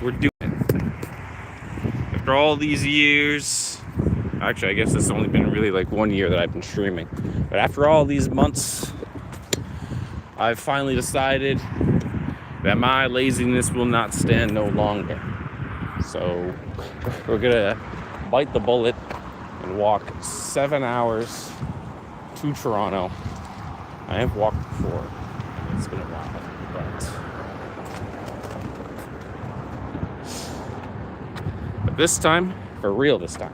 We're doing it. After all these years, actually, I guess it's only been really like 1 year that I've been streaming. But after all these months, I've finally decided that my laziness will not stand no longer. So we're gonna bite the bullet and walk 7 hours to Toronto. I have walked before. It's been a while, but this time, for real this time.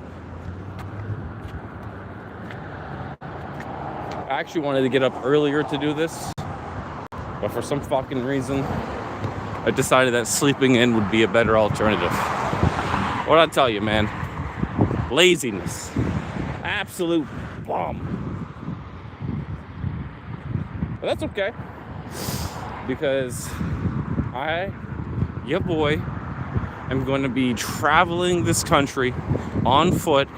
I actually wanted to get up earlier to do this, but for some fucking reason, I decided that sleeping in would be a better alternative. What I tell you, man, laziness, absolute bum. But that's okay, because your boy, am going to be traveling this country on foot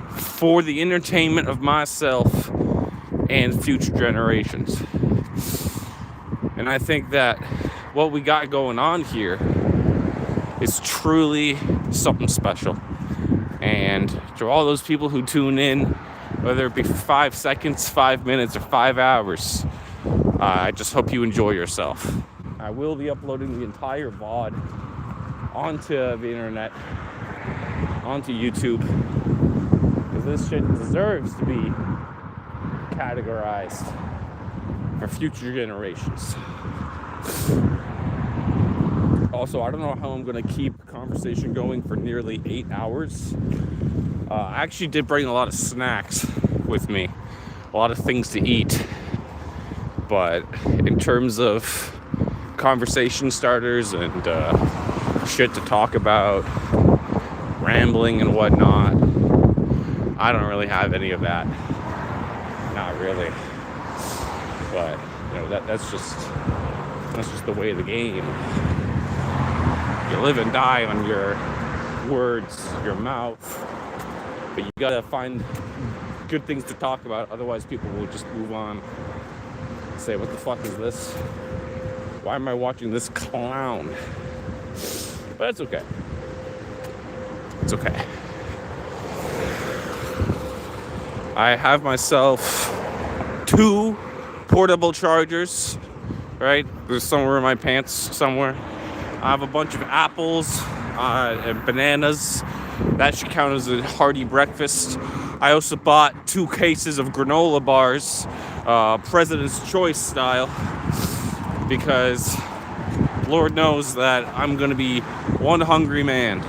for the entertainment of myself and future generations. And I think that what we got going on here is truly something special. And to all those people who tune in, whether it be for 5 seconds, 5 minutes, or 5 hours, I just hope you enjoy yourself. I will be uploading the entire VOD onto the internet, onto YouTube, because this shit deserves to be categorized for future generations. Also, I don't know how I'm going to keep conversation going for nearly 8 hours. I actually did bring a lot of snacks with me, a lot of things to eat. But in terms of conversation starters and shit to talk about, rambling and whatnot, I don't really have any of that. Not really. But that's just the way of the game. You live and die on your words, your mouth, but you gotta find good things to talk about, otherwise people will just move on. Say, what the fuck is this? Why am I watching this clown? But it's okay. It's okay. I have myself 2 portable chargers, right? There's somewhere in my pants somewhere. I have a bunch of apples and bananas. That should count as a hearty breakfast. I also bought 2 cases of granola bars, President's Choice style, because Lord knows that I'm going to be one hungry man.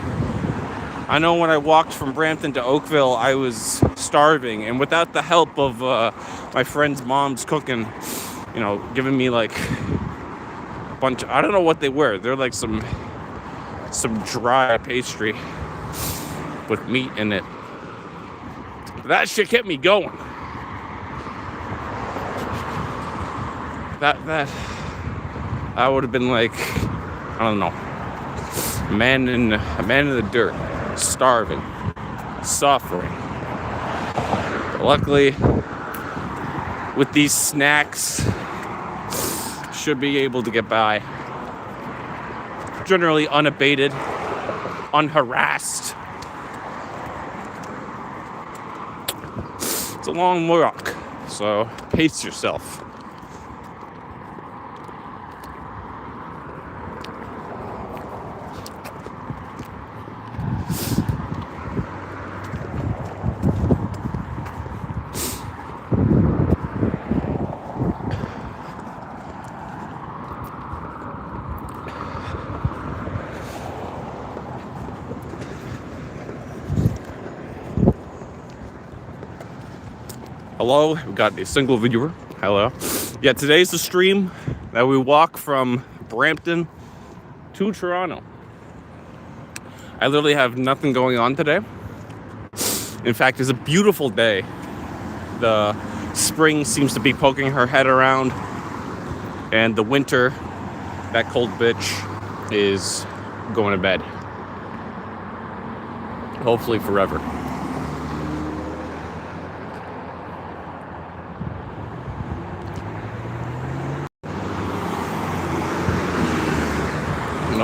I know when I walked from Brampton to Oakville, I was starving, and without the help of my friend's mom's cooking, giving me like a bunch of, I don't know what they were. They're like some dry pastry with meat in it. That shit kept me going. That would have been like, I don't know, a man in the dirt, starving, suffering. But luckily, with these snacks, should be able to get by. Generally unabated, unharassed. It's a long walk, so pace yourself. Hello, we got a single viewer. Hello. Yeah, today's the stream that we walk from Brampton to Toronto. I literally have nothing going on today. In fact, it's a beautiful day. The spring seems to be poking her head around, and the winter, that cold bitch, is going to bed. Hopefully forever.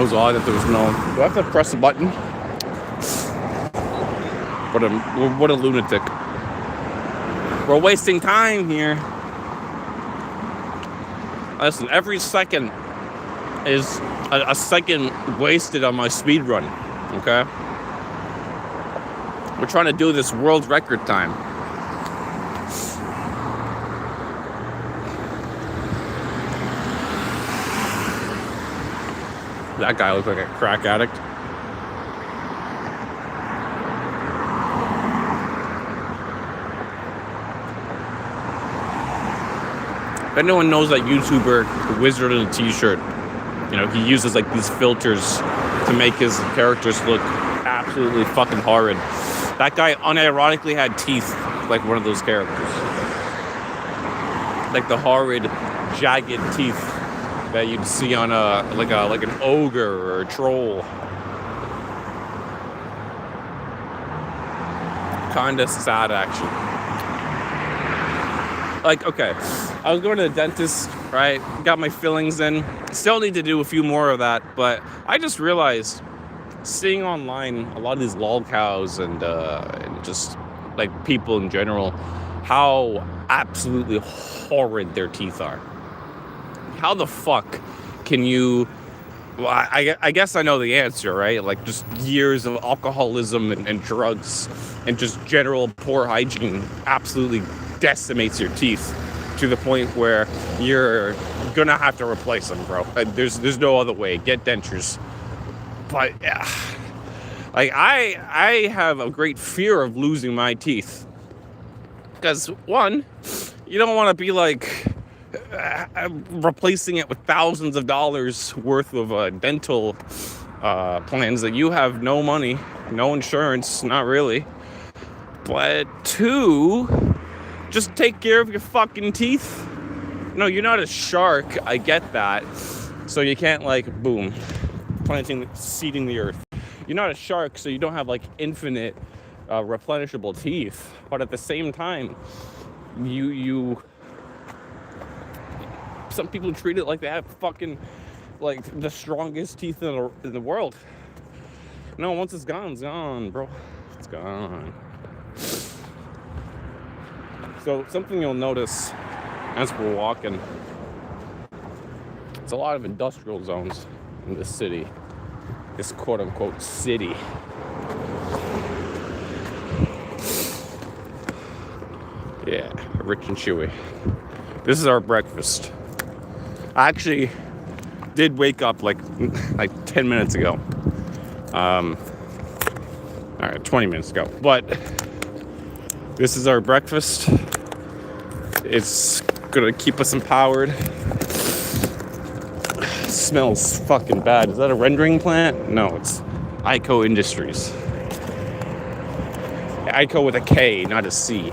was odd that there was no... Do I have to press a button? What a lunatic. We're wasting time here. Listen, every second is a second wasted on my speed run, okay? We're trying to do this world record time. That guy looked like a crack addict. If anyone knows that YouTuber, the Wizard in a T-shirt, you know, he uses like these filters to make his characters look absolutely fucking horrid. That guy unironically had teeth like one of those characters. Like the horrid, jagged teeth that you'd see on like an ogre or a troll. Kinda sad, actually. Like, okay, I was going to the dentist, right? Got my fillings in. Still need to do a few more of that, but I just realized, seeing online a lot of these lol cows and just like people in general, how absolutely horrid their teeth are. How the fuck can you... Well, I guess I know the answer, right? Like, just years of alcoholism and drugs and just general poor hygiene absolutely decimates your teeth to the point where you're gonna have to replace them, bro. There's no other way. Get dentures. But yeah, like I have a great fear of losing my teeth, because one, you don't want to be like replacing it with thousands of dollars worth of dental plans that you have no money, no insurance, not really. But two, just take care of your fucking teeth. No, you're not a shark, I get that. So you can't like, boom, seeding the earth. You're not a shark, so you don't have like infinite replenishable teeth. But at the same time, you some people treat it like they have fucking like the strongest teeth in the world. No, once it's gone, bro. It's gone. So something you'll notice as we're walking, it's a lot of industrial zones in this city, this quote-unquote city. Yeah, rich and chewy. This is our breakfast. I actually did wake up like 10 minutes ago. All right, 20 minutes ago. But this is our breakfast. It's gonna keep us empowered. It smells fucking bad. Is that a rendering plant? No, it's Ico Industries. Ico with a K, not a C.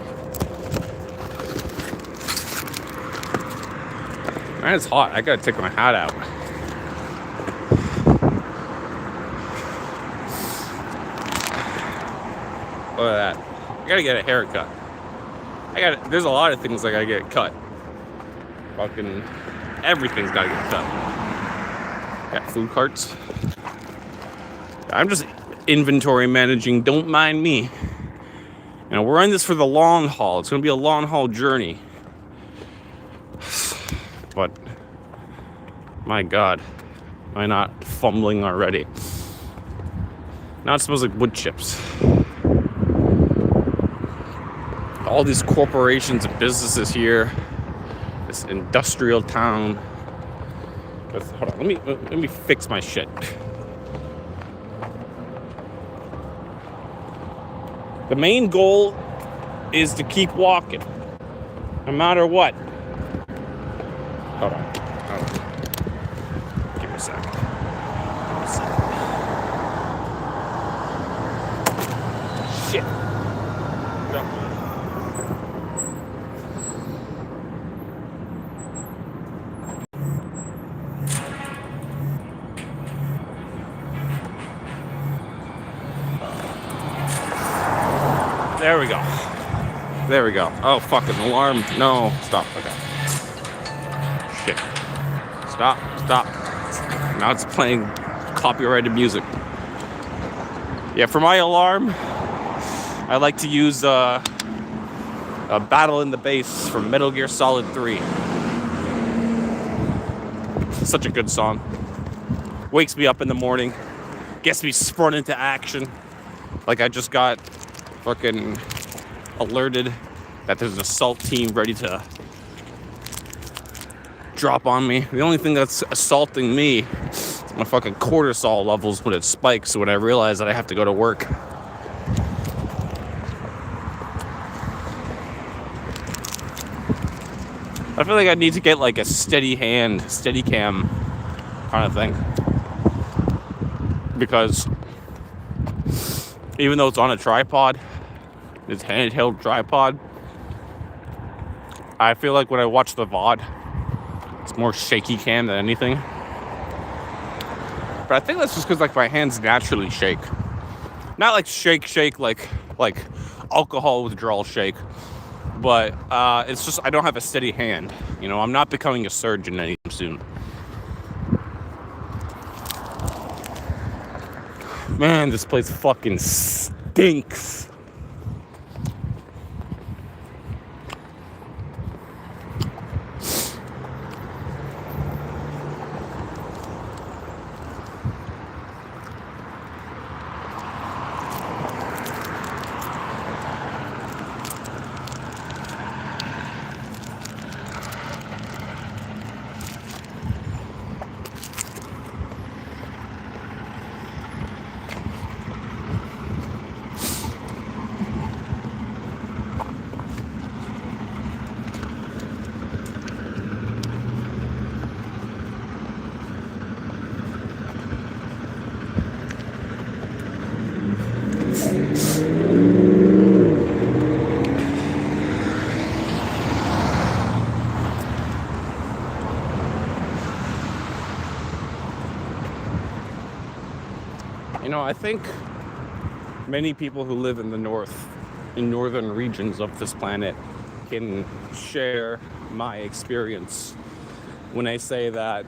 Man, it's hot. I gotta take my hat out. Look at that. I gotta get a haircut. There's a lot of things I gotta get cut. Fucking everything's gotta get cut. Got food carts. I'm just inventory managing. Don't mind me. You know, we're in this for the long haul. It's gonna be a long haul journey. But my God, am I not fumbling already? Now it smells like wood chips. All these corporations and businesses here, this industrial town. Hold on, let me fix my shit. The main goal is to keep walking, no matter what. Hold on. Give me a sec. Shit. No. There we go. There we go. Oh, fucking alarm. No. Stop. Okay. Shit. Stop. Now it's playing copyrighted music. Yeah, for my alarm, I like to use a Battle in the Bass from Metal Gear Solid 3. Such a good song. Wakes me up in the morning, gets me sprung into action. Like I just got fucking alerted that there's an assault team ready to drop on me. The only thing that's assaulting me is my fucking cortisol levels when it spikes when I realize that I have to go to work. I feel like I need to get like a steady hand, steady cam kind of thing. Because even though it's on a tripod, it's handheld tripod, I feel like when I watch the VOD, it's more shaky cam than anything. But I think that's just because like my hands naturally shake. Not like shake like alcohol withdrawal shake. But it's just I don't have a steady hand. You know, I'm not becoming a surgeon anytime soon. Man, this place fucking stinks. You know, I think many people who live in the northern regions of this planet can share my experience when I say that,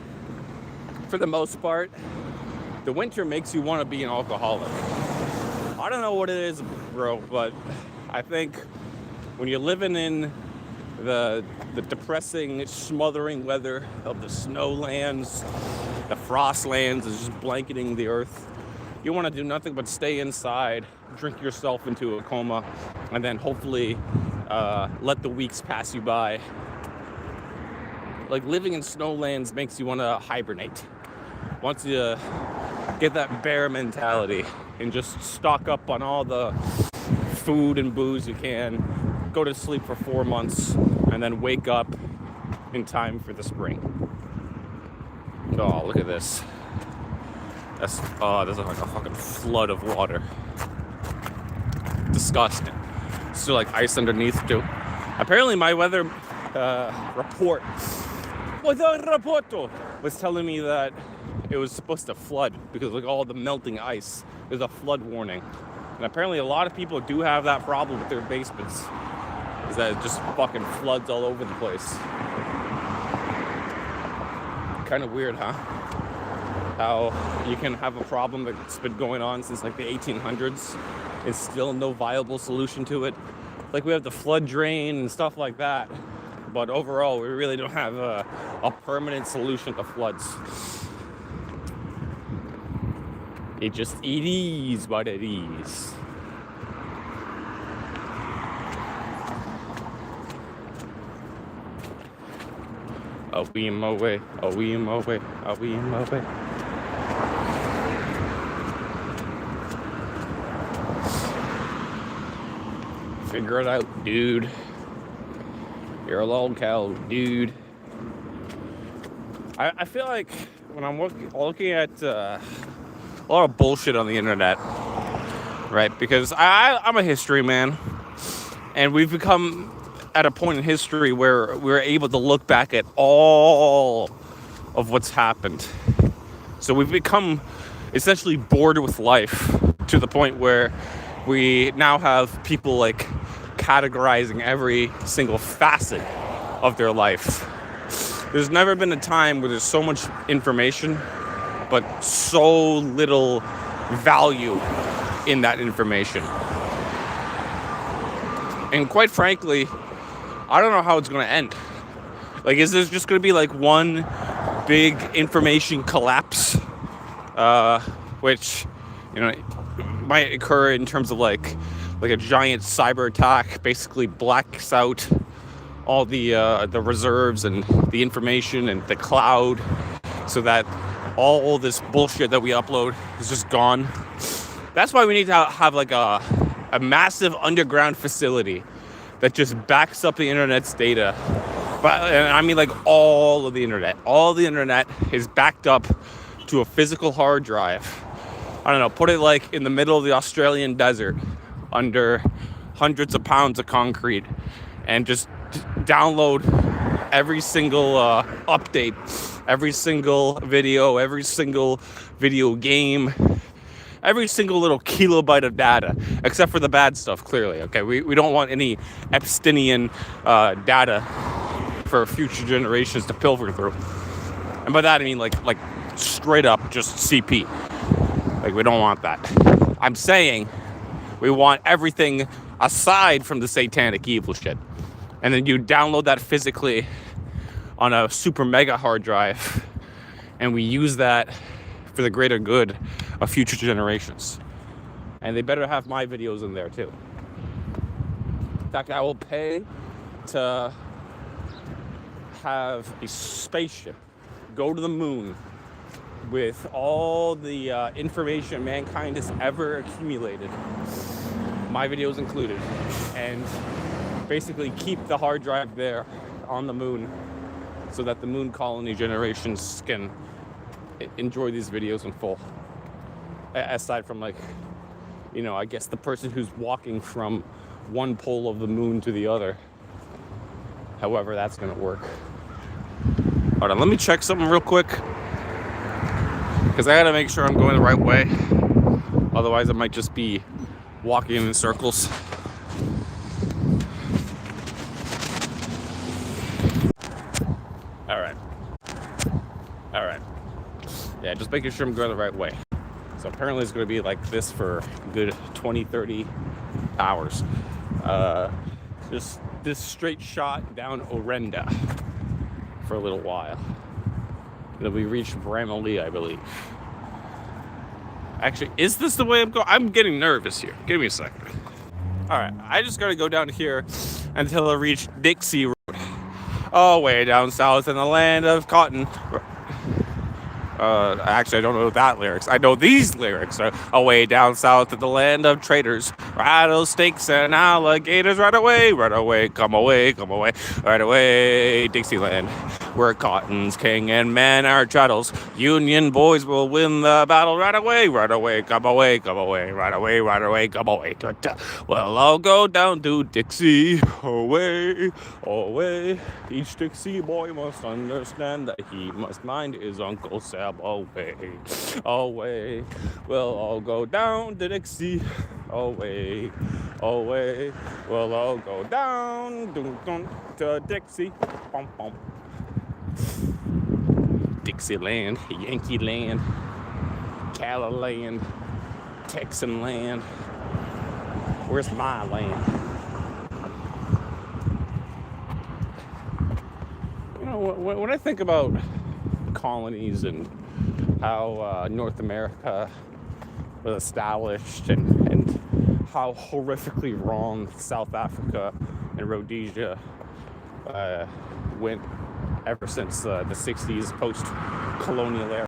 for the most part, the winter makes you want to be an alcoholic. I don't know what it is, bro, but I think when you're living in the depressing, smothering weather of the snowlands, the frostlands is just blanketing the earth, you want to do nothing but stay inside, drink yourself into a coma, and then hopefully let the weeks pass you by. Like living in snowlands makes you want to hibernate. Wants you to get that bear mentality and just stock up on all the food and booze you can, go to sleep for 4 months, and then wake up in time for the spring. Oh, look at this. There's like a fucking flood of water. Disgusting. Still like ice underneath too. Apparently my weather report was telling me that it was supposed to flood because like all the melting ice. There's a flood warning. And apparently a lot of people do have that problem with their basements. Is that it just fucking floods all over the place. Kind of weird, huh? How you can have a problem that's been going on since like the 1800s and still no viable solution to it. Like we have the flood drain and stuff like that, but overall we really don't have a permanent solution to floods. It is what it is. Are we in my way? Are we in my way? Are we in my way? Figure it out, dude. You're a log cow, dude. I feel like when I'm looking at a lot of bullshit on the internet, right? Because I'm a history man, and we've become at a point in history where we're able to look back at all of what's happened. So we've become essentially bored with life to the point where we now have people like categorizing every single facet of their life. There's never been a time where there's so much information, but so little value in that information. And quite frankly, I don't know how it's going to end. Like, is this just going to be like one big information collapse, which, you know, might occur in terms of like a giant cyber attack, basically blacks out all the reserves and the information and the cloud, so that all this bullshit that we upload is just gone. That's why we need to have like a massive underground facility that just backs up the internet's data. And I mean like all of the internet. All the internet is backed up to a physical hard drive. I don't know, put it like in the middle of the Australian desert under hundreds of pounds of concrete, and just download every single update, every single video game, every single little kilobyte of data, except for the bad stuff, clearly. Okay, we don't want any Epsteinian data for future generations to pilfer through. And by that I mean like straight up just CP. Like, we don't want that. I'm saying we want everything aside from the satanic evil shit. And then you download that physically on a super mega hard drive, and we use that for the greater good of future generations. And they better have my videos in there too. In fact, I will pay to have a spaceship go to the moon with all the information mankind has ever accumulated, my videos included, and basically keep the hard drive there on the moon so that the moon colony generations can enjoy these videos in full. Aside from, like, you know, I guess the person who's walking from one pole of the moon to the other, however that's gonna work. Hold on, let me check something real quick, because I gotta make sure I'm going the right way. Otherwise I might just be walking in circles. Alright. Yeah, just making sure I'm going the right way. So apparently it's going to be like this for a good 20-30 hours. Just this straight shot down Orenda for a little while. Then we reached Brampton, I believe. Actually, is this the way I'm going? I'm getting nervous here. Give me a second. Alright, I just got to go down here until I reach Dixie Road. Oh, way down south in the land of cotton. Actually, I don't know that lyrics. I know these lyrics. Away down south in the land of traitors, rattlesnakes and alligators. Right away, come away, right away, Dixieland, where cotton's king and men are chattels. Union boys will win the battle. Right away, come away, right away, come away. Well, I'll go down to Dixie, away. Each Dixie boy must understand that he must mind his Uncle Sam. Away. Well, I'll go down to Dixie. Away. Well, I'll go down to Dixie. Dixieland, Yankee land, Cali land, Texan land. Where's my land? You know, when I think about colonies and how North America was established, and how horrifically wrong South Africa and Rhodesia went ever since the 60s post-colonial era.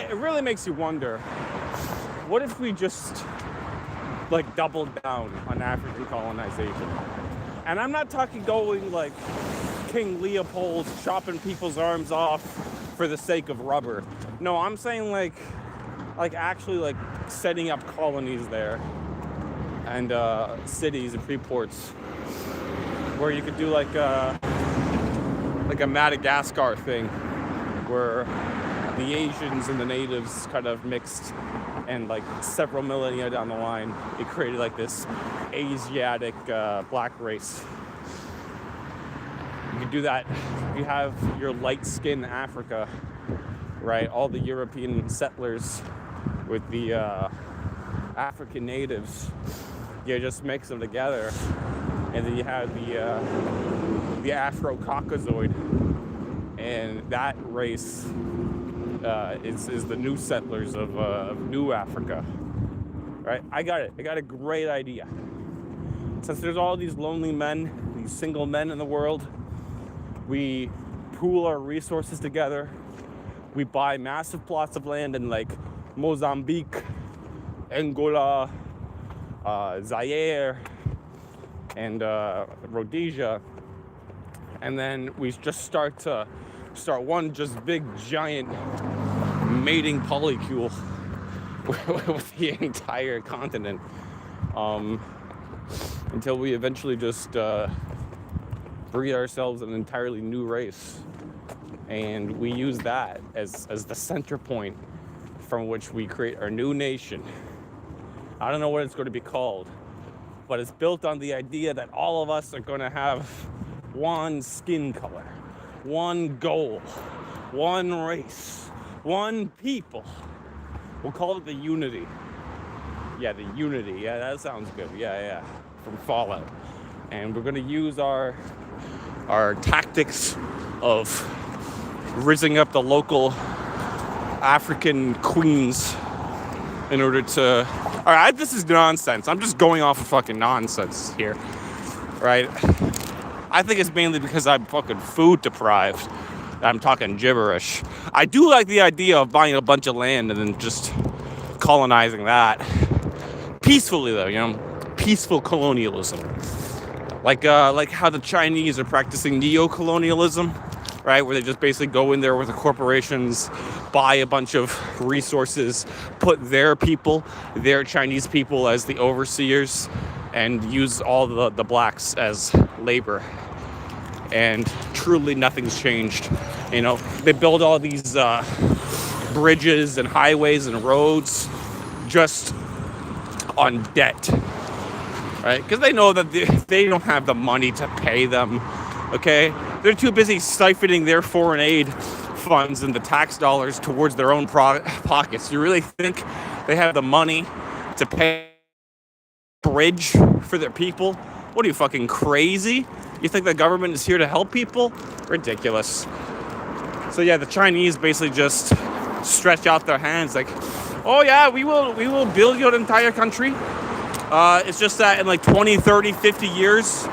It really makes you wonder, what if we just like doubled down on African colonization? And I'm not talking going like King Leopold chopping people's arms off for the sake of rubber. No, I'm saying like actually like setting up colonies there, and cities and free ports where you could do like a Madagascar thing, where the Asians and the natives kind of mixed, and like several millennia down the line, it created like this Asiatic black race. You could do that. You have your light skin Africa right? All the European settlers with the African natives, you just mix them together, and then you have the Afro-Caucasoid, and that race is the new settlers of New Africa, right? I got a great idea. Since there's all these lonely men, these single men in the world, we pool our resources together. We buy massive plots of land in like Mozambique, Angola, Zaire, and Rhodesia, and then we just start one just big giant mating polycule with the entire continent, until we eventually just breed ourselves an entirely new race, and we use that as the center point from which we create our new nation. I don't know what it's going to be called, but it's built on the idea that all of us are going to have one skin color, one goal, one race, one people. We'll call it the Unity. Yeah, the Unity. Yeah, that sounds good. Yeah. From Fallout. And we're going to use our tactics of rizzing up the local African queens in order to... All right, this is nonsense. I'm just going off of fucking nonsense here, right? I think it's mainly because I'm fucking food deprived. I'm talking gibberish. I do like the idea of buying a bunch of land and then just colonizing that. Peacefully, though, you know? Peaceful colonialism. Like how the Chinese are practicing neo-colonialism, right? Where they just basically go in there with the corporations, buy a bunch of resources, put their people, their Chinese people as the overseers, and use all the blacks as labor. And truly nothing's changed. You know, they build all these bridges and highways and roads just on debt, right? Because they know that they don't have the money to pay them, okay? They're too busy siphoning their foreign aid funds and the tax dollars towards their own pockets. You really think they have the money to pay a bridge for their people? What are you, fucking crazy? You think the government is here to help people? Ridiculous. So yeah, the Chinese basically just stretch out their hands like, oh yeah, we will build your entire country. It's just that in like 20, 30, 50 years,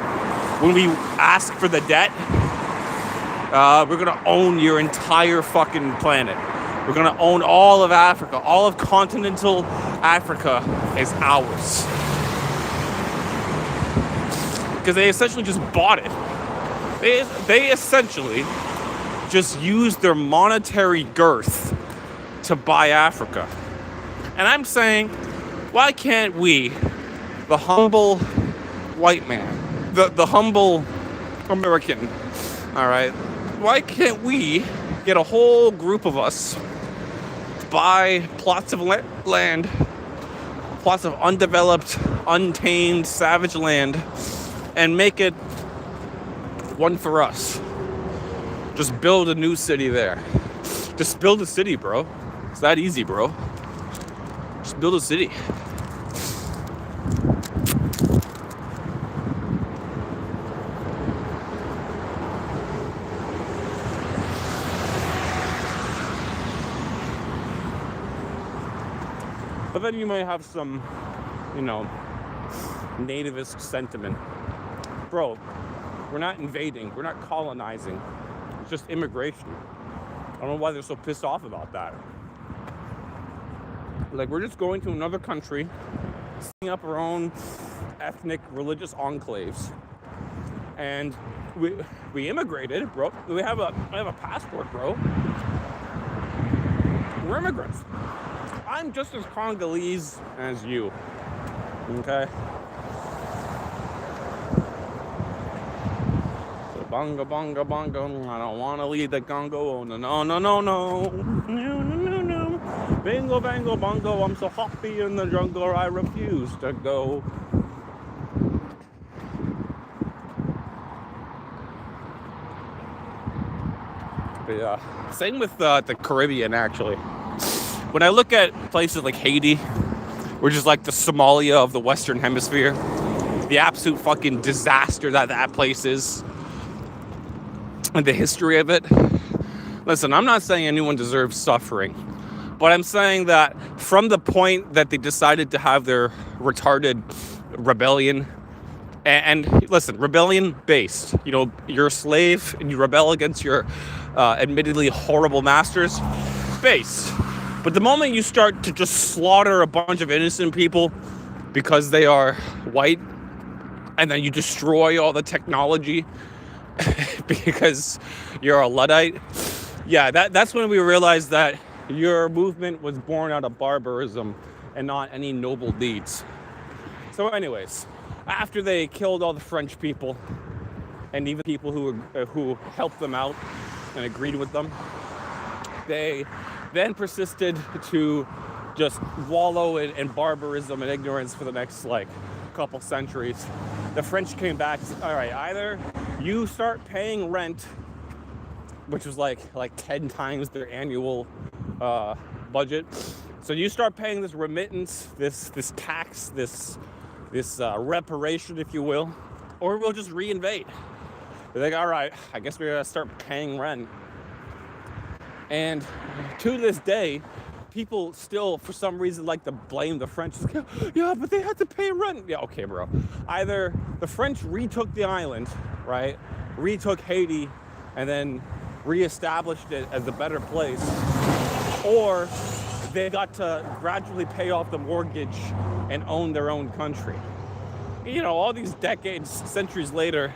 when we ask for the debt, we're going to own your entire fucking planet. We're going to own all of Africa. All of continental Africa is ours. Because they essentially just bought it. They essentially just used their monetary girth to buy Africa. And I'm saying, why can't we, the humble white man, the humble American, all right, why can't we get a whole group of us, buy plots of land, plots of undeveloped, untamed, savage land, and make it one for us? Just build a new city there. Just build a city, bro. It's that easy, bro. Just build a city. But then you might have some, nativist sentiment. Bro, we're not invading. We're not colonizing. It's just immigration. I don't know why they're so pissed off about that. Like, we're just going to another country, setting up our own ethnic, religious enclaves. And we immigrated, bro. I have a passport, bro. We're immigrants. I'm just as Congolese as you. Okay? So bongo, bongo, bongo. I don't want to leave the Congo. Oh, no, no, no, no, no. No, no, no, no. Bingo, bango, bongo. I'm so happy in the jungle. I refuse to go. Yeah. Same with the Caribbean, actually. When I look at places like Haiti, which is like the Somalia of the Western Hemisphere, the absolute fucking disaster that place is, and the history of it. Listen, I'm not saying anyone deserves suffering, but I'm saying that from the point that they decided to have their retarded rebellion, and listen, rebellion based, you're a slave and you rebel against your admittedly horrible masters, based. But the moment you start to just slaughter a bunch of innocent people because they are white, and then you destroy all the technology because you're a Luddite, yeah, that's when we realized that your movement was born out of barbarism and not any noble deeds. So anyways, after they killed all the French people and even people who helped them out and agreed with them, they then persisted to just wallow in barbarism and ignorance for the next couple centuries. The French came back and said, all right, either you start paying rent, which was like 10 times their annual budget. So you start paying this remittance, this tax, this reparation, if you will, or we'll just reinvade. They're like, all right, I guess we're gonna start paying rent. And to this day, people still, for some reason, like to blame the French. Yeah, but they had to pay rent. Yeah, okay, bro. Either the French retook the island, right? Retook Haiti, and then reestablished it as a better place, or they got to gradually pay off the mortgage and own their own country. All these decades, centuries later,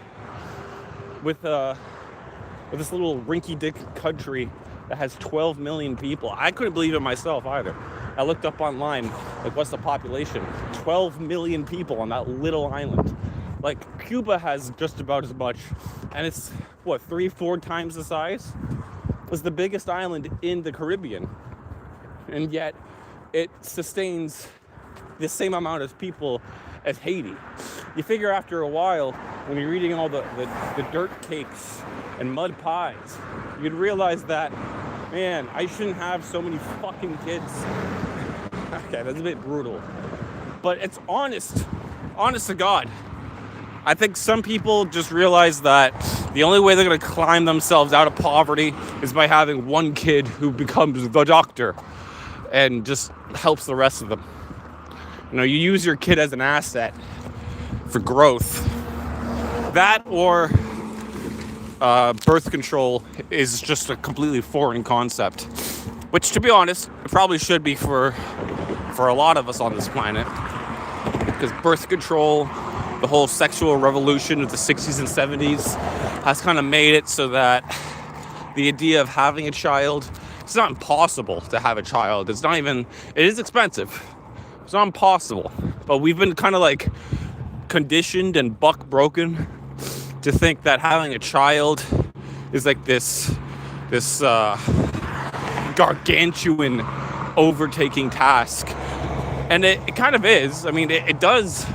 with this little rinky-dink country that has 12 million people. I couldn't believe it myself either. I looked up online, what's the population? 12 million people on that little island. Cuba has just about as much, and it's, 3-4 times the size? It's the biggest island in the Caribbean, and yet it sustains the same amount of people as Haiti. You figure after a while, when you're eating all the dirt cakes and mud pies, you'd realize that, man, I shouldn't have so many fucking kids. Okay, that's a bit brutal, but it's honest to God. I think some people just realize that the only way they're going to climb themselves out of poverty is by having one kid who becomes the doctor and just helps the rest of them. You use your kid as an asset for growth. That or birth control is just a completely foreign concept, which, to be honest, it probably should be for a lot of us on this planet, because birth control, the whole sexual revolution of the 60s and 70s has kind of made it so that the idea of having a child, it's not impossible to have a child. It is expensive. It's not impossible. But we've been kind of conditioned and buck broken to think that having a child is this gargantuan overtaking task. And it kind of is. It does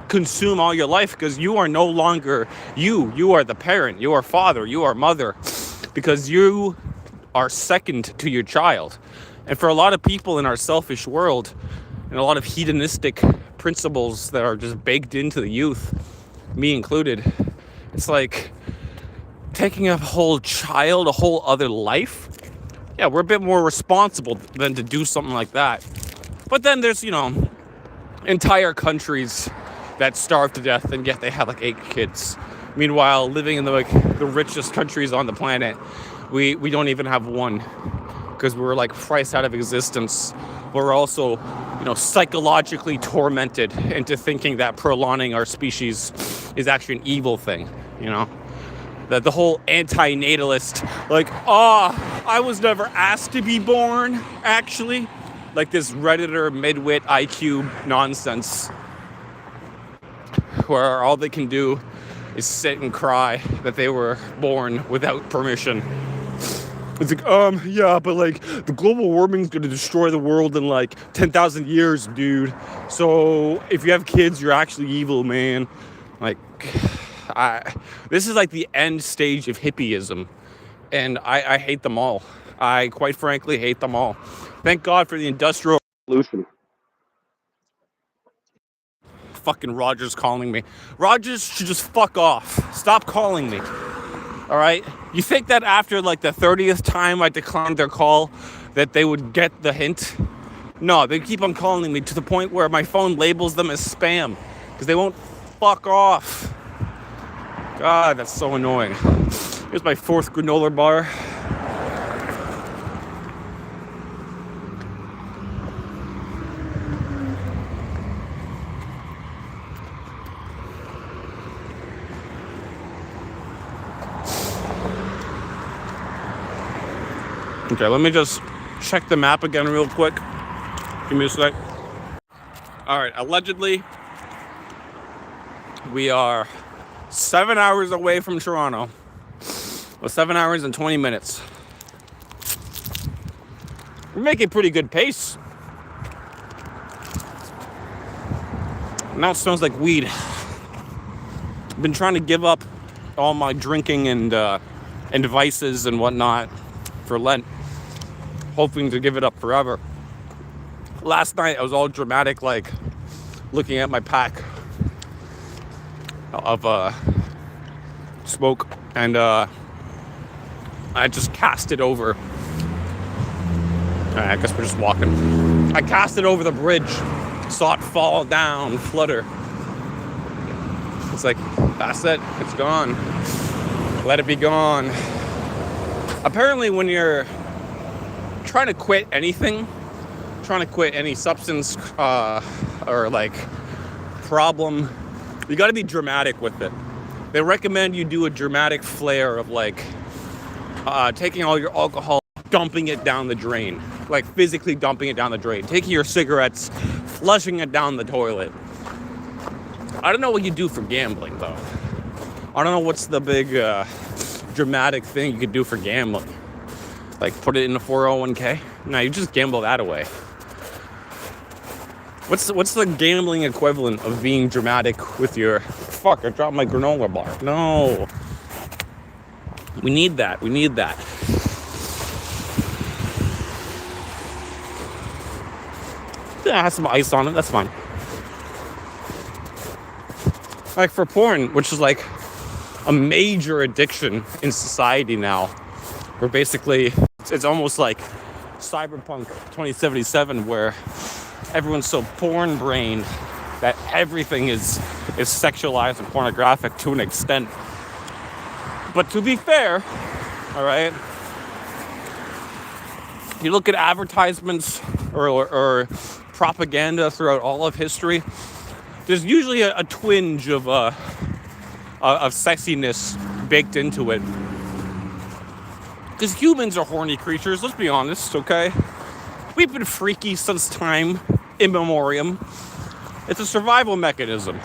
consume all your life, because you are no longer you are the parent, you are father, you are mother, because you are second to your child. And for a lot of people in our selfish world, and a lot of hedonistic principles that are just baked into the youth, me included, it's like taking a whole child, a whole other life. Yeah, we're a bit more responsible than to do something like that. But then there's, entire countries that starve to death, and yet they have 8 kids. Meanwhile, living in the richest countries on the planet, we don't even have one, because we're priced out of existence. We're also, psychologically tormented into thinking that prolonging our species is actually an evil thing. That the whole anti-natalist, I was never asked to be born, actually. This Redditor midwit IQ nonsense, where all they can do is sit and cry that they were born without permission. It's yeah, but the global warming's gonna destroy the world in 10,000 years, dude. So if you have kids, you're actually evil, man. This is the end stage of hippieism. And I hate them all. I quite frankly hate them all. Thank God for the Industrial Revolution. Fucking Rogers calling me. Rogers should just fuck off. Stop calling me. All right? You think that after like the 30th time I declined their call that they would get the hint? No, they keep on calling me to the point where my phone labels them as spam because they won't fuck off. God, that's so annoying. Here's my 4th granola bar. Okay, let me just check the map again real quick. Give me a sec. All right, allegedly, we are 7 hours away from Toronto. Well, 7 hours and 20 minutes. We're making pretty good pace. Now it smells like weed. I've been trying to give up all my drinking and vices and whatnot for Lent, hoping to give it up forever. Last night I was all dramatic, like looking at my pack of smoke, and I just cast it over. I guess we're just walking. I cast it over the bridge, saw it fall down, flutter. It's like, that's it, it's gone. Let it be gone. Apparently when you're trying to quit anything, trying to quit any substance or like problem, you got to be dramatic with it. They recommend you do a dramatic flare of like taking all your alcohol, dumping it down the drain, like physically dumping it down the drain, taking your cigarettes, flushing it down the toilet. I don't know what you do for gambling though. I don't know what's the big dramatic thing you could do for gambling. Like put it in a 401k? No, you just gamble that away. What's the gambling equivalent of being dramatic with your... Fuck, I dropped my granola bar. No. We need that. We need that. Yeah, it has some ice on it. That's fine. Like for porn, which is like a major addiction in society now, where basically it's almost like Cyberpunk 2077, where everyone's so porn-brained that everything is sexualized and pornographic to an extent. But to be fair, all right, you look at advertisements or propaganda throughout all of history, there's usually a twinge of sexiness baked into it. Because humans are horny creatures, let's be honest, okay? We've been freaky since time immemorial. It's a survival mechanism.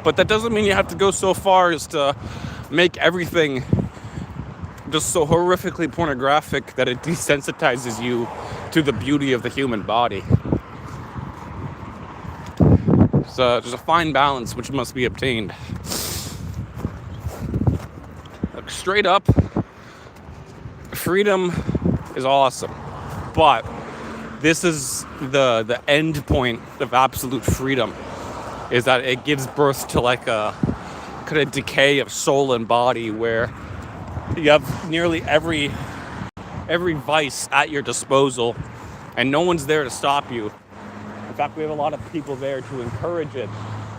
But that doesn't mean you have to go so far as to make everything just so horrifically pornographic that it desensitizes you to the beauty of the human body. So there's a fine balance which must be obtained. Like, straight up, freedom is awesome, but this is the end point of absolute freedom, is that it gives birth to like a kind of decay of soul and body, where you have nearly every vice at your disposal and no one's there to stop you. In fact, we have a lot of people there to encourage it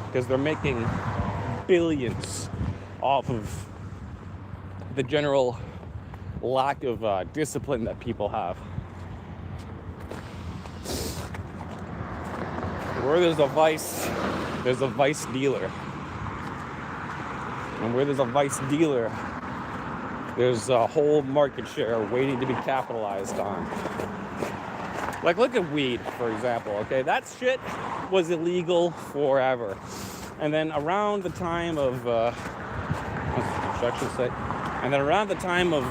because they're making billions off of the general lack of discipline that people have. Where there's a vice dealer. And where there's a vice dealer, there's a whole market share waiting to be capitalized on. Like, look at weed, for example, okay? That shit was illegal forever. And then around the time of, construction site, and then around the time of,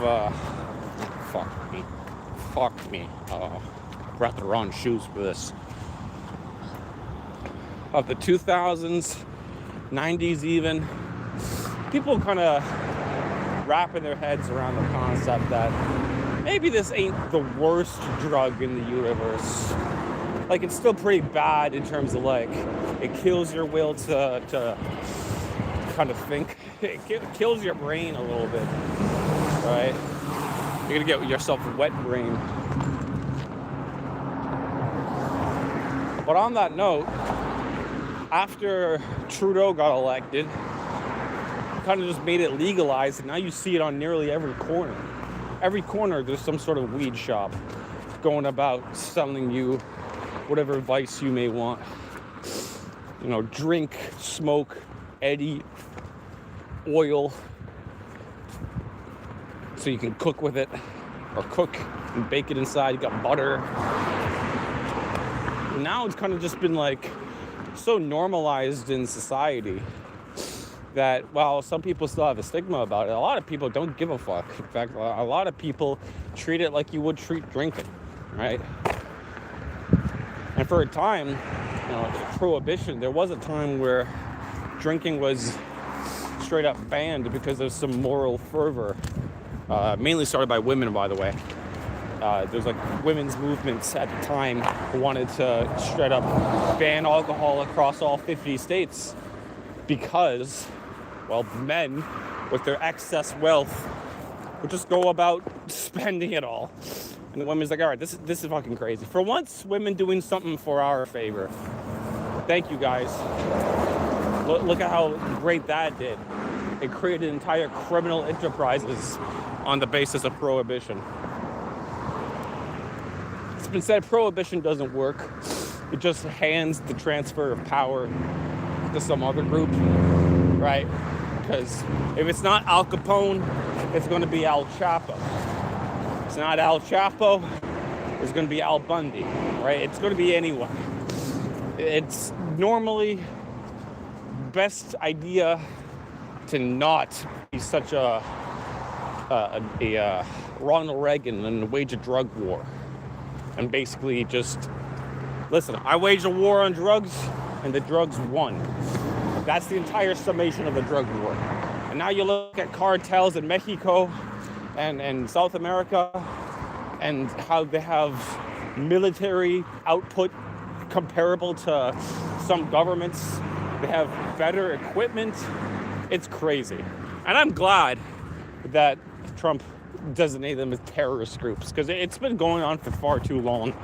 fuck me, I brought the wrong shoes for this. Of the 2000s, 90s even, people kind of wrapping their heads around the concept that maybe this ain't the worst drug in the universe. Like, it's still pretty bad in terms of, like, it kills your will to kind of think. It kills your brain a little bit, right? You're gonna get yourself a wet brain. But on that note, after Trudeau got elected, kind of just made it legalized, and now you see it on nearly every corner. Every corner, there's some sort of weed shop going about selling you whatever vice you may want. You know, drink, smoke, eddy, oil, so you can cook with it, or cook and bake it inside. You got butter. Now it's kind of just been like so normalized in society that while some people still have a stigma about it, a lot of people don't give a fuck. In fact, a lot of people treat it like you would treat drinking, right? And for a time, you know, prohibition, there was a time where drinking was straight up banned because of some moral fervor, mainly started by women, by the way. There's like women's movements at the time who wanted to straight up ban alcohol across all 50 states because, well, men with their excess wealth would just go about spending it all. And the women's like, all right, this is fucking crazy. For once, women doing something for our favor. Thank you, guys. Look at how great that did. It created entire criminal enterprises on the basis of prohibition. It's been said prohibition doesn't work. It just hands the transfer of power to some other group, right? Because if it's not Al Capone, it's going to be Al Chapo. If it's not Al Chapo, it's going to be Al Bundy, right? It's going to be anyone. It's normally best idea to not be such a Ronald Reagan and wage a drug war. And basically just, listen, I waged a war on drugs and the drugs won. That's the entire summation of the drug war. And now you look at cartels in Mexico and South America and how they have military output comparable to some governments. They have better equipment. It's crazy. And I'm glad that Trump designate them as terrorist groups because it's been going on for far too long.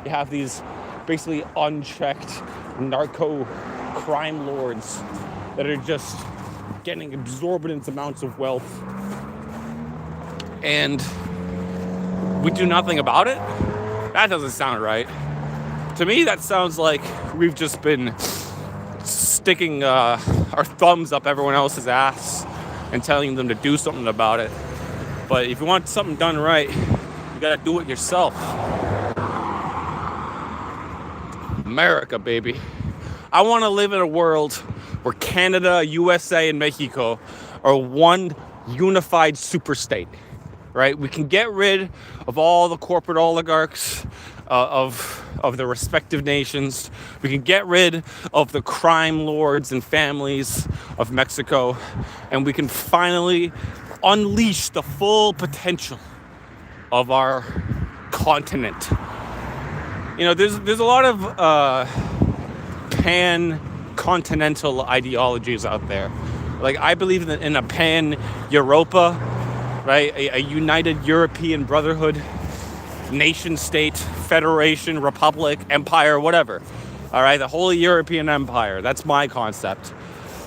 You have these basically unchecked narco crime lords that are just getting exorbitant amounts of wealth, and we do nothing about it. That doesn't sound right. To me, that sounds like we've just been sticking our thumbs up everyone else's ass and telling them to do something about it. But if you want something done right, you gotta do it yourself. America, baby. I want to live in a world where Canada, USA, and Mexico are one unified super state, right? We can get rid of all the corporate oligarchs of the respective nations. We can get rid of the crime lords and families of Mexico, and we can finally unleash the full potential of our continent. You know, there's a lot of pan-continental ideologies out there. Like, I believe in a pan-Europa, right? A united European brotherhood, nation state, federation, republic, empire, whatever. All right, the Holy European Empire. That's my concept,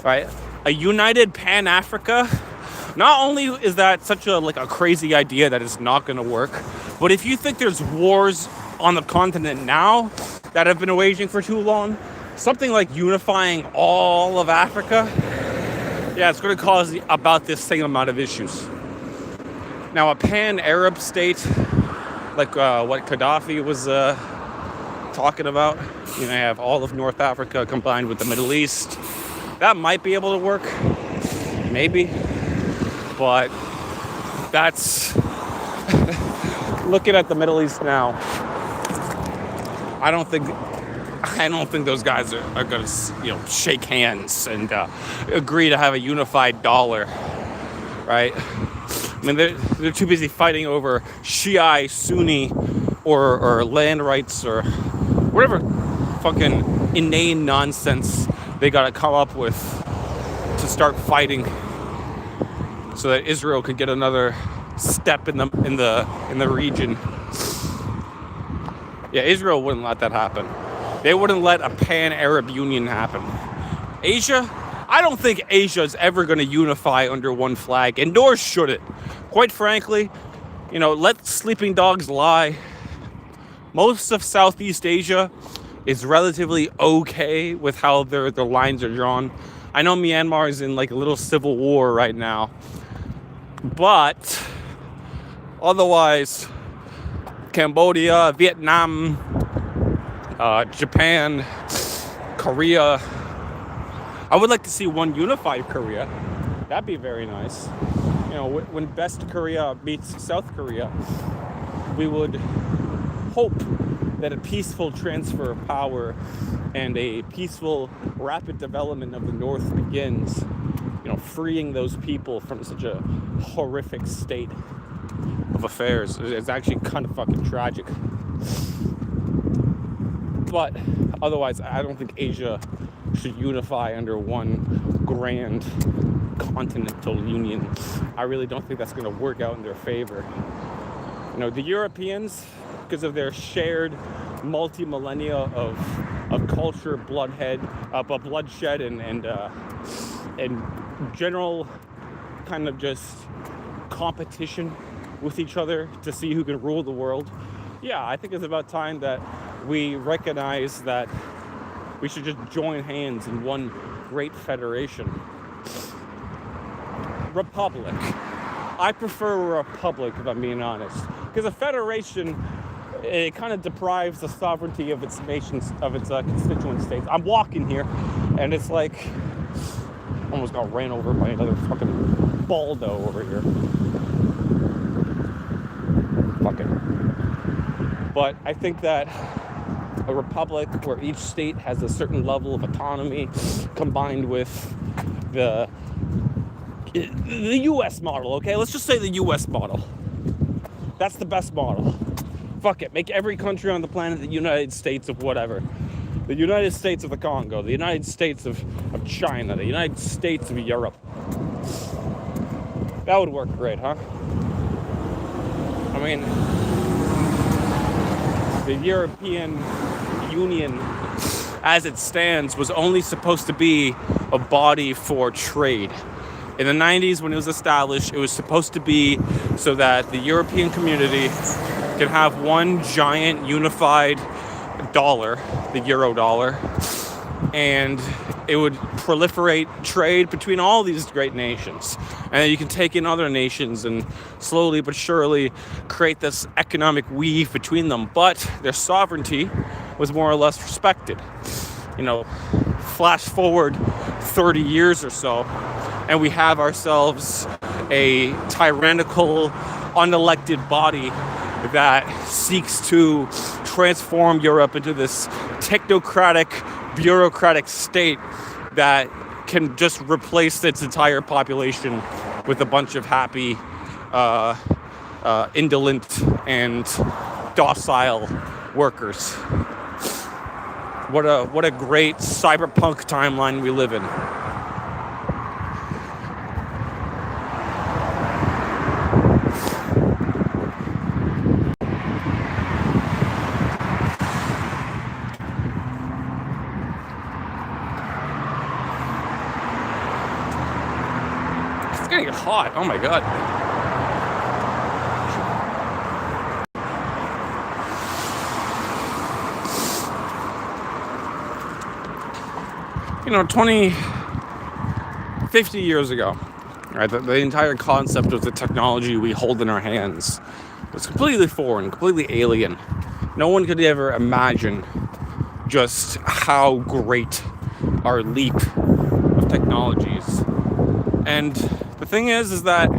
right? A united Pan-Africa. Not only is that such a crazy idea that it's not going to work, but if you think there's wars on the continent now that have been waging for too long, something like unifying all of Africa, yeah, it's going to cause about this same amount of issues. Now, a pan-Arab state, like what Gaddafi was talking about, you know, have all of North Africa combined with the Middle East, that might be able to work, maybe. But that's looking at the Middle East now. I don't think I don't think those guys are going to, shake hands and agree to have a unified dollar, right? I mean, they're too busy fighting over Shia, Sunni, or land rights or whatever fucking inane nonsense they got to come up with to start fighting, so that Israel could get another step in the region. Yeah, Israel wouldn't let that happen. They wouldn't let a pan-Arab Union happen. Asia, I don't think Asia is ever going to unify under one flag, and nor should it. Quite frankly, let sleeping dogs lie. Most of Southeast Asia is relatively okay with how their lines are drawn. I know Myanmar is in like a little civil war right now, but otherwise, Cambodia, Vietnam, Japan, Korea. I would like to see one unified Korea. That'd be very nice. When best Korea meets South Korea, we would hope that a peaceful transfer of power and a peaceful, rapid development of the North begins, freeing those people from such a horrific state of affairs. It's actually kind of fucking tragic. But otherwise, I don't think Asia should unify under one grand continental union. I really don't think that's going to work out in their favor. The Europeans, because of their shared multi-millennia of culture, bloodshed, and general kind of just competition with each other to see who can rule the world. Yeah, I think it's about time that we recognize that we should just join hands in one great federation. Republic. I prefer a republic, if I'm being honest. Because a federation, it kind of deprives the sovereignty of its nations, of its constituent states. I'm walking here, and it's like, almost got ran over by another fucking baldo over here. Fuck it. But I think that a republic where each state has a certain level of autonomy, combined with the U.S. model, okay? Let's just say the U.S. model. That's the best model. Fuck it. Make every country on the planet the United States of whatever. The United States of the Congo, the United States of China, the United States of Europe. That would work great, huh? I mean, the European Union, as it stands, was only supposed to be a body for trade. In the 90s, when it was established, it was supposed to be so that the European community can have one giant unified dollar, the euro dollar, and it would proliferate trade between all these great nations. And then you can take in other nations and slowly but surely create this economic weave between them. But their sovereignty was more or less respected. Flash forward 30 years or so, and we have ourselves a tyrannical, unelected body that seeks to transform Europe into this technocratic, bureaucratic state that can just replace its entire population with a bunch of happy, indolent, and docile workers. What a great cyberpunk timeline we live in. It's getting hot. Oh my god. 50 years ago, right, the entire concept of the technology we hold in our hands was completely foreign, completely alien. No one could ever imagine just how great our leap of technologies. And the thing is that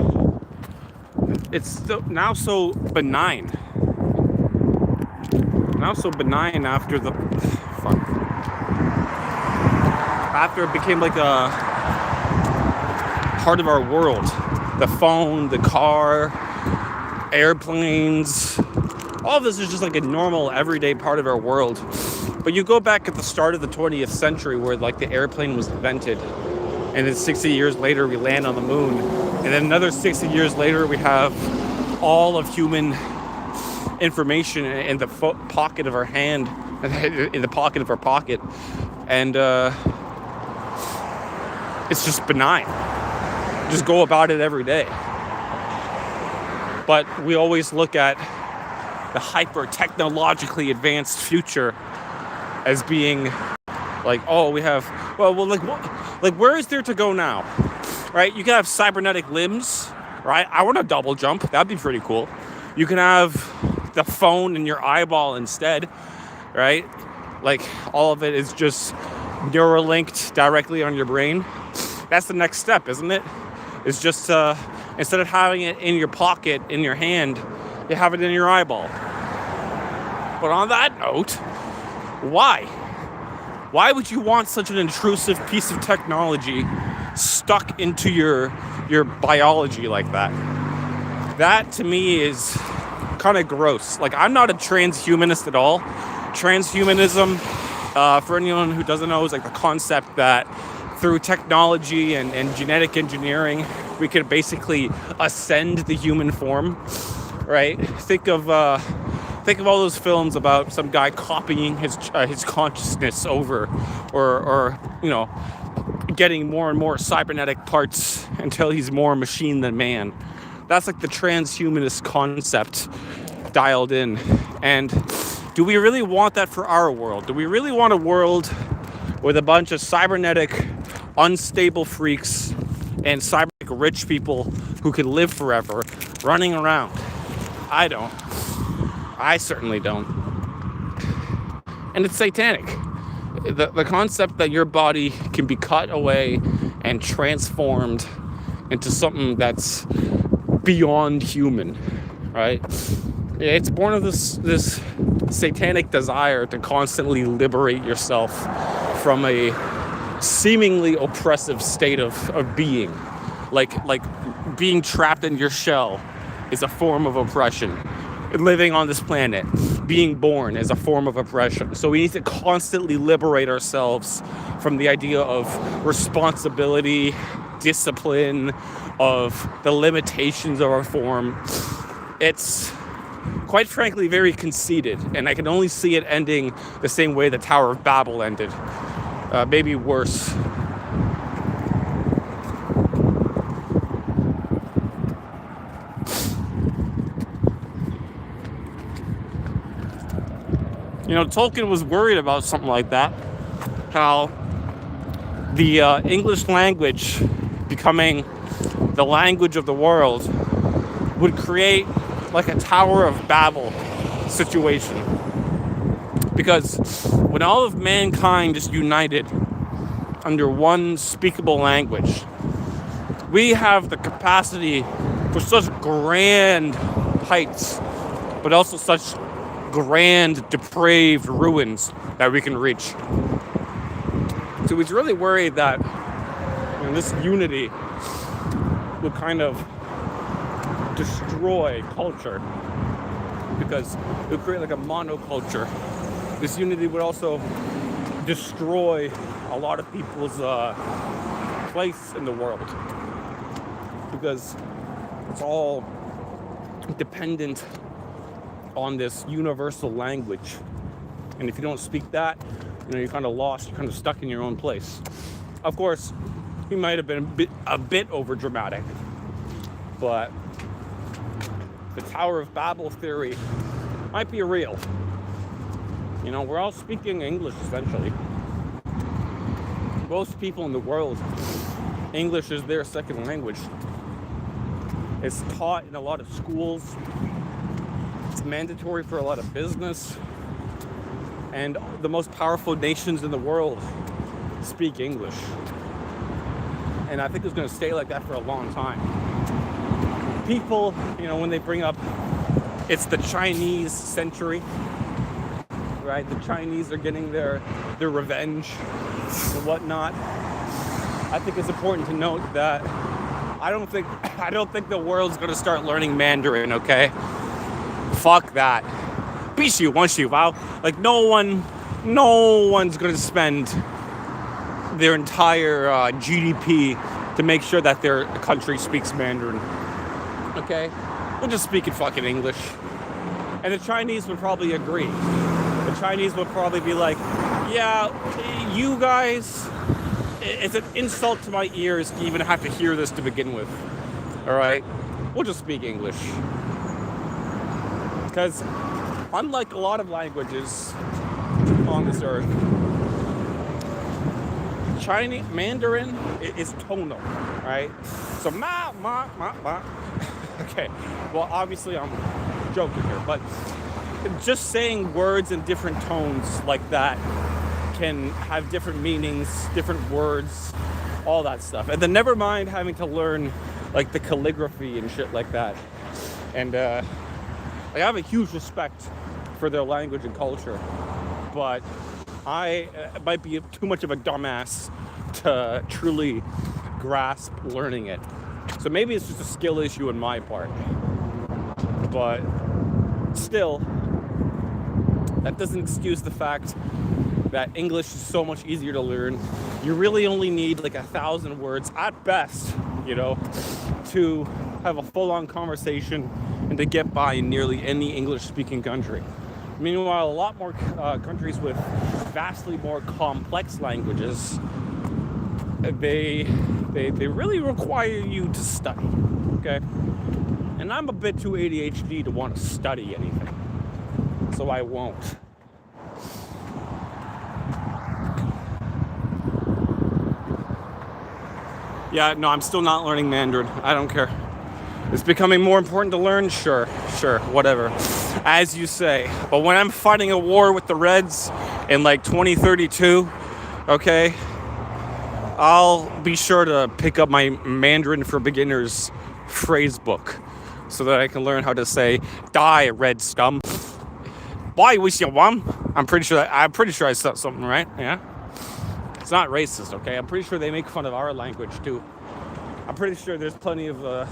it's now so benign. Now so benign after the fun. After it became like a part of our world, the phone, the car, airplanes, all of this is just like a normal everyday part of our world. But you go back at the start of the 20th century where like the airplane was invented, and then 60 years later we land on the moon, and then another 60 years later we have all of human information in the pocket of our hand, in the pocket of our pocket, and it's just benign. Just go about it every day. But we always look at the hyper-technologically advanced future as being like, oh, we have, like where is there to go now? Right? You can have cybernetic limbs, right? I want to double jump. That'd be pretty cool. You can have the phone in your eyeball instead, right? Like all of it is just neuralinked directly on your brain. That's the next step, isn't it? It's just instead of having it in your pocket, in your hand, you have it in your eyeball. But on that note, why? Why would you want such an intrusive piece of technology stuck into your biology like that? That to me is kind of gross. Like, I'm not a transhumanist at all. Transhumanism, for anyone who doesn't know, is like the concept that through technology and genetic engineering, we could basically ascend the human form, right? Think of all those films about some guy copying his consciousness over, or getting more and more cybernetic parts until he's more machine than man. That's like the transhumanist concept dialed in. And do we really want that for our world? Do we really want a world with a bunch of cybernetic unstable freaks and cybernetic rich people who can live forever running around? I don't. I certainly don't. And it's satanic. The concept that your body can be cut away and transformed into something that's beyond human, right? It's born of this satanic desire to constantly liberate yourself from a seemingly oppressive state of being. Like being trapped in your shell is a form of oppression. Living on this planet, being born, is a form of oppression. So we need to constantly liberate ourselves from the idea of responsibility, discipline, of the limitations of our form. It's quite frankly very conceited, and I can only see it ending the same way the Tower of Babel ended. Maybe worse. Tolkien was worried about something like that. How the English language becoming the language of the world would create like a Tower of Babel situation. Because when all of mankind is united under one speakable language, we have the capacity for such grand heights, but also such grand, depraved ruins that we can reach. So he's really worried that this unity will kind of destroy culture, because it would create like a monoculture. This unity would also destroy a lot of people's place in the world, because it's all dependent on this universal language. And if you don't speak that, you're kind of lost, you're kind of stuck in your own place. Of course, he might have been a bit over dramatic, but the Tower of Babel theory might be real. We're all speaking English essentially. Most people in the world, English is their second language. It's taught in a lot of schools. It's mandatory for a lot of business. And the most powerful nations in the world speak English. And I think it's going to stay like that for a long time. People, when they bring up it's the Chinese century, right? The Chinese are getting their revenge and whatnot. I think it's important to note that I don't think the world's gonna start learning Mandarin, okay? Fuck that. 必须want you, wow. Like no one's gonna spend their entire GDP to make sure that their country speaks Mandarin. Okay? We'll just speak in fucking English. And the Chinese would probably agree. The Chinese would probably be like, yeah, you guys, it's an insult to my ears to even have to hear this to begin with. Alright? We'll just speak English. Because unlike a lot of languages on this earth, Chinese Mandarin is tonal, right? So ma. Okay, well obviously I'm joking here, but just saying words in different tones like that can have different meanings, different words, all that stuff. And then never mind having to learn like the calligraphy and shit like that. And I have a huge respect for their language and culture, but I might be too much of a dumbass to truly grasp learning it. So maybe it's just a skill issue on my part. But still, that doesn't excuse the fact that English is so much easier to learn. You really only need like 1,000 words at best, you know, to have a full-on conversation and to get by in nearly any English-speaking country. Meanwhile, a lot more countries with vastly more complex languages, they really require you to study, okay? And I'm a bit too ADHD to want to study anything, so I won't. Yeah, no, I'm still not learning Mandarin. I don't care. It's becoming more important to learn? Sure, whatever. As you say. But when I'm fighting a war with the Reds in like 2032, okay, I'll be sure to pick up my Mandarin for Beginners phrase book so that I can learn how to say "die, red scum." Why we I'm pretty sure I said something right. Yeah, it's not racist, okay? I'm pretty sure they make fun of our language too. I'm pretty sure there's plenty of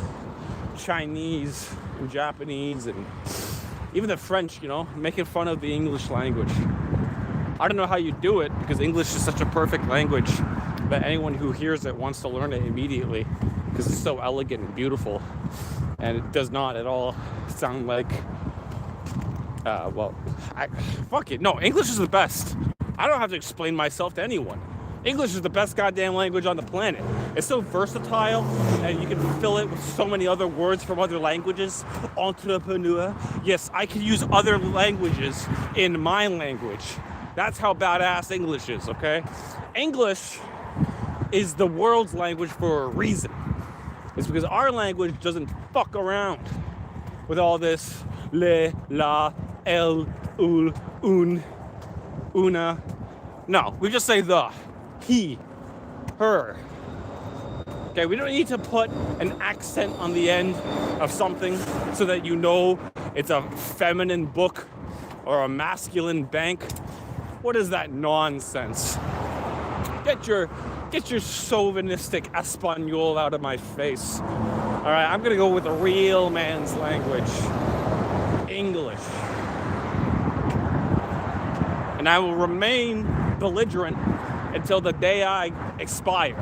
Chinese and Japanese and even the French, you know, making fun of the English language. I don't know how you do it because English is such a perfect language that anyone who hears it wants to learn it immediately because it's so elegant and beautiful, and it does not at all sound like fuck it. No, English is the best. I don't have to explain myself to anyone. English is the best goddamn language on the planet. It's so versatile, and you can fill it with so many other words from other languages. Entrepreneur. Yes, I can use other languages in my language. That's how badass English is, okay? English is the world's language for a reason. It's because our language doesn't fuck around with all this le, la, el, ul, un, una. No, we just say the, he, her. Okay, we don't need to put an accent on the end of something so that you know it's a feminine book or a masculine bank. What is that nonsense? Get your chauvinistic Espanol out of my face. All right, I'm gonna go with a real man's language, English. And I will remain belligerent until the day I expire.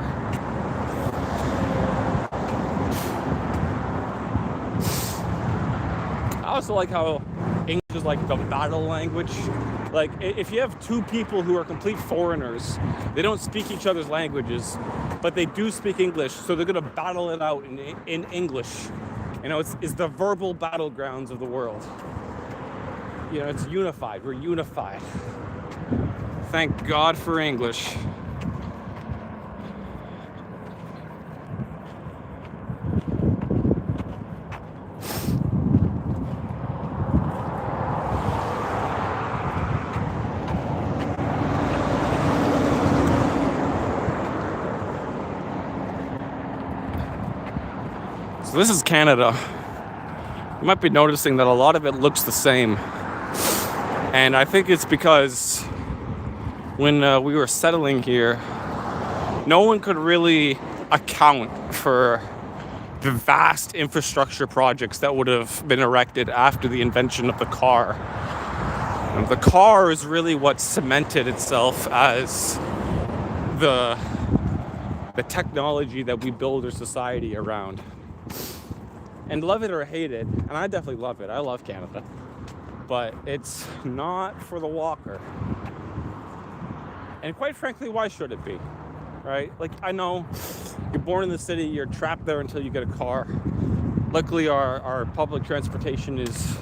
I also like how English is like the battle language. Like, if you have two people who are complete foreigners, they don't speak each other's languages, but they do speak English, so they're gonna battle it out in English. You know, it's the verbal battlegrounds of the world. You know, it's unified. We're unified. Thank God for English. So this is Canada. You might be noticing that a lot of it looks the same. And I think it's because when we were settling here, no one could really account for the vast infrastructure projects that would have been erected after the invention of the car. And the car is really what cemented itself as the technology that we build our society around. And love it or hate it, and I definitely love it. I love Canada. But it's not for the walker. And quite frankly, why should it be? Right? Like, I know you're born in the city, you're trapped there until you get a car. Luckily, our public transportation is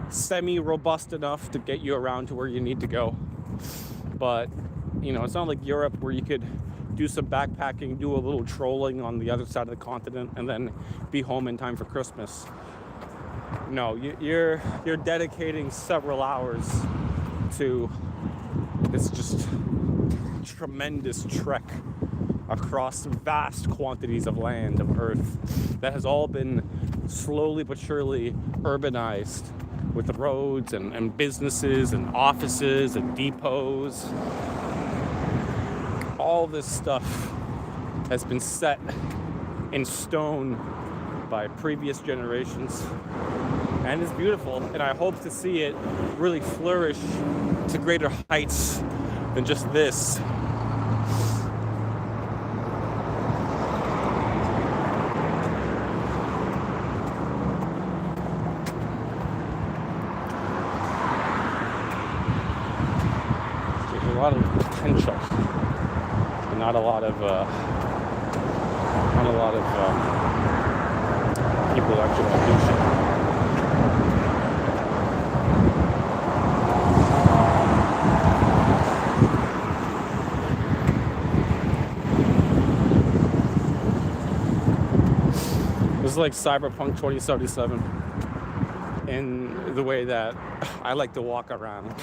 semi-robust enough to get you around to where you need to go. But, you know, it's not like Europe where you could do some backpacking, do a little trolling on the other side of the continent, and then be home in time for Christmas. No, you're dedicating several hours to this just tremendous trek across vast quantities of land, of earth, that has all been slowly but surely urbanized with the roads and businesses and offices and depots. All this stuff has been set in stone by previous generations, and it's beautiful, and I hope to see it really flourish to greater heights than just this. There's a lot of potential, and not a lot of people actually want to do shit. This is like Cyberpunk 2077 in the way that I like to walk around.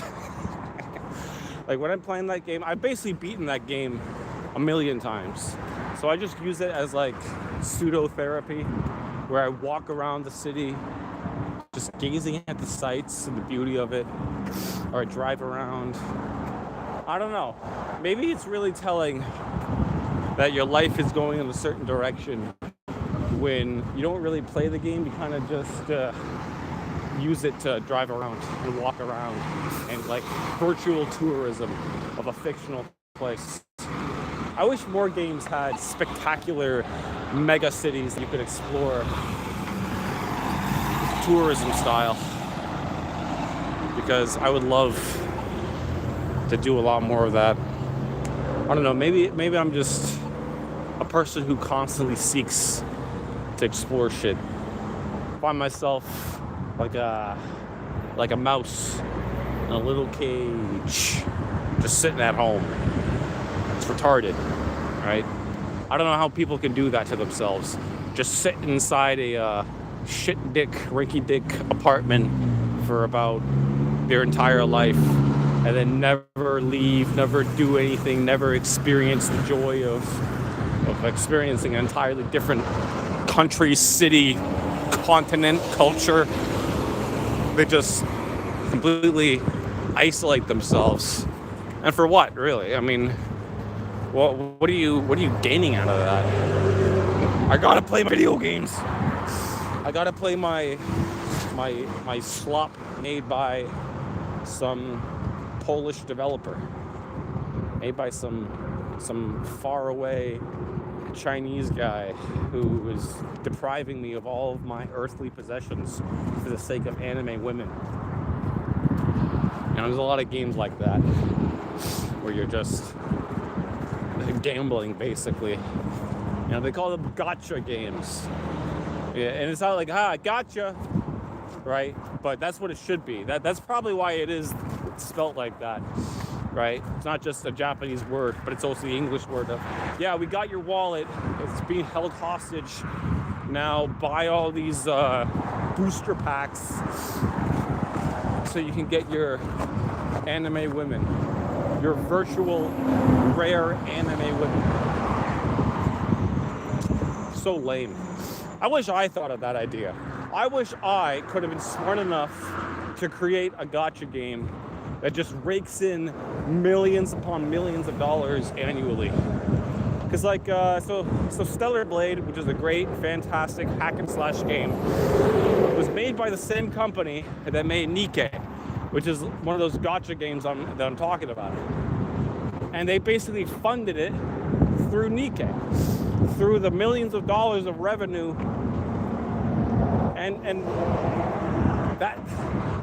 Like when I'm playing that game, I've basically beaten that game a million times. So I just use it as like pseudo therapy, where I walk around the city just gazing at the sights and the beauty of it, or I drive around. I don't know. Maybe it's really telling that your life is going in a certain direction when you don't really play the game. You kind of just use it to drive around and walk around and like virtual tourism of a fictional place. I wish more games had spectacular mega cities that you could explore tourism style, because I would love to do a lot more of that. I don't know, maybe I'm just a person who constantly seeks to explore shit. Find myself like a mouse in a little cage, just sitting at home. It's retarded, right? I don't know how people can do that to themselves. Just sit inside a shit-dick, rinky-dick apartment for about their entire life, and then never leave, never do anything, never experience the joy of experiencing an entirely different country, city, continent, culture. They just completely isolate themselves. And for what, really? I mean, what are you gaining out of that? I gotta play video games. I gotta play my slop made by some Polish developer, made by some faraway Chinese guy who is depriving me of all of my earthly possessions for the sake of anime women. You know, there's a lot of games like that where you're just gambling, basically. You know, they call them gotcha games. Yeah, and it's not like, gotcha, right? But that's what it should be. That's probably why it is spelt like that, right? It's not just a Japanese word, but it's also the English word of, yeah, we got your wallet, it's being held hostage. Now buy all these booster packs so you can get your anime women, your virtual rare anime women. So lame. I wish I thought of that idea. I wish I could have been smart enough to create a gotcha game that just rakes in millions upon millions of dollars annually. Because so Stellar Blade, which is a great, fantastic hack and slash game, was made by the same company that made Nikke, which is one of those gotcha games that I'm talking about. And they basically funded it through Nikke, through the millions of dollars of revenue, and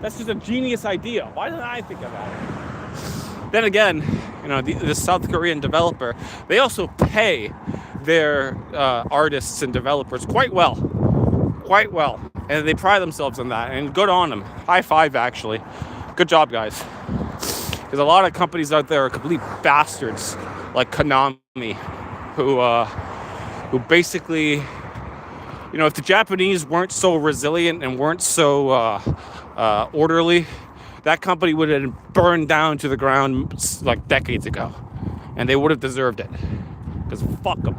that's just a genius idea. Why didn't I think of that? Then again, the South Korean developer, they also pay their artists and developers quite well, and they pride themselves on that, and good on them. High five, actually. Good job, guys. Because a lot of companies out there are complete bastards, like Konami, who basically, if the Japanese weren't so resilient and weren't so orderly, that company would have been burned down to the ground like decades ago, and they would have deserved it. Because fuck them.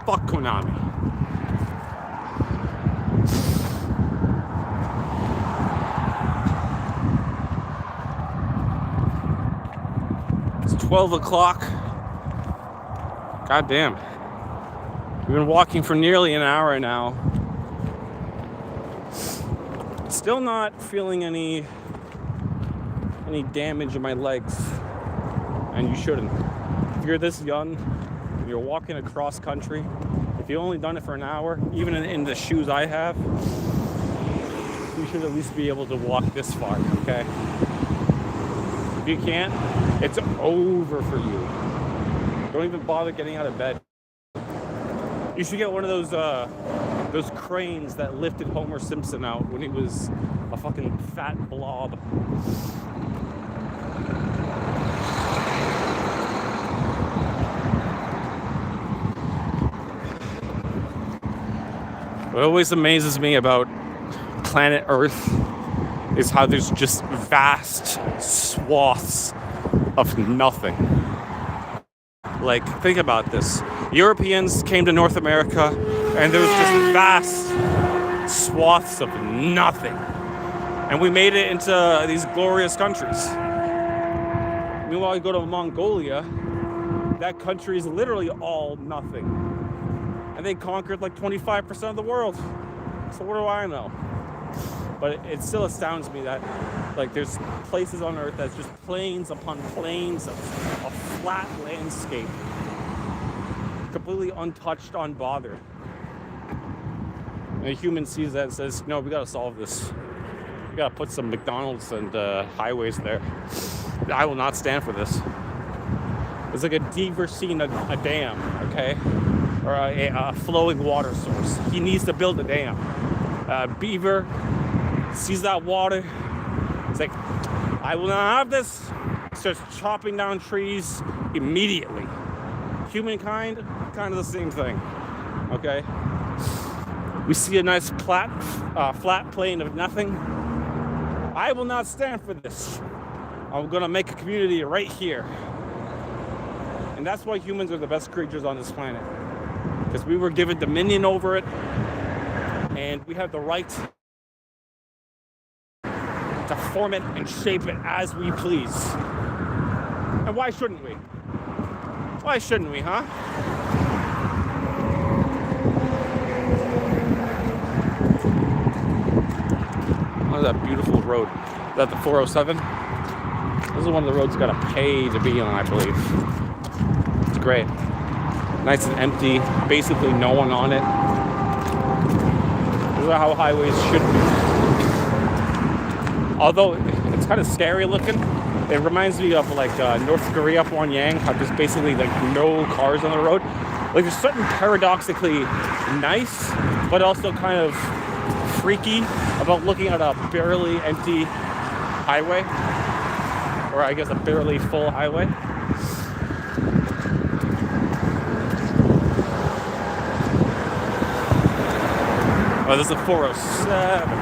Fuck Konami. It's 12 o'clock. God damn. We've been walking for nearly an hour now. Still not feeling any damage in my legs. And you shouldn't. If you're this young, if you're walking across country, if you've only done it for an hour, even in the shoes I have, you should at least be able to walk this far, okay? If you can't, it's over for you. Don't even bother getting out of bed. You should get one of those cranes that lifted Homer Simpson out when he was a fucking fat blob. What always amazes me about planet Earth is how there's just vast swaths of nothing. Like, think about this. Europeans came to North America, and there was just vast swaths of nothing. And we made it into these glorious countries. Meanwhile, you go to Mongolia, that country is literally all nothing. And they conquered like 25% of the world. So what do I know? But it still astounds me that there's places on Earth that's just plains upon plains of a flat landscape, completely untouched, unbothered. And a human sees that and says, no, we gotta solve this. We gotta put some McDonald's and highways there. I will not stand for this. It's like a beaver seeing a dam, okay? Or a flowing water source. He needs to build a dam. Beaver sees that water. It's like, I will not have this. Starts chopping down trees immediately. Humankind, kind of the same thing. Okay? We see a nice flat plain of nothing. I will not stand for this. I'm gonna make a community right here. And that's why humans are the best creatures on this planet. Because we were given dominion over it, and we have the right to form it and shape it as we please. And why shouldn't we? Why shouldn't we, huh? Look at that beautiful road. Is that the 407? This is one of the roads you gotta pay to be on, I believe. It's great. Nice and empty, basically no one on it. This is how highways should be. Although it's kind of scary looking, it reminds me of North Korea, Pyongyang, how there's basically no cars on the road. There's something paradoxically nice, but also kind of freaky about looking at a barely empty highway, or I guess a barely full highway. Oh, this is a 407.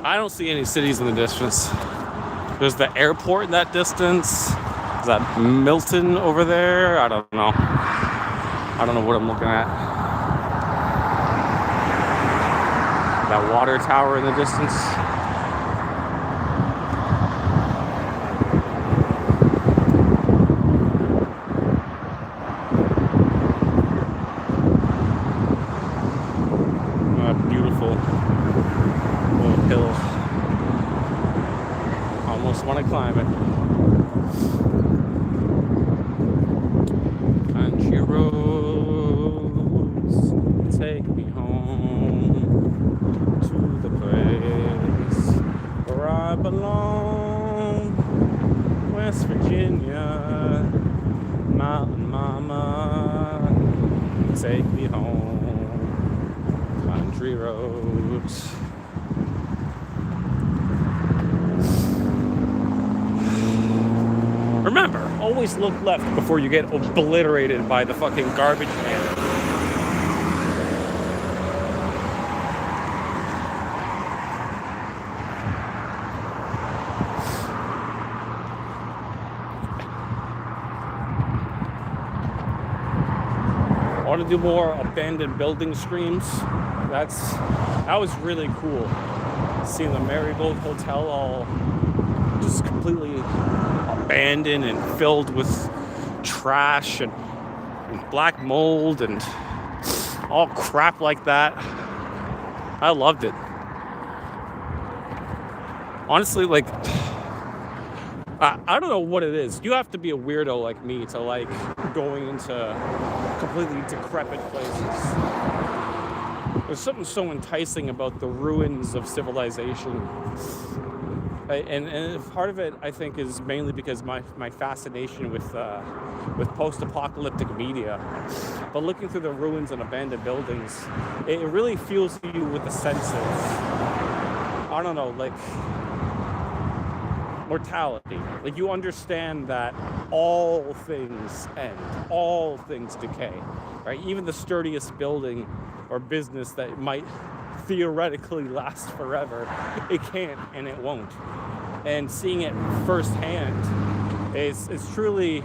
I don't see any cities in the distance. There's the airport in that distance. Is that Milton over there? I don't know. I don't know what I'm looking at. That water tower in the distance. Beautiful little hill. Almost want to climb it. Country roads take me home to the place where I belong. West Virginia, Mountain Mama, take me home. Country roads. Remember, always look left before you get obliterated by the fucking garbage man. I want to do more abandoned building streams. That was really cool. Seeing the Marigold Hotel all just completely abandoned and filled with trash and black mold and all crap like that. I loved it. Honestly, like, I don't know what it is. You have to be a weirdo like me to like going into completely decrepit places. There's something so enticing about the ruins of civilization. And part of it, I think, is mainly because my fascination with post-apocalyptic media. But looking through the ruins and abandoned buildings, it really fills you with a sense of, I don't know, like mortality. Like you understand that all things end, all things decay, right? Even the sturdiest building or business that might theoretically last forever, it can't and it won't. And seeing it firsthand is truly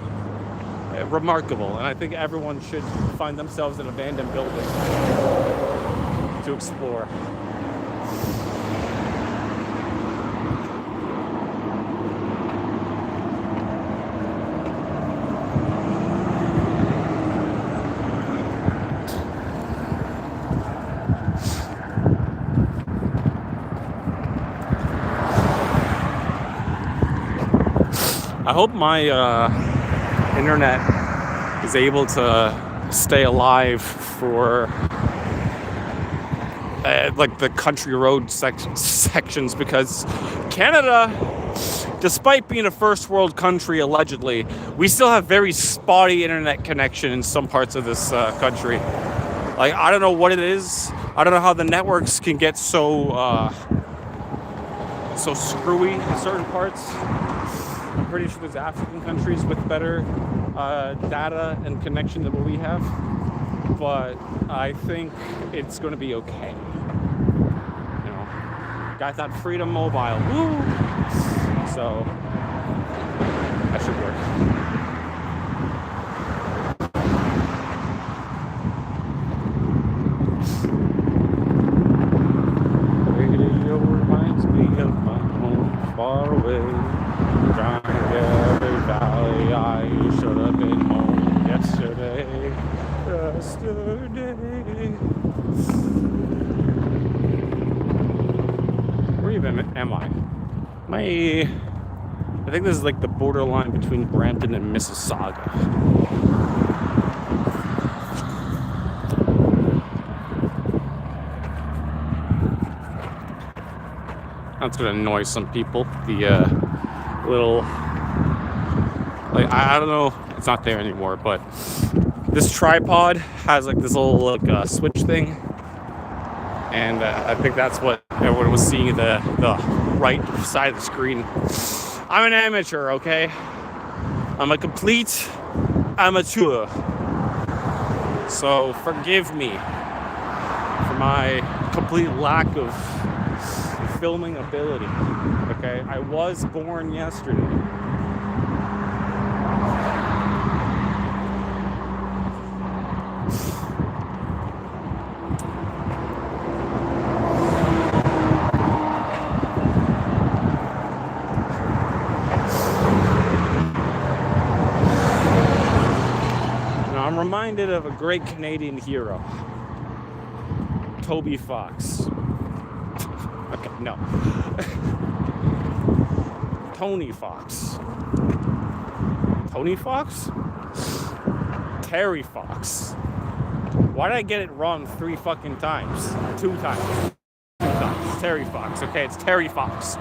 remarkable. And I think everyone should find themselves in abandoned buildings to explore. I hope my internet is able to stay alive for like the country road sections, because Canada, despite being a first world country allegedly, we still have very spotty internet connection in some parts of this country. Like, I don't know what it is. I don't know how the networks can get so screwy in certain parts. I'm pretty sure there's African countries with better data and connection than what we have, but I think it's going to be okay. You know, got that Freedom Mobile, woo! So that should work. Radio reminds me of my home far away. Trying to get every valley I should have been home yesterday. Where even am I? I think this is like the borderline between Brampton and Mississauga. That's gonna annoy some people. The little, like, I don't know, it's not there anymore, but this tripod has like this little like switch thing, and I think that's what everyone was seeing, the right side of the screen. I'm an amateur, okay? I'm a complete amateur, so forgive me for my complete lack of filming ability. But Okay, I was born yesterday. Now, I'm reminded of a great Canadian hero, Toby Fox. Okay, no. Tony Fox. Tony Fox? Terry Fox. Why did I get it wrong 3 fucking times? 2 times. 2 times. Terry Fox. Okay, it's Terry Fox.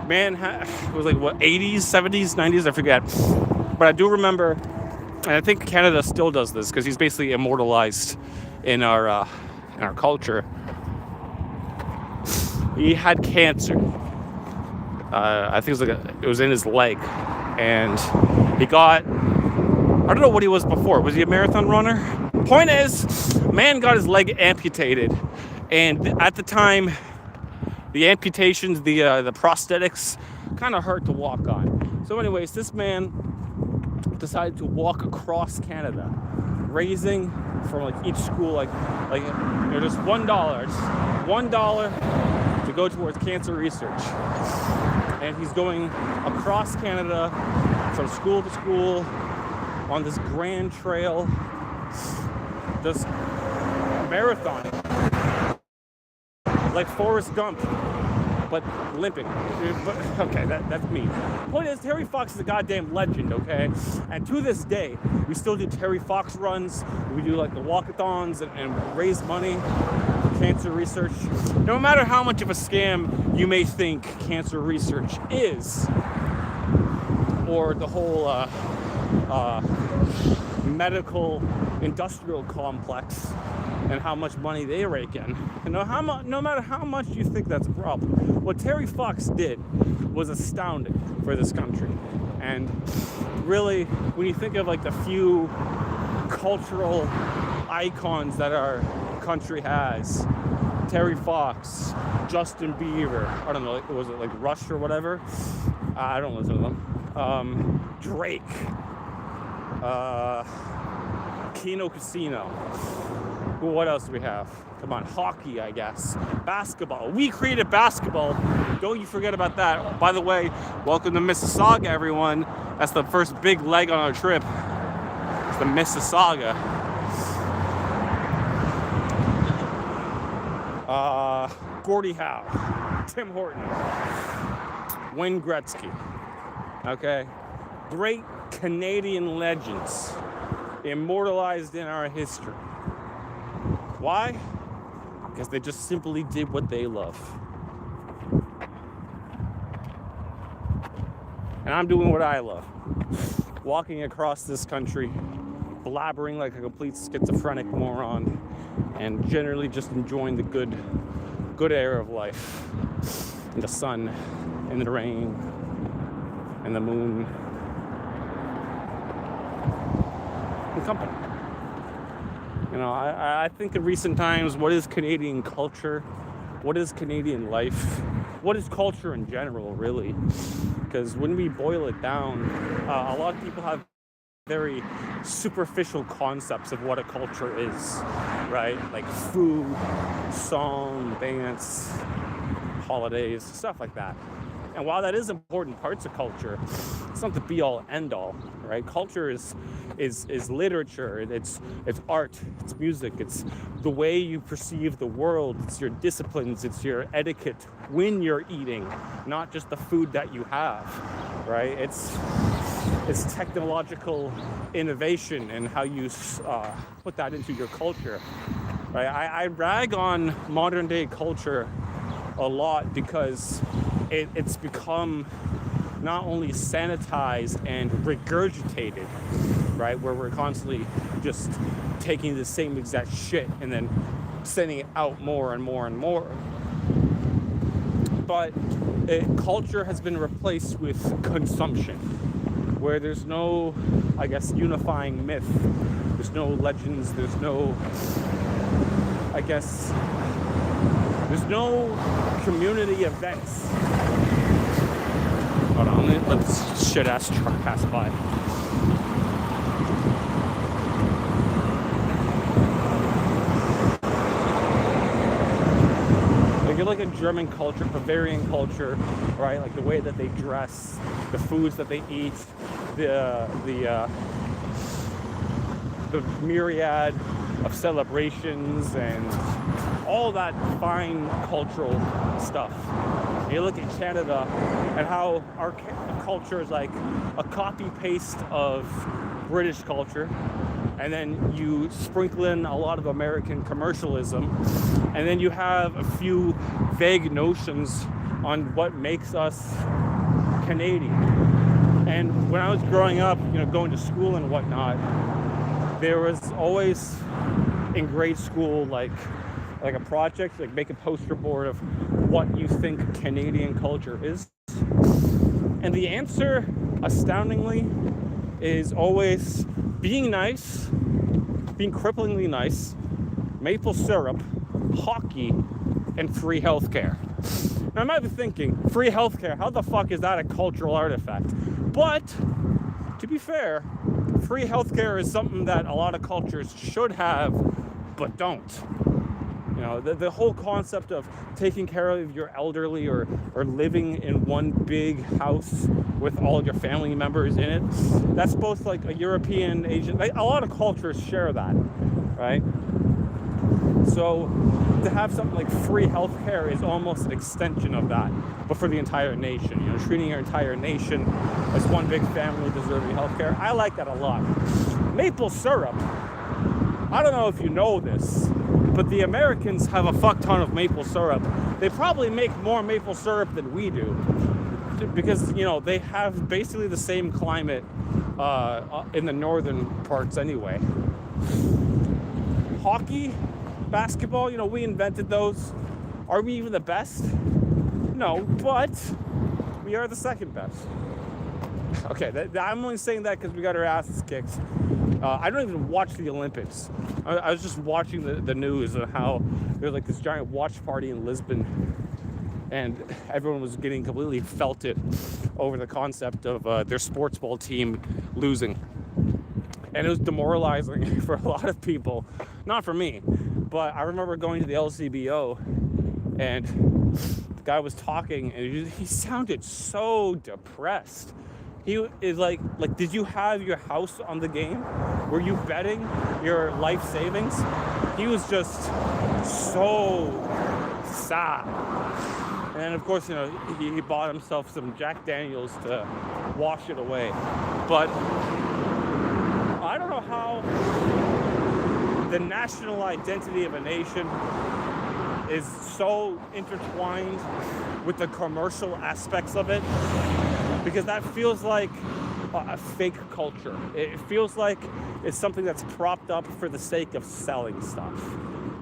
Man, it was like, what, 80s, 70s, 90s? I forget. But I do remember, and I think Canada still does this, because he's basically immortalized in our culture. He had cancer. I think it was in his leg, and he got, I don't know what he was before. Was he a marathon runner? Point is, man got his leg amputated, and at the time, the amputations, the prosthetics, kind of hurt to walk on. So, anyways, this man decided to walk across Canada, raising from like each school, like just $1 to go towards cancer research. And he's going across Canada from school to school on this grand trail, just marathoning, like Forrest Gump, but limping. But, okay, that's me. The point is, Terry Fox is a goddamn legend, okay? And to this day, we still do Terry Fox runs. We do like the walkathons and raise money for cancer research. No matter how much of a scam you may think cancer research is, or the whole medical industrial complex and how much money they rake in. No matter how much you think that's a problem, what Terry Fox did was astounding for this country. And really, when you think of like the few cultural icons that our country has, Terry Fox, Justin Bieber, I don't know, was it like Rush or whatever? I don't listen to them. Drake, Kino Casino. What else do we have? Come on, hockey, I guess. Basketball. We created basketball. Don't you forget about that. By the way, welcome to Mississauga, everyone. That's the first big leg on our trip. It's the Mississauga. Gordie Howe, Tim Horton, Wayne Gretzky. Okay? Great Canadian legends immortalized in our history. Why? Because they just simply did what they love. And I'm doing what I love. Walking across this country, blabbering like a complete schizophrenic moron, and generally just enjoying the good air of life. And the sun, and the rain, and the moon, and company. You know, I think in recent times, what is Canadian culture? What is Canadian life? What is culture in general, really? Because when we boil it down, a lot of people have very superficial concepts of what a culture is, right? Like food, song, dance, holidays, stuff like that. And while that is important parts of culture, it's not the be-all, end-all, right? Culture is literature, it's art, it's music, it's the way you perceive the world, it's your disciplines, it's your etiquette when you're eating, not just the food that you have, right? It's technological innovation and how you put that into your culture, right? I rag on modern day culture a lot because it's become not only sanitized and regurgitated, right, where we're constantly just taking the same exact shit and then sending it out more and more and more, but culture has been replaced with consumption, where there's no, I guess, unifying myth, there's no legends, there's no, I guess, there's no community events Hold on, let this shit ass truck pass by. Like, you look at German culture, Bavarian culture, right? Like the way that they dress, the foods that they eat, the myriad of celebrations and all that fine cultural stuff. You look at Canada and how our culture is like a copy-paste of British culture, and then you sprinkle in a lot of American commercialism, and then you have a few vague notions on what makes us Canadian. And when I was growing up, going to school and whatnot, there was always in grade school like a project, like make a poster board of what you think Canadian culture is. And the answer, astoundingly, is always being nice, being cripplingly nice, maple syrup, hockey, and free healthcare. Now I might be thinking, free healthcare, how the fuck is that a cultural artifact? But to be fair, free healthcare is something that a lot of cultures should have, but don't. The whole concept of taking care of your elderly or living in one big house with all your family members in it, that's both like a European, Asian, a lot of cultures share that, right? So to have something like free healthcare is almost an extension of that, but for the entire nation. Treating your entire nation as one big family deserving healthcare. I like that a lot. Maple syrup, I don't know if you know this, but the Americans have a fuck ton of maple syrup. They probably make more maple syrup than we do, because they have basically the same climate in the northern parts anyway. Hockey, basketball, we invented those. Are we even the best? No, but we are the second best. Okay, I'm only saying that because we got our asses kicked. I don't even watch the Olympics. I was just watching the news of how there was like this giant watch party in Lisbon, and everyone was getting completely felted over the concept of their sports ball team losing. And it was demoralizing for a lot of people. Not for me, but I remember going to the LCBO, and the guy was talking, and he sounded so depressed. He is like, did you have your house on the game? Were you betting your life savings? He was just so sad. And of course, he bought himself some Jack Daniels to wash it away. But I don't know how the national identity of a nation is so intertwined with the commercial aspects of it, because that feels like a fake culture. It feels like it's something that's propped up for the sake of selling stuff.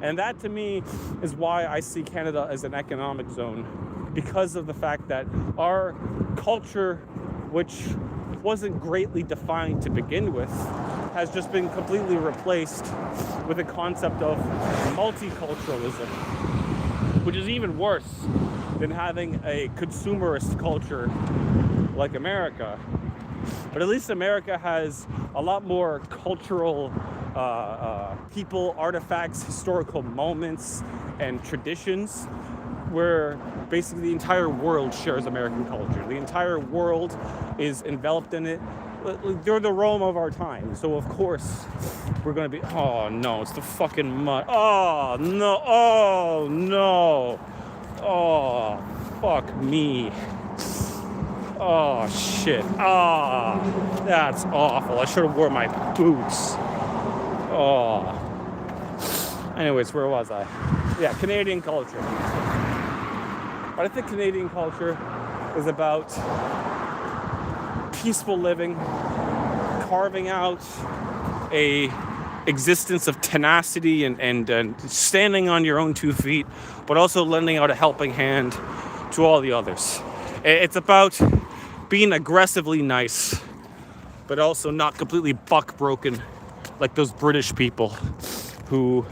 And that to me is why I see Canada as an economic zone, because of the fact that our culture, which wasn't greatly defined to begin with, has just been completely replaced with the concept of multiculturalism, which is even worse than having a consumerist culture like America. But at least America has a lot more cultural people, artifacts, historical moments, and traditions, where basically the entire world shares American culture. The entire world is enveloped in it. They're the Rome of our time. So of course we're going to be, oh no, it's the fucking mud. Oh no, oh no. Oh, fuck me. Oh shit. Ah, oh, that's awful. I should have worn my boots. Oh. Anyways, where was I? Yeah, Canadian culture. But I think Canadian culture is about peaceful living, carving out a existence of tenacity and standing on your own 2 feet, but also lending out a helping hand to all the others. It's about being aggressively nice, but also not completely buck broken like those British people who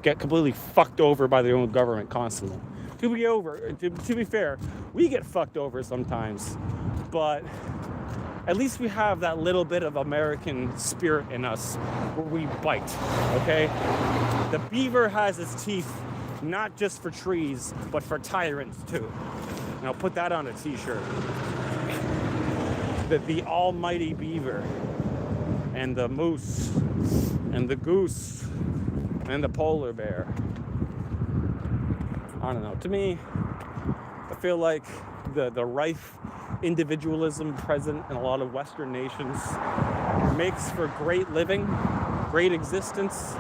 get completely fucked over by their own government constantly. To be fair, we get fucked over sometimes. but at least we have that little bit of American spirit in us where we bite, okay? The beaver has its teeth not just for trees, but for tyrants too. And I'll put that on a t-shirt. The almighty beaver, and the moose, and the goose, and the polar bear. I don't know. To me, I feel like the rife individualism present in a lot of Western nations makes for great living, great existence.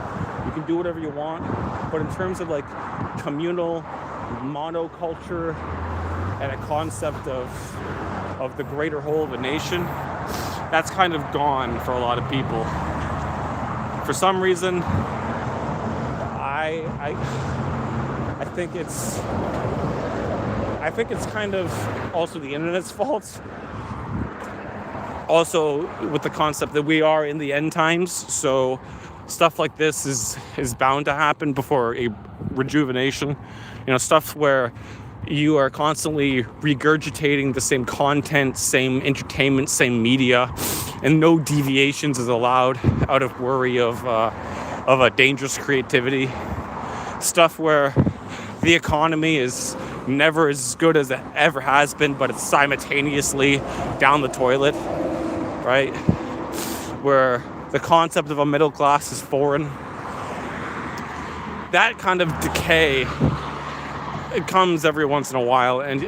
You can do whatever you want. But in terms of like communal monoculture and a concept of the greater whole of a nation, that's kind of gone for a lot of people. For some reason, I think it's kind of also the internet's fault. Also with the concept that we are in the end times, so stuff like this is bound to happen before a rejuvenation. You know, stuff where you are constantly regurgitating the same content, same entertainment, same media, and no deviations is allowed out of worry of a dangerous creativity. Stuff where the economy is never as good as it ever has been, but it's simultaneously down the toilet, right? Where the concept of a middle class is foreign. That kind of decay, it comes every once in a while, and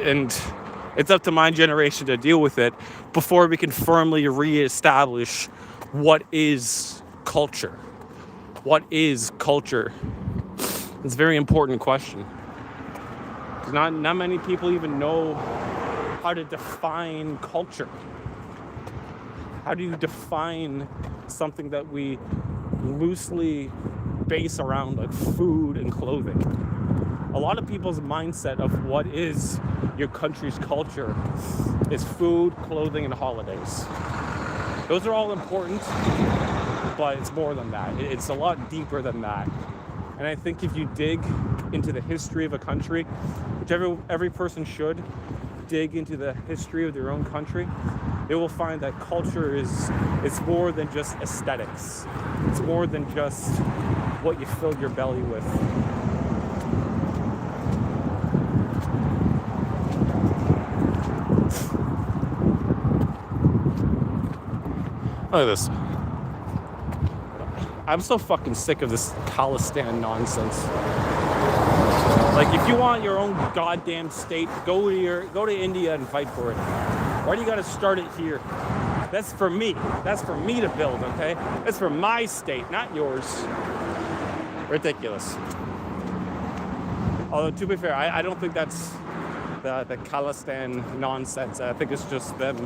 it's up to my generation to deal with it before we can firmly reestablish what is culture. What is culture? It's a very important question. Not many people even know how to define culture. How do you define something that we loosely base around like food and clothing? A lot of people's mindset of what is your country's culture is food, clothing, and holidays. Those are all important, but it's more than that. It's a lot deeper than that. And I think if you dig into the history of a country, which every person should dig into the history of their own country, they will find that culture it's more than just aesthetics. It's more than just what you fill your belly with. Look at this. I'm so fucking sick of this Khalistan nonsense. Like, if you want your own goddamn state, go to India and fight for it. Why do you gotta start it here? That's for me. That's for me to build, okay? That's for my state, not yours. Ridiculous. Although, to be fair, I don't think that's the Khalistan nonsense. I think it's just them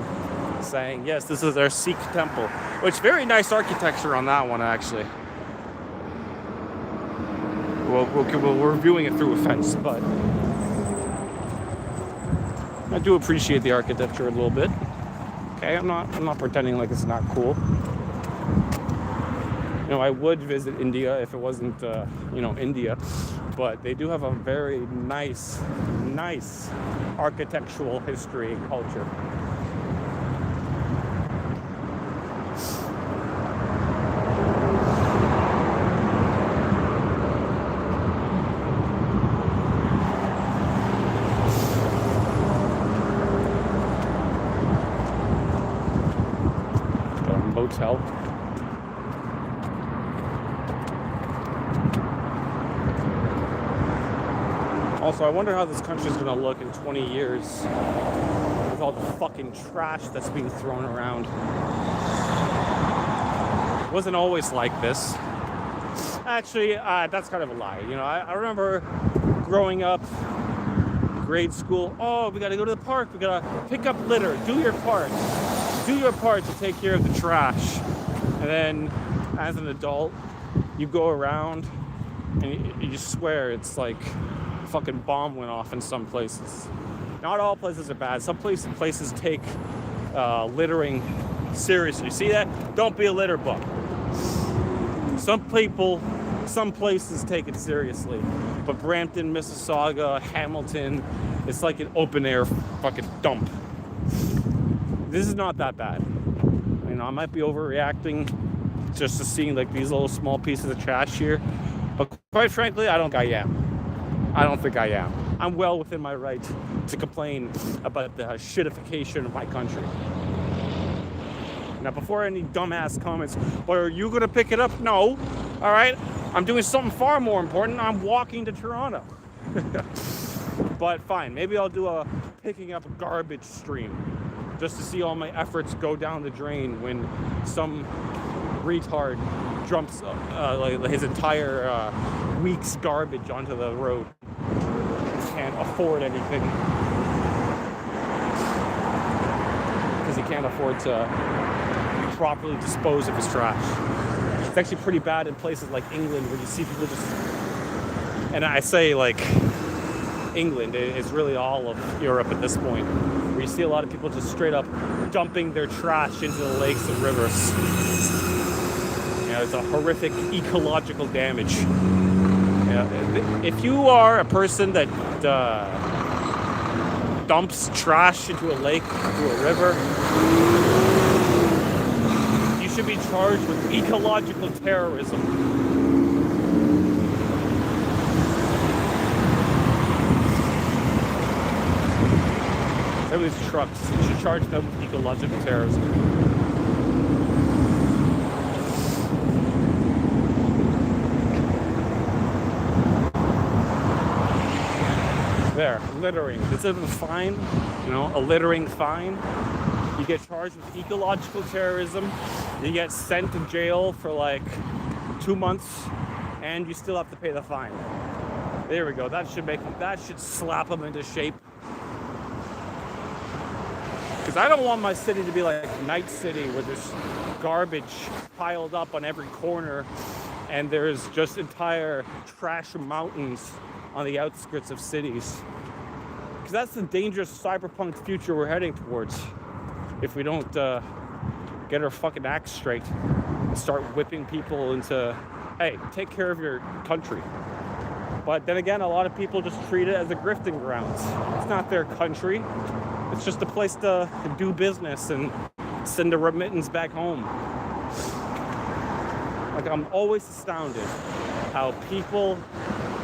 saying, yes, this is our Sikh temple. Which, very nice architecture on that one, actually. Well, we're viewing it through a fence, but I do appreciate the architecture a little bit. Okay, I'm not pretending like it's not cool. You know, I would visit India if it wasn't, India, but they do have a very nice architectural history and culture. Motel. Also, I wonder how this country is going to look in 20 years with all the fucking trash that's being thrown around. It wasn't always like this. Actually, that's kind of a lie. You know, I remember growing up, grade school, oh, we got to go to the park, we got to pick up litter, do your part. Do your part to take care of the trash. And then, as an adult, you go around and you swear it's like a fucking bomb went off in some places. Not all places are bad. Some places take littering seriously. See that? Don't be a litter bug. Some places take it seriously. But Brampton, Mississauga, Hamilton, it's like an open air fucking dump. This is not that bad. You know, I might be overreacting just to seeing like these little small pieces of trash here, but quite frankly, I don't think I am. I'm well within my right to complain about the shitification of my country. Now, before any dumbass comments, well, are you gonna pick it up? No. All right, I'm doing something far more important. I'm walking to Toronto. But fine, maybe I'll do a picking up garbage stream just to see all my efforts go down the drain when some retard dumps like his entire week's garbage onto the road. Can't afford anything because he can't afford to properly dispose of his trash. It's actually pretty bad in places like England where you see people just, and I say like England, it's really all of Europe at this point, where you see a lot of people just straight up dumping their trash into the lakes and rivers. You know, it's a horrific ecological damage. You know, if you are a person that dumps trash into a lake, into a river, you should be charged with ecological terrorism. These trucks, you should charge them with ecological terrorism. There, littering. This isn't a fine, you know, a littering fine. You get charged with ecological terrorism. You get sent to jail for like 2 months, and you still have to pay the fine. There we go. That should slap them into shape. Because I don't want my city to be like Night City, where there's garbage piled up on every corner and there's just entire trash mountains on the outskirts of cities. Because that's the dangerous cyberpunk future we're heading towards if we don't get our fucking act straight and start whipping people into, hey, take care of your country. But then again, a lot of people just treat it as a grifting grounds. It's not their country. It's just a place to do business and send a remittance back home. Like, I'm always astounded how people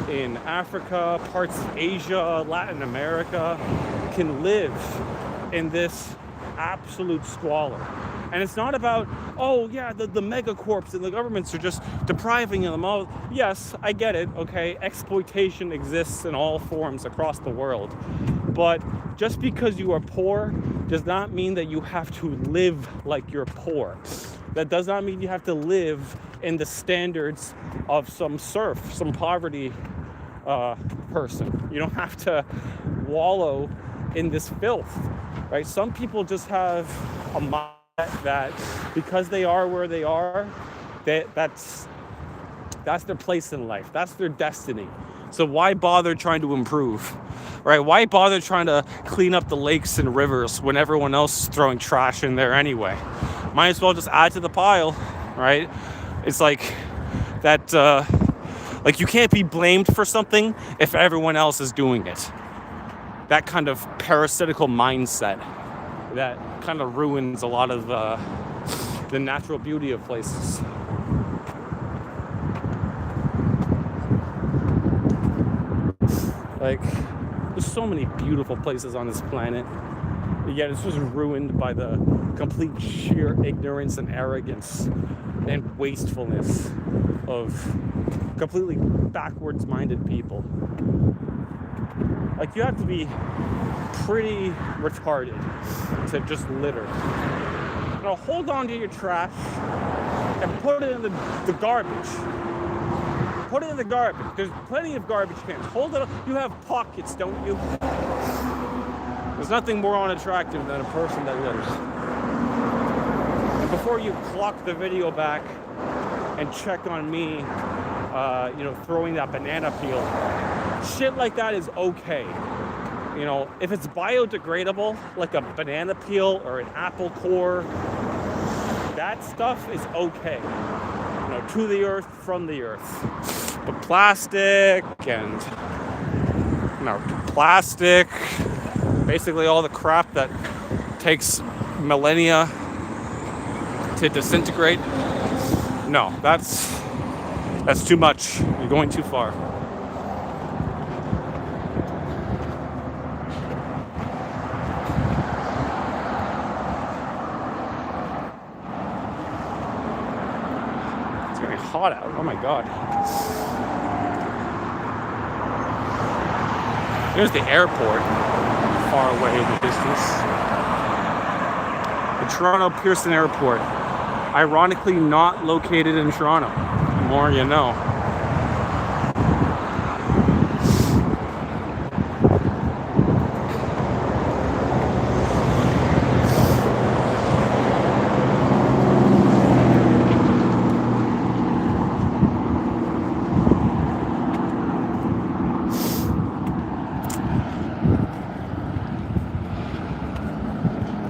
in Africa, parts of Asia, Latin America can live in this absolute squalor. And it's not about, oh yeah, the megacorps and the governments are just depriving them all. Yes, I get it, okay? Exploitation exists in all forms across the world. But just because you are poor does not mean that you have to live like you're poor. That does not mean you have to live in the standards of some serf, some poverty person. You don't have to wallow in this filth, right? Some people just have a mind that because they are where they are, that's their place in life. That's their destiny. So why bother trying to improve, right? Why bother trying to clean up the lakes and rivers when everyone else is throwing trash in there anyway? Might as well just add to the pile, right? It's like that, like you can't be blamed for something if everyone else is doing it. That kind of parasitical mindset that kind of ruins a lot of the natural beauty of places. Like, there's so many beautiful places on this planet, yet it's just ruined by the complete sheer ignorance and arrogance and wastefulness of completely backwards-minded people. Like, you have to be pretty retarded to just litter. Now, hold on to your trash and put it in the garbage. Put it in the garbage. There's plenty of garbage cans. Hold it up. You have pockets, don't you? There's nothing more unattractive than a person that litters. And before you clock the video back and check on me, throwing that banana peel, shit like that is okay. You know, if it's biodegradable, like a banana peel or an apple core, that stuff is okay. You know, to the earth, from the earth. But plastic and, basically all the crap that takes millennia to disintegrate. No, that's too much. You're going too far. It's very hot out. Oh my god. There's the airport, far away in the distance. The Toronto Pearson Airport. Ironically not located in Toronto. The more you know.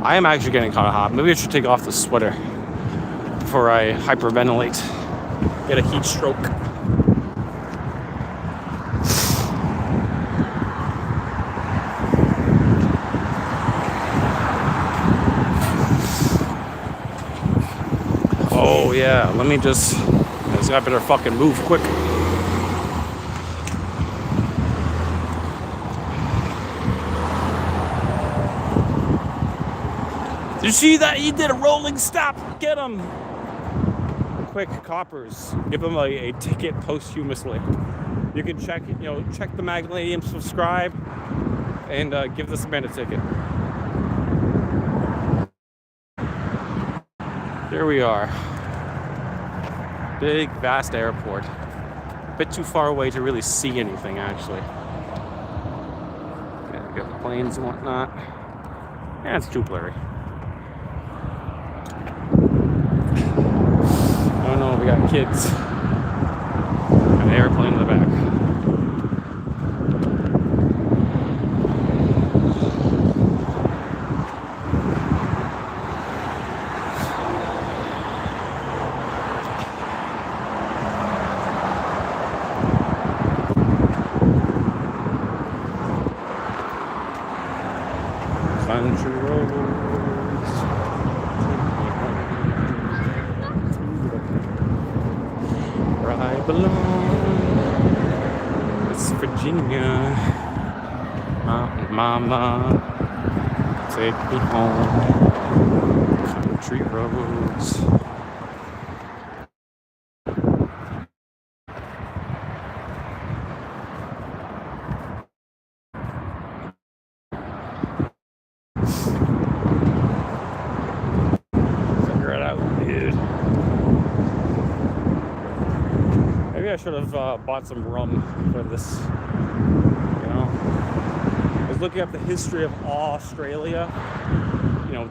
I am actually getting kind of hot. Maybe I should take off the sweater before I hyperventilate, get a heat stroke. Oh yeah, let me just, I better fucking move quick. Did you see that? He did a rolling stop. Get him. Quick, coppers. Give him a ticket posthumously. You can check the Magnesium, subscribe, and give this man a ticket. There we are. Big, vast airport. A bit too far away to really see anything, actually. Yeah, got the planes and whatnot. Yeah, it's too blurry. Oh no, we got kids. An airplane in the back. Country roads. Where I belong. West Virginia. Mountain mama. Take me home. Country roads. I should have bought some rum for this, I was looking up the history of Australia,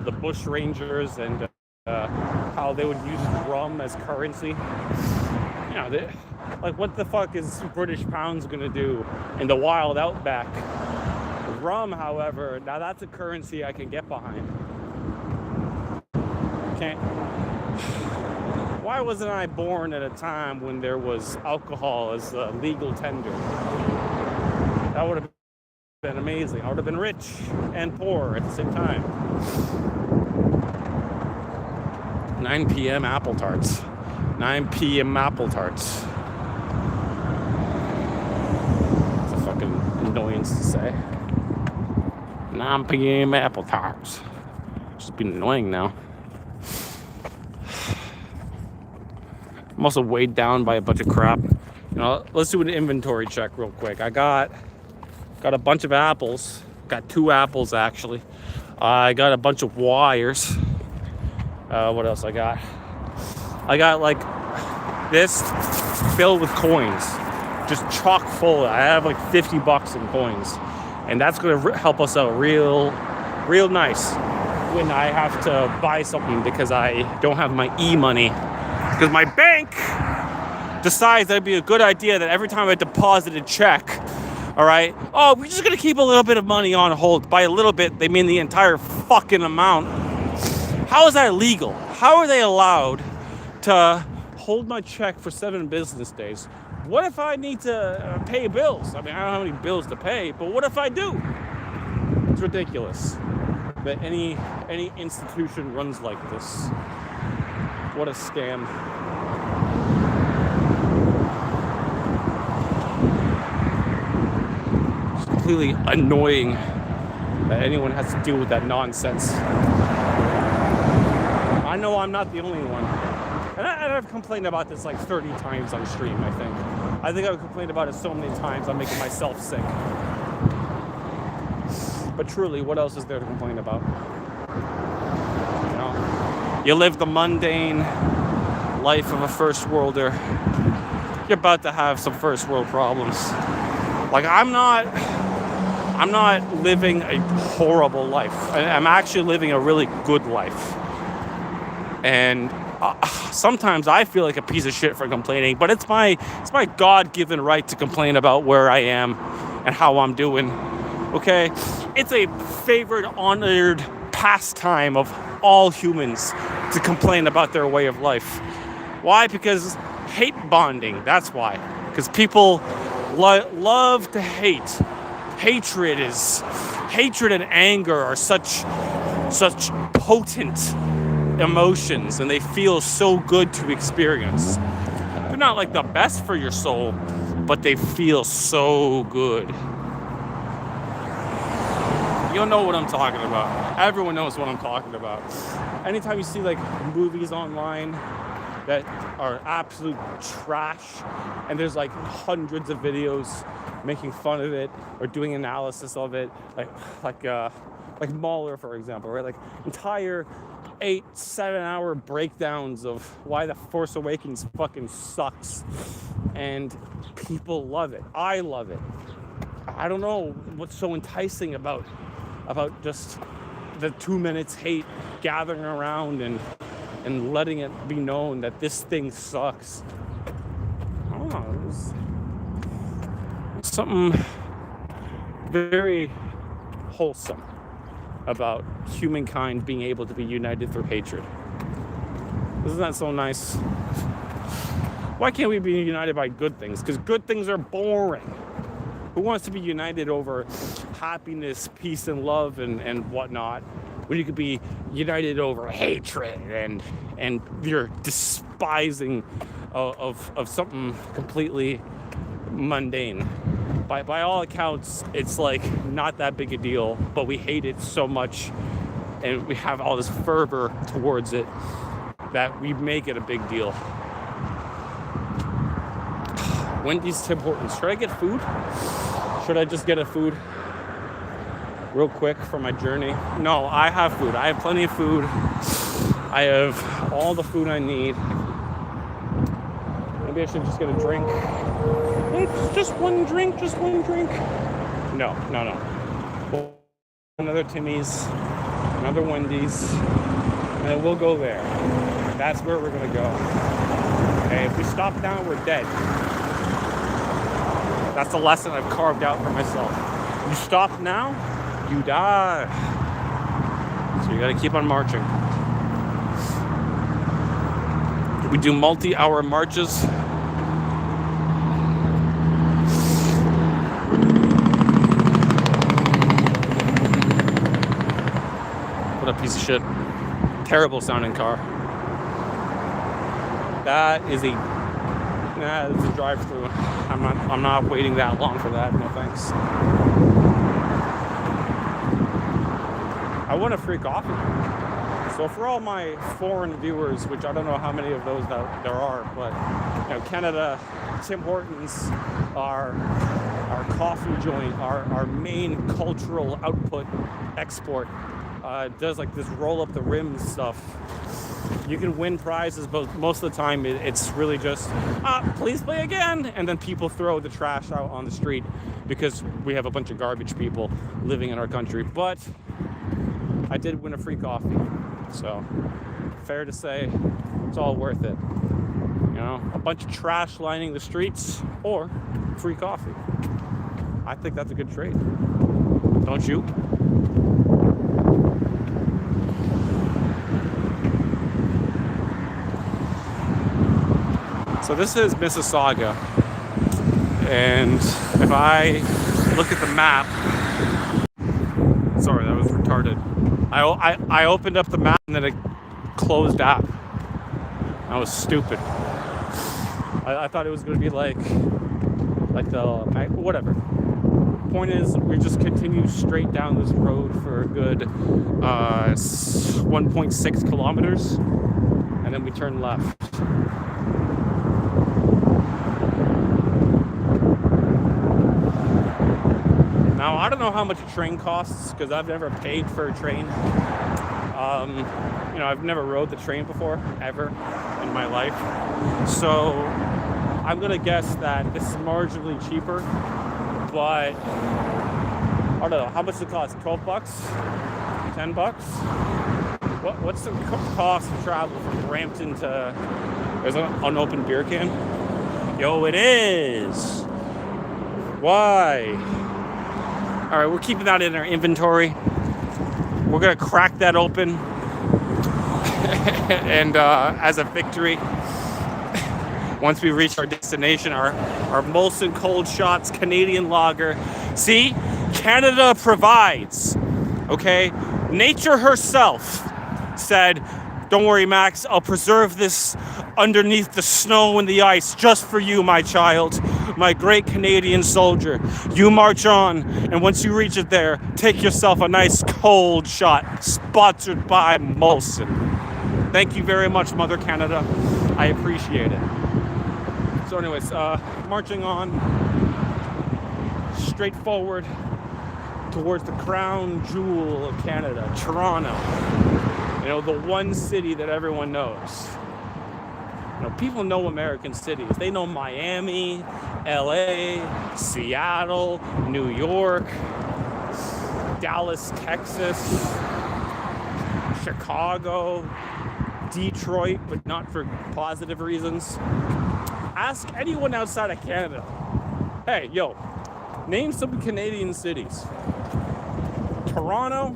the bush rangers and how they would use rum as currency. What the fuck is British pounds gonna do in the wild outback? Rum, however, now that's a currency I can get behind. Why wasn't I born at a time when there was alcohol as a legal tender? That would have been amazing. I would have been rich and poor at the same time. 9 p.m. apple tarts. 9 p.m. apple tarts. It's a fucking annoyance to say. 9 p.m. apple tarts. Just been annoying now. I'm also weighed down by a bunch of crap. Let's do an inventory check real quick. I got a bunch of apples. Got 2 apples actually. I got a bunch of wires. What else I got? I got like this filled with coins, just chock full. I have like $50 in coins, and that's gonna help us out real nice when I have to buy something because I don't have my e-money. Because my bank decides that'd be a good idea that every time I deposit a check, all right, we're just going to keep a little bit of money on hold. By a little bit, they mean the entire fucking amount. How is that legal? How are they allowed to hold my check for 7 business days? What if I need to pay bills? I mean, I don't have any bills to pay, but what if I do? It's ridiculous. that any institution runs like this. What a scam. It's completely annoying that anyone has to deal with that nonsense. I know I'm not the only one. And I've complained about this like 30 times on stream, I think. I've complained about it so many times, I'm making myself sick. But truly, what else is there to complain about? You know, you live the mundane life of a first worlder. You're about to have some first world problems. Like, I'm not living a horrible life. I'm actually living a really good life. And sometimes I feel like a piece of shit for complaining, but it's my God-given right to complain about where I am and how I'm doing. Okay? It's a favored, honored pastime of all humans to complain about their way of life. Why? Because hate bonding. That's why. Because people love to hate. Hatred and anger are such potent emotions, and they feel so good to experience. They're not like the best for your soul, but they feel so good. You'll know what I'm talking about. Everyone knows what I'm talking about. Anytime you see like movies online that are absolute trash, and there's like hundreds of videos making fun of it or doing analysis of it, like Mahler, for example, right? Like entire 8-7 hour breakdowns of why The Force Awakens fucking sucks, and people love it. I love it. I don't know what's so enticing about just the 2 minutes hate gathering around and letting it be known that this thing sucks. I don't know. It was something very wholesome about humankind being able to be united through hatred. Isn't that so nice? Why can't we be united by good things? Because good things are boring. Who wants to be united over happiness, peace, and love and whatnot, when you could be united over hatred and your despising of something completely mundane? By all accounts, it's like not that big a deal, but we hate it so much, and we have all this fervor towards it that we make it a big deal. Wendy's Tim Hortons. Should I get food? Should I just get a food real quick for my journey? No, I have food. I have plenty of food. I have all the food I need. Maybe I should just get a drink. It's just one drink. No. Another Timmy's, another Wendy's, and we'll go there. That's where we're gonna go. Okay, if we stop now, we're dead. That's the lesson I've carved out for myself. You stop now, you die. So you gotta keep on marching. We do multi-hour marches. What a piece of shit. Terrible sounding car. That is a it's a drive-through. I'm not waiting that long for that. No thanks. I want a free coffee. So for all my foreign viewers, which I don't know how many of those that there are, but you know, Canada, Tim Hortons, our coffee joint, our main cultural output export, does like this roll up the rims stuff. You can win prizes, but most of the time it's really just, please play again. And then people throw the trash out on the street because we have a bunch of garbage people living in our country. But I did win a free coffee. So fair to say, it's all worth it. You know, a bunch of trash lining the streets or free coffee. I think that's a good trade. Don't you? So this is Mississauga, and if I look at the map, sorry, that was retarded. I opened up the map and then it closed app. I was stupid. I thought it was going to be like the whatever. Point is, we just continue straight down this road for a good 1.6 kilometers, and then we turn left. Now, I don't know how much a train costs because I've never paid for a train. I've never rode the train before, ever, in my life. So I'm going to guess that this is marginally cheaper, but I don't know. How much does it cost? 12 bucks? 10 bucks? What's the cost of travel from Brampton to... There's an unopened beer can? Yo, it is! Why? Alright, we're keeping that in our inventory. We're going to crack that open. And as a victory, once we reach our destination, our Molson Cold Shots Canadian lager. See, Canada provides, okay? Nature herself said, don't worry, Max, I'll preserve this underneath the snow and the ice just for you, my child, my great Canadian soldier. You march on, and once you reach it there, take yourself a nice cold shot, sponsored by Molson. Thank you very much, Mother Canada. I appreciate it. So anyways, marching on straight forward towards the crown jewel of Canada, Toronto. The one city that everyone knows. People know American cities. They know Miami, LA, Seattle, New York, Dallas, Texas, Chicago, Detroit, but not for positive reasons. Ask anyone outside of Canada. Hey, yo, name some Canadian cities. Toronto,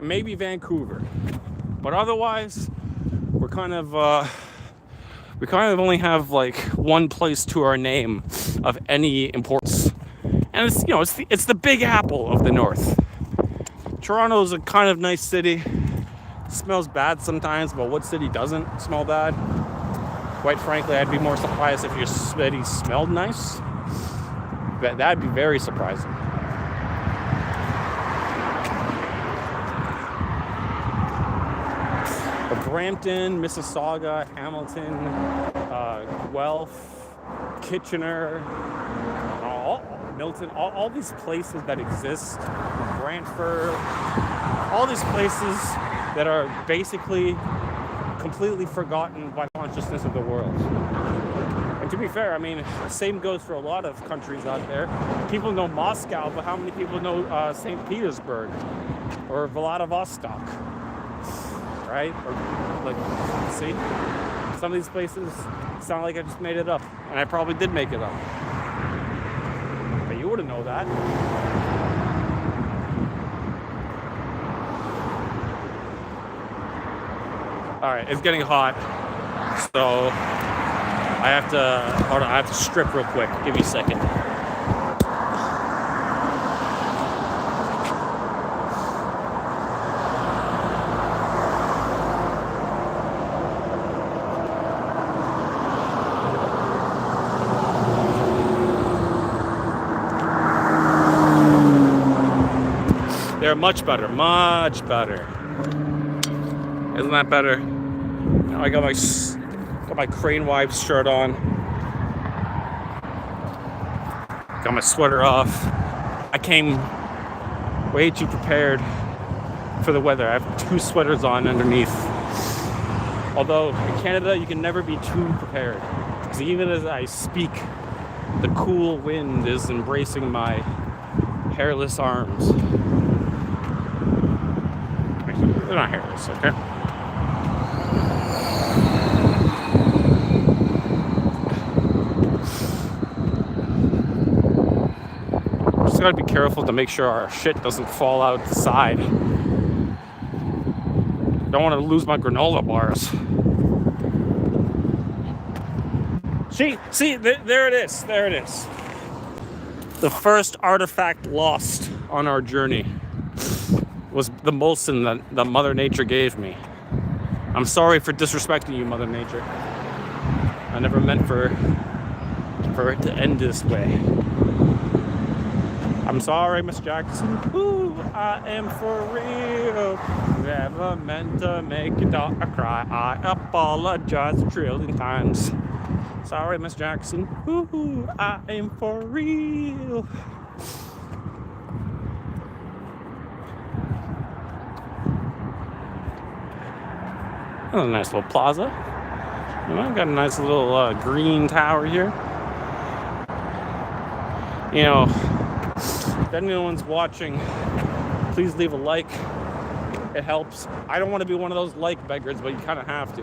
maybe Vancouver, but otherwise, we kind of only have like one place to our name of any importance, and it's the Big Apple of the North. Toronto's a kind of nice city. Smells bad sometimes, but what city doesn't smell bad? Quite frankly, I'd be more surprised if your city smelled nice. That'd be very surprising. Brampton, Mississauga, Hamilton, Guelph, Kitchener, Milton, all these places that exist, Brantford, all these places that are basically completely forgotten by consciousness of the world. And to be fair, same goes for a lot of countries out there. People know Moscow, but how many people know St. Petersburg or Vladivostok? Right? Or see? Some of these places sound like I just made it up. And I probably did make it up. But you wouldn't know that. Alright, it's getting hot. So I have to strip real quick. Give me a second. They're much better. Isn't that better? I got my Crane Wives shirt on. Got my sweater off. I came way too prepared for the weather. I have 2 sweaters on underneath. Although in Canada, you can never be too prepared. Because even as I speak, the cool wind is embracing my hairless arms. They're not hairless, okay? Just gotta be careful to make sure our shit doesn't fall out the side. Don't want to lose my granola bars. See, there it is. The first artifact lost on our journey. was the Molson that Mother Nature gave me. I'm sorry for disrespecting you, Mother Nature. I never meant for it to end this way. I'm sorry, Miss Jackson. Ooh, I am for real. Never meant to make your daughter cry. I apologize a trillion times. Sorry, Miss Jackson. Ooh, I am for real. Oh, a nice little plaza. Got a nice little green tower here. You know, if anyone's watching, please leave a like. It helps. I don't want to be one of those like beggars, but you kind of have to.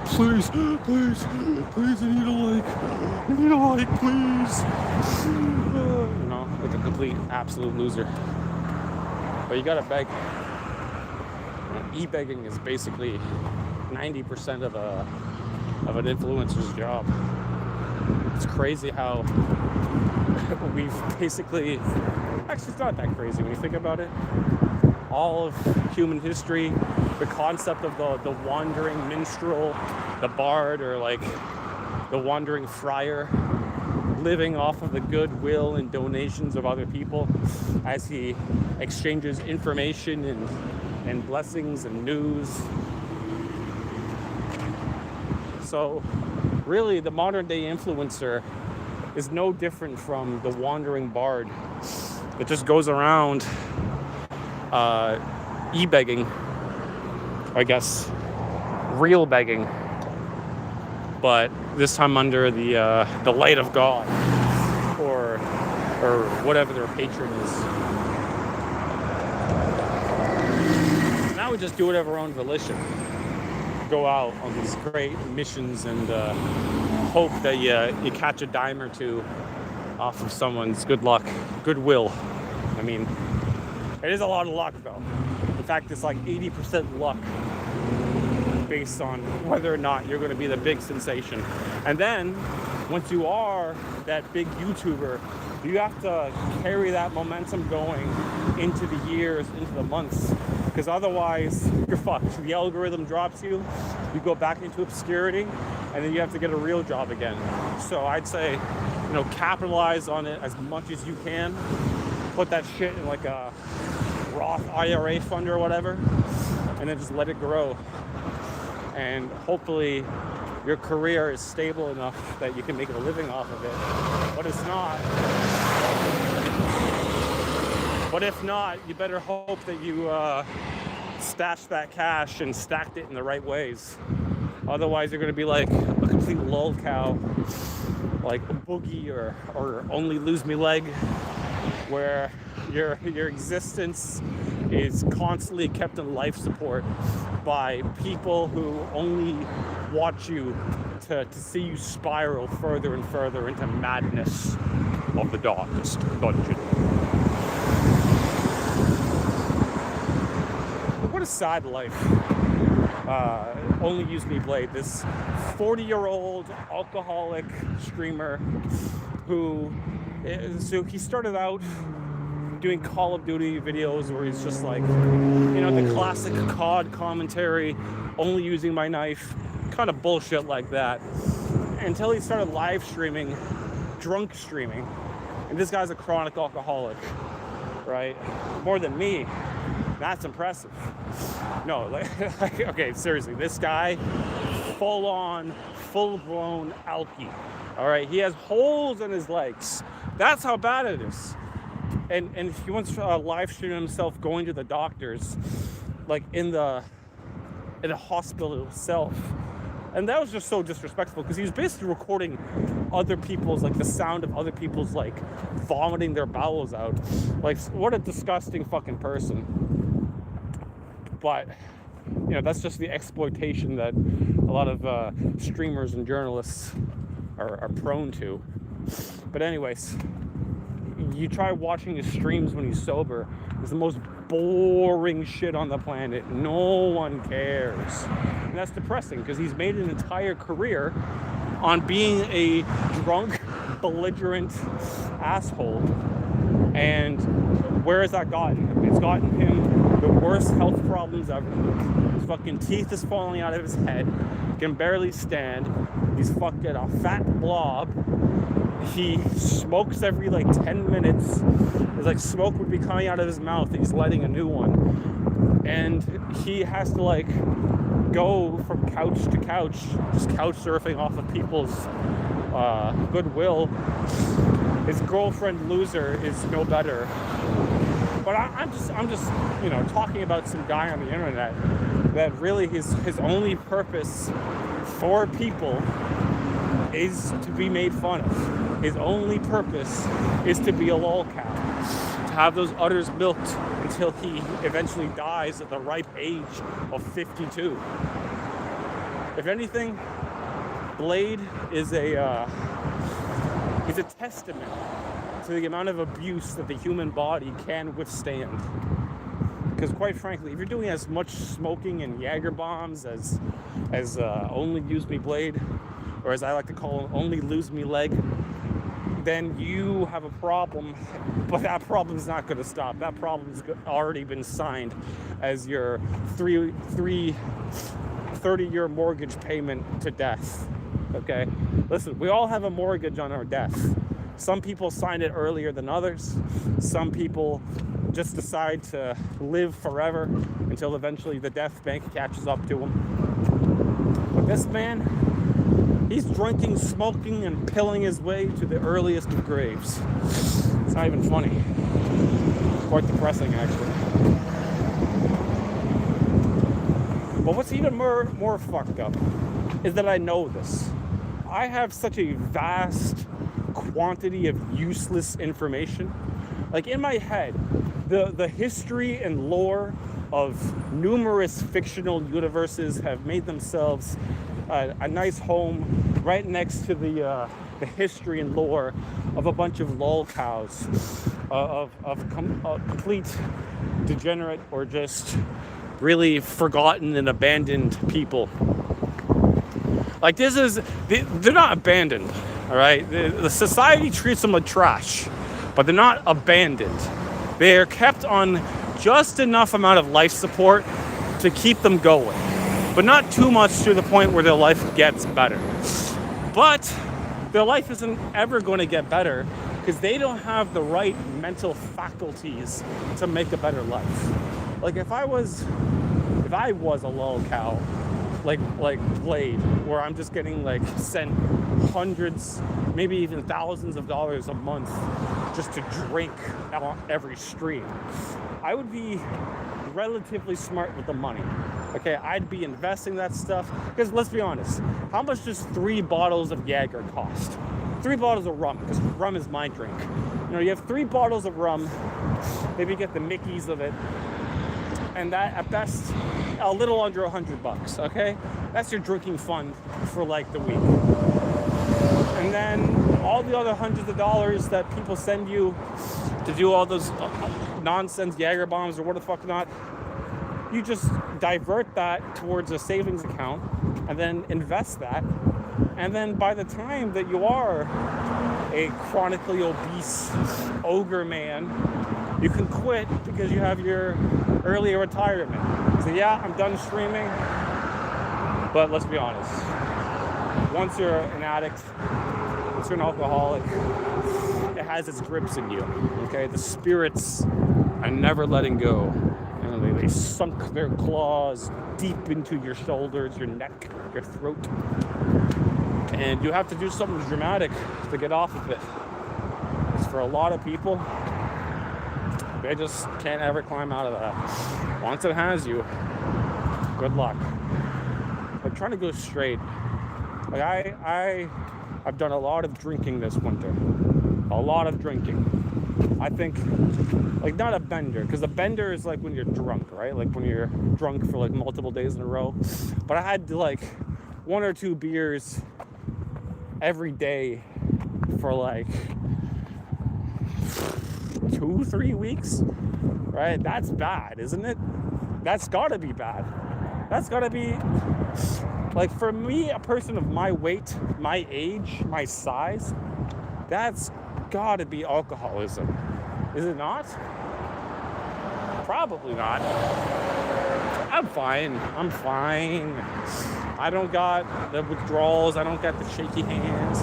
Please, I need a like, please. Like a complete, absolute loser. But you gotta beg. E-begging is basically 90% of an influencer's job. It's crazy how we've basically, actually it's not that crazy when you think about it. All of human history, the concept of the wandering minstrel, the bard, or like the wandering friar, living off of the goodwill and donations of other people as he exchanges information and blessings and news. So really the modern day influencer is no different from the wandering bard that just goes around e-begging, I guess real begging, but this time under the light of God or whatever their patron is. Now we just do it of our own volition. Go out on these great missions and hope that you catch a dime or two off of someone's goodwill. I mean, it is a lot of luck though. In fact, it's like 80% luck based on whether or not you're going to be the big sensation. And then once you are that big YouTuber, you have to carry that momentum going into the years, into the months, because otherwise you're fucked. The algorithm drops you, you go back into obscurity, and then you have to get a real job again. So I'd say, capitalize on it as much as you can. Put that shit in like a Roth IRA fund or whatever, and then just let it grow. And hopefully your career is stable enough that you can make a living off of it. But if not, you better hope that you stashed that cash and stacked it in the right ways. Otherwise, you're going to be like a complete lol cow, like a Boogie or Only Lose Me Leg, where your existence is constantly kept in life support by people who only watch you to see you spiral further and further into madness of the darkest dungeon. What a sad life. Only Use Me Blade, this 40-year-old alcoholic streamer who, so he started out doing Call of Duty videos where he's just like, the classic COD commentary, only using my knife, kind of bullshit like that, until he started live streaming, drunk streaming. And this guy's a chronic alcoholic, right? More than me. That's impressive. No, okay, seriously, this guy, full-blown alky. All right, he has holes in his legs. That's how bad it is. And he once live streamed himself going to the doctors, like in the hospital itself. And that was just so disrespectful because he was basically recording other people's, like the sound of other people's like vomiting their bowels out. Like, what a disgusting fucking person. But, that's just the exploitation that a lot of streamers and journalists are prone to. But anyways, you try watching his streams when he's sober. It's the most boring shit on the planet. No one cares. And that's depressing because he's made an entire career on being a drunk, belligerent asshole. And where has that gotten him? It's gotten him the worst health problems ever. His fucking teeth is falling out of his head. He can barely stand. He's fucking a fat blob. He smokes every like 10 minutes. It's like smoke would be coming out of his mouth and he's lighting a new one. And he has to like go from couch to couch, just couch surfing off of people's goodwill. His girlfriend loser is no better. But I'm just talking about some guy on the internet that really his only purpose for people is to be made fun of. His only purpose is to be a lolcow, to have those udders milked until he eventually dies at the ripe age of 52. If anything, Blade is a testament to the amount of abuse that the human body can withstand. Because quite frankly, if you're doing as much smoking and Jaeger bombs as Only Use Me Blade, or as I like to call him, Only Lose Me Leg, then you have a problem, but that problem's not going to stop. That problem's already been signed as your 30-year mortgage payment to death. Okay? Listen, we all have a mortgage on our death. Some people sign it earlier than others. Some people just decide to live forever until eventually the death bank catches up to them. But this man, he's drinking, smoking, and pilling his way to the earliest of graves. It's not even funny. It's quite depressing, actually. But what's even more fucked up is that I know this. I have such a vast quantity of useless information. Like in my head, the history and lore of numerous fictional universes have made themselves a nice home right next to the history and lore of a bunch of lolcows, of complete degenerate or just really forgotten and abandoned people. Like they're not abandoned, all right? The society treats them like trash, but they're not abandoned. They are kept on just enough amount of life support to keep them going, but not too much to the point where their life gets better. But their life isn't ever going to get better because they don't have the right mental faculties to make a better life. Like if I was a lolcow, like Blade, where I'm just getting like sent hundreds, maybe even thousands of dollars a month just to drink on every stream, I would be relatively smart with the money. Okay, I'd be investing that stuff because let's be honest, how much does 3 bottles of Jaeger cost? 3 bottles of rum, because rum is my drink. You know, you have 3 bottles of rum, maybe get the Mickeys of it, and that at best a little under $100, okay? That's your drinking fund for like the week. And then all the other hundreds of dollars that people send you to do all those nonsense Jaeger bombs or what the fuck not, you just divert that towards a savings account and then invest that. And then by the time that you are a chronically obese ogre man, you can quit because you have your early retirement. So yeah, I'm done streaming, but let's be honest. Once you're an addict, once you're an alcoholic, it has its grips in you, okay? The spirits are never letting go. And they sunk their claws deep into your shoulders, your neck, your throat. And you have to do something dramatic to get off of it. Because for a lot of people, they just can't ever climb out of that. Once it has you, good luck. I'm trying to go straight. Like I've done a lot of drinking this winter. A lot of drinking. I think, like, not a bender, because a bender is like when you're drunk, right? Like when you're drunk for like multiple days in a row. But I had like 1 or 2 beers every day for like 2-3 weeks, right? That's bad, isn't it? That's gotta be bad. That's gotta be, like, for me, a person of my weight, my age, my size, That's gotta be alcoholism. Is it not? Probably not. I'm fine. I don't got the withdrawals. I don't got the shaky hands.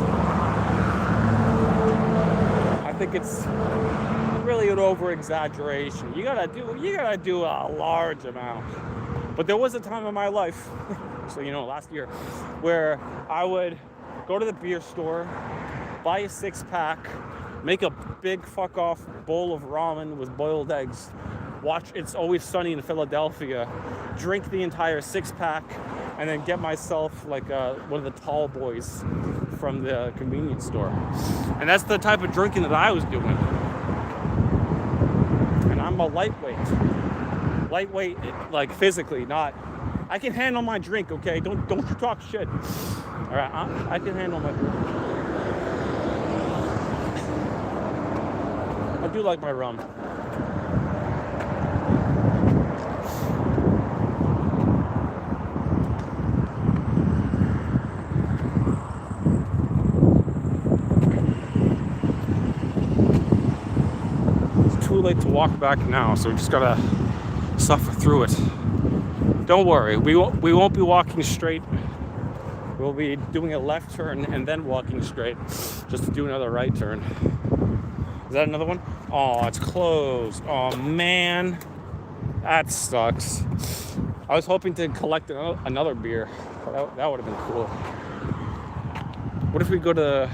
I think it's really an over-exaggeration. You gotta do a large amount. But there was a time in my life, so last year, where I would go to the beer store, buy a 6-pack, make a big fuck off bowl of ramen with boiled eggs, watch It's Always Sunny in Philadelphia, drink the entire 6-pack, and then get myself like one of the tall boys from the convenience store. And that's the type of drinking that I was doing. And I'm a lightweight, like physically, not. I can handle my drink, okay? Don't you talk shit. All right, I can handle my drink. I do like my rum. It's too late to walk back now, so we just gotta suffer through it. Don't worry, we won't be walking straight. We'll be doing a left turn and then walking straight, just to do another right turn. Is that another one? Oh, it's closed. Oh man, that sucks. I was hoping to collect another beer. That would have been cool. What if we go to the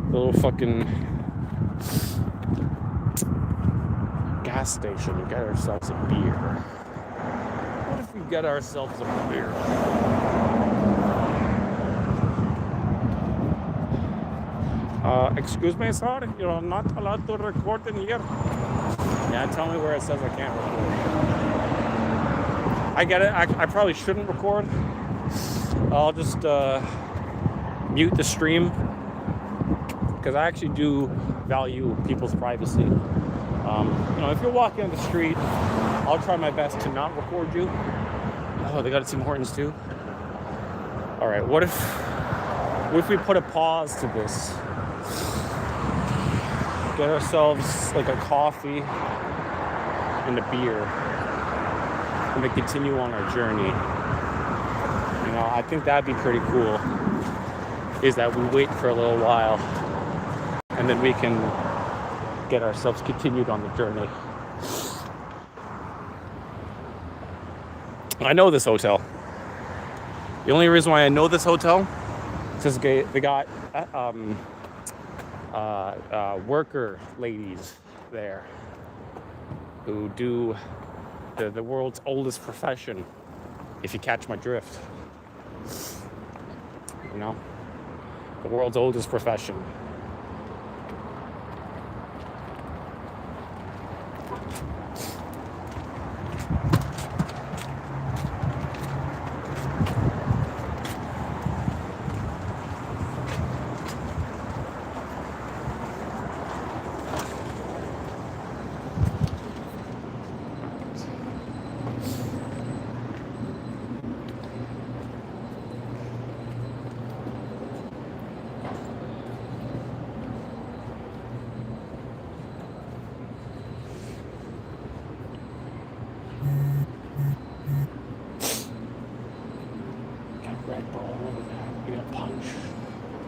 little fucking gas station and get ourselves a beer? What if we get ourselves a beer? Excuse me, sir, you're not allowed to record in here. Yeah, tell me where it says I can't record. I get it. I probably shouldn't record. I'll just mute the stream, because I actually do value people's privacy. If you're walking on the street, I'll try my best to not record you. Oh, they got Tim Hortons too? All right, what if we put a pause to this? Get ourselves like a coffee and a beer, and then continue on our journey. I think that'd be pretty cool, is that we wait for a little while and then we can get ourselves continued on the journey. I know this hotel. The only reason why I know this hotel is because they got worker ladies there who do the world's oldest profession, if you catch my drift. The world's oldest profession.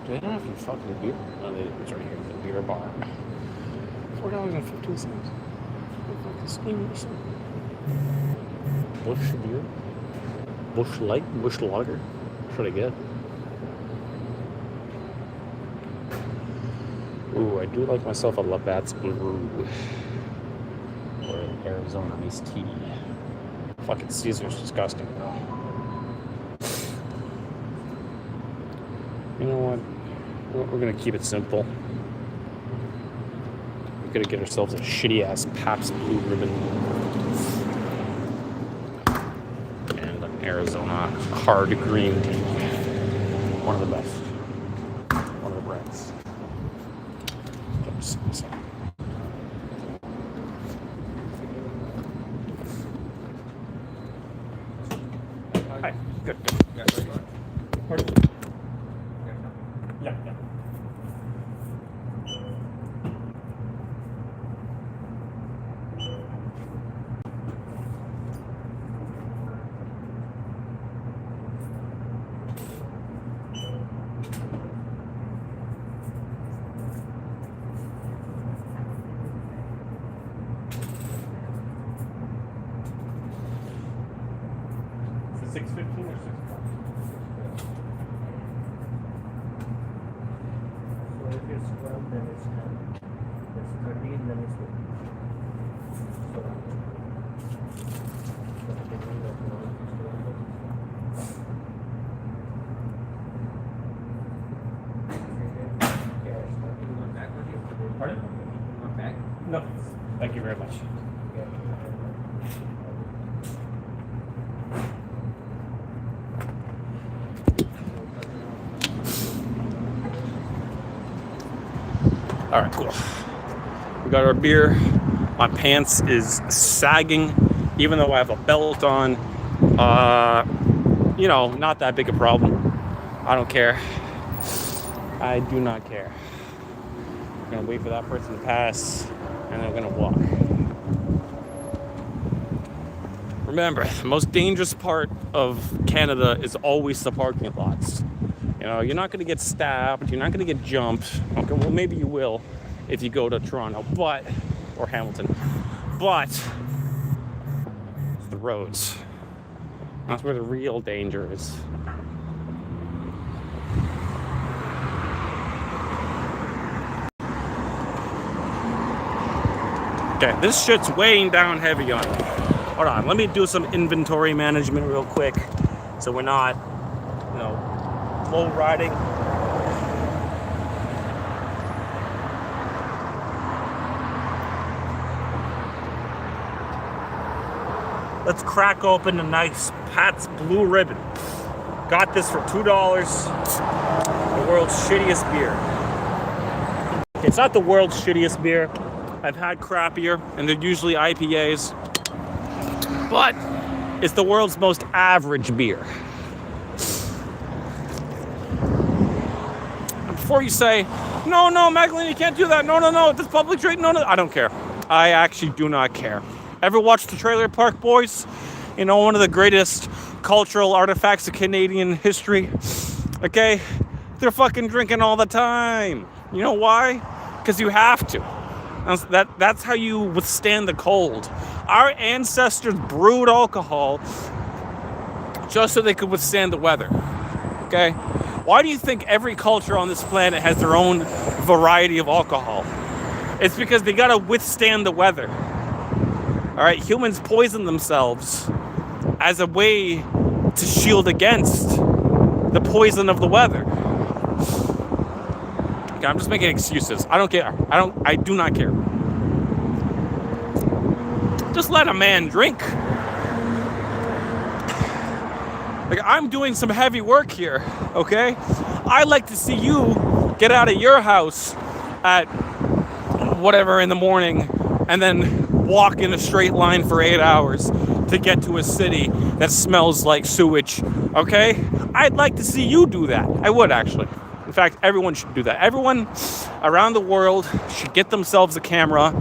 They don't have any fucking beer. No, it's right here, the beer bar. $4.15. Bush beer? Bush Light? Bush Lager? Should I get? Ooh, I do like myself a Labatt's Blue. Or an Arizona iced tea. Fucking Caesar's disgusting though. You know what? We're gonna keep it simple. We're gonna get ourselves a shitty ass Pabst Blue Ribbon and an Arizona hard green tea. One of the best. One of the brands. Oops. Hi. Good. Pardon? 6:15 or 6 o'clock? So if it's 12, then it's 10. If it's 13, then it's 15. So Pardon? No. Thank you very much. All right, cool. We got our beer. My pants is sagging, even though I have a belt on. Not that big a problem. I don't care. I do not care. I'm gonna wait for that person to pass, and I'm gonna walk. Remember, the most dangerous part of Canada is always the parking lots. You're not gonna get stabbed, you're not gonna get jumped. Okay, well, maybe you will if you go to Toronto, or Hamilton. But it's the roads. That's where the real danger is. Okay, this shit's weighing down heavy on me. Hold on, let me do some inventory management real quick so we're not, low riding. Let's crack open a nice Pat's Blue Ribbon. Got this for $2. The world's shittiest beer. It's not the world's shittiest beer. I've had crappier, and they're usually IPAs. But it's the world's most average beer. And before you say, no, Magdalene, you can't do that. No, this public drink, no. I don't care. I actually do not care. Ever watched the Trailer Park Boys? One of the greatest cultural artifacts of Canadian history. Okay? They're fucking drinking all the time. You know why? Because you have to. That's how you withstand the cold. Our ancestors brewed alcohol just so they could withstand the weather. Okay? Why do you think every culture on this planet has their own variety of alcohol? It's because they gotta withstand the weather. All right, humans poison themselves as a way to shield against the poison of the weather. Okay, I'm just making excuses. I don't care. I do not care. Just let a man drink. Like, I'm doing some heavy work here, okay? I like to see you get out of your house at whatever in the morning and then walk in a straight line for 8 hours to get to a city that smells like sewage, okay? I'd like to see you do that. I would, actually. In fact, everyone should do that. Everyone around the world should get themselves a camera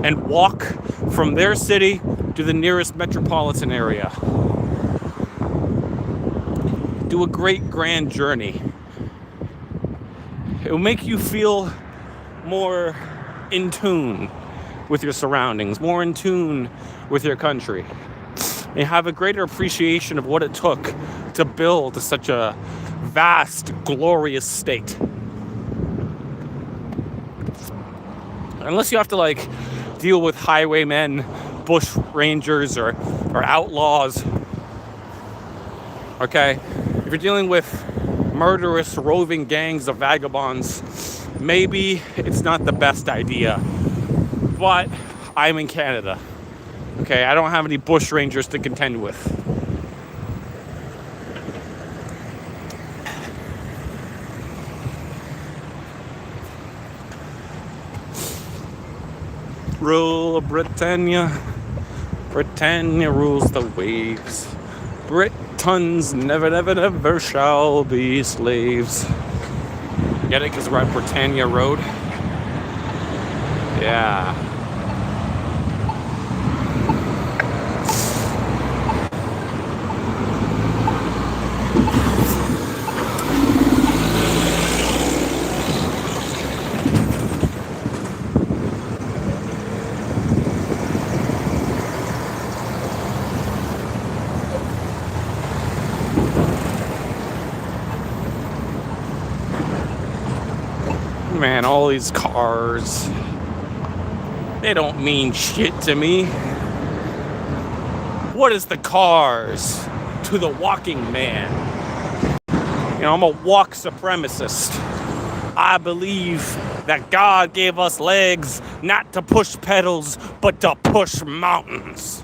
and walk from their city to the nearest metropolitan area. Do a great grand journey. It will make you feel more in tune with your surroundings, more in tune with your country. And have a greater appreciation of what it took to build such a vast, glorious state. Unless you have to deal with highwaymen, bush rangers, or outlaws. Okay? If you're dealing with murderous, roving gangs of vagabonds, maybe it's not the best idea. But I'm in Canada. Okay, I don't have any bush rangers to contend with. Rule of Britannia. Britannia rules the waves. Britons never shall be slaves. Get it? Because we're at Britannia Road. Yeah. Man, all these cars, they don't mean shit to me. What is the cars to the walking man? You know, I'm a walk supremacist. I believe that God gave us legs not to push pedals, but to push mountains.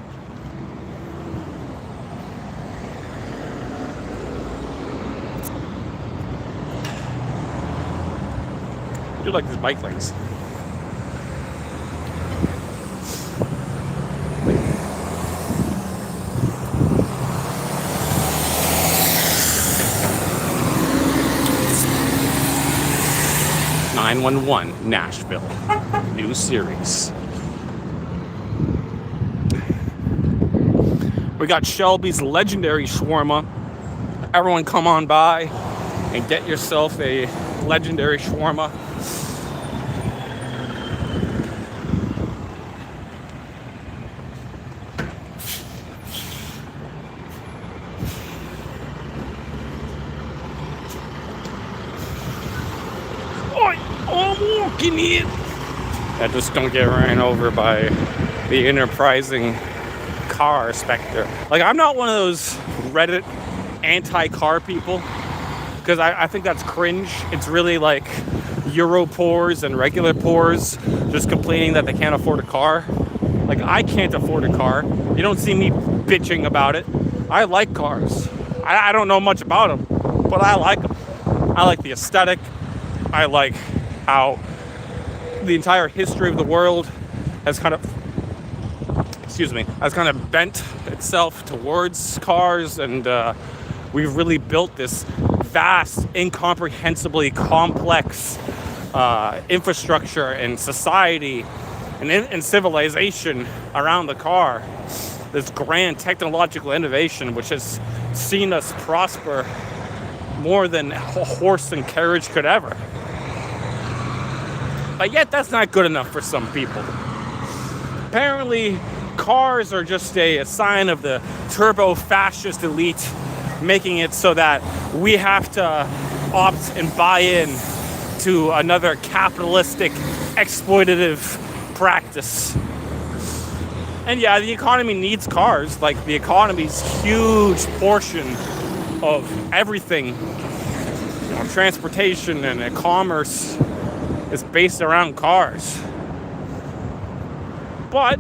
I do like these bike lanes. "911 Nashville," new series. We got Shelby's legendary shawarma. Everyone come on by and get yourself a legendary shawarma. I'm walking in. I just don't get ran over by the enterprising car specter. Like, I'm not one of those Reddit anti-car people, because I think that's cringe. It's really like Euro poors and regular poors just complaining that they can't afford a car. Like, I can't afford a car. You don't see me bitching about it. I like cars. I don't know much about them, but I like them. I like the aesthetic. I like how the entire history of the world has kind of bent itself towards cars, and we've really built this vast, incomprehensibly complex infrastructure and society and civilization around the car. This grand technological innovation which has seen us prosper more than a horse and carriage could ever. But yet that's not good enough for some people. Apparently, cars are just a sign of the turbo-fascist elite, making it so that we have to opt and buy in to another capitalistic, exploitative practice. And yeah, the economy needs cars. Like, the economy's huge portion of everything, you know, transportation and commerce, is based around cars. But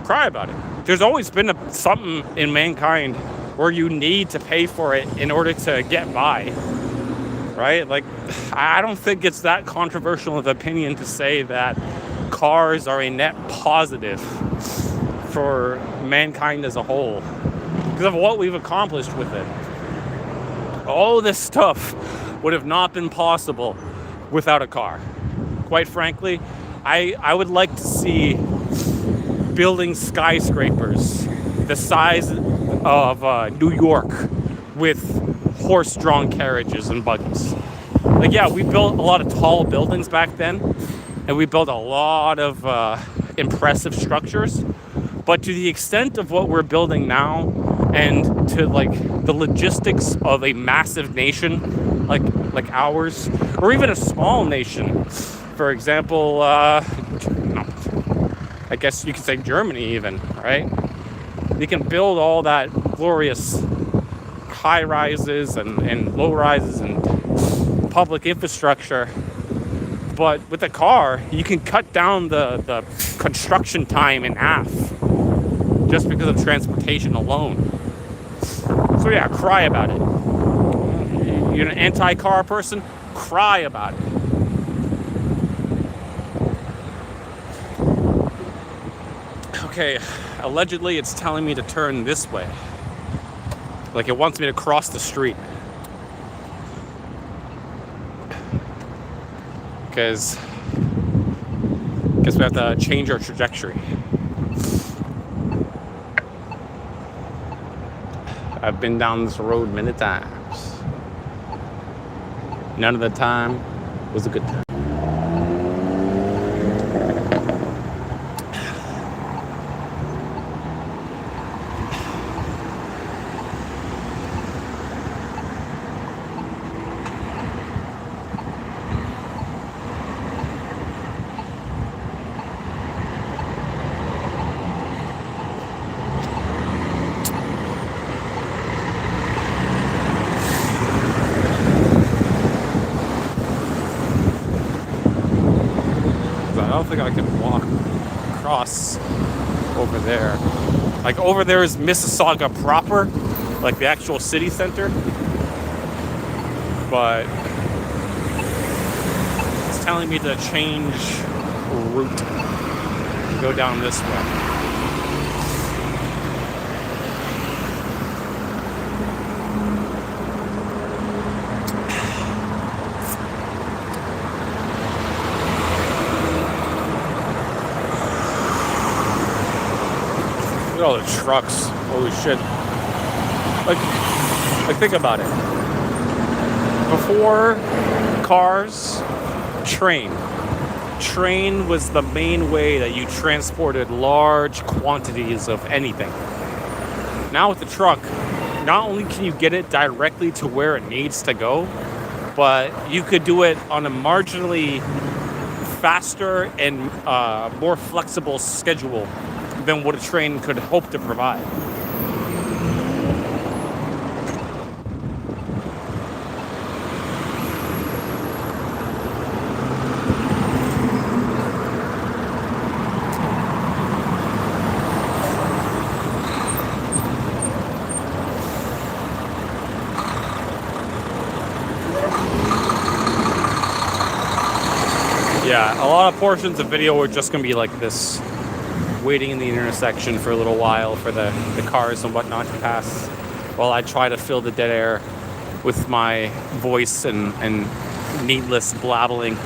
cry about it. There's always been something in mankind where you need to pay for it in order to get by, right? Like, I don't think it's that controversial of opinion to say that cars are a net positive for mankind as a whole because of what we've accomplished with it. All this stuff would have not been possible without a car. Quite frankly, I would like to see building skyscrapers the size of New York with horse-drawn carriages and buggies. Like, yeah, we built a lot of tall buildings back then, and we built a lot of impressive structures. But to the extent of what we're building now, and to like the logistics of a massive nation like ours, or even a small nation, for example, I guess you could say Germany even, right? You can build all that glorious high rises and low rises and public infrastructure, but with a car you can cut down the construction time in half just because of transportation alone. So yeah, cry about it. You're an anti-car person? Cry about it. Okay, allegedly it's telling me to turn this way. Like, it wants me to cross the street. Because I guess we have to change our trajectory. I've been down this road many times. None of the time was a good time. think I can walk across over there. Like over there is Mississauga proper, like the actual city center. But it's telling me to change route, go down this way. Look at all the trucks. Holy shit. Like think about it. Before cars, train. Train was the main way that you transported large quantities of anything. Now with the truck, not only can you get it directly to where it needs to go, but you could do it on a marginally faster and more flexible schedule than what a train could hope to provide. Yeah, a lot of portions of video are just going to be like this, waiting in the intersection for a little while for the cars and whatnot to pass, while I try to fill the dead air with my voice and needless blabbling.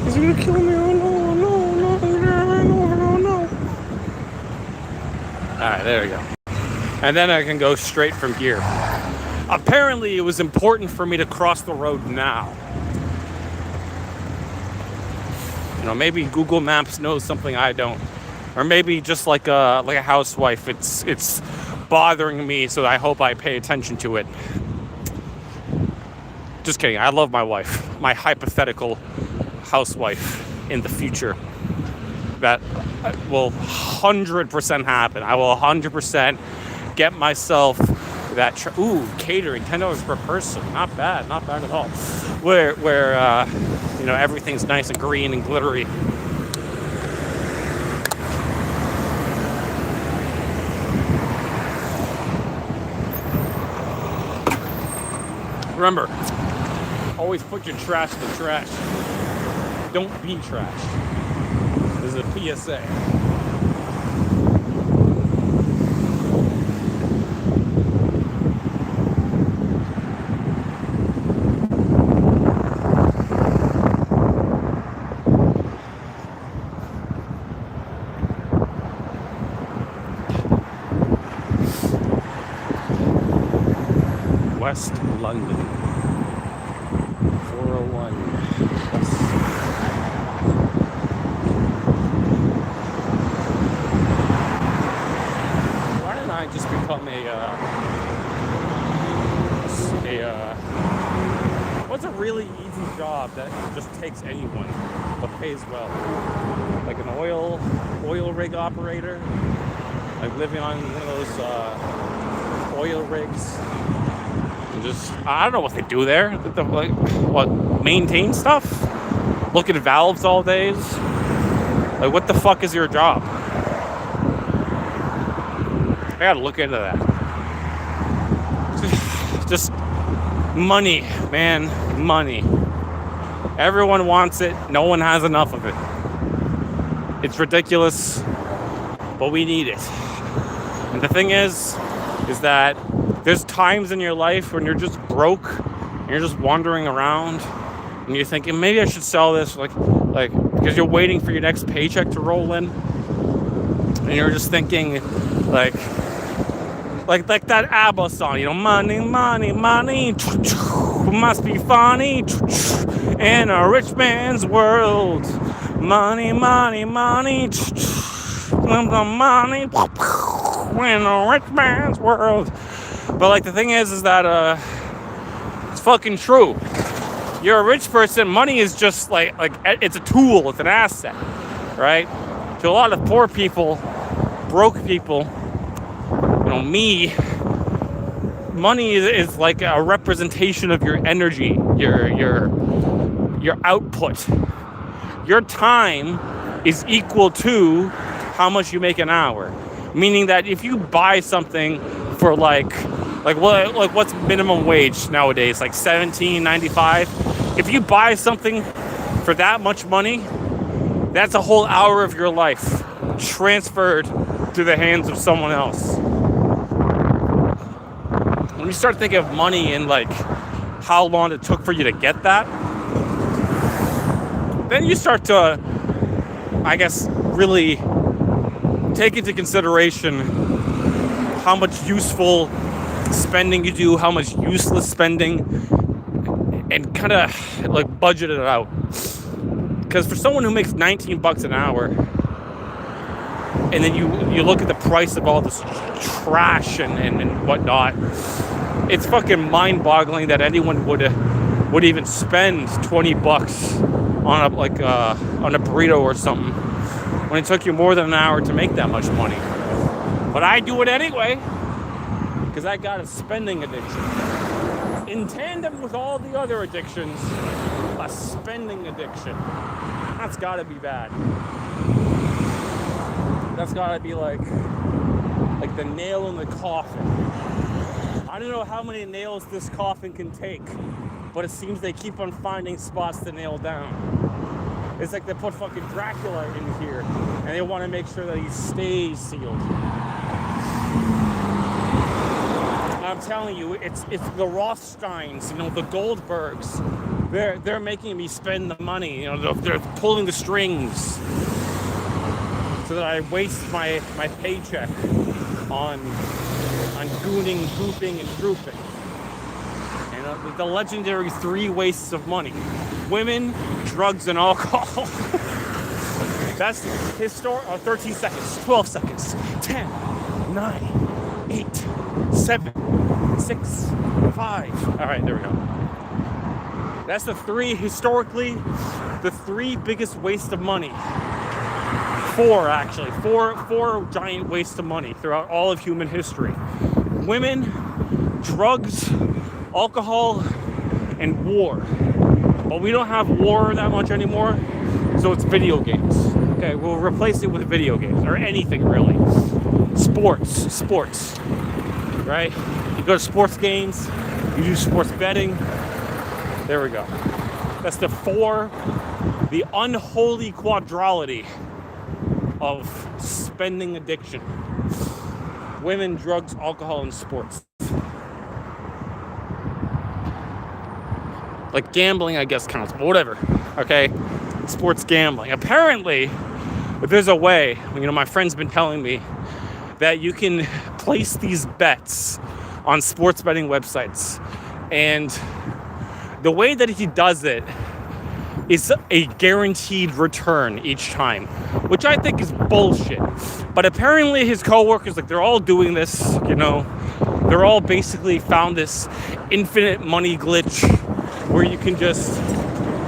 He's gonna kill me. Oh no. Alright, there we go. And then I can go straight from here. Apparently it was important for me to cross the road now. You know, maybe Google Maps knows something I don't. Or maybe just like a housewife, it's bothering me, so I hope I pay attention to it. Just kidding, I love my wife. My hypothetical housewife in the future. That will 100% happen. I will 100% get myself that catering, $10 per person. Not bad at all. Where you know, everything's nice and green and glittery. Remember, always put your trash in the trash. Don't be trash. This is a PSA. West London. 401. Why didn't I just become what's a really easy job that just takes anyone but pays well? Like an oil rig operator, like living on one of those oil rigs. Just, I don't know what they do there. Maintain stuff? Look at valves all days? Like, what the fuck is your job? I gotta look into that. Just money, man. Money. Everyone wants it. No one has enough of it. It's ridiculous, but we need it. And the thing is that there's times in your life when you're just broke and you're just wandering around and you're thinking, maybe I should sell this, like because you're waiting for your next paycheck to roll in, and you're just thinking, like, like that ABBA song, you know, money, money, money, must be funny in a rich man's world. Money, money, money, money in a rich man's world. But like the thing is that it's fucking true. You're a rich person. Money is just like it's a tool. It's an asset, right? To a lot of poor people, broke people, you know, me, money is like a representation of your energy, your output. Your time is equal to how much you make an hour. Meaning that if you buy something for like what's minimum wage nowadays, like $17.95. If you buy something for that much money, that's a whole hour of your life transferred to the hands of someone else. When you start thinking of money and like how long it took for you to get that, then you start to, I guess, really take into consideration how much useful spending you do, how much useless spending, and kind of like budget it out. Because for someone who makes $19 an hour, and then you look at the price of all this trash and whatnot, it's fucking mind-boggling that anyone would even spend $20 on a burrito or something when it took you more than an hour to make that much money. But I do it anyway because I got a spending addiction. In tandem with all the other addictions, a spending addiction. That's gotta be bad. That's gotta be like the nail in the coffin. I don't know how many nails this coffin can take, but it seems they keep on finding spots to nail down. It's like they put fucking Dracula in here, and they want to make sure that he stays sealed. I'm telling you, it's the Rothsteins, you know, the Goldbergs. They're making me spend the money. You know, they're pulling the strings so that I waste my paycheck on gooning, gooping, and drooping. And the legendary 3 wastes of money: women, drugs, and alcohol. That's 13 seconds, 12 seconds, 10, 9, 8, 7, 6, 5. All right, there we go. That's the 3 biggest wastes of money. 4 actually, 4 giant wastes of money throughout all of human history: women, drugs, alcohol, and war. But we don't have war that much anymore, so it's video games. Okay, we'll replace it with video games, or anything really. Sports, right? You go to sports games, you do sports betting. There we go. That's the unholy quadrology of spending addiction: women, drugs, alcohol, and sports. Like gambling, I guess, counts, but whatever. Okay, sports gambling. Apparently, there's a way. You know, my friend's been telling me that you can place these bets on sports betting websites, and the way that he does it is a guaranteed return each time, which I think is bullshit. But apparently his coworkers, like, they're all doing this, you know. They're all basically found this infinite money glitch where you can just,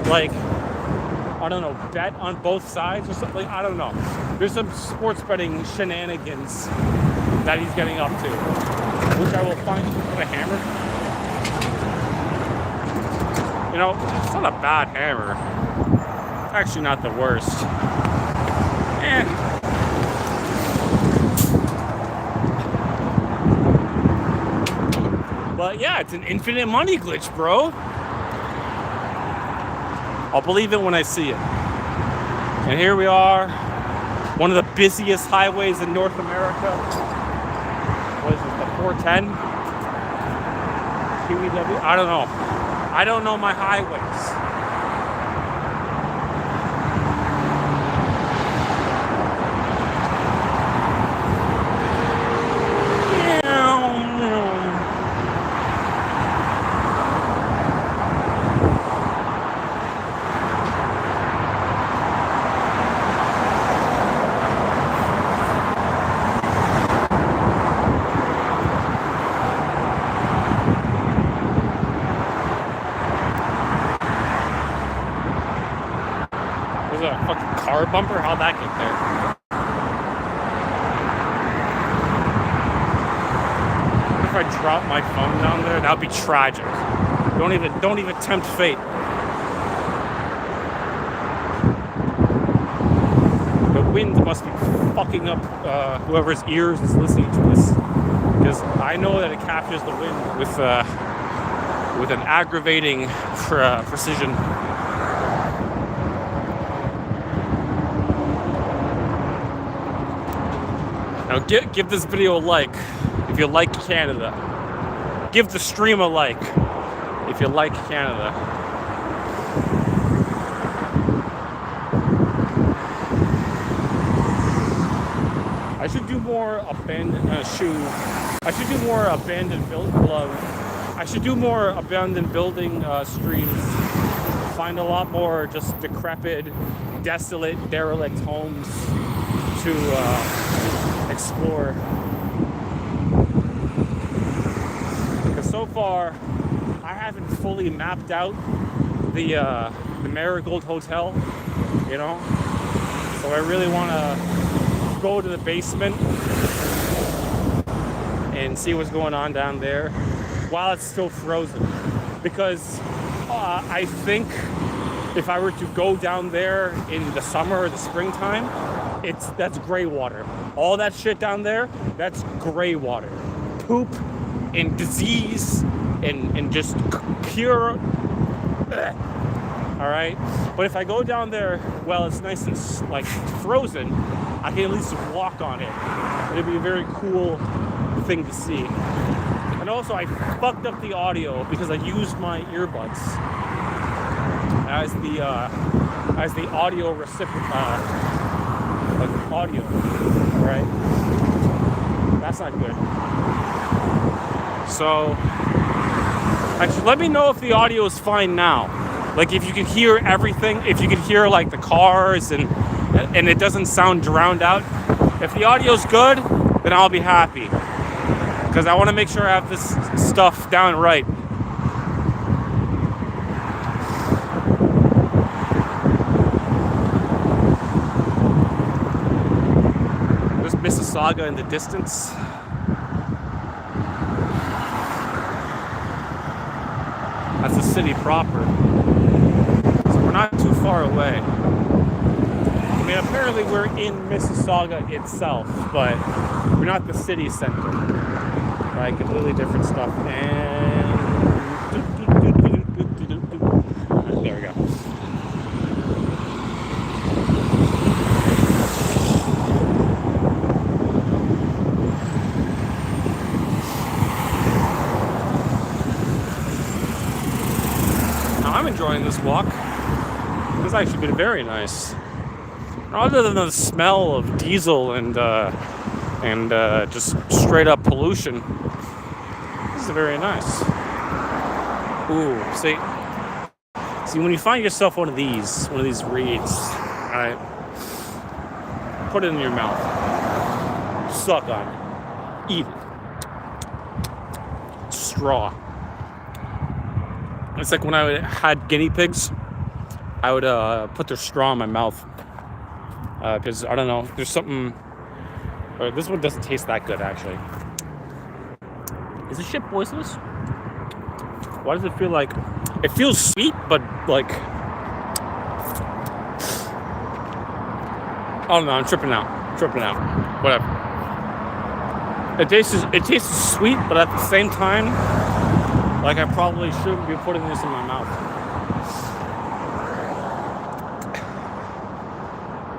like, I don't know, bet on both sides or something. I don't know. There's some sports betting shenanigans that he's getting up to, which I will find. A hammer? You know, it's not a bad hammer. It's actually not the worst. But yeah, it's an infinite money glitch, bro. I'll believe it when I see it. And here we are, one of the busiest highways in North America. What is it, the 410? QEW? I don't know. I don't know my highways. fucking car bumper? How'd that get there? If I drop my phone down there, that'd be tragic. Don't even tempt fate. The wind must be fucking up whoever's ears is listening to this, because I know that it captures the wind with an aggravating precision. Now give this video a like if you like Canada. Give the stream a like if you like Canada. I should do more abandoned building streams. Find a lot more just decrepit, desolate, derelict homes to explore. Because so far, I haven't fully mapped out the Marigold Hotel, you know. So I really want to go to the basement and see what's going on down there while it's still frozen, because I think if I were to go down there in the summer or the springtime, that's gray water. All that shit down there, that's gray water. Poop and disease and just pure all right. But if I go down there, well, it's nice and like frozen, I can at least walk on it. It'd be a very cool thing to see. And also, I fucked up the audio because I used my earbuds as the audio audio. All right, that's not good. So, actually, let me know if the audio is fine now. Like, if you can hear everything, if you can hear like the cars and it doesn't sound drowned out. If the audio's good, then I'll be happy, because I want to make sure I have this stuff down right. There's Mississauga in the distance. That's the city proper. So we're not too far away. I mean, apparently we're in Mississauga itself, but we're not the city center. Right? Completely different stuff. And there we go. Now I'm enjoying this walk. This has actually been very nice. Other than the smell of diesel and just straight up pollution, this is very nice. Ooh, see, when you find yourself one of these reeds, all right, put it in your mouth, suck on it, eat it, straw. It's like when I had guinea pigs, I would put their straw in my mouth. Because, I don't know, there's something... this one doesn't taste that good, actually. Is this shit poisonous? Why does it feel like... It feels sweet, but, like... Oh, no, I'm tripping out. Whatever. It tastes sweet, but at the same time, like, I probably shouldn't be putting this in my mouth.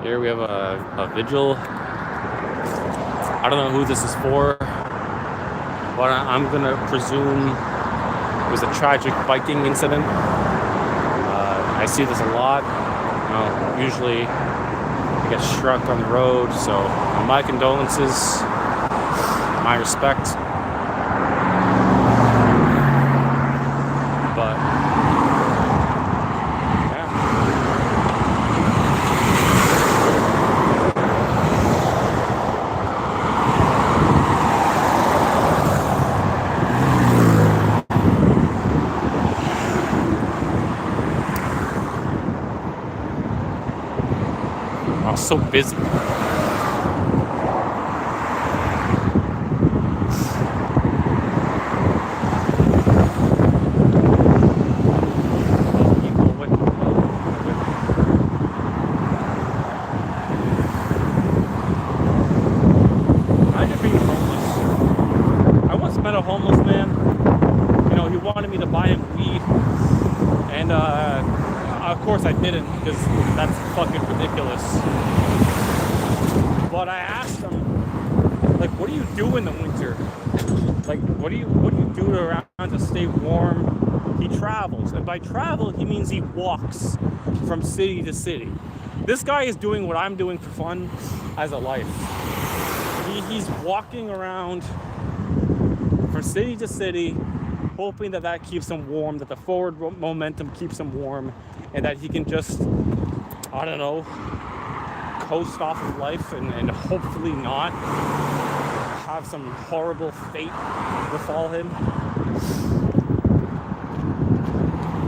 Here we have a vigil. I don't know who this is for, but I'm gonna presume it was a tragic biking incident. I see this a lot. You know, usually I get struck on the road, so my condolences, my respect. But so busy. Imagine being homeless. I once met a homeless man. You know, he wanted me to buy him weed, and of course I didn't, because that's fucking ridiculous. But I asked him, like, what do you do in the winter? Like, what do you do around to stay warm? He travels, and by travel he means he walks from city to city. This guy is doing what I'm doing for fun as a life. He's walking around from city to city, hoping that keeps him warm, that the forward momentum keeps him warm, and that he can just, I don't know, coast off of life and hopefully not have some horrible fate befall him.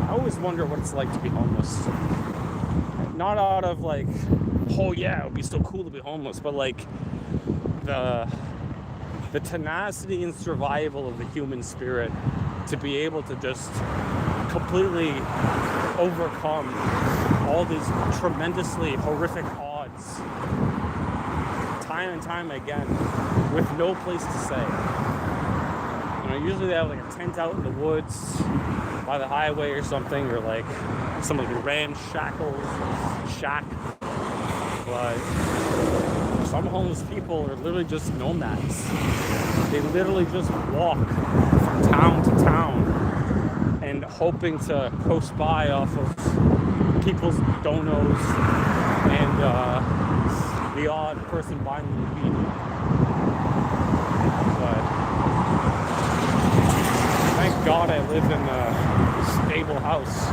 I always wonder what it's like to be homeless. Not out of like, oh yeah, it would be so cool to be homeless, but like the tenacity and survival of the human spirit to be able to just completely overcome all these tremendously horrific odds time and time again with no place to stay. You know, usually they have like a tent out in the woods by the highway or something, or like some like ramshackle shack. But some homeless people are literally just nomads. They literally just walk from town to town and hoping to coast by off of people's donos and the odd person buying them weed. But thank God I live in a stable house.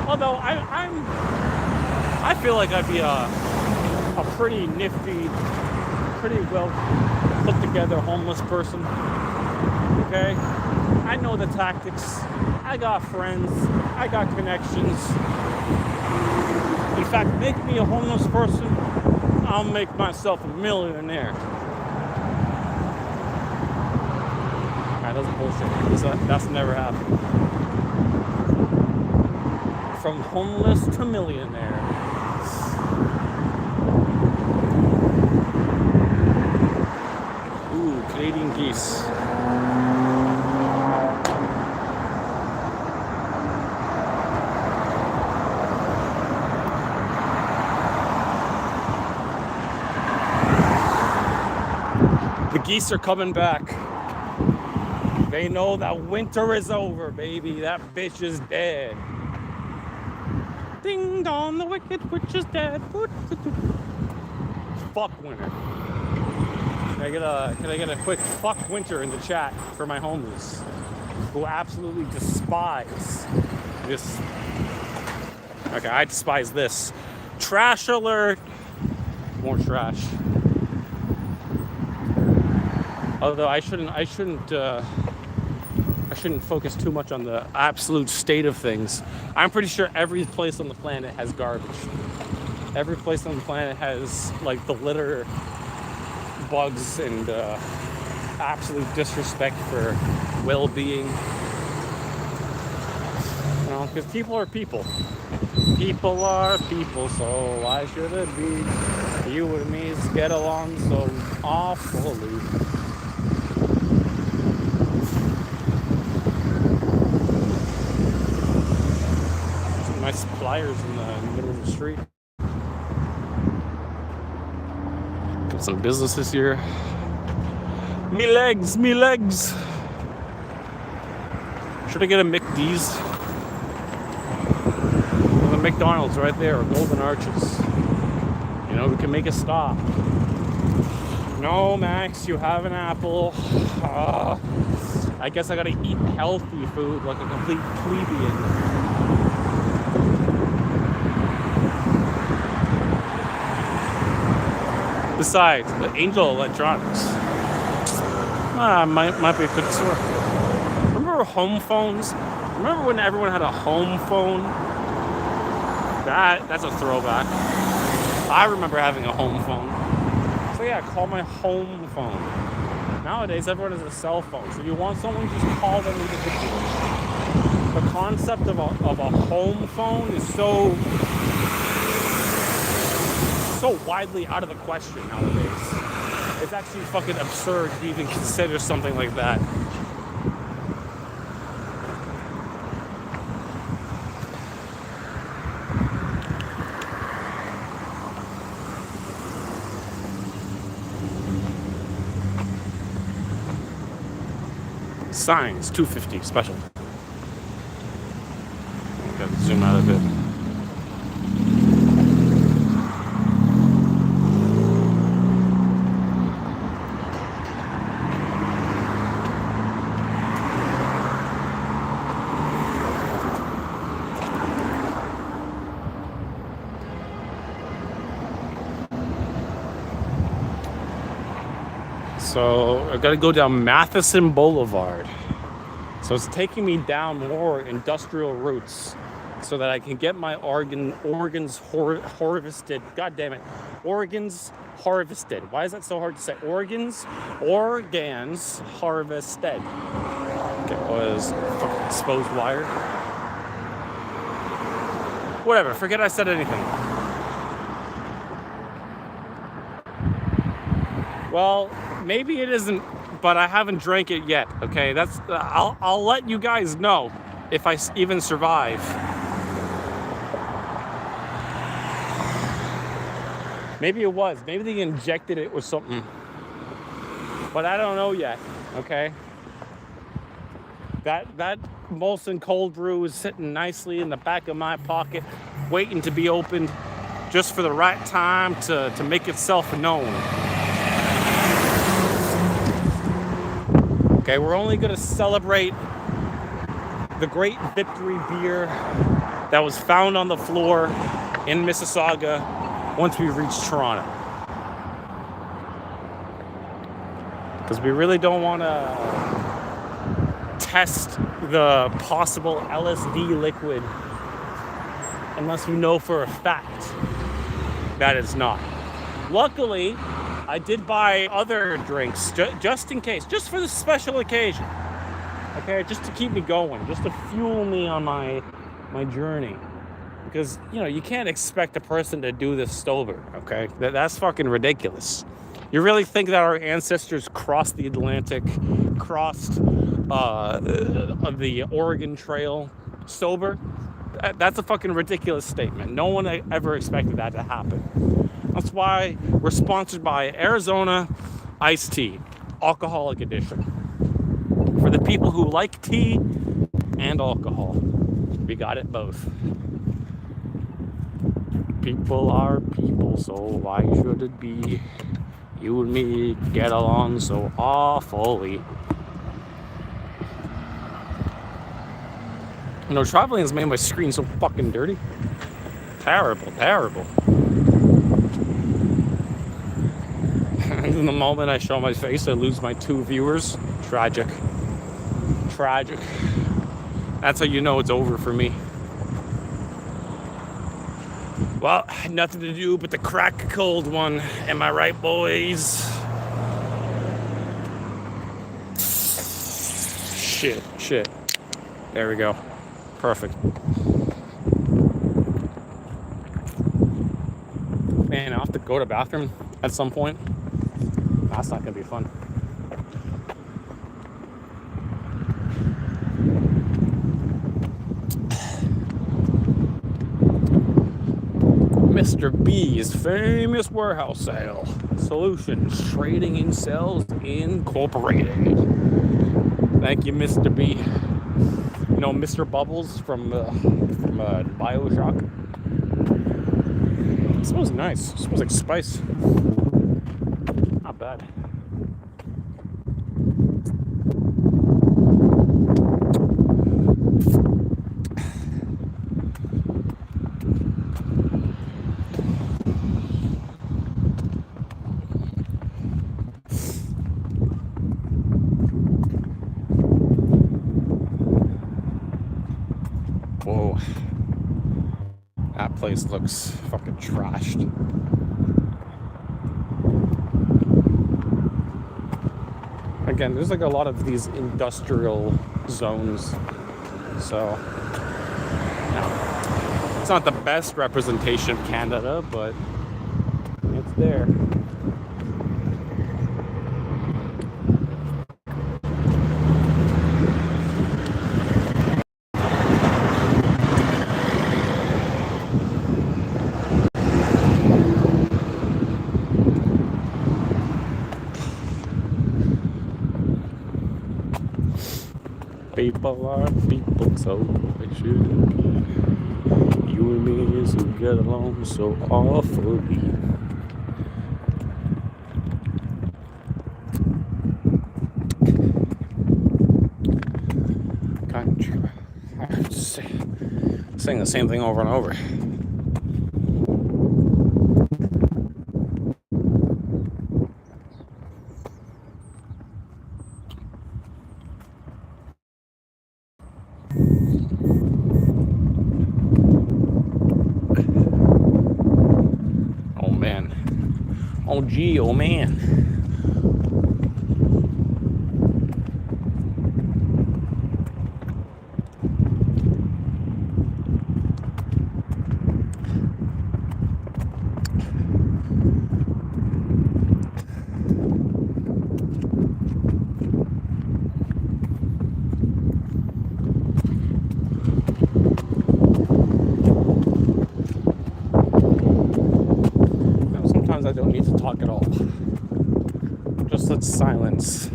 Although I feel like I'd be a pretty nifty, pretty well put together homeless person. Okay? I know the tactics. I got friends. I got connections. In fact, make me a homeless person, I'll make myself a millionaire. Alright, that's bullshit. That's never happened. From homeless to millionaire. Ooh, Canadian geese. The geese are coming back. They know that winter is over, baby. That bitch is dead. Ding dong, the wicked witch is dead. Fuck winter. Can I get a quick fuck winter in the chat for my homies who absolutely despise this? Okay, I despise this. Trash alert. More trash. Although I shouldn't focus too much on the absolute state of things. I'm pretty sure every place on the planet has garbage. Every place on the planet has like the litter, bugs, and absolute disrespect for well-being. You know, because people are people. People are people, so why should it be you and me get along so awfully? Nice pliers in the middle of the street. Got some businesses here. Me legs, me legs. Should I get a McD's? The McDonald's right there, or Golden Arches. You know, we can make a stop. No, Max, you have an apple. I guess I gotta eat healthy food like a complete plebeian. Besides, the Angel Electronics might be a good store. Remember home phones? Remember when everyone had a home phone? That's a throwback. I remember having a home phone. So yeah, call my home phone. Nowadays, everyone has a cell phone. So you want someone, just call them individually. The concept of a home phone is so widely out of the question nowadays. It's actually fucking absurd to even consider something like that. Signs, 250, special. Gotta zoom out a bit. So I gotta go down Matheson Boulevard. So it's taking me down more industrial routes so that I can get my organs harvested. God damn it. Organs harvested. Why is that so hard to say? Organs harvested. Okay, was fucking exposed wire. Whatever, forget I said anything. Well, maybe it isn't, but I haven't drank it yet. Okay, that's I'll let you guys know if I even survive. Maybe it was. Maybe they injected it with something, but I don't know yet. Okay. That Molson cold brew is sitting nicely in the back of my pocket, waiting to be opened, just for the right time to make itself known. Okay, we're only going to celebrate the great victory beer that was found on the floor in Mississauga once we reach Toronto. Because we really don't want to test the possible LSD liquid unless we know for a fact that it's not. Luckily, I did buy other drinks just in case, just for the special occasion. Okay, just to keep me going, just to fuel me on my journey. Because, you can't expect a person to do this sober, okay? That's fucking ridiculous. You really think that our ancestors crossed the Atlantic, crossed the Oregon Trail sober? That's a fucking ridiculous statement. No one ever expected that to happen. That's why we're sponsored by Arizona Iced Tea, Alcoholic Edition. For the people who like tea and alcohol. We got it both. People are people, so why should it be you and me get along so awfully? Traveling has made my screen so fucking dirty. Terrible, terrible. And the moment I show my face, I lose my 2 viewers. Tragic. Tragic. That's how you know it's over for me. Well, nothing to do but to crack a cold one. Am I right, boys? Shit. There we go. Perfect. Man, I'll have to go to the bathroom at some point. That's not going to be fun. Mr. B's famous warehouse sale. Solutions Trading in Cells Incorporated. Thank you, Mr. B. Mr. Bubbles from BioShock. It smells nice. It smells like spice. Not bad. That place looks fucking trashed. Again, there's like a lot of these industrial zones. So, yeah. It's not the best representation of Canada, but it's there. People are people, so they shouldn't be. You and me is who get along so awfully. Country. I sing the same thing over and over. Oh gee, oh man. Sometimes I don't need to talk at all. Just let silence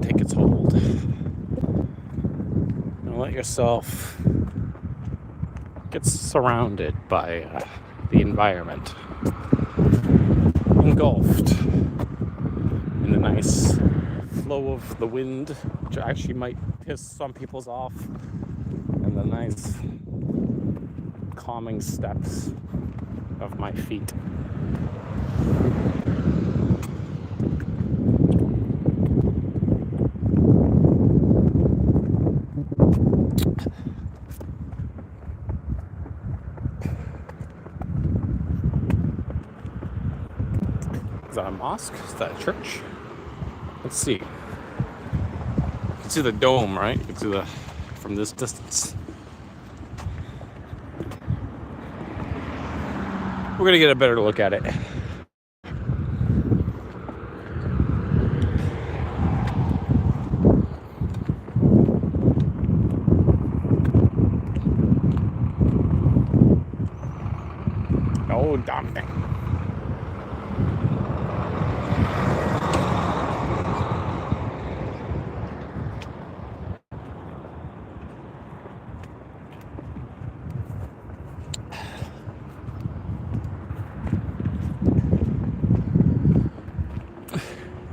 take its hold. And let yourself get surrounded by the environment. Engulfed in the nice flow of the wind, which actually might piss some people's off, and the nice calming steps of my feet. Is that a mosque? Is that a church? Let's see. You can see the dome, right? You can see the from this distance. We're gonna get a better look at it. Oh, dumping.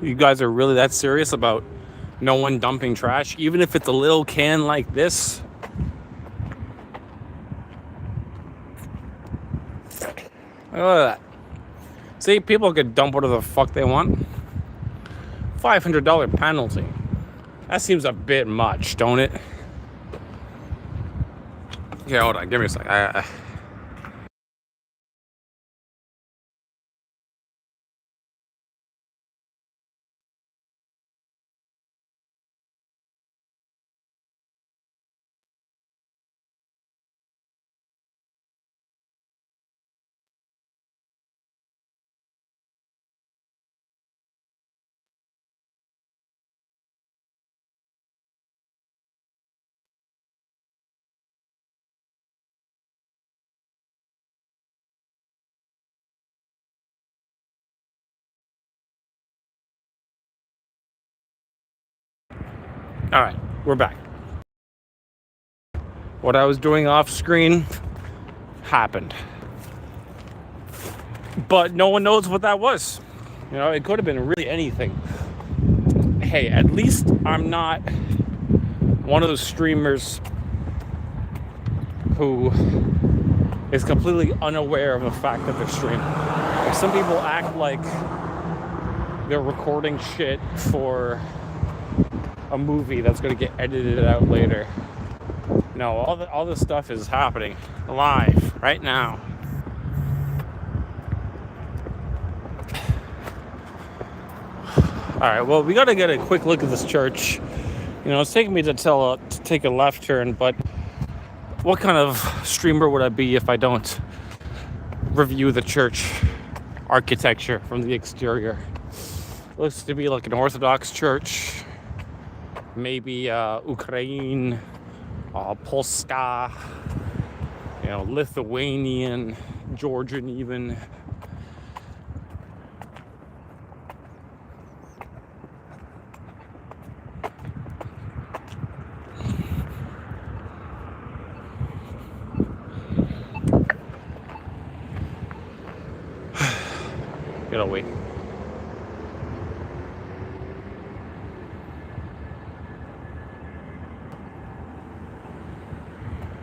You guys are really that serious about no one dumping trash, even if it's a little can like this? Look at that. See, people could dump whatever the fuck they want. $500 penalty. That seems a bit much, don't it? Yeah, hold on. Give me a sec. All right, we're back. What I was doing off screen happened. But no one knows what that was. You know, it could have been really anything. Hey, at least I'm not one of those streamers who is completely unaware of the fact that they're streaming. Like, some people act like they're recording shit for a movie that's going to get edited out later. No, all this stuff is happening live right now. All right, well, we got to get a quick look at this church. You know, it's taking me to take a left turn, but what kind of streamer would I be if I don't review the church architecture from the exterior? It looks to be like an Orthodox church, maybe Ukraine, Polska, you know, Lithuanian, Georgian even. Gotta wait.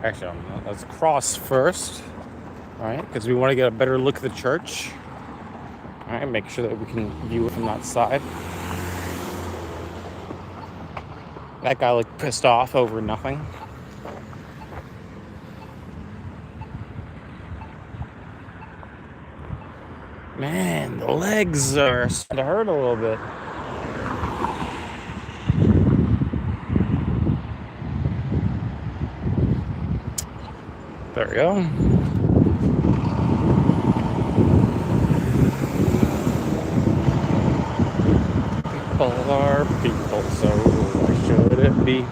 Actually, let's cross first. All right, because we want to get a better look at the church. All right, make sure that we can view it from that side. That guy looked pissed off over nothing. Man, the legs are starting to hurt a little bit. There we go. People are people, so why should it be?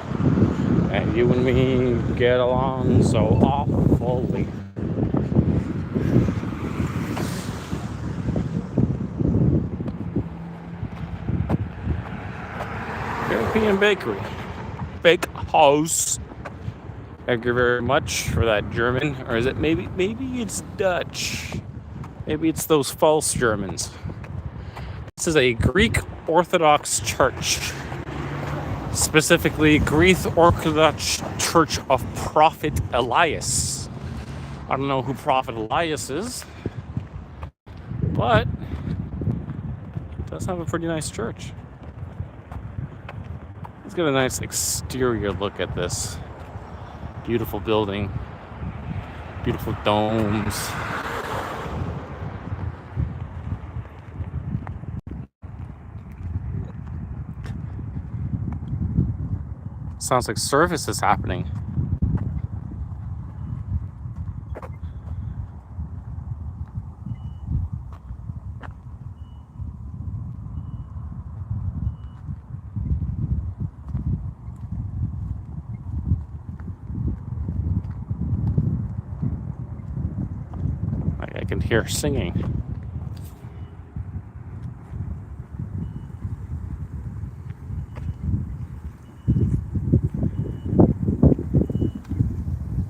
And you and me get along so awfully. European bakery. Bake house. Thank you very much for that, German. Or is it maybe it's Dutch? Maybe it's those false Germans. This is a Greek Orthodox church. Specifically, Greek Orthodox Church of Prophet Elias. I don't know who Prophet Elias is, but it does have a pretty nice church. Let's get a nice exterior look at this. Beautiful building, beautiful domes. Sounds like service is happening. I can hear singing.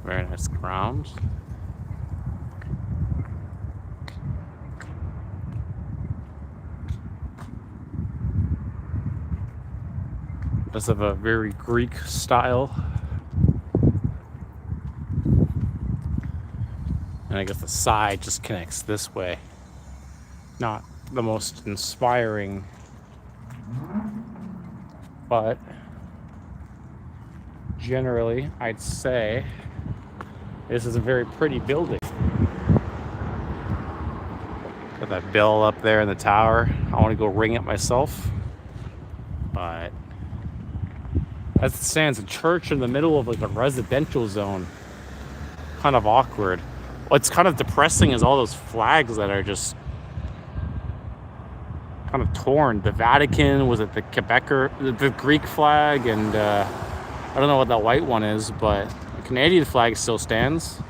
Very nice grounds. It does have a very Greek style. And I guess the side just connects this way. Not the most inspiring, but generally I'd say this is a very pretty building. Got that bell up there in the tower. I want to go ring it myself, but as it stands, a church in the middle of like a residential zone. Kind of awkward. What's kind of depressing is all those flags that are just kind of torn. The Vatican, was it the Quebecer, the Greek flag, and I don't know what that white one is, but the Canadian flag still stands.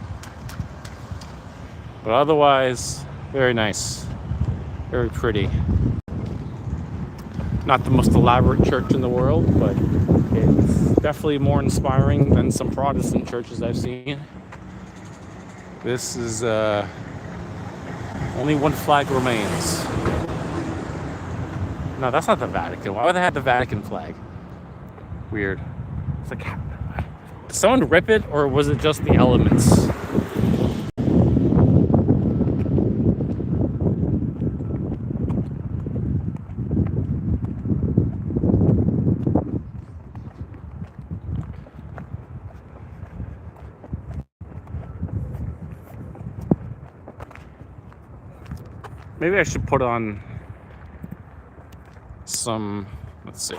But otherwise, very nice, very pretty. Not the most elaborate church in the world, but it's definitely more inspiring than some Protestant churches I've seen. This is only one flag remains. No, that's not the Vatican. Why would they have the Vatican flag? Weird. It's like, did someone rip it, or was it just the elements? Maybe I should put on some, let's see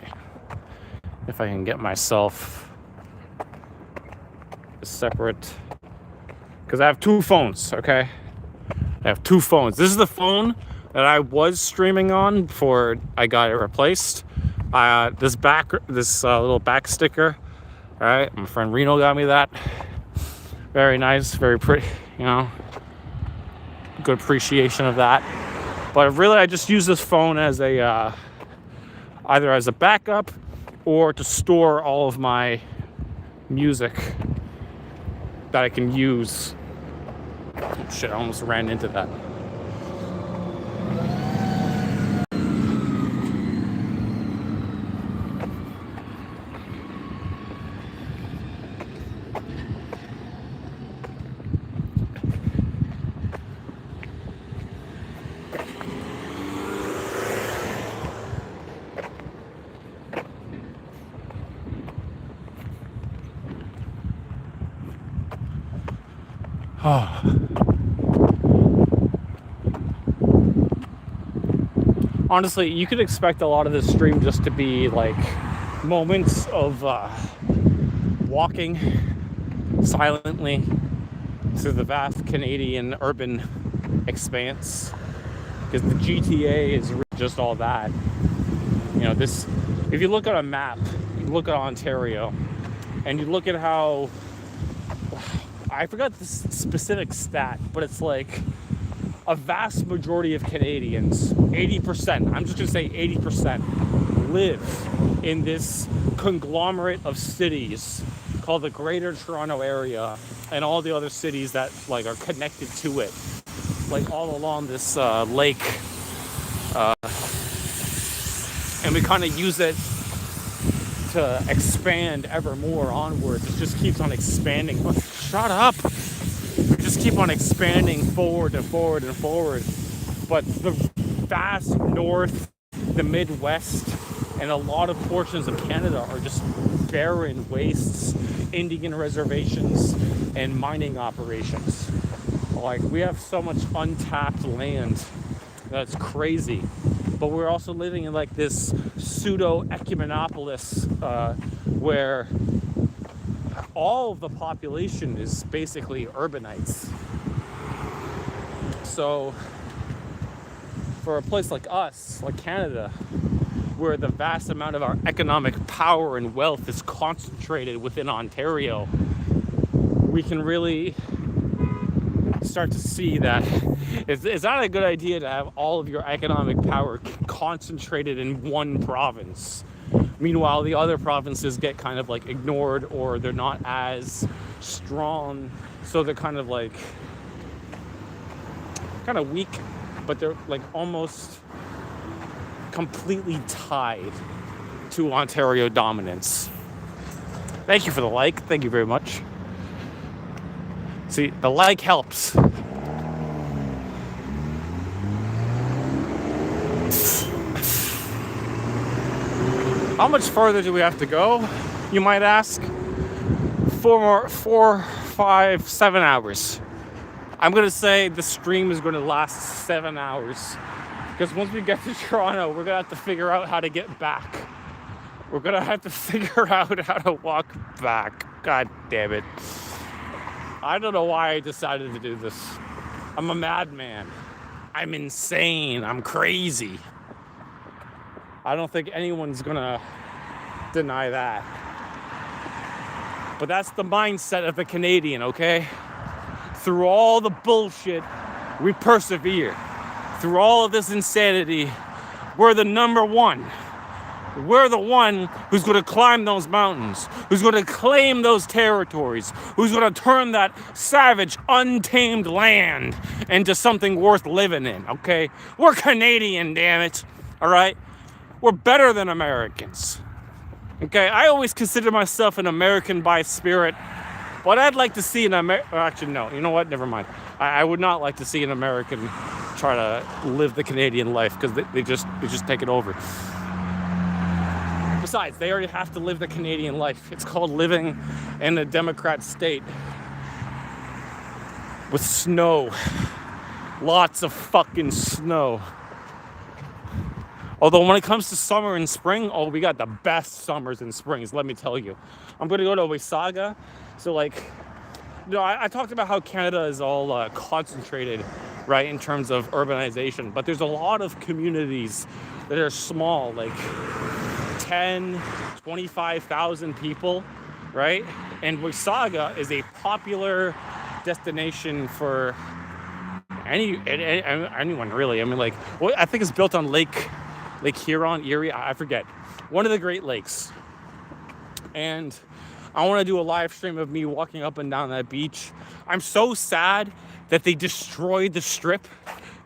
if I can get myself a separate, because I have two phones, okay? I have two phones. This is the phone that I was streaming on before I got it replaced. This little back sticker, all right? My friend Reno got me that. Very nice, very pretty, you know, good appreciation of that. But really, I just use this phone as a either as a backup or to store all of my music that I can use. Oh, shit, I almost ran into that. Honestly, you could expect a lot of this stream just to be like moments of walking silently through the vast Canadian urban expanse, because the GTA is just all that. You know, this, if you look at a map, you look at Ontario, and you look at how, I forgot the specific stat, but it's like a vast majority of Canadians, 80%, I'm just gonna say 80%, live in this conglomerate of cities called the Greater Toronto Area, and all the other cities that like are connected to it, like all along this lake, and we kind of use it to expand ever more onwards. It just keeps on expanding. Shut up! We just keep on expanding forward and forward and forward. But the vast north, the Midwest, and a lot of portions of Canada are just barren wastes, Indian reservations, and mining operations. Like, we have so much untapped land that's crazy. But we're also living in like this pseudo-ecumenopolis where all of the population is basically urbanites. So for a place like us, like Canada, where the vast amount of our economic power and wealth is concentrated within Ontario, we can really start to see that it's not a good idea to have all of your economic power concentrated in one province. Meanwhile, the other provinces get kind of like ignored, or they're not as strong, so they're kind of weak, but they're like almost completely tied to Ontario dominance. Thank you for the like. Thank you very much. See, the like helps. How much further do we have to go, you might ask? 4, 5, 7 hours. I'm gonna say the stream is gonna last 7 hours, because once we get to Toronto, we're gonna have to figure out how to get back. We're gonna have to figure out how to walk back. God damn it. I don't know why I decided to do this. I'm a madman. I'm insane. I'm crazy. I don't think anyone's gonna deny that. But that's the mindset of the Canadian, okay? Through all the bullshit, we persevere. Through all of this insanity, we're the number one. We're the one who's going to climb those mountains, who's going to claim those territories, who's going to turn that savage, untamed land into something worth living in, okay? We're Canadian, damn it, all right? We're better than Americans, okay? I always consider myself an American by spirit, but I'd like to see an actually, no, you know what? Never mind. I would not like to see an American try to live the Canadian life, because they just take it over. Besides, they already have to live the Canadian life. It's called living in a Democrat state with snow Lots of fucking snow. Although when it comes to summer and spring, oh, we got the best summers and springs, let me tell you. I'm going to go to Wasaga. So, like, you know, I talked about how Canada is all concentrated, right, in terms of urbanization. But there's a lot of communities that are small, like 10, 25,000 people, right? And Wasaga is a popular destination for anyone, really. I mean, like, I think it's built on Lake Huron, Erie, I forget. One of the Great Lakes. And I want to do a live stream of me walking up and down that beach. I'm so sad that they destroyed the strip.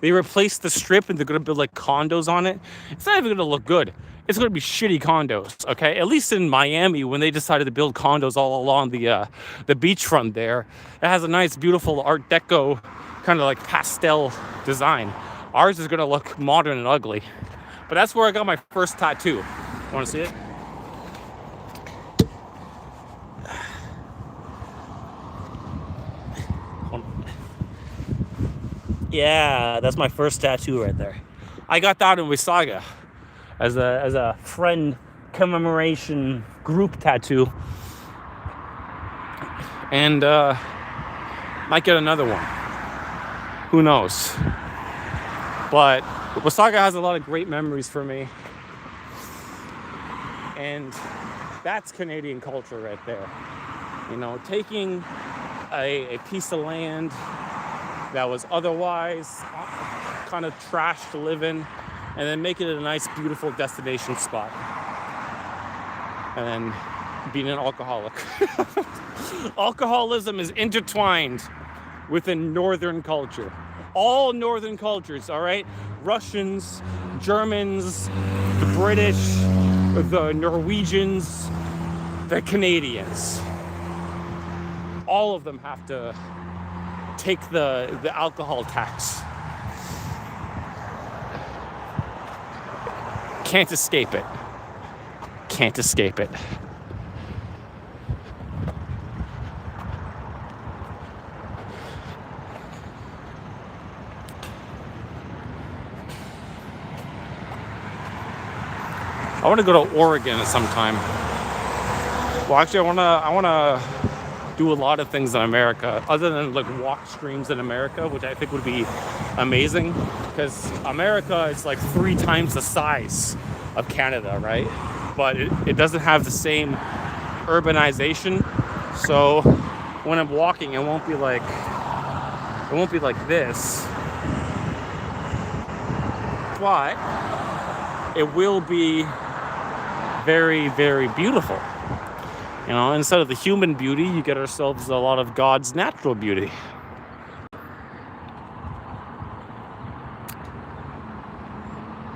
They replaced the strip and they're going to build like condos on it. It's not even going to look good. It's going to be shitty condos, okay? At least in Miami, when they decided to build condos all along the beachfront there, it has a nice, beautiful Art Deco kind of like pastel design. Ours is going to look modern and ugly. But that's where I got my first tattoo. Want to see it? Yeah, that's my first tattoo right there. I got that in Wasaga as a friend commemoration group tattoo. And might get another one. Who knows? But Wasaga has a lot of great memories for me. And that's Canadian culture right there. You know, taking a piece of land that was otherwise kind of trash to live in, and then making it a nice, beautiful destination spot. And then being an alcoholic. Alcoholism is intertwined within Northern culture. All Northern cultures, all right? Russians, Germans, the British, the Norwegians, the Canadians. All of them have to take the alcohol tax. Can't escape it. Can't escape it. I want to go to Oregon at some time. Well, actually, I want to do a lot of things in America, other than like walk streams in America, which I think would be amazing, because America is like 3 times the size of Canada, right? But it doesn't have the same urbanization. So when I'm walking, it won't be like this, but it will be very, very beautiful. You know, instead of the human beauty, you get ourselves a lot of God's natural beauty.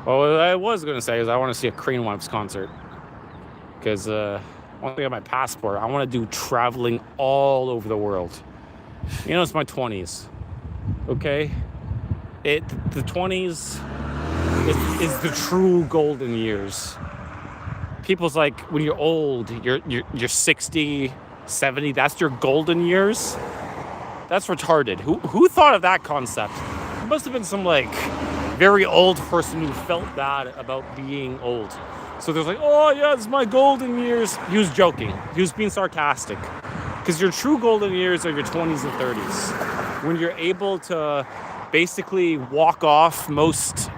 Well, what I was going to say is I want to see a Crane Wipes concert. Because one thing on my passport, I want to do traveling all over the world. You know, it's my 20s. Okay? The 20s is the true golden years. People's like, when you're old, you're 60, 70, that's your golden years? That's retarded. Who thought of that concept? It must have been some like very old person who felt that about being old. So there's like, oh yeah, it's my golden years. He was joking. He was being sarcastic. Because your true golden years are your 20s and 30s. When you're able to basically walk off most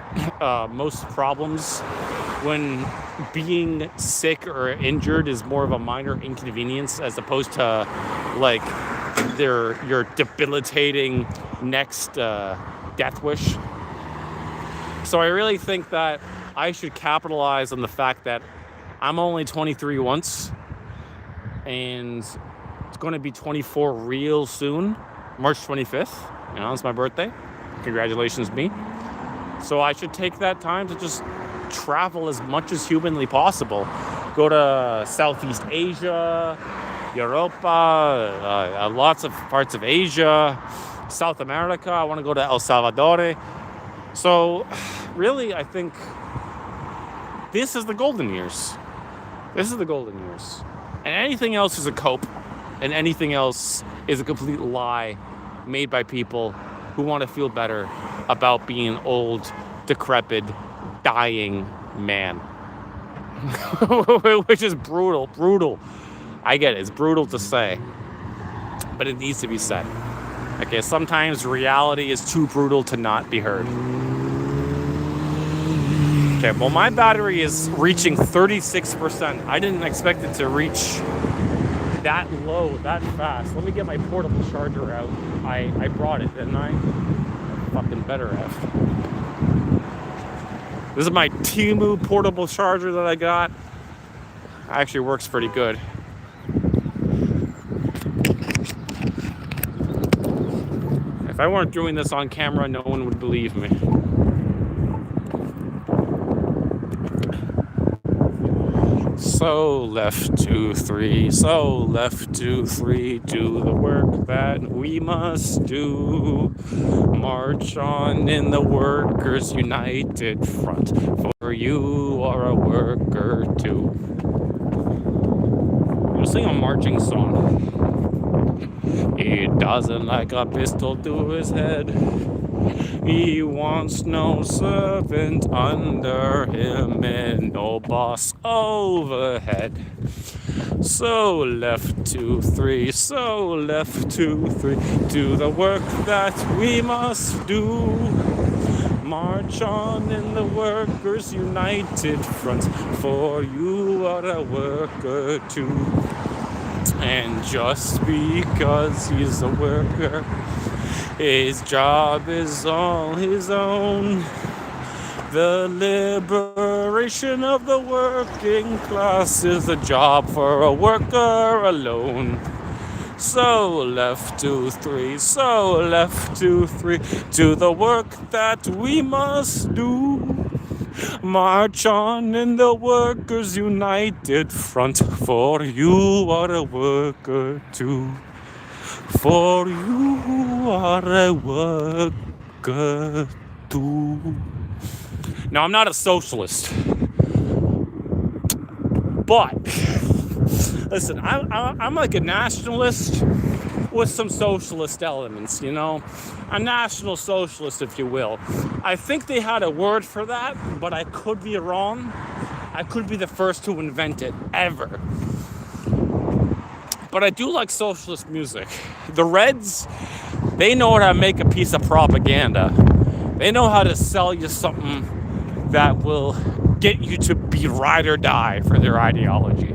problems, when being sick or injured is more of a minor inconvenience as opposed to like your debilitating next death wish. So I really think that I should capitalize on the fact that I'm only 23 once, and it's going to be 24 real soon, March 25th. You know, it's my birthday. Congratulations, me. So I should take that time to just travel as much as humanly possible. Go to Southeast Asia, Europa, lots of parts of Asia, South America. I want to go to El Salvador. So really, I think this is the golden years. This is the golden years. And anything else is a cope. And anything else is a complete lie made by people who want to feel better about being old, decrepit, dying man. Which is brutal. I get it, it's brutal to say, but it needs to be said. Okay, sometimes reality is too brutal to not be heard. Okay, well, my battery is reaching 36%. I didn't expect it to reach that low, that fast. Let me get my portable charger out. I brought it, didn't I? Fucking better have. This is my Temu portable charger that I got. Actually works pretty good. If I weren't doing this on camera, no one would believe me. So left 2, 3, so left 2, 3, do the work that we must do. March on in the Workers' United Front, for you are a worker too. I'm gonna sing a marching song. He doesn't like a pistol to his head. He wants no servant under him and no boss overhead. So left 2, 3, so left 2, 3, do the work that we must do. March on in the Workers' United Front, for you are a worker too. And just because he's a worker, his job is all his own. The liberation of the working class is a job for a worker alone. So left 2, 3, so left 2, 3, do the work that we must do. March on in the Workers' United Front, for you are a worker too. For you are a worker too. Now, I'm not a socialist, but listen, I'm like a nationalist with some socialist elements, you know? A national socialist, if you will. I think they had a word for that, but I could be wrong. I could be the first to invent it, ever. But I do like socialist music. The Reds, they know how to make a piece of propaganda. They know how to sell you something that will get you to be ride or die for their ideology.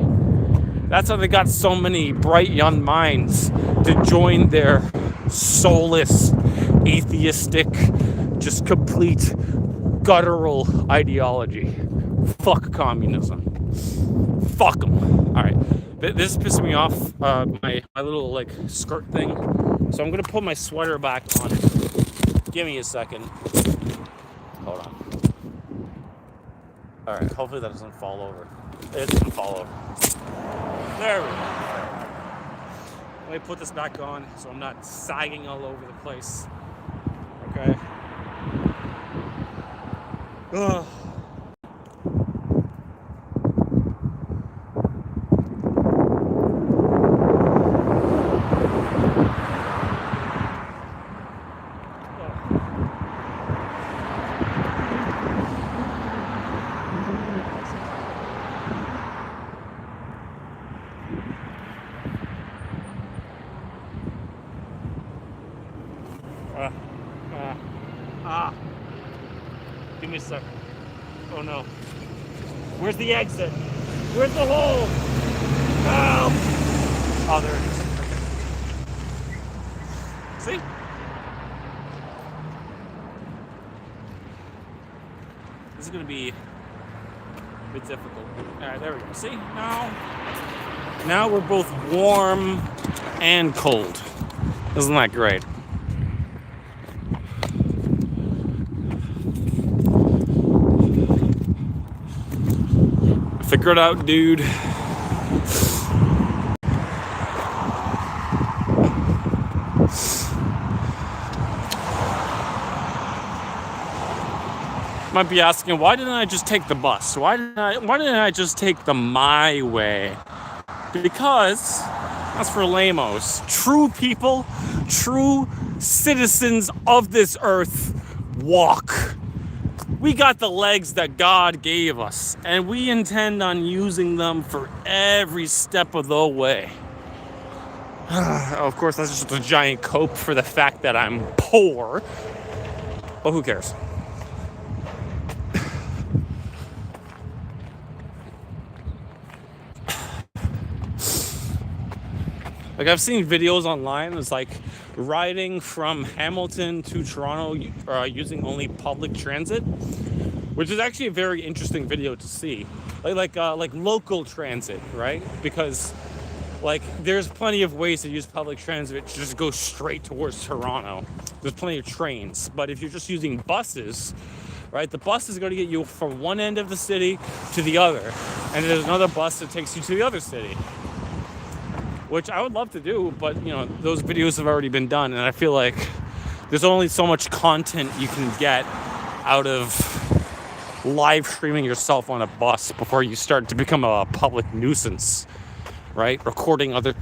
That's how they got so many bright young minds to join their soulless, atheistic, just complete guttural ideology. Fuck communism. Fuck them. All right. This pissed me off, my little, like, skirt thing. So I'm going to put my sweater back on. Give me a second. Hold on. All right. Hopefully that doesn't fall over. It doesn't fall over. There we go. Let me put this back on so I'm not sagging all over the place. Okay. Ugh. Give me a second. Oh no. Where's the exit? Where's the hole? Help! Oh, there it is. See? This is gonna be a bit difficult. Alright, there we go. See? Now we're both warm and cold. Isn't that great? Figure it out, dude. Might be asking, why didn't I just take the bus? Why didn't I just take the my way? Because that's for lamos. True people, true citizens of this earth walk. We got the legs that God gave us, and we intend on using them for every step of the way. Of course, that's just a giant cope for the fact that I'm poor, but who cares? Like, I've seen videos online. It's like riding from Hamilton to Toronto using only public transit, which is actually a very interesting video to see. Like local transit, right? Because like there's plenty of ways to use public transit to just go straight towards Toronto. There's plenty of trains, but if you're just using buses, right? The bus is going to get you from one end of the city to the other, and there's another bus that takes you to the other city. Which I would love to do, but you know, those videos have already been done, and I feel like there's only so much content you can get out of live streaming yourself on a bus before you start to become a public nuisance, right? Recording other,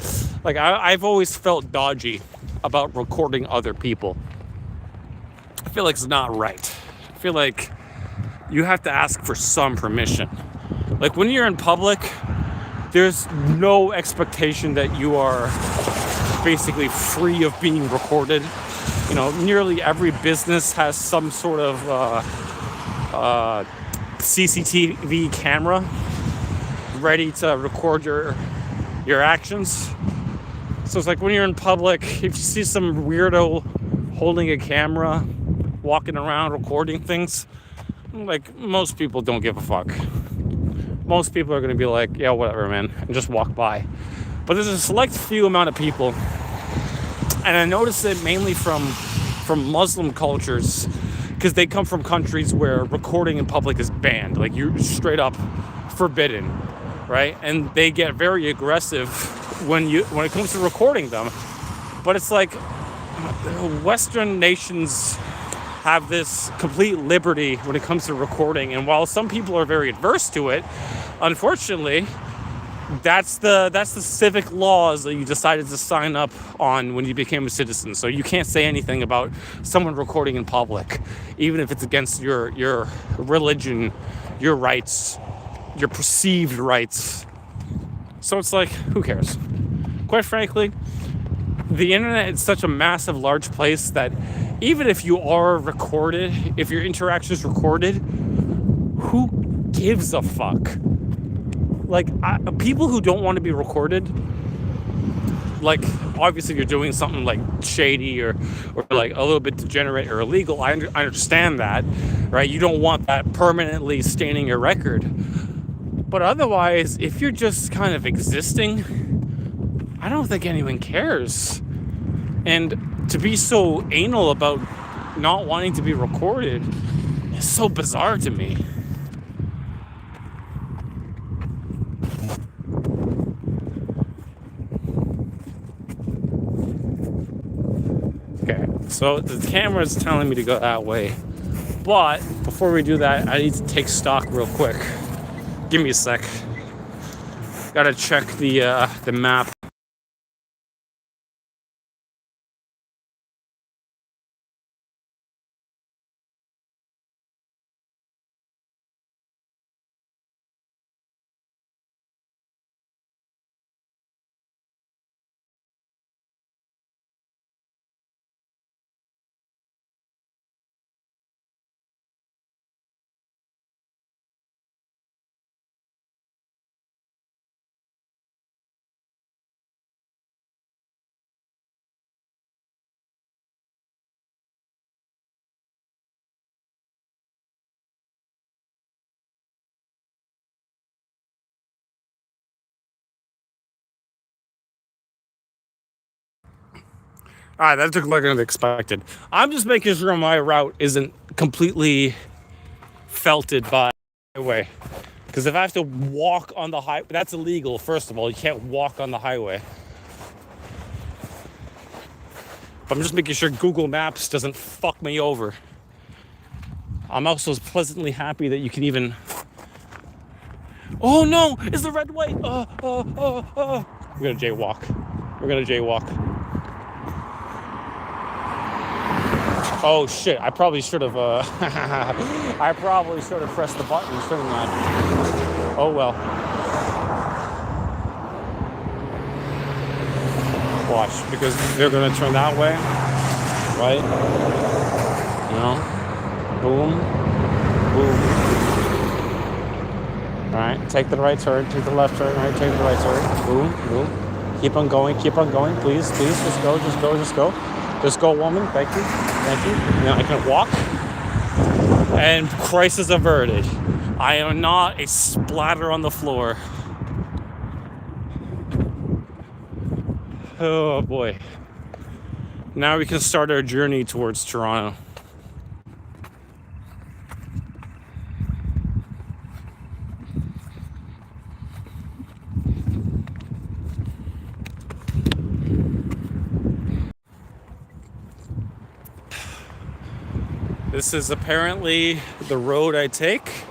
like I've always felt dodgy about recording other people. I feel like it's not right. I feel like you have to ask for some permission. Like when you're in public, there's no expectation that you are basically free of being recorded. You know, nearly every business has some sort of CCTV camera ready to record your actions. So it's like when you're in public, if you see some weirdo holding a camera, walking around recording things, like most people don't give a fuck. Most people are going to be like, yeah, whatever, man, and just walk by. But there's a select few amount of people, and I notice it mainly from Muslim cultures, because they come from countries where recording in public is banned, like you're straight up forbidden, right? And they get very aggressive when it comes to recording them. But it's like Western nations have this complete liberty when it comes to recording, and while some people are very adverse to it, unfortunately, that's the civic laws that you decided to sign up on when you became a citizen. So you can't say anything about someone recording in public, even if it's against your religion, your rights, your perceived rights. So it's like, who cares? Quite frankly, the internet is such a massive, large place that even if you are recorded, if your interaction is recorded, who gives a fuck? Like, people who don't want to be recorded, like, obviously you're doing something like shady or like a little bit degenerate or illegal. I understand that, right? You don't want that permanently staining your record. But otherwise, if you're just kind of existing, I don't think anyone cares. And to be so anal about not wanting to be recorded is so bizarre to me. Okay, so the camera is telling me to go that way. But before we do that, I need to take stock real quick. Give me a sec. Gotta check the map. All right, that took longer than expected. I'm just making sure my route isn't completely felted by the highway. Because if I have to walk on the highway, that's illegal, first of all. You can't walk on the highway. But I'm just making sure Google Maps doesn't fuck me over. I'm also pleasantly happy that you can even... Oh no, it's the red light. We're gonna jaywalk. Oh shit! I probably should have. I probably should have pressed the button, shouldn't I? Oh well. Watch, because they're gonna turn that way, right? You know, boom, boom. All right, take the right turn, take the left turn, right, take the right turn, boom, boom. Keep on going, please, just go. Just go, woman, thank you. Now I can walk, and crisis averted. I am not a splatter on the floor. Oh boy. Now we can start our journey towards Toronto. This is apparently the road I take.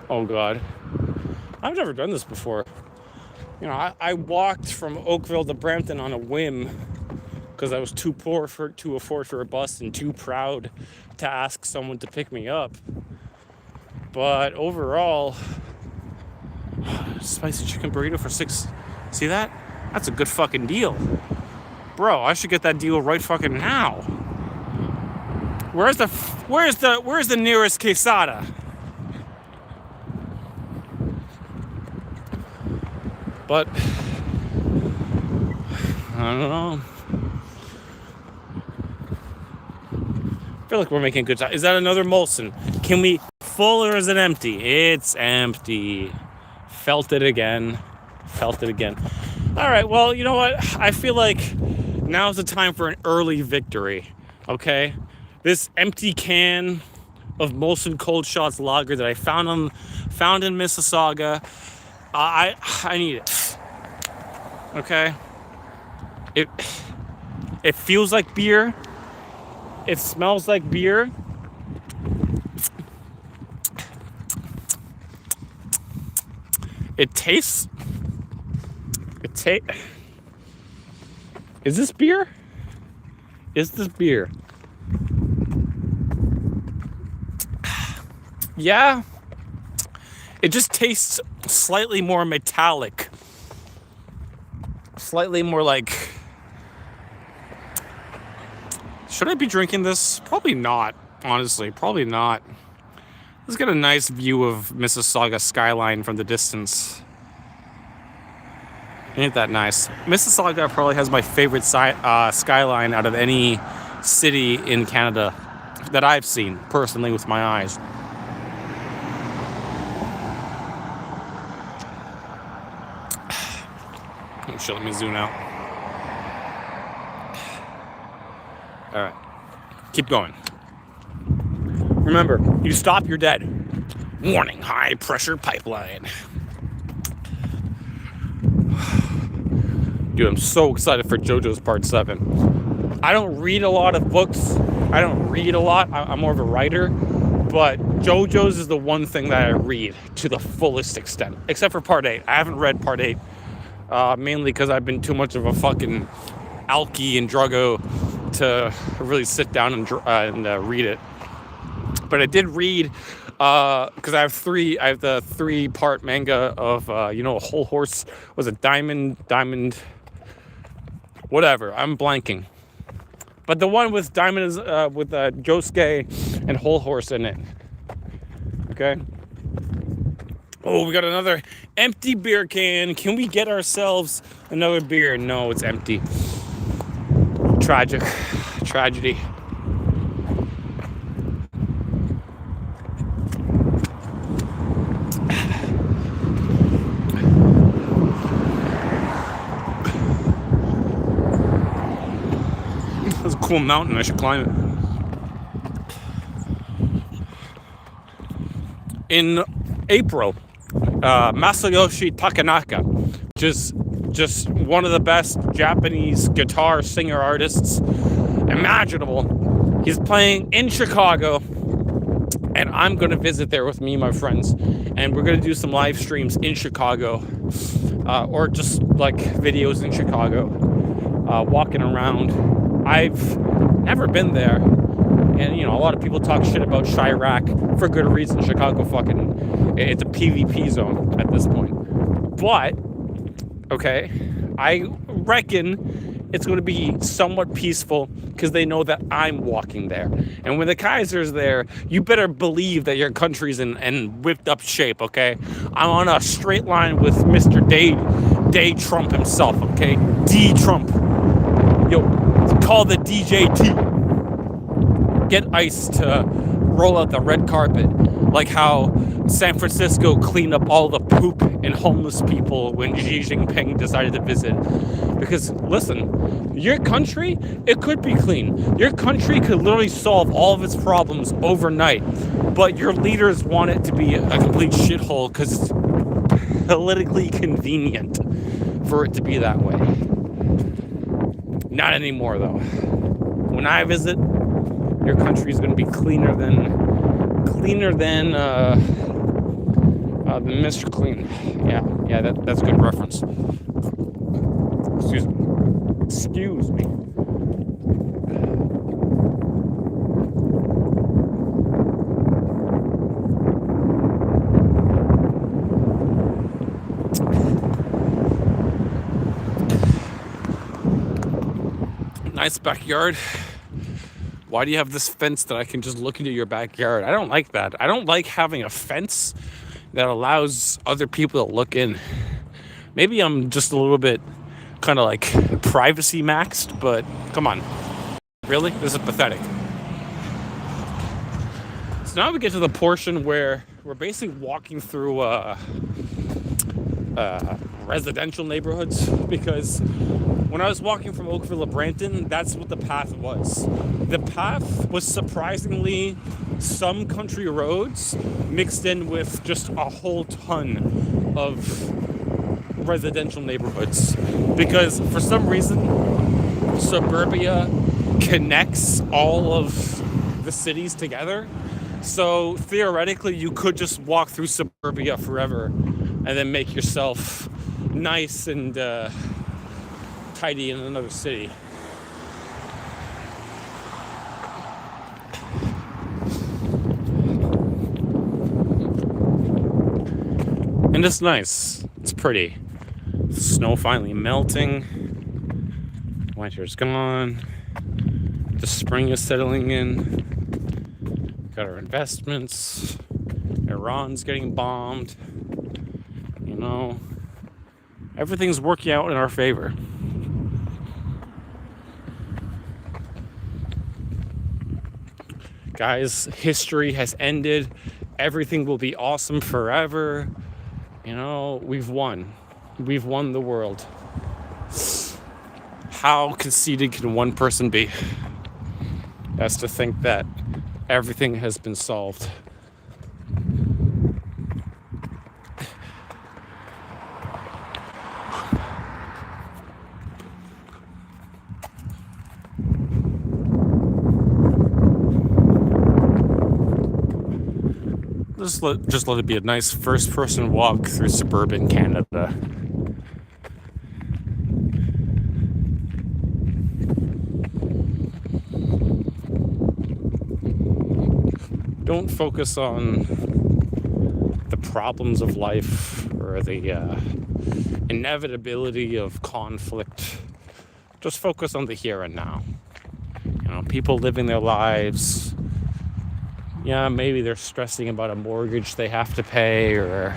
Oh God. I've never done this before. You know, I walked from Oakville to Brampton on a whim because I was too poor to afford for a bus and too proud to ask someone to pick me up. But overall, spicy chicken burrito for $6. See that? That's a good fucking deal. Bro, I should get that deal right fucking now. Where's the nearest quesada? But I don't know. I feel like we're making good time. Is that another Molson? Can we full or is it empty? It's empty. Felt it again. All right, well, you know what? I feel like now's the time for an early victory. Okay? This empty can of Molson Cold Shots Lager that I found in Mississauga. I need it. Okay? It feels like beer. It smells like beer. It tastes. Is this beer? Yeah. It just tastes slightly more metallic. Slightly more like... Should I be drinking this? Probably not, honestly. Probably not. Let's get a nice view of Mississauga skyline from the distance. Ain't that nice? Mississauga probably has my favorite skyline out of any city in Canada that I've seen personally with my eyes. Oh shit, let me zoom out. Alright. Keep going. Remember, you stop, you're dead. Warning, high pressure pipeline. Dude, I'm so excited for JoJo's Part 7. I don't read a lot of books. I'm more of a writer. But JoJo's is the one thing that I read to the fullest extent. Except for Part 8. I haven't read Part 8. Mainly because I've been too much of a fucking alky and druggo to really sit down and read it. But I did read, because I have the 3-part manga of, a whole horse, was it diamond, whatever, I'm blanking. But the one with diamond is, with Josuke and whole horse in it. Okay. Oh, we got another empty beer can. Can we get ourselves another beer? No, it's empty. Tragedy. That's a cool mountain. I should climb it. In April, Masayoshi Takanaka, which is just one of the best Japanese guitar singer artists imaginable. He's playing in Chicago, and I'm going to visit there with me and my friends, and we're going to do some live streams in Chicago, or just like videos in Chicago, walking around. I've Never been there. And, a lot of people talk shit about Chirac for good reason. Chicago it's a PvP zone at this point. But, okay, I reckon it's going to be somewhat peaceful because they know that I'm walking there. And when the Kaiser's there, you better believe that your country's in whipped up shape, okay? I'm on a straight line with Mr. Day Trump himself, okay? D Trump. Yo, call the DJT. Get ICE to roll out the red carpet, like how San Francisco cleaned up all the poop and homeless people when Xi Jinping decided to visit. Because, listen, your country, it could be clean. Your country could literally solve all of its problems overnight. But your leaders want it to be a complete shithole because it's politically convenient for it to be that way. Not anymore, though. When I visit, your country is going to be cleaner than Mr. Clean. Yeah, that's a good reference. Excuse me. Nice backyard. Why do you have this fence that I can just look into your backyard? I don't like that. I don't like having a fence that allows other people to look in. Maybe I'm just a little bit kind of like privacy maxed, but come on. Really? This is pathetic. So now we get to the portion where we're basically walking through residential neighborhoods, because when I was walking from Oakville to Brampton, that's what the path was. The path was surprisingly some country roads mixed in with just a whole ton of residential neighborhoods. Because for some reason, suburbia connects all of the cities together. So theoretically, you could just walk through suburbia forever and then make yourself nice and tidy in another city. And it's nice. It's pretty. The snow finally melting. Winter's gone. The spring is settling in. Got our investments. Iran's getting bombed. Everything's working out in our favor. Guys, history has ended. Everything will be awesome forever. We've won. We've won the world. How conceited can one person be as to think that everything has been solved? Just let it be a nice first-person walk through suburban Canada. Don't focus on the problems of life or the inevitability of conflict. Just focus on the here and now. People living their lives. Yeah, maybe they're stressing about a mortgage they have to pay, or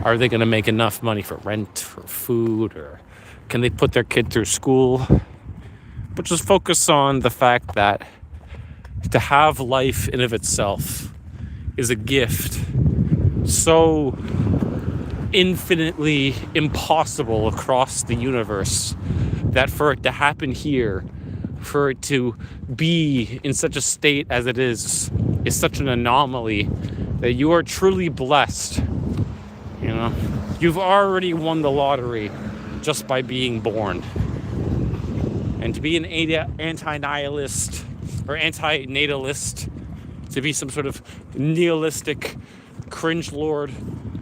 are they going to make enough money for rent, for food, or can they put their kid through school? But just focus on the fact that to have life in of itself is a gift so infinitely impossible across the universe that for it to happen here, for it to be in such a state as it is such an anomaly that you are truly blessed. You've already won the lottery just by being born. And to be an anti-nihilist or anti-natalist, to be some sort of nihilistic cringe lord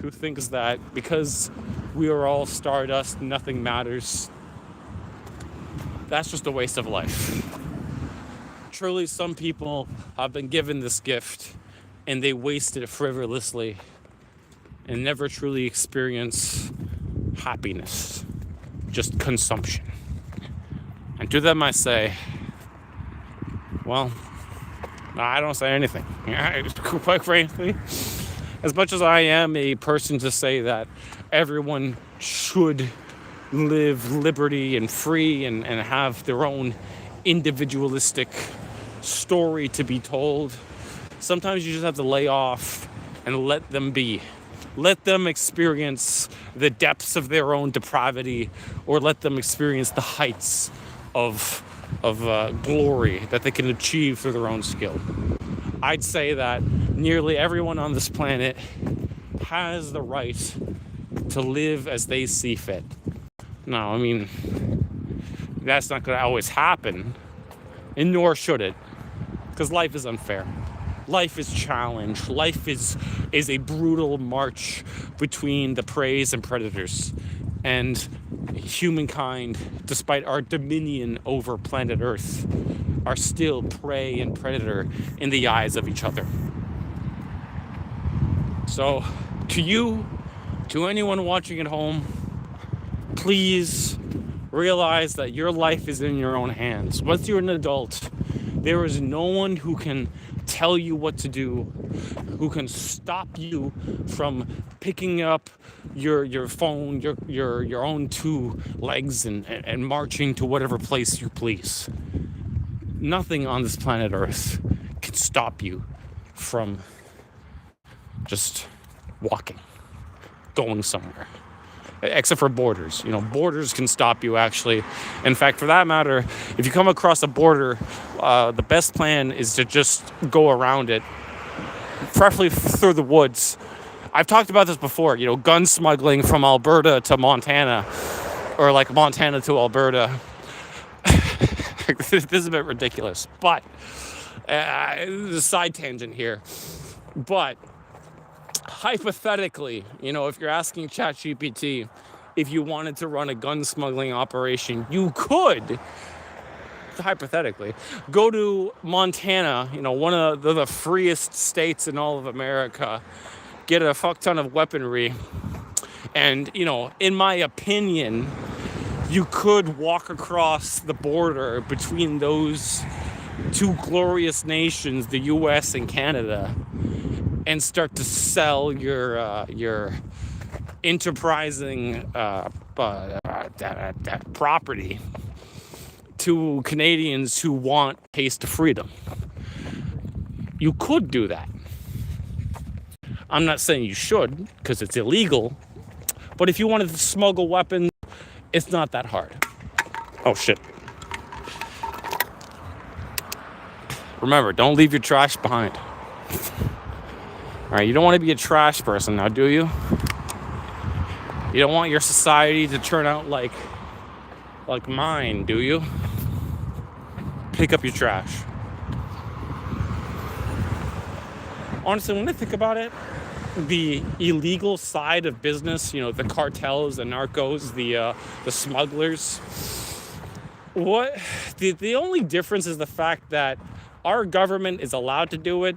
who thinks that because we are all stardust, nothing matters, that's just a waste of life. truly, some people have been given this gift and they wasted it frivolously and never truly experience happiness, just consumption. And to them I say, well, I don't say anything. Quite frankly, as much as I am a person to say that everyone should live liberty and free and have their own individualistic story to be told, sometimes you just have to lay off and let them be. Let them experience the depths of their own depravity, or let them experience the heights of glory that they can achieve through their own skill. I'd say that nearly everyone on this planet has the right to live as they see fit. No, I mean, that's not going to always happen, and nor should it, because life is unfair. Life is challenged. Life is a brutal march between the preys and predators. And humankind, despite our dominion over planet Earth, are still prey and predator in the eyes of each other. So, to you, to anyone watching at home, please realize that your life is in your own hands. Once you're an adult, there is no one who can tell you what to do, who can stop you from picking up your phone, your own two legs and marching to whatever place you please. Nothing on this planet Earth can stop you from just walking, going somewhere. Except for borders. Borders can stop you, actually. In fact, for that matter, if you come across a border, the best plan is to just go around it, preferably through the woods. I've talked about this before, gun smuggling from Alberta to Montana, or like Montana to Alberta. This is a bit ridiculous, but a side tangent here. But hypothetically, if you're asking ChatGPT if you wanted to run a gun smuggling operation, you could, hypothetically, go to Montana, one of the freest states in all of America, get a fuck ton of weaponry, and, in my opinion, you could walk across the border between those two glorious nations, the U.S. and Canada, and start to sell your enterprising property to Canadians who want a taste of freedom. You could do that. I'm not saying you should, because it's illegal, but if you wanted to smuggle weapons, it's not that hard. Oh shit. Remember, don't leave your trash behind. Alright, you don't want to be a trash person now, do you? You don't want your society to turn out like mine, do you? Pick up your trash. Honestly, when I think about it, the illegal side of business, the cartels, the narcos, the smugglers, the only difference is the fact that our government is allowed to do it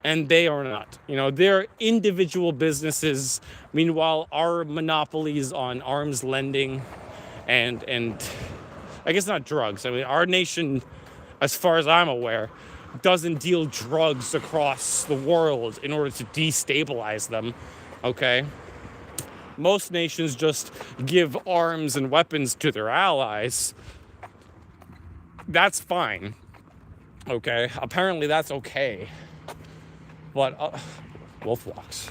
and they are not. They're individual businesses. Meanwhile, our monopolies on arms lending and I guess not drugs. I mean, our nation, as far as I'm aware, doesn't deal drugs across the world in order to destabilize them, okay? Most nations just give arms and weapons to their allies. That's fine, okay? Apparently that's okay. But, wolf walks.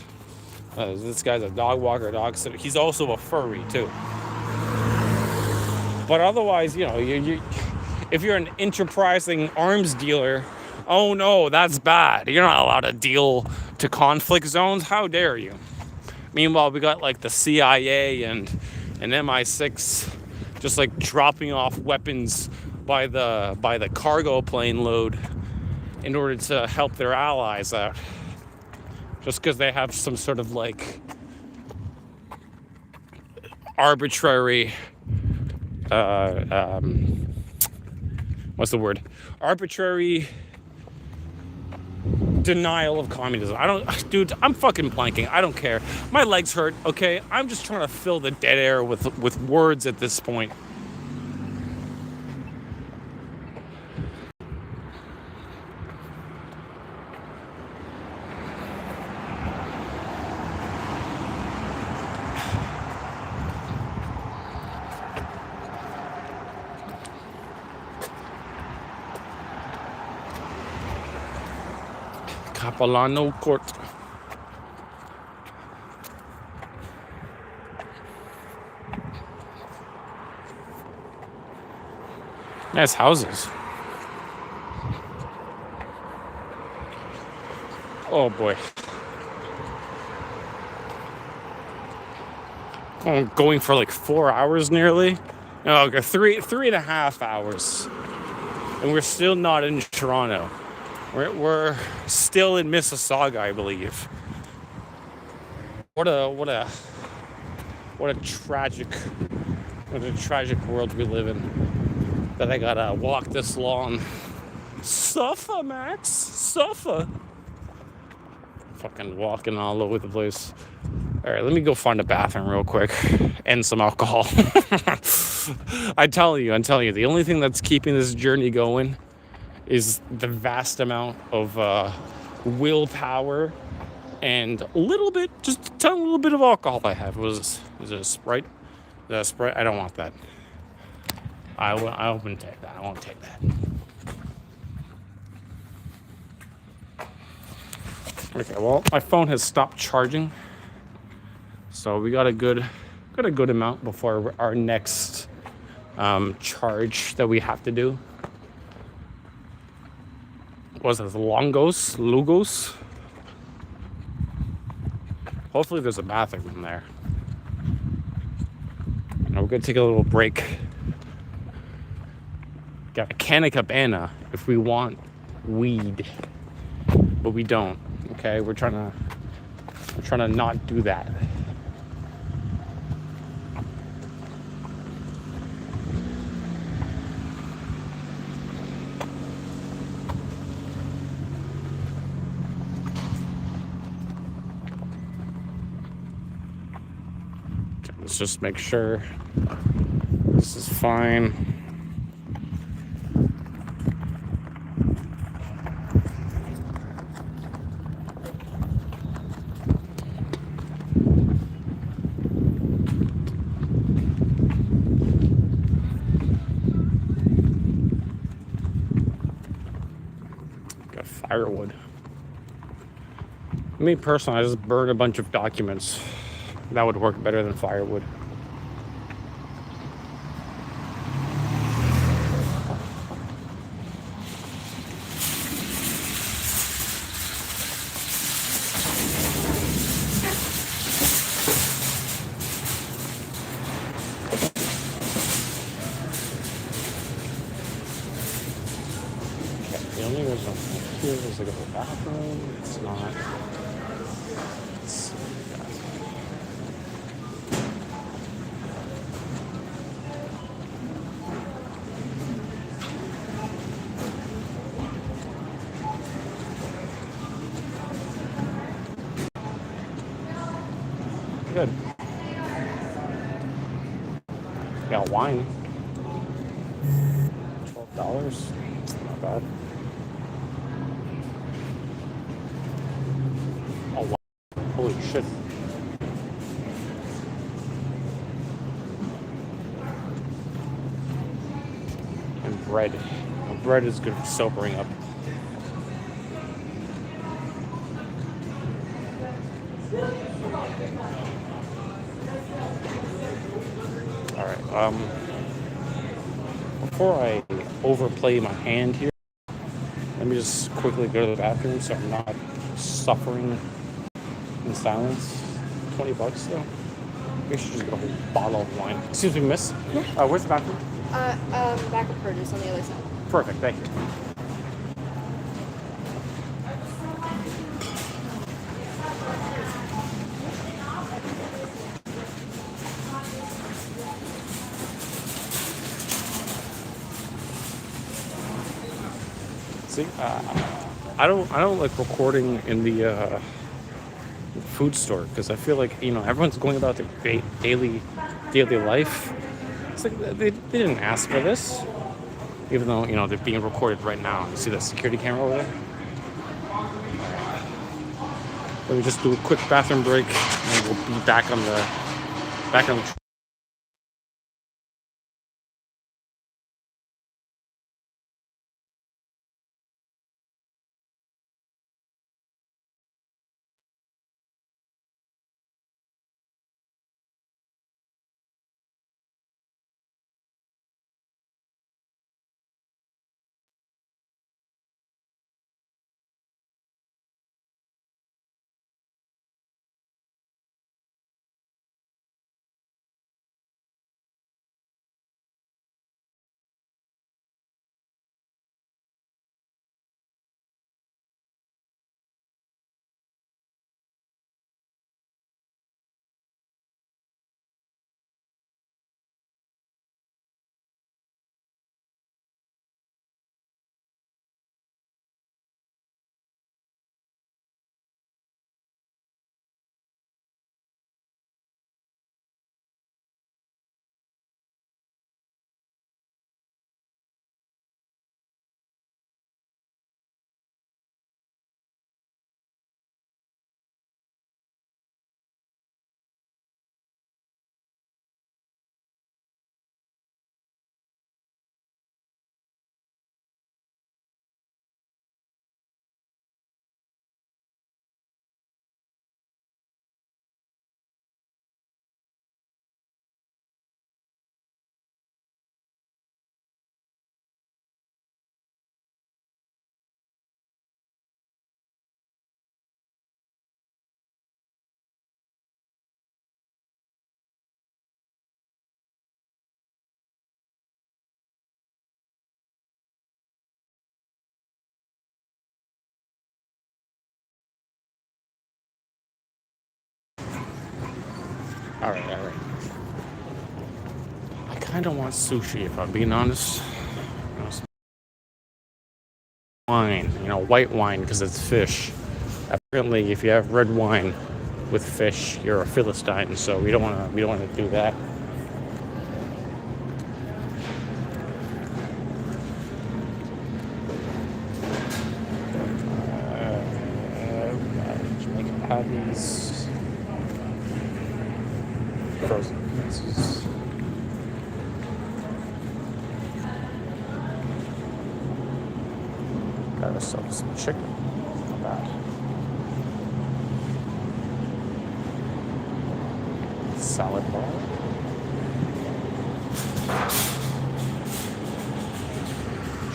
This guy's a dog walker, dog sitter. He's also a furry, too. But otherwise, if you're an enterprising arms dealer, oh no, that's bad. You're not allowed to deal to conflict zones. How dare you? Meanwhile, we got like the CIA and MI6 just like dropping off weapons by the cargo plane load in order to help their allies out. Just because they have some sort of like arbitrary what's the word? Arbitrary denial of communism. Dude, I'm fucking planking. I don't care. My legs hurt, okay? I'm just trying to fill the dead air with words at this point. Capilano Court. Nice houses. Oh boy. I'm going for like 4 hours nearly. No, okay, three and a half hours. And we're still not in Toronto. We're still in Mississauga, I believe. What a tragic world we live in. That I gotta walk this long. Suffer, Max. Suffer. Fucking walking all over the place. Alright, let me go find a bathroom real quick. And some alcohol. I'm telling you, the only thing that's keeping this journey going is the vast amount of willpower and a little bit of alcohol I have. Is it a Sprite? Is that a Sprite? I don't want that. I wouldn't take that. I won't take that. Okay, well, my phone has stopped charging, so we got a good amount before our next charge that we have to do. Was it Lugos? Hopefully there's a bathroom in there. Now we're gonna take a little break. Got a Canna Cabana if we want weed, but we don't. Okay, we're trying to not do that. Let's just make sure this is fine. Got firewood. Me personally, I just burn a bunch of documents. That would work better than firewood. Okay, the only reason here is to go to the bathroom. It's not. Good. Got wine. $12. Not bad. Oh wow. Holy shit. And bread. Well, bread is good for sobering up. Alright, before I overplay my hand here, let me just quickly go to the bathroom so I'm not suffering in silence. $20 though. We should just get a whole bottle of wine. Excuse me, miss? Yeah. Where's the bathroom? Back of produce on the other side. Perfect, thank you. See, I don't like recording in the food store because I feel like everyone's going about their daily life. It's like they didn't ask for this, even though they're being recorded right now. You see that security camera over there? Let me just do a quick bathroom break, and we'll be back on the. All right, all right. I kind of want sushi, if I'm being honest. Some wine, white wine because it's fish. Apparently, if you have red wine with fish, you're a philistine. So we don't want to do that. Jamaican patties, frozen pizzas. Got ourselves some chicken. Not bad. Salad bar.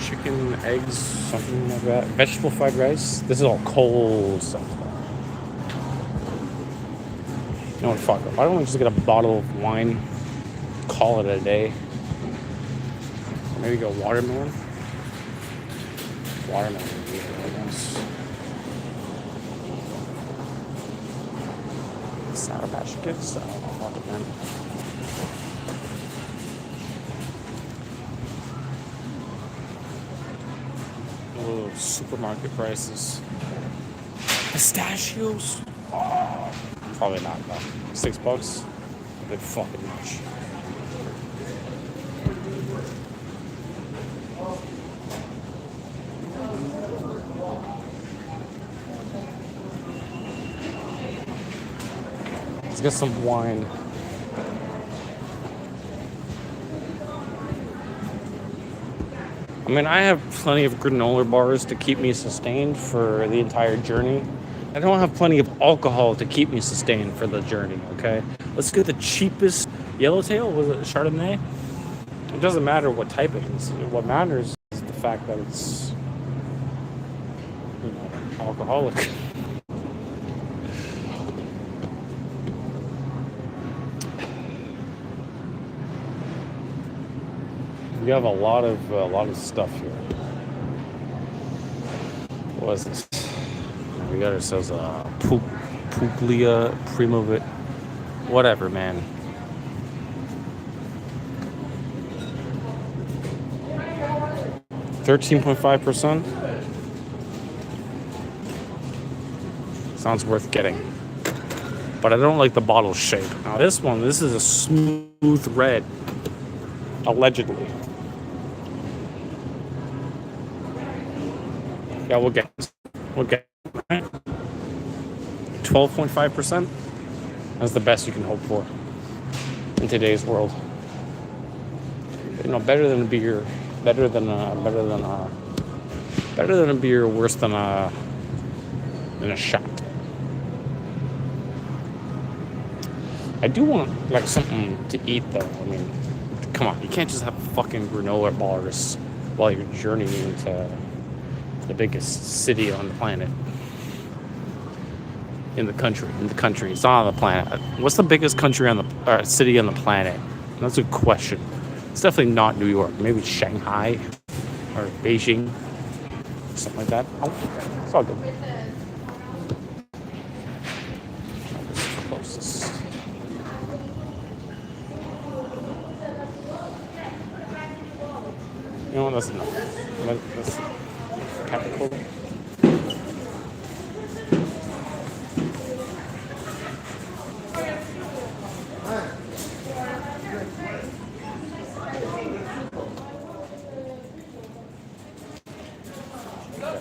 Chicken, eggs, something like that. Vegetable fried rice. This is all cold stuff. You know what? Fuck. Why don't we just get a bottle of wine? Call it a day. Maybe go watermelon. Watermelon would be really nice. Sour Patch Kids. I don't know about them. Oh, supermarket prices. Pistachios? Oh, probably not though. $6? A bit fucking much. Let's get some wine. I mean, I have plenty of granola bars to keep me sustained for the entire journey. I don't have plenty of alcohol to keep me sustained for the journey, okay? Let's get the cheapest yellowtail. Was it Chardonnay? It doesn't matter what type it is. What matters is the fact that it's, alcoholic. We have a lot of stuff here. What is this? We got ourselves a Puglia Primovit. Whatever, man. $13.5%. Sounds worth getting. But I don't like the bottle shape. Now this is a smooth red. Allegedly. Yeah, we'll get it. 12.5%. That's the best you can hope for in today's world. You know, better than a beer, better than a beer, worse than a shot. I do want like something to eat though. I mean, come on, you can't just have fucking granola bars while you're journeying to the biggest city on the planet. In the country, it's not on the planet. What's the biggest country on the city on the planet? That's a good question. It's definitely not New York. Maybe Shanghai or Beijing, something like that. Oh, it's all good. This is the closest. You know what? That's enough. That's capital.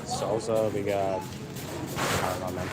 Salsa, we got, I don't know, man.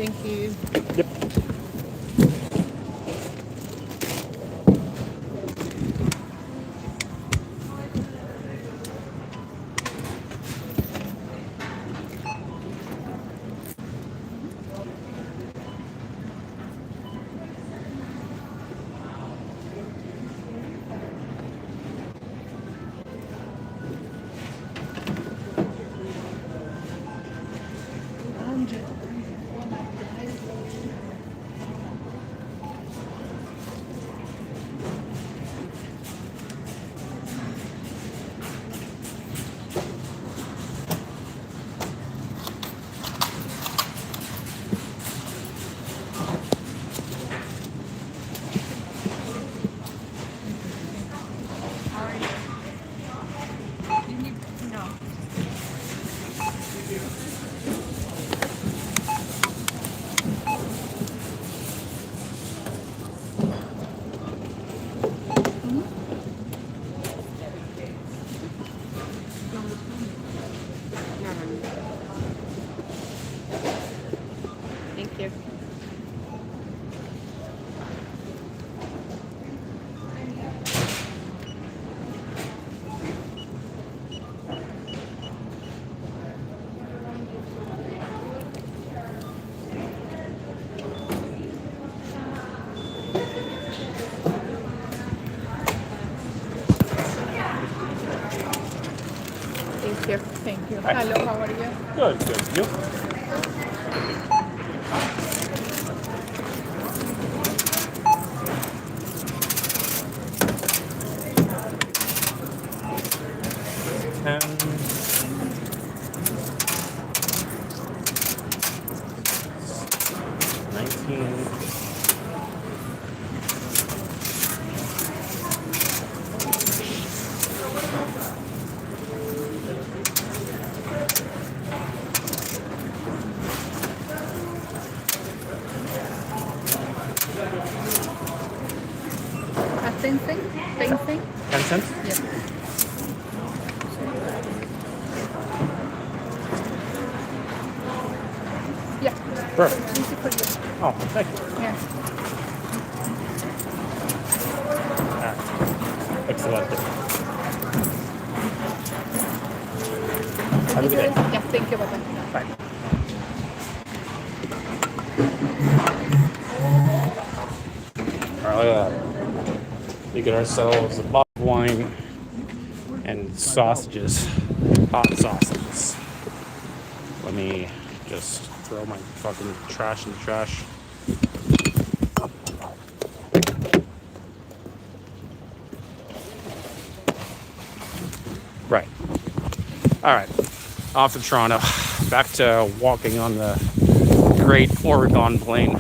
Thank you. Yep. Thank you. Thank you. Thank you. Hi. Hello, how are you? Good. You? Same thing? Same thing? 10 cents? Yeah. Yeah. Perfect. Easy for you. Oh, thank you. Yeah. Excellent. Have a good day. Yeah, thank you. Bye-bye. Bye. All right, look at that. We get ourselves a bottle of wine and sausages, hot sausages. Let me just throw my fucking trash in the trash. Right. All right. Off to Toronto. Back to walking on the Great Oregon Plain.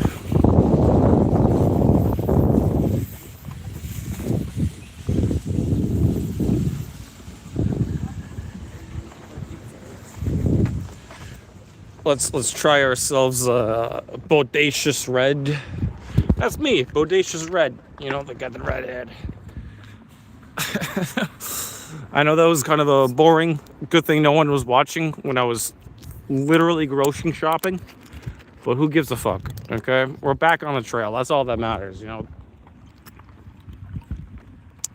Let's try ourselves a bodacious red. That's me, bodacious red. You know, the guy with the red head. I know that was kind of a boring. Good thing no one was watching when I was literally grocery shopping. But who gives a fuck? Okay, we're back on the trail. That's all that matters. You know,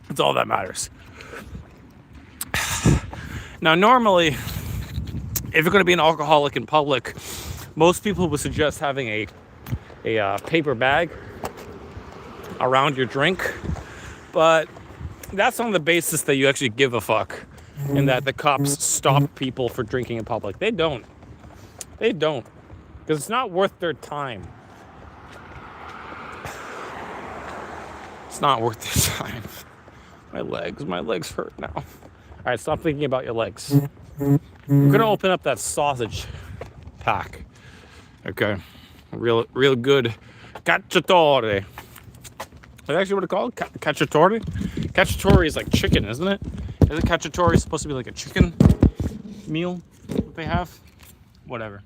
that's all that matters. Now, normally, if you're going to be an alcoholic in public, most people would suggest having a paper bag around your drink, but that's on the basis that you actually give a fuck and that the cops stop people for drinking in public. They don't, because it's not worth their time. It's not worth their time. My legs hurt now. All right, stop thinking about your legs. We're gonna open up that sausage pack. Okay, real good cacciatore. That's actually what it's called, cacciatore. Cacciatore is like chicken, isn't it? Isn't cacciatore supposed to be like a chicken meal that they have? Whatever.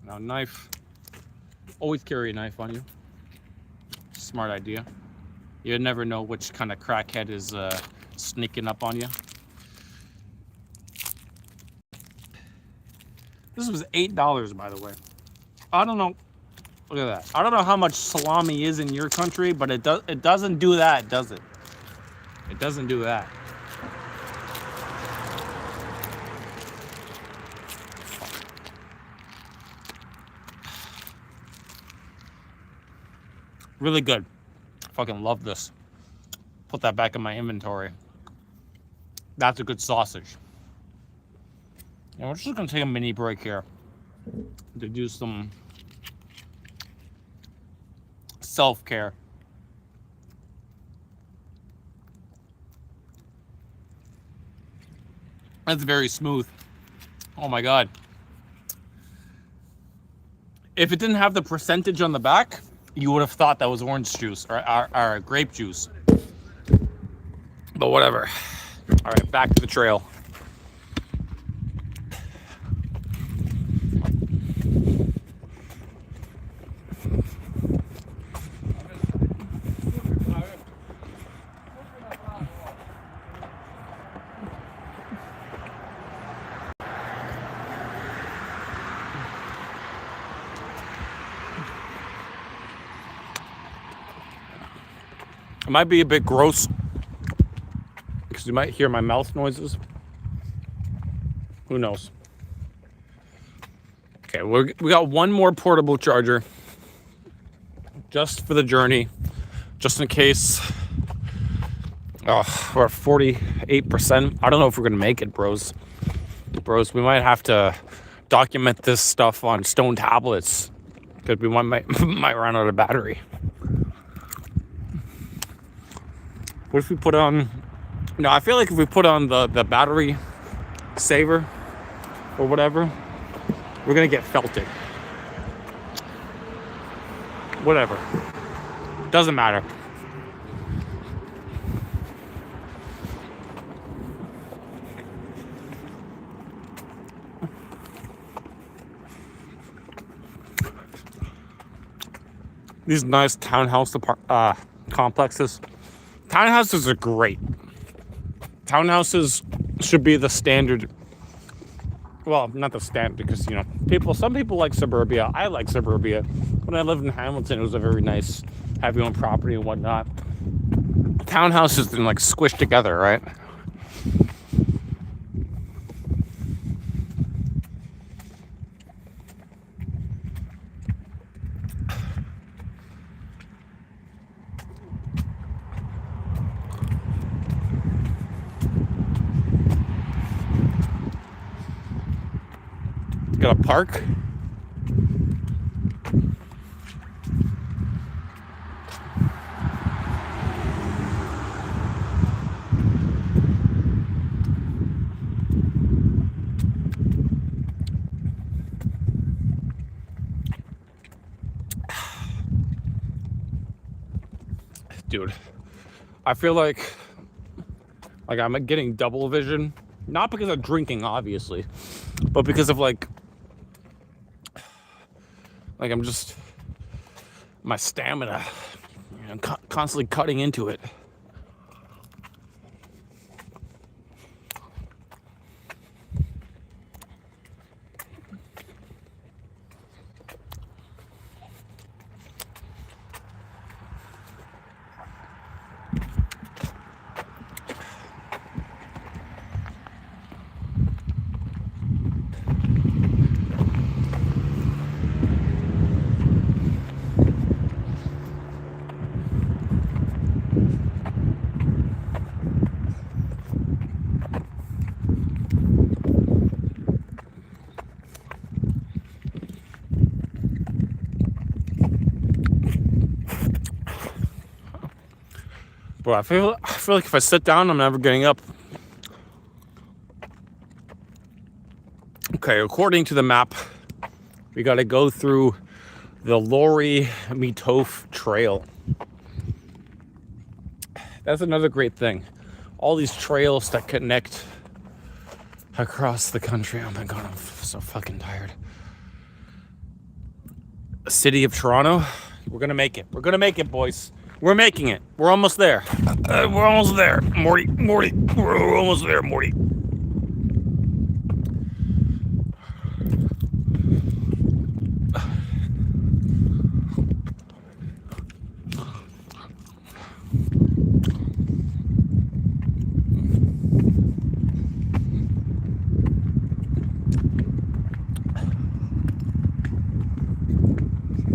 Now, knife. Always carry a knife on you. Smart idea. You never know which kind of crackhead is sneaking up on you. This was $8, by the way. I don't know. Look at that. I don't know how much salami is in your country, but it doesn't do that, does it? It doesn't do that. Really good. Fucking love this. Put that back in my inventory. That's a good sausage. And we're just gonna take a mini break here to do some self-care. That's very smooth. Oh my God. If it didn't have the percentage on the back, you would have thought that was orange juice or grape juice. But whatever. All right, back to the trail. It might be a bit gross because you might hear my mouth noises. Who knows? Okay, we got one more portable charger just for the journey, just in case. Oh, we're at 48%. I don't know if we're gonna make it, bros. We might have to document this stuff on stone tablets because we might run out of battery. What if we put on? No, I feel like if we put on the battery saver or whatever, we're gonna get felted. Whatever. Doesn't matter. These nice townhouse complexes Townhouses are great. Townhouses should be the standard. Well, not the standard because, some people like suburbia. I like suburbia. When I lived in Hamilton, it was a very nice, have your own property and whatnot. Townhouses then like squished together, right? Got a park. Dude, I feel like I'm getting double vision, not because of drinking, obviously, but because of like I'm just my stamina, constantly cutting into it. But I feel like if I sit down, I'm never getting up. Okay, according to the map, we got to go through the Lori Mitof Trail. That's another great thing. All these trails that connect across the country. Oh my God, I'm so fucking tired. City of Toronto. We're gonna make it. We're gonna make it, boys. We're making it. We're almost there. We're almost there, Morty. We're almost there, Morty.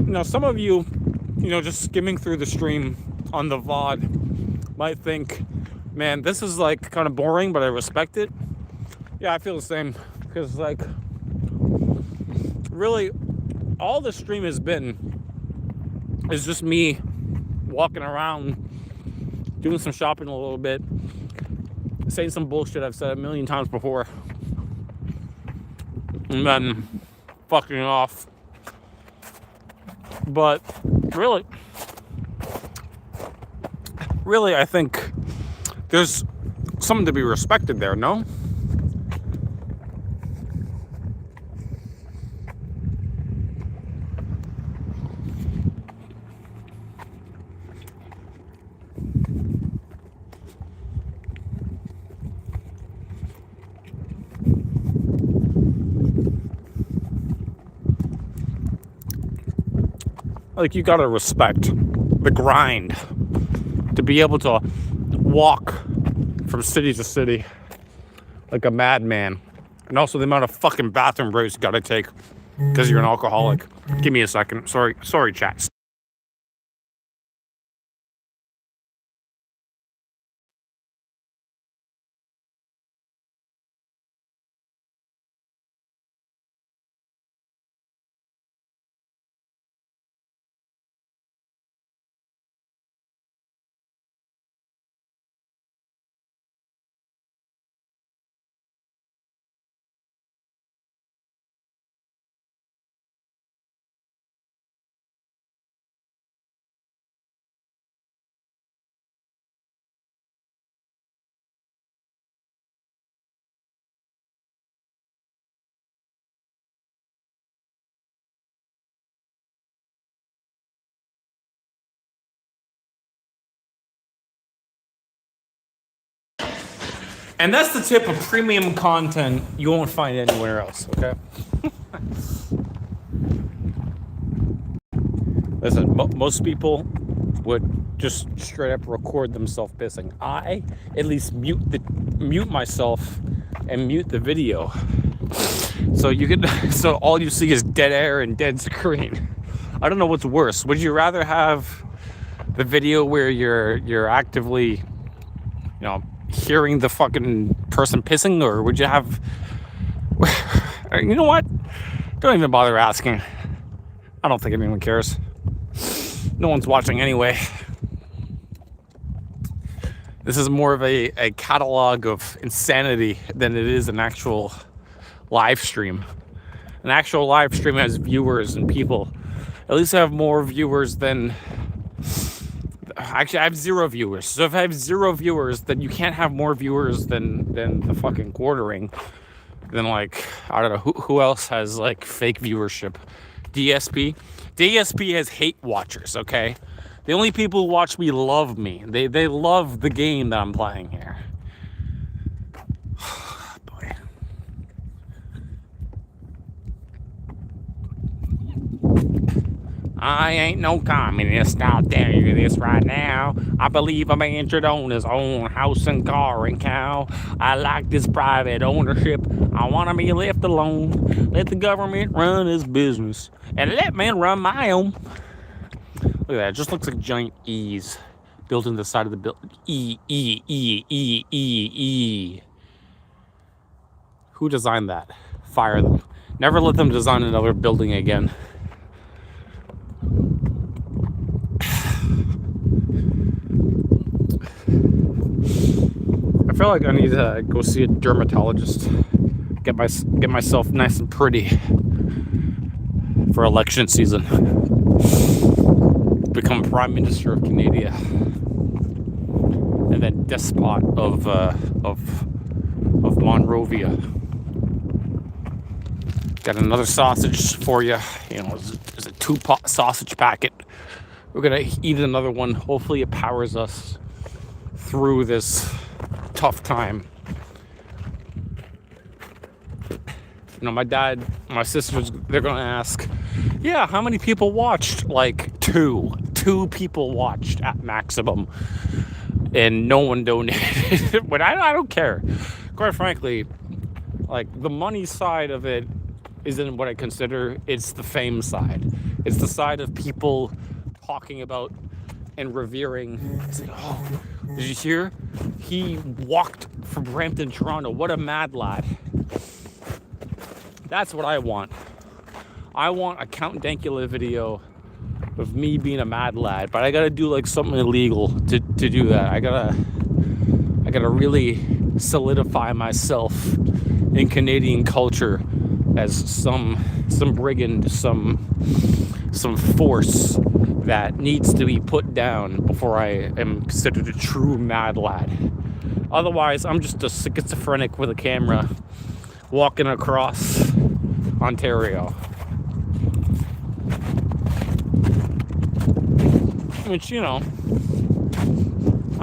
Now, some of you, just skimming through the stream on the VOD might think, man, this is like kind of boring, but I respect it. Yeah, I feel the same. Because, really, all the stream has been is just me walking around, doing some shopping a little bit, saying some bullshit I've said a million times before, and then fucking off. But really, I think there's something to be respected there, no? Like, you gotta respect the grind to be able to walk from city to city like a madman. And also the amount of fucking bathroom breaks you gotta take because you're an alcoholic. Give me a second. Sorry, chat. And that's the tip of premium content you won't find anywhere else, okay? Listen, most people would just straight up record themselves pissing. I at least mute myself and mute the video. So all you see is dead air and dead screen. I don't know what's worse. Would you rather have the video where you're actively, hearing the fucking person pissing, or would you have, you know what? Don't even bother asking. I don't think anyone cares. No one's watching anyway. This is more of a catalog of insanity than it is an actual live stream. An actual live stream has viewers and people. At least I have more viewers than... Actually, I have 0 viewers. So if I have 0 viewers, then you can't have more viewers than the fucking quartering. Then, like, I don't know, who else has, like, fake viewership? DSP? DSP has hate watchers, okay? The only people who watch me love me. They love the game that I'm playing here. Boy. I ain't no communist, I'll tell you this right now. I believe a man should own his own house and car and cow. I like this private ownership. I want to be left alone. Let the government run its business and let me run my own. Look at that, it just looks like giant E's built into the side of the building. E. Who designed that? Fire them. Never let them design another building again. I feel like I need to go see a dermatologist. Get myself nice and pretty for election season. Become Prime Minister of Canada, and then despot of Monrovia. Got another sausage for you. It's a 2-pot sausage packet. We're gonna eat another one. Hopefully, it powers us through this tough time. My dad, my sisters, they're gonna ask, yeah, how many people watched? Like 2 people watched at maximum, and no one donated. But I don't care. Quite frankly, like, the money side of it isn't what I consider. It's the fame side. It's the side of people talking about and revering. Saying, oh, did you hear? He walked from Brampton, Toronto. What a mad lad. That's what I want. I want a Count Dankula video of me being a mad lad, but I gotta do like something illegal to do that. I gotta really solidify myself in Canadian culture as some brigand, some force that needs to be put down before I am considered a true mad lad. Otherwise, I'm just a schizophrenic with a camera walking across Ontario. Which, I'm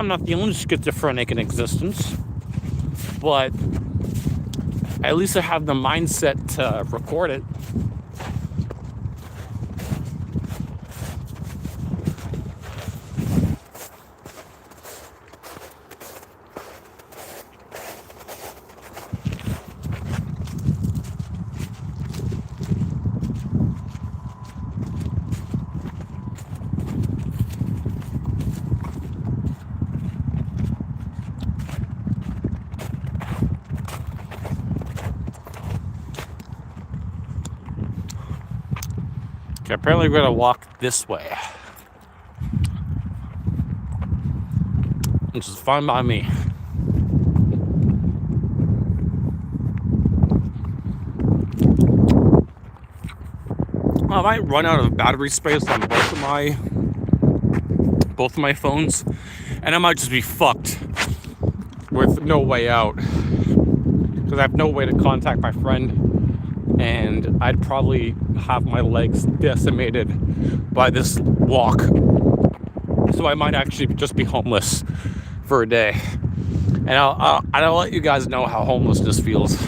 not the only schizophrenic in existence, but at least I have the mindset to record it. Okay, apparently we're gonna walk this way, which is fine by me. I might run out of battery space on both of my phones, and I might just be fucked with no way out, because I have no way to contact my friend. And I'd probably have my legs decimated by this walk. So I might actually just be homeless for a day. And I'll let you guys know how homelessness feels.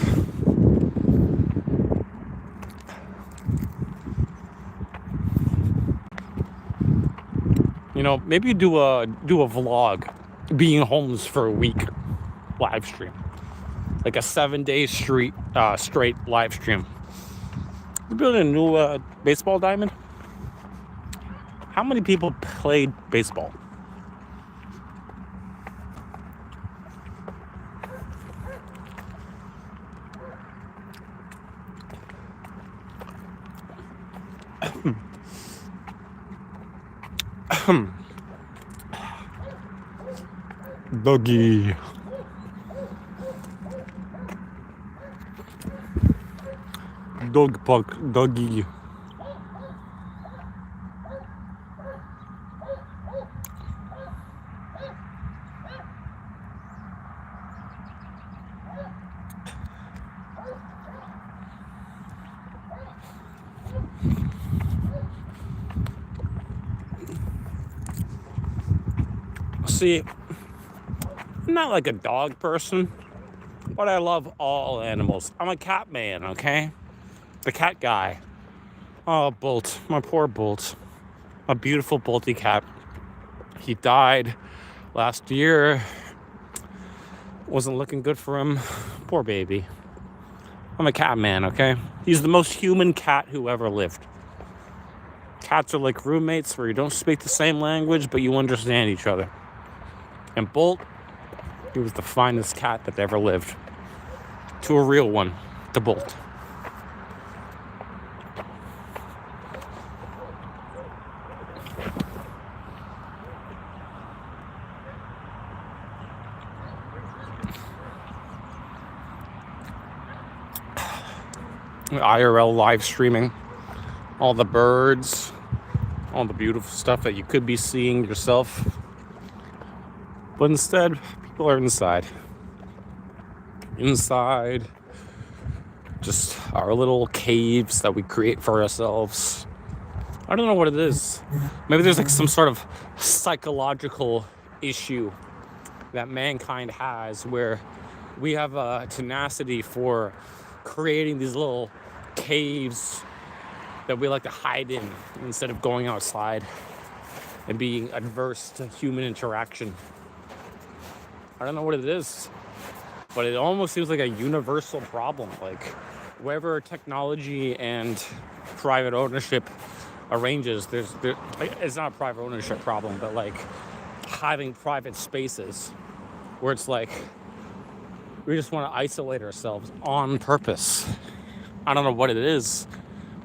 You know, maybe do a vlog, being homeless for a week, live stream, like a 7-day straight live stream. We're building a new baseball diamond. How many people played baseball? Doggy. Dog park, doggy. See, I'm not like a dog person, but I love all animals. I'm a cat man, okay? The cat guy. Oh, Bolt, my poor Bolt. A beautiful Bolty cat. He died last year. Wasn't looking good for him. Poor baby. I'm a cat man, okay? He's the most human cat who ever lived. Cats are like roommates where you don't speak the same language, but you understand each other. And Bolt, he was the finest cat that ever lived. To a real one, to Bolt. IRL live streaming, all the birds, all the beautiful stuff that you could be seeing yourself. But instead, people are inside. Inside, just our little caves that we create for ourselves. I don't know what it is. Maybe there's like some sort of psychological issue that mankind has where we have a tenacity for creating these little caves that we like to hide in instead of going outside and being adverse to human interaction. I don't know what it is, but it almost seems like a universal problem. Like wherever technology and private ownership arranges, it's not a private ownership problem, but like having private spaces where it's like we just want to isolate ourselves on purpose. I don't know what it is,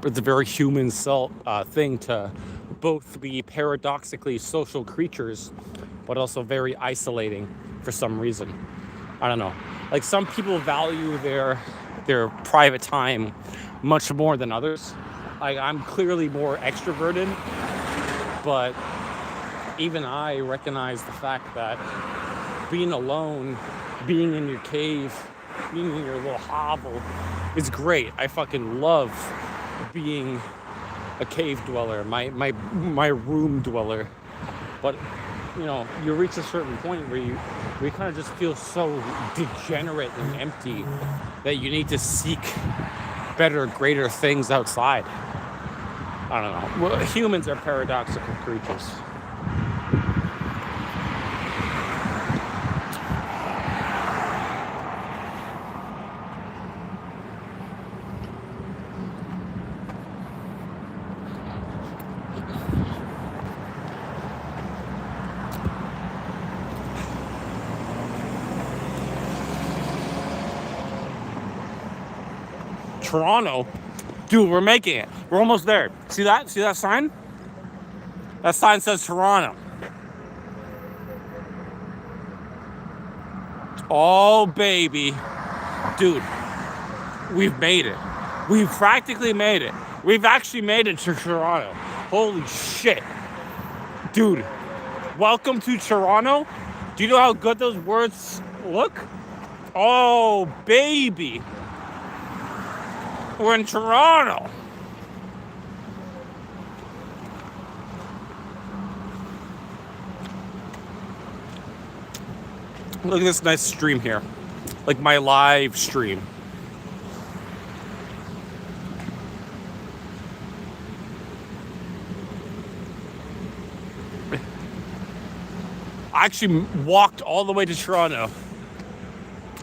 but it's a very human thing to both be paradoxically social creatures, but also very isolating for some reason. I don't know. Like some people value their private time much more than others. Like I'm clearly more extroverted, but even I recognize the fact that being alone, being in your cave, being in your little hovel is great. I fucking love being a cave dweller, my room dweller. But you know, you reach a certain point where you kind of just feel so degenerate and empty that you need to seek better, greater things outside. I don't know. Well, humans are paradoxical creatures. Toronto, dude, we're making it. We're almost there. See that? See that sign? That sign says Toronto. Oh, baby. Dude, we've made it. We've practically made it. We've actually made it to Toronto. Holy shit. Dude, welcome to Toronto. Do you know how good those words look? Oh, baby. We're in Toronto. Look at this nice stream here. Like my live stream. I actually walked all the way to Toronto.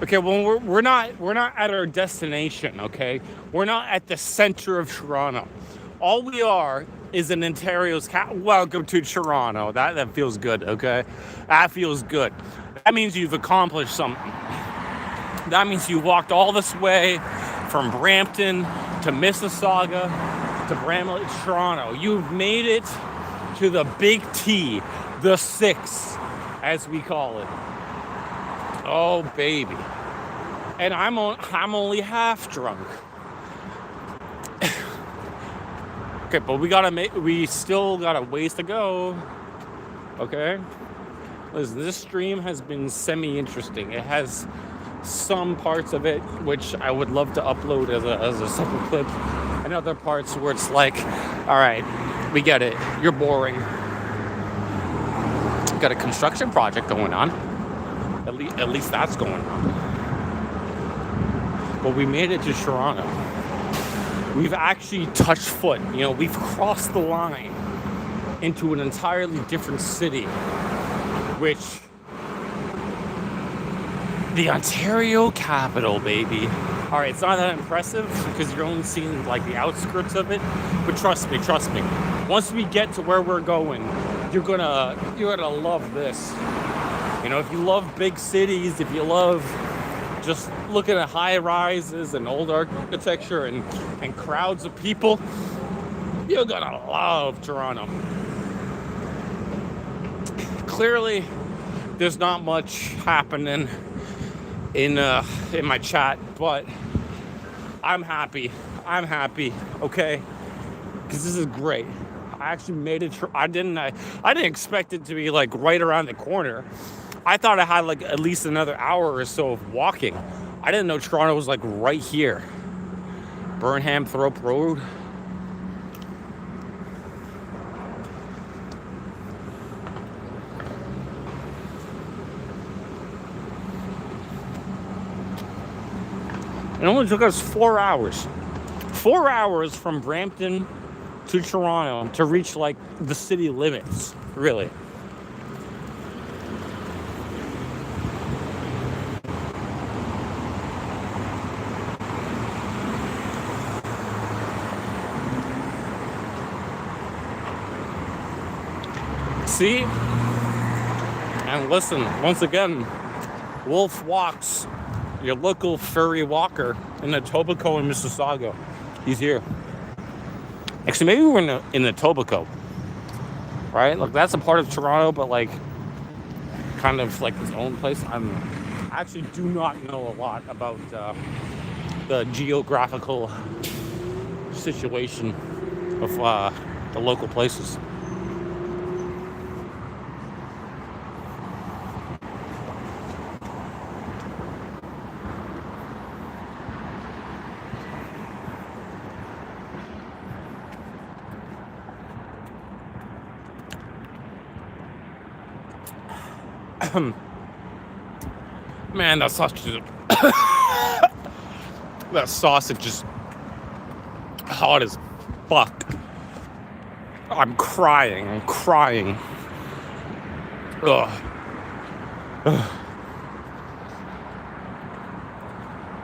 Okay, well we're not at our destination, okay? We're not at the center of Toronto. All we are is in Ontario's welcome to Toronto. That feels good, okay? That feels good. That means you've accomplished something. That means you walked all this way from Brampton to Mississauga to Brampton to Toronto. You've made it to the Big T, the 6, as we call it. Oh baby, and I'm only half drunk. Okay, but we still got a ways to go. Okay, listen, this stream has been semi-interesting. It has some parts of it which I would love to upload as a separate clip, and other parts where it's like, all right, we get it, you're boring. Got a construction project going on. At least that's going on. But we made it to Toronto. We've actually touched foot. You know, we've crossed the line into an entirely different city, which the Ontario capital, baby. All right, it's not that impressive because you're only seeing like the outskirts of it. But trust me. Once we get to where we're going, you're gonna love this. You know, if you love big cities, if you love just looking at high rises and old architecture and crowds of people, you're gonna love Toronto. Clearly, there's not much happening in my chat, but I'm happy, okay? Because this is great. I actually made it. I didn't expect it to be like right around the corner. I thought I had like at least another hour or so of walking. I didn't know Toronto was like right here. Burnham Thorpe Road. It only took us 4 hours. 4 hours from Brampton to Toronto to reach like the city limits, really. See? And listen, once again, Wolf Walks, your local furry walker in Etobicoke and Mississauga. He's here. Actually, maybe we're in Etobicoke, right? Like that's a part of Toronto, but like kind of like its own place. I actually do not know a lot about the geographical situation of the local places. Man, that sausage is hot as fuck. I'm crying. Ugh.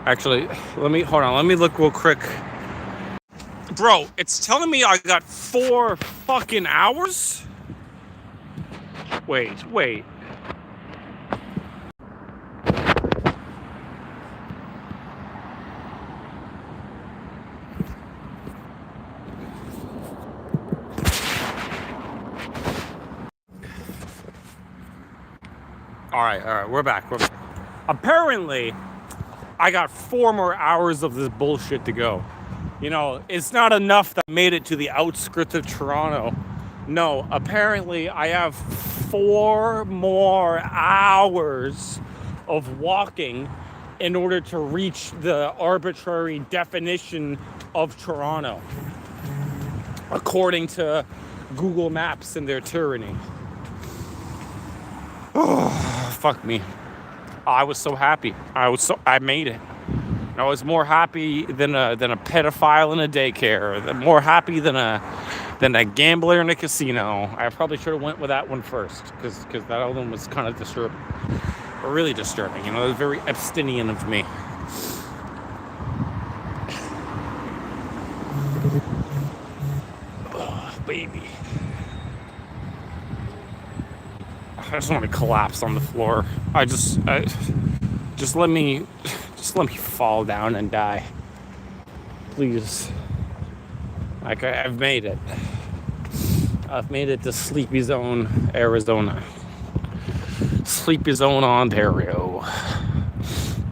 Actually, let me look real quick. Bro, it's telling me I got 4 fucking hours? Wait. All right, we're back. Apparently, I got 4 more hours of this bullshit to go. You know, it's not enough that I made it to the outskirts of Toronto. No, apparently I have 4 more hours of walking in order to reach the arbitrary definition of Toronto, according to Google Maps and their tyranny. Oh, fuck me. I was so happy. I made it. I was more happy than a pedophile in a daycare. More happy than a gambler in a casino. I probably should have went with that one first because that other one was kind of disturbing, or really disturbing. You know, it was very Epsteinian of me. Oh, baby. I just want to collapse on the floor. Just let me fall down and die, please. Like I've made it. I've made it to Sleepy Zone, Arizona. Sleepy Zone, Ontario.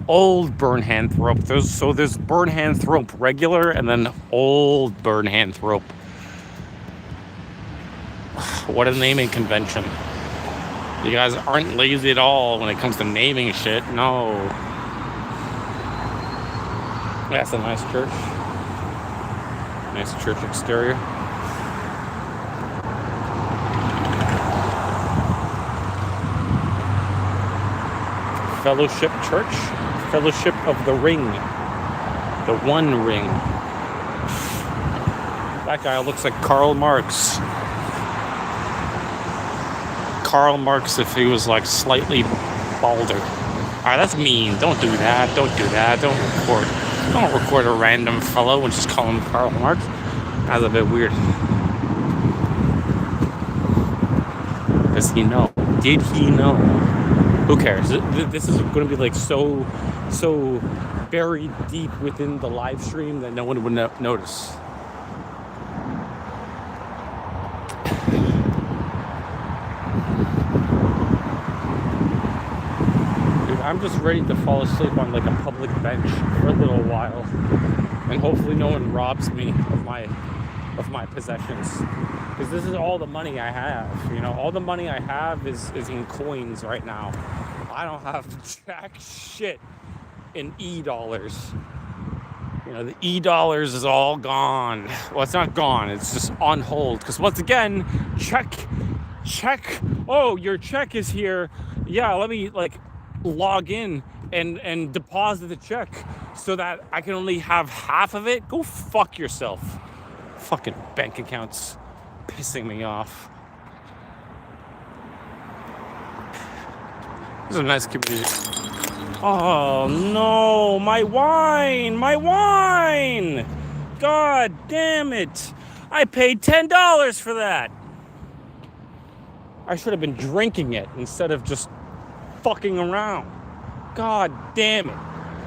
Old Burnhanthrope. There's Burnhanthrope regular and then old Burnhanthrope. What a naming convention. You guys aren't lazy at all when it comes to naming shit. No. That's a nice church. Nice church exterior. Fellowship Church. Fellowship of the Ring. The One Ring. That guy looks like Karl Marx. Karl Marx if he was like slightly balder. Alright, that's mean. Don't do that. Don't do that. Don't record a random fellow and just call him Karl Marx. That's a bit weird. Does he know? Did he know? Who cares? This is going to be like so buried deep within the live stream that no one would notice. Dude, I'm just ready to fall asleep on like a public bench for a little while, and hopefully no one robs me of my possessions. Because this is all the money I have. You know, all the money I have is in coins right now. I don't have jack shit in e-dollars. You know, the e-dollars is all gone. Well, it's not gone. It's just on hold. Because once again, check. Oh, your check is here. Yeah, let me like log in and deposit the check so that I can only have half of it. Go fuck yourself. Fucking bank accounts. Pissing me off. This is a nice community. Oh no, my wine! God damn it! I paid $10 for that. I should have been drinking it instead of just fucking around. God damn it.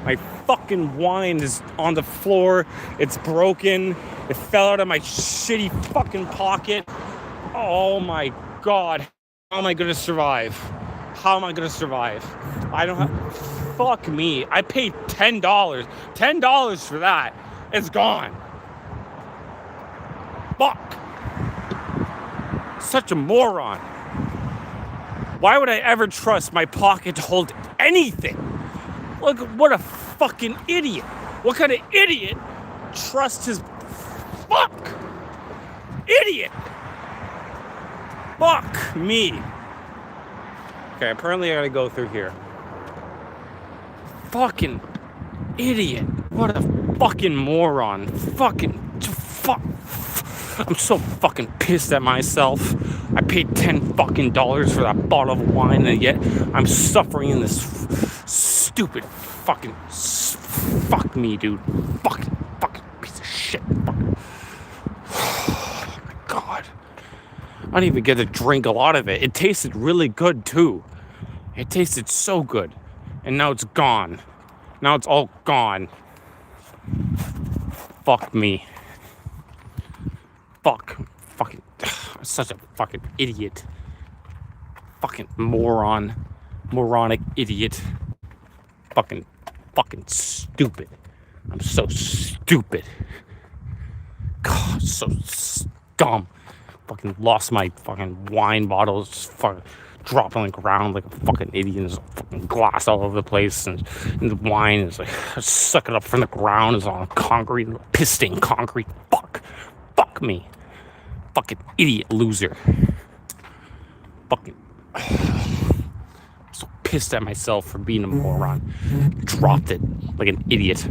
My fucking wine is on the floor. It's broken. It fell out of my shitty fucking pocket. Oh my God. How am I gonna survive? I don't have... Fuck me. I paid $10. $10 for that. It's gone. Fuck. Such a moron. Why would I ever trust my pocket to hold anything? Look, what a fucking idiot. What kind of idiot trusts his... Fuck! Idiot! Fuck me. Okay, apparently I gotta go through here. Fucking idiot. What a fucking moron. Fuck. I'm so fucking pissed at myself. I paid $10 for that bottle of wine, and yet I'm suffering in this stupid fucking... Fuck me, dude. Fucking piece of shit. Oh my God. I didn't even get to drink a lot of it. It tasted really good, too. It tasted so good. And now it's gone. Now it's all gone. Fuck me. Fucking, such a fucking idiot. Fucking moronic idiot. Fucking stupid. I'm so stupid. God, so dumb. Fucking lost my fucking wine bottle. Just fucking dropping on the ground like a fucking idiot. There's fucking glass all over the place, and the wine is like sucking up from the ground. It's on concrete, piss-stained concrete. Fuck me. Fucking idiot loser. Fucking. I'm so pissed. pissed at myself for being a moron. Dropped it like an idiot.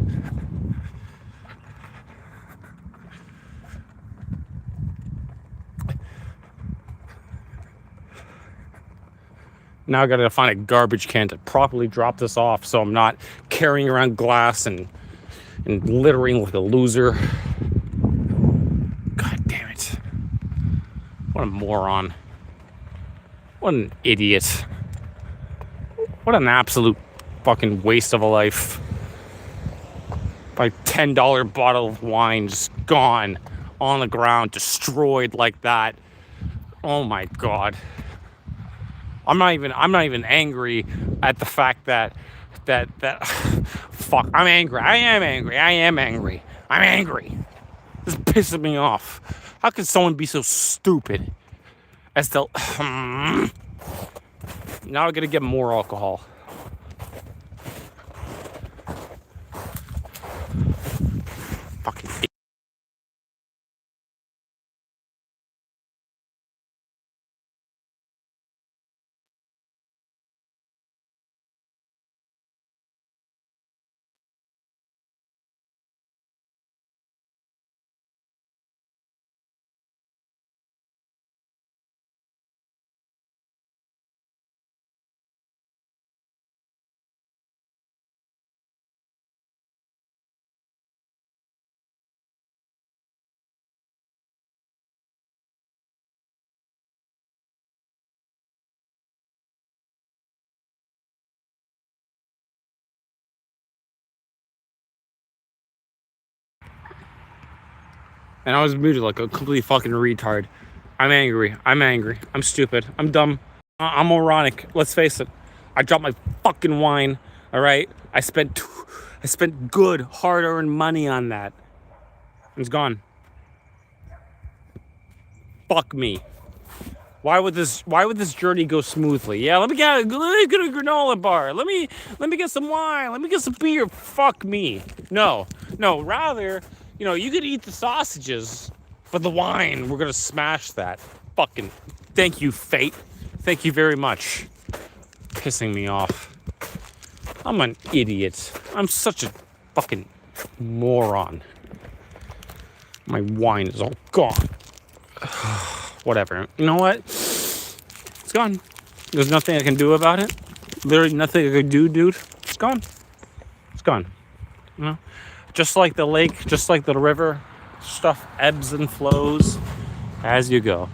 Now I gotta find a garbage can to properly drop this off so I'm not carrying around glass and littering like a loser. God damn it. What a moron. What an idiot. What an absolute fucking waste of a life. My $10 bottle of wine just gone on the ground, destroyed like that. Oh my God. I'm not even angry at the fact that fuck, I'm angry. I am angry. I'm angry. This is pissing me off. How could someone be so stupid as to now I gotta get more alcohol. Fucking idiot. And I was muted like a complete fucking retard. I'm angry. I'm stupid. I'm dumb. I'm moronic. Let's face it. I dropped my fucking wine. All right. I spent good, hard-earned money on that. It's gone. Fuck me. Why would this journey go smoothly? Yeah, let me get a granola bar. Let me get some wine. Let me get some beer. Fuck me. No. Rather, you could eat the sausages, but the wine, we're gonna smash that. Fucking thank you, fate. Thank you very much. Pissing me off. I'm an idiot. I'm such a fucking moron. My wine is all gone. Whatever. You know what? It's gone. There's nothing I can do about it. Literally nothing I can do, dude. It's gone. It's gone. Just like the lake, just like the river, stuff ebbs and flows as you go.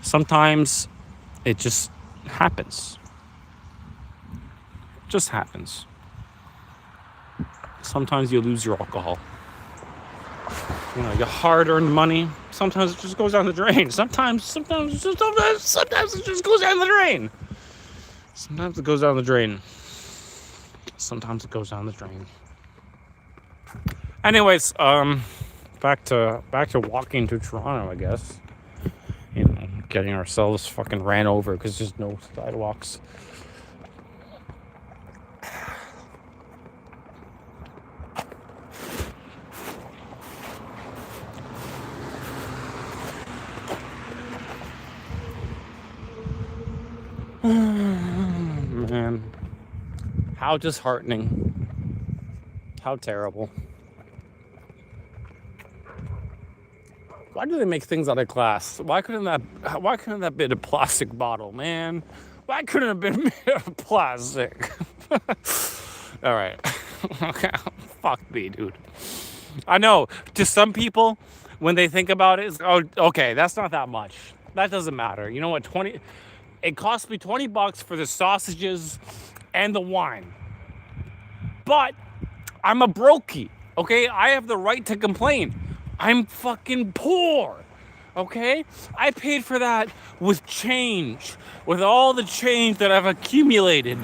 Sometimes it just happens. It just happens. Sometimes you lose your alcohol. Your hard-earned money. Sometimes it just goes down the drain. Sometimes it just goes down the drain. Sometimes it goes down the drain. Sometimes it goes down the drain. Anyways, back to walking to Toronto, I guess. Getting ourselves fucking ran over because there's no sidewalks. Man, how disheartening. How terrible. Why do they make things out of glass? Why couldn't that be a plastic bottle, man? Why couldn't it have been made of plastic? All right. Okay. Fuck me, dude. I know, to some people, when they think about it, it's, oh, okay, that's not that much. That doesn't matter. You know what? It cost me $20 for the sausages and the wine. But I'm a brokey, okay? I have the right to complain. I'm fucking poor, okay? I paid for that with change, with all the change that I've accumulated.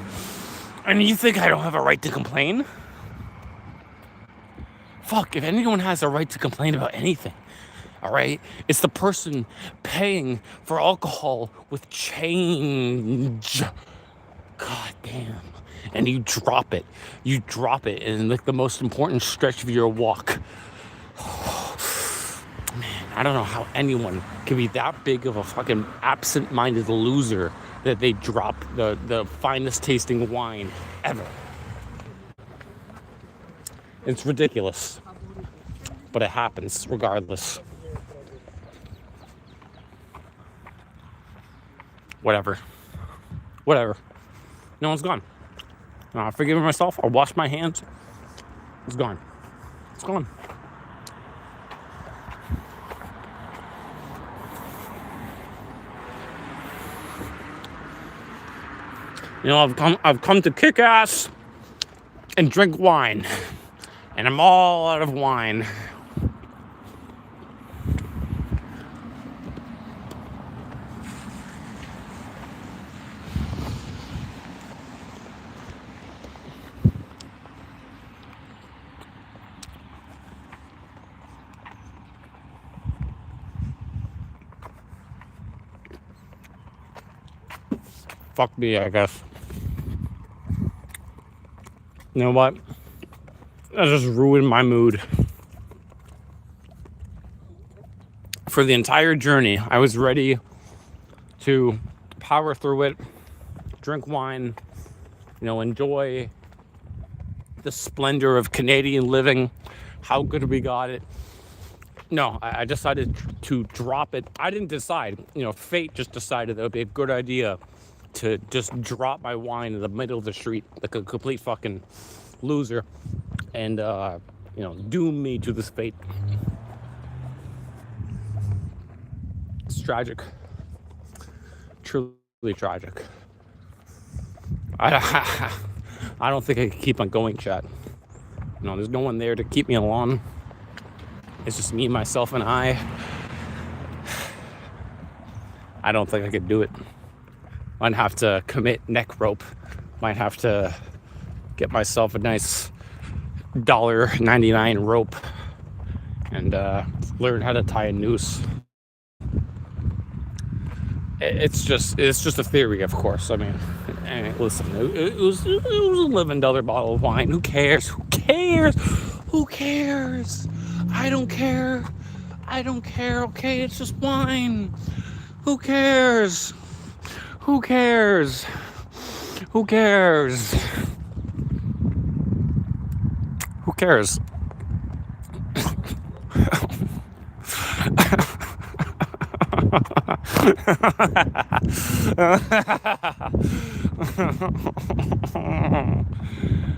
And you think I don't have a right to complain? Fuck, if anyone has a right to complain about anything, all right, it's the person paying for alcohol with change. God damn. And you drop it in like the most important stretch of your walk. Man, I don't know how anyone can be that big of a fucking absent-minded loser that they drop the finest tasting wine ever. It's ridiculous. But it happens regardless. Whatever. No one's gone. I've forgiven myself. I washed my hands. It's gone. It's gone. You know, I've come to kick ass and drink wine. And I'm all out of wine. Fuck me, I guess. You know what? That just ruined my mood. For the entire journey, I was ready to power through it, drink wine, you know, enjoy the splendor of Canadian living, how good we got it. No, I decided to drop it. I didn't decide. You know, fate just decided that it would be a good idea to just drop my wine in the middle of the street like a complete fucking loser and, you know, doom me to this fate. It's tragic. Truly tragic. I don't think I can keep on going, chat. No, there's no one there to keep me along. It's just me, myself, and I. I don't think I could do it. Might have to commit neck rope. Might have to get myself a nice $1.99 rope and learn how to tie a noose. It's just a theory, of course. I mean, listen, it was a $11 bottle of wine. Who cares? Who cares? Who cares? I don't care. I don't care. Okay, it's just wine. Who cares? Who cares? Who cares? Who cares?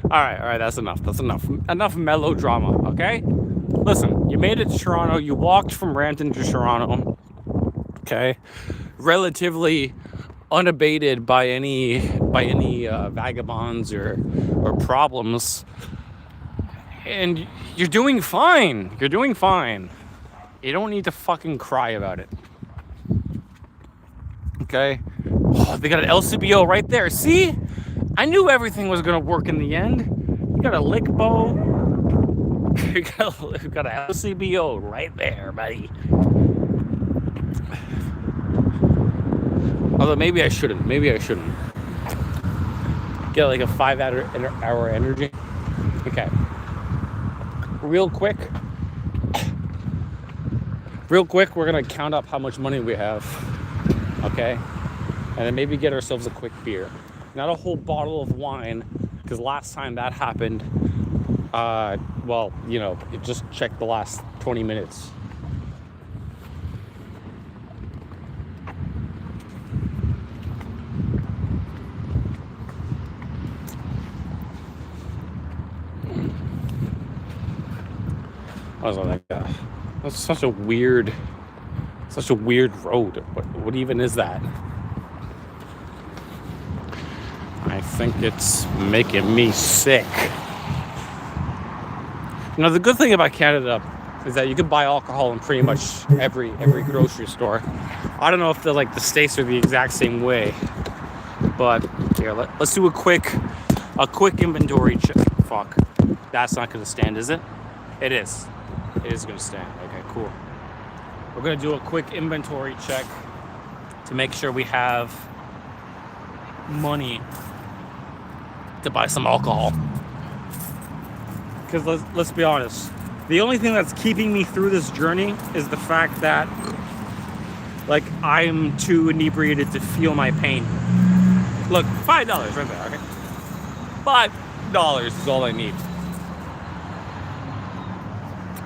All right, that's enough. Enough melodrama, okay? Listen, you made it to Toronto. You walked from Brampton to Toronto, okay? Relatively unabated by any vagabonds or problems, and you're doing fine. You're doing fine. You don't need to fucking cry about it. Okay? Oh, they got an LCBO right there. See? I knew everything was gonna work in the end. You got a lick bow. You got an LCBO right there, buddy. Although maybe I shouldn't. Get like a 5-hour energy. Okay. Real quick, we're gonna count up how much money we have. Okay? And then maybe get ourselves a quick beer. Not a whole bottle of wine, because last time that happened, well, you know, it just checked the last 20 minutes. I was like, that's such a weird road. What even is that? I think it's making me sick. You know, the good thing about Canada is that you can buy alcohol in pretty much every grocery store. I don't know if the states are the exact same way, but here, let's do a quick inventory check. Fuck, that's not gonna stand, is it? It is. It is gonna stand. Okay, cool. We're gonna do a quick inventory check to make sure we have money to buy some alcohol. Because let's be honest, The only thing that's keeping me through this journey is the fact that, like, I'm too inebriated to feel my pain. Look, $5 right there, okay? $5 is all I need.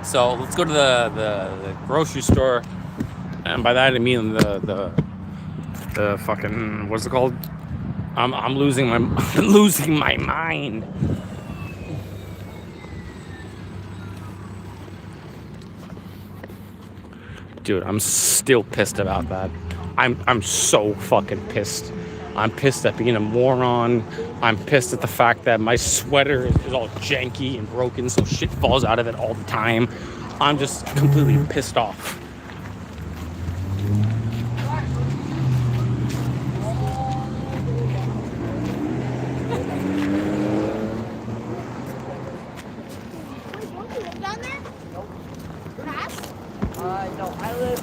So let's go to the grocery store, and by that I mean the fucking, what's it called? I'm losing my losing my mind. Dude, I'm still pissed about that. I'm so fucking pissed. I'm pissed at being a moron. I'm pissed at the fact that my sweater is all janky and broken, so shit falls out of it all the time. I'm just completely pissed off. No, I live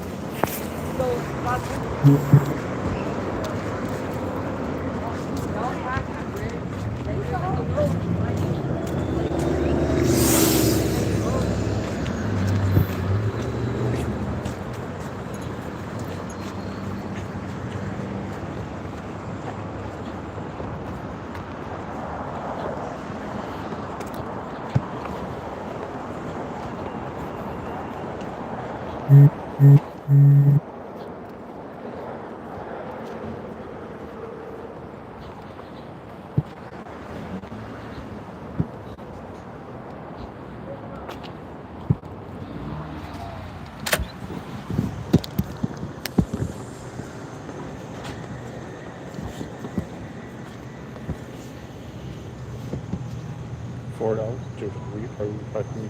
$4, dude. Are you fucking?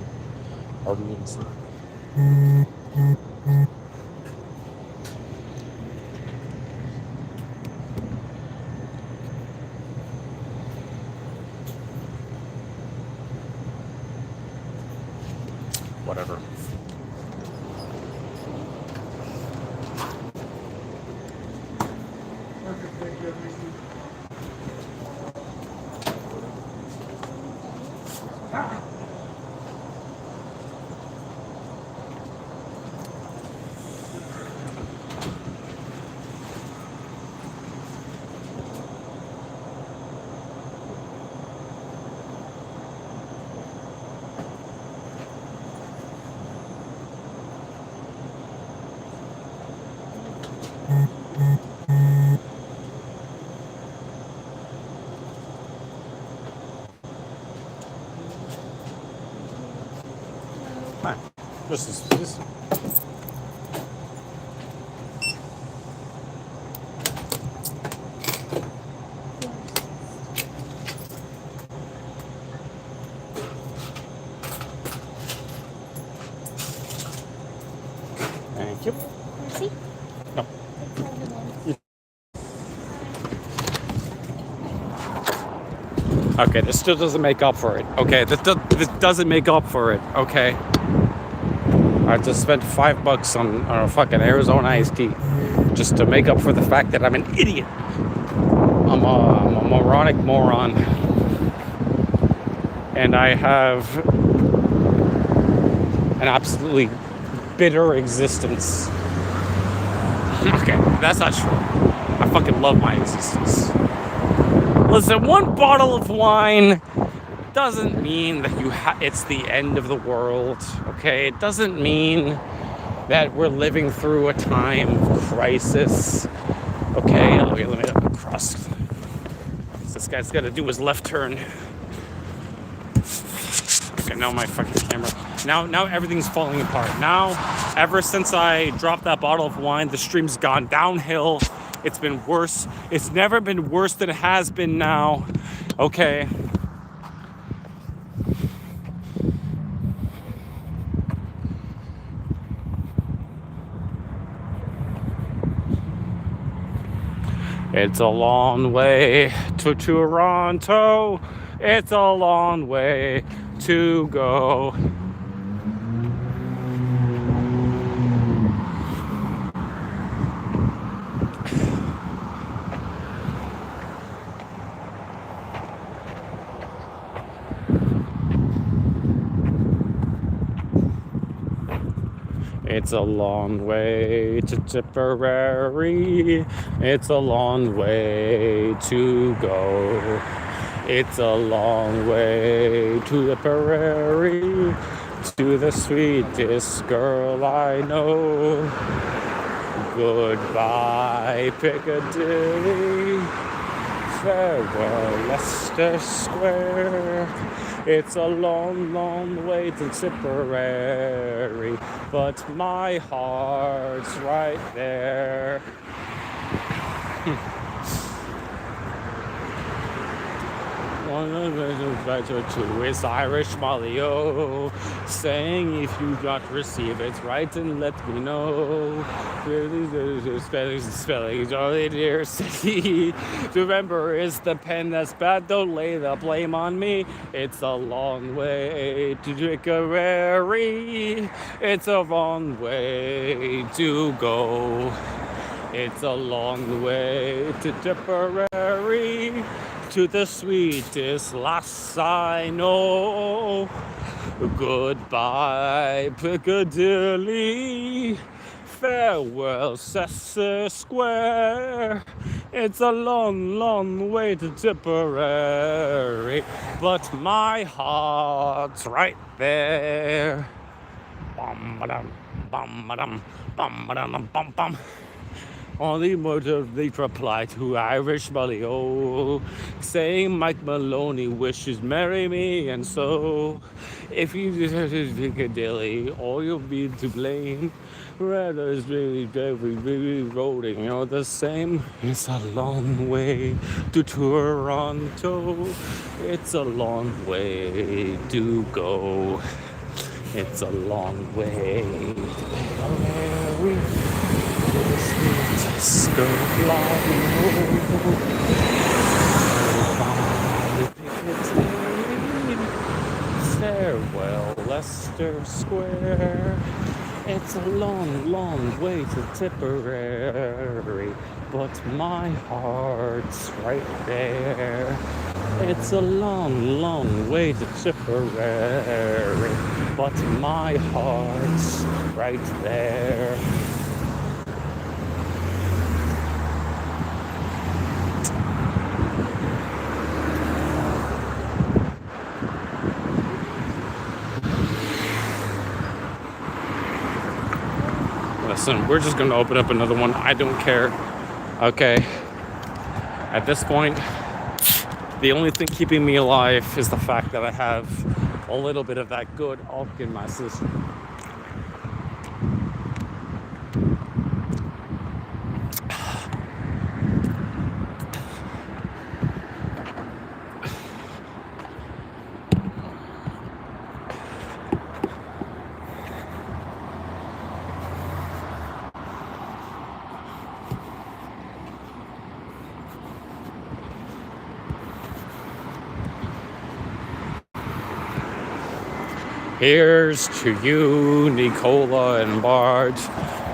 Are we insane? Whatever. Fine. This is. Thank you. Mercy? No. Okay, this still doesn't make up for it. Okay, this doesn't make up for it. Okay. I just spent $5 on a fucking Arizona iced tea just to make up for the fact that I'm an idiot. I'm a moronic moron. And I have an absolutely bitter existence. Okay, that's not true. I fucking love my existence. Listen, one bottle of wine doesn't mean that it's the end of the world, okay? It doesn't mean that we're living through a time of crisis, okay? Let me cross. This guy's got to do his left turn. Okay, now my fucking camera. Now everything's falling apart. Now, ever since I dropped that bottle of wine, the stream's gone downhill. It's been worse. It's never been worse than it has been now. Okay. It's a long way to Toronto. It's a long way to go. It's a long way to Tipperary. It's a long way to go. It's a long way to the Tipperary, to the sweetest girl I know. Goodbye, Piccadilly. Farewell, Leicester Square. It's a long, long way to Tipperary, but my heart's right there. One of the better two is Irish Molly-O, saying if you don't receive it right, then let me know. Spelling, Jolly dear city. Remember, it's the pen that's bad, don't lay the blame on me. It's a long way to Tipperary. It's a long way to go. It's a long way to Tipperary, to the sweetest lass I know. Goodbye, Piccadilly. Farewell, Leicester Square. It's a long, long way to Tipperary, but my heart's right there. Bum-ba-dum, bum-ba-dum, bum-ba-dum, bum-bum. Only motive they reply to Irish Molly-O, saying Mike Maloney wishes marry me, and so if you deserve his Piccadilly, all you'll be to blame. Rather is really rolling, you know the same. It's a long way to Toronto. It's a long way to go. It's a long way to Mary. Farewell, Leicester Square. It's a long, long way to Tipperary, but my heart's right there. It's a long, long way to Tipperary, but my heart's right there. Listen, we're just going to open up another one. I don't care. Okay. At this point, the only thing keeping me alive is the fact that I have a little bit of that good alk in my system. Here's to you, Nicola and Bart.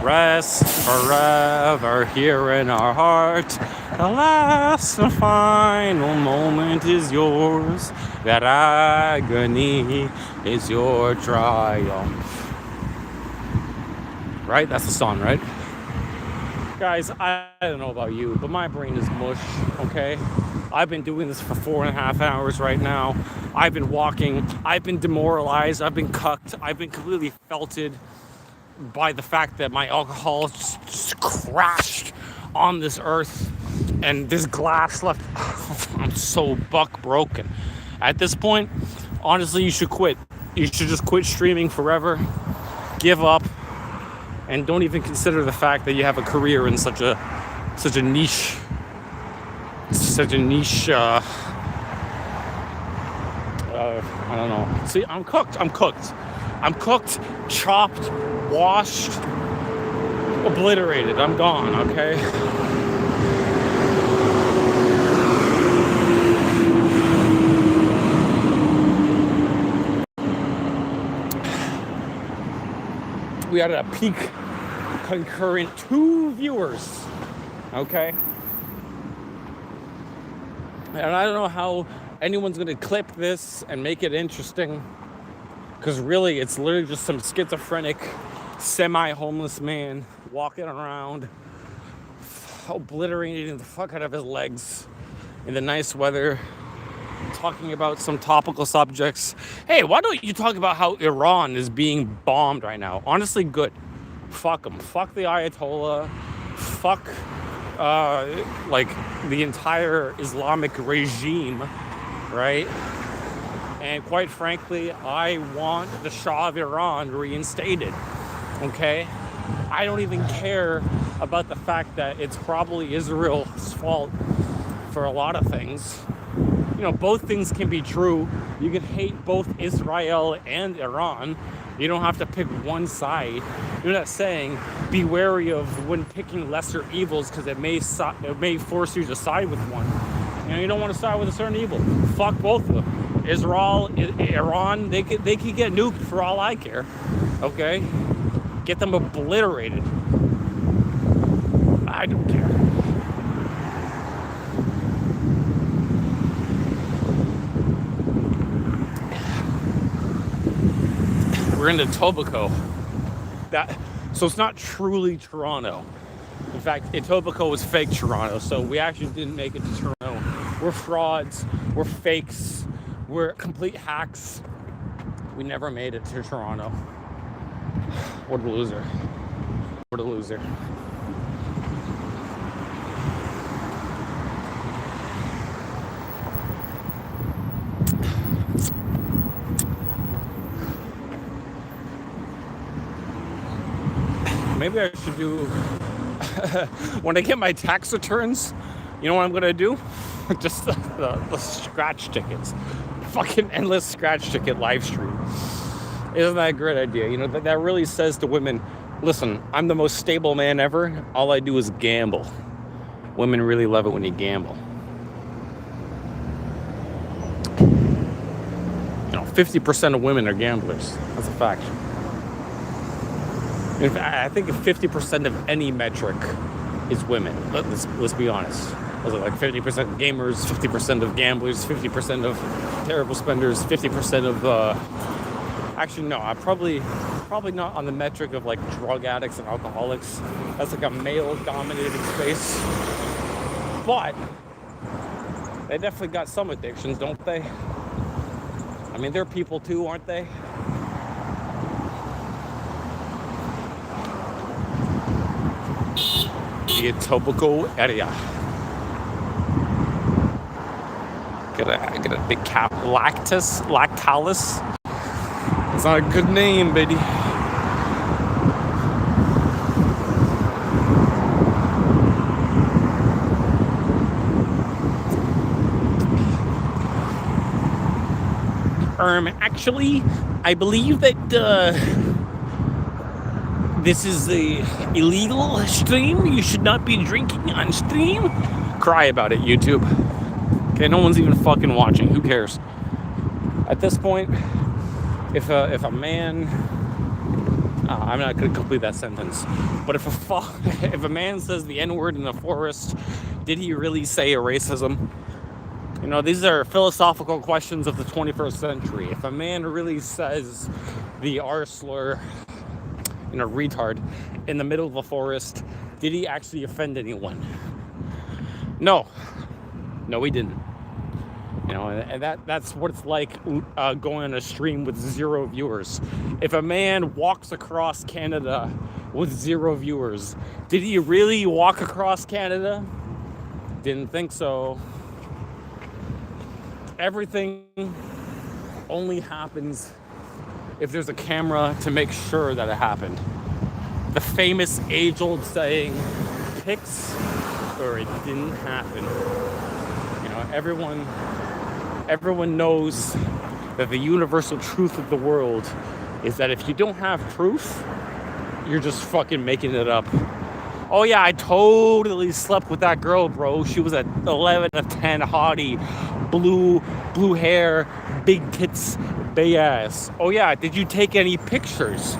Rest forever here in our heart. The last and final moment is yours. That agony is your triumph. Right? That's the song, right? Guys, I don't know about you, but my brain is mush, okay? I've been doing this for 4.5 hours right now. I've been walking. I've been demoralized. I've been cucked. I've been completely felted by the fact that my alcohol just crashed on this earth and this glass left. I'm so buck broken. At this point, honestly, you should quit. You should just quit streaming forever. Give up. And don't even consider the fact that you have a career in such a niche, I don't know. See, I'm cooked, chopped, washed, obliterated. I'm gone, okay? We had a peak concurrent 2 viewers, okay? And I don't know how anyone's gonna clip this and make it interesting, because really it's literally just some schizophrenic semi-homeless man walking around, obliterating the fuck out of his legs in the nice weather, talking about some topical subjects. Hey, why don't you talk about how Iran is being bombed right now? Honestly, good. Fuck them. Fuck the Ayatollah. Fuck like the entire Islamic regime, right? And quite frankly, I want the Shah of Iran reinstated, okay? I don't even care about the fact that it's probably Israel's fault for a lot of things. You know, both things can be true. You can hate both Israel and Iran. You don't have to pick one side. You're not saying be wary of when picking lesser evils because it may force you to side with one. You know, you don't want to side with a certain evil. Fuck both of them. Israel, Iran, they could get nuked for all I care. Okay? Get them obliterated. I don't care. We're in Etobicoke. So it's not truly Toronto. In fact, Etobicoke was fake Toronto, so we actually didn't make it to Toronto. We're frauds, we're fakes, we're complete hacks. We never made it to Toronto. What a loser. What a loser. Maybe I should do, when I get my tax returns, you know what I'm going to do? Just the scratch tickets. Fucking endless scratch ticket live stream. Isn't that a great idea? You know, that really says to women, listen, I'm the most stable man ever. All I do is gamble. Women really love it when you gamble. You know, 50% of women are gamblers. That's a fact. In fact, I think 50% of any metric is women. Let's be honest. Was it like 50% gamers, 50% of gamblers, 50% of terrible spenders, 50% of actually no, I probably not on the metric of like drug addicts and alcoholics. That's like a male-dominated space. But they definitely got some addictions, don't they? I mean, they're people too, aren't they? The Etobicoke area. Get a big cap. Lactalis. It's not a good name, baby. Actually, I believe that this is the illegal stream. You should not be drinking on stream. Cry about it, YouTube. Okay, no one's even fucking watching. Who cares? At this point, if a man, I'm not going to complete that sentence. But if a man says the N-word in the forest, did he really say a racism? You know, these are philosophical questions of the 21st century. If a man really says the R slur, you know, retard, in the middle of a forest, did he actually offend anyone? No, he didn't. You know, and that's what it's like going on a stream with 0 viewers. If a man walks across Canada with 0 viewers, did he really walk across Canada? Didn't think so. Everything only happens if there's a camera to make sure that it happened. The famous age-old saying, pics or it didn't happen. You know, everyone knows that the universal truth of the world is that if you don't have proof, you're just fucking making it up. Oh yeah, I totally slept with that girl, bro. She was at 11 of 10 hottie, blue hair, big tits, big ass. Oh yeah, did you take any pictures?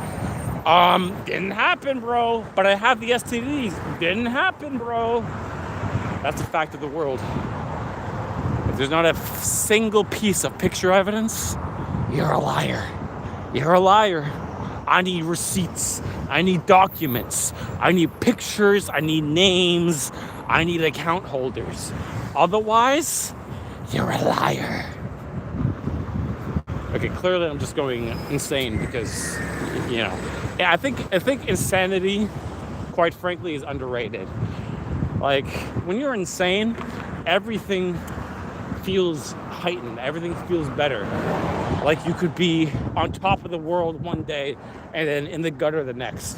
Didn't happen, bro. But I have the STDs. Didn't happen, bro. That's a fact of the world. If there's not a single piece of picture evidence, you're a liar. You're a liar. I need receipts. I need documents. I need pictures. I need names. I need account holders. Otherwise, you're a liar. Okay, clearly I'm just going insane because, yeah, I think insanity, quite frankly, is underrated. Like, when you're insane, everything feels heightened. Everything feels better. Like you could be on top of the world one day and then in the gutter the next.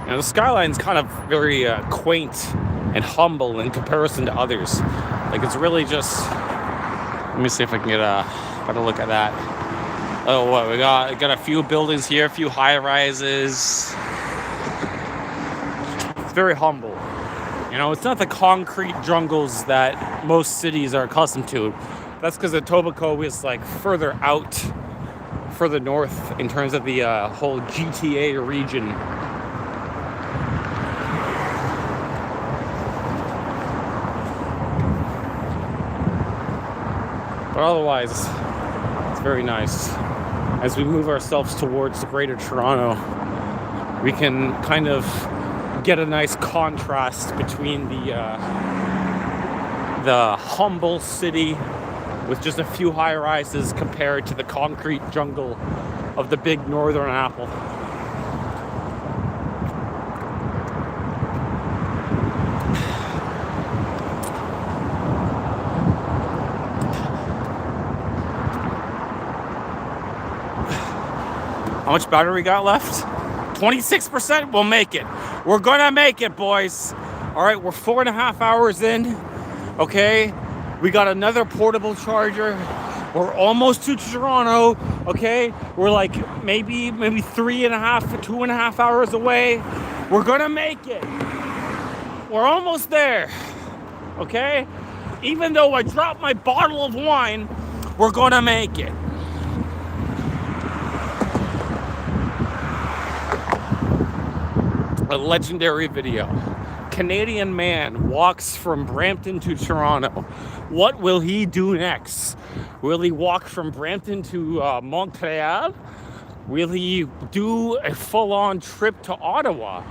Now, the skyline's kind of very quaint and humble in comparison to others. Like, it's really just... Let me see if I can get a better look at that. Oh, what we got a few buildings here, a few high-rises. It's very humble. You know, it's not the concrete jungles that most cities are accustomed to. That's because Etobicoke is like further north in terms of the whole GTA region. But otherwise, it's very nice. As we move ourselves towards Greater Toronto, we can kind of get a nice contrast between the humble city with just a few high-rises compared to the concrete jungle of the big northern apple. How much battery we got left? 26%? We'll make it. We're gonna make it, boys. All right, we're 4.5 hours in. Okay, we got another portable charger. We're almost to Toronto. Okay, we're like maybe 2.5 hours away. We're gonna make it. We're almost there. Okay, even though I dropped my bottle of wine, we're gonna make it. A legendary video. Canadian man walks from Brampton to Toronto. What will he do next? Will he walk from Brampton to Montreal? Will he do a full-on trip to Ottawa?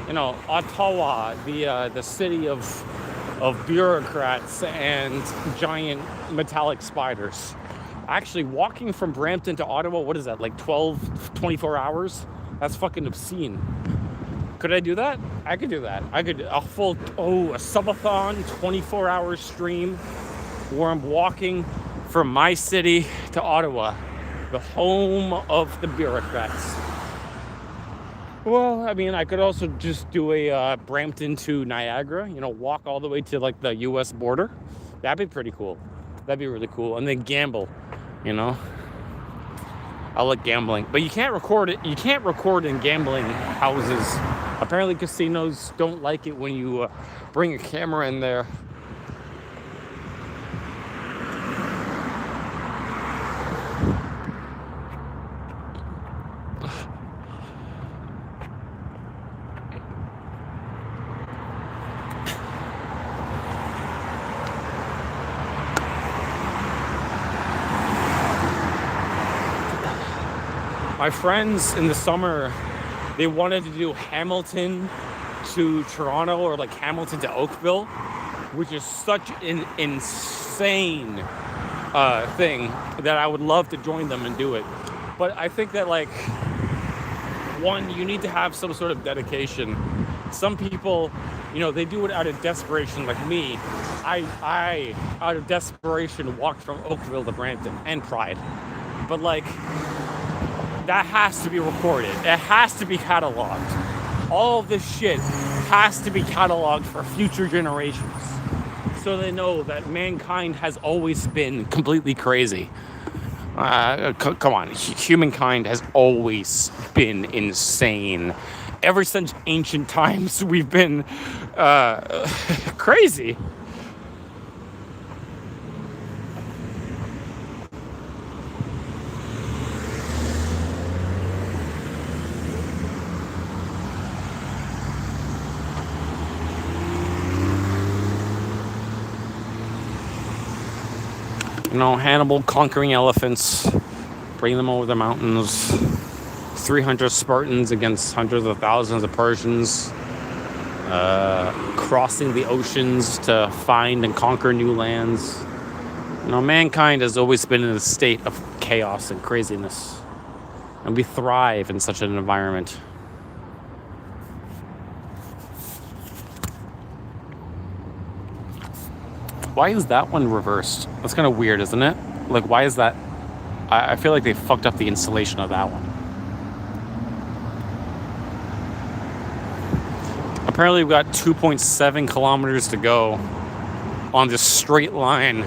You know, Ottawa, the city of bureaucrats and giant metallic spiders. Actually, walking from Brampton to Ottawa, what is that, like 24 hours? That's fucking obscene. Could I do that? I could do that. I could a subathon 24-hour stream where I'm walking from my city to Ottawa, the home of the bureaucrats. Well, I mean, I could also just do a Brampton to Niagara, you know, walk all the way to like the US border. That'd be pretty cool. That'd be really cool. And then gamble, you know. I like gambling, but you can't record it. You can't record in gambling houses. Apparently casinos don't like it when you bring a camera in there. My friends in the summer, they wanted to do Hamilton to Toronto or like Hamilton to Oakville, which is such an insane thing that I would love to join them and do it. But I think that, like, one, you need to have some sort of dedication. Some people, you know, they do it out of desperation, like me. I out of desperation, walked from Oakville to Brampton, and pride. But, like, that has to be recorded. It has to be cataloged. All of this shit has to be cataloged for future generations, so they know that mankind has always been completely crazy. Come on, humankind has always been insane. Ever since ancient times, we've been crazy. Hannibal conquering elephants, bring them over the mountains, 300 Spartans against hundreds of thousands of Persians, crossing the oceans to find and conquer new lands. Mankind has always been in a state of chaos and craziness, and we thrive in such an environment. Why is that one reversed? That's kind of weird, isn't it? Like, why is that? I feel like they fucked up the installation of that one. Apparently we've got 2.7 kilometers to go on this straight line.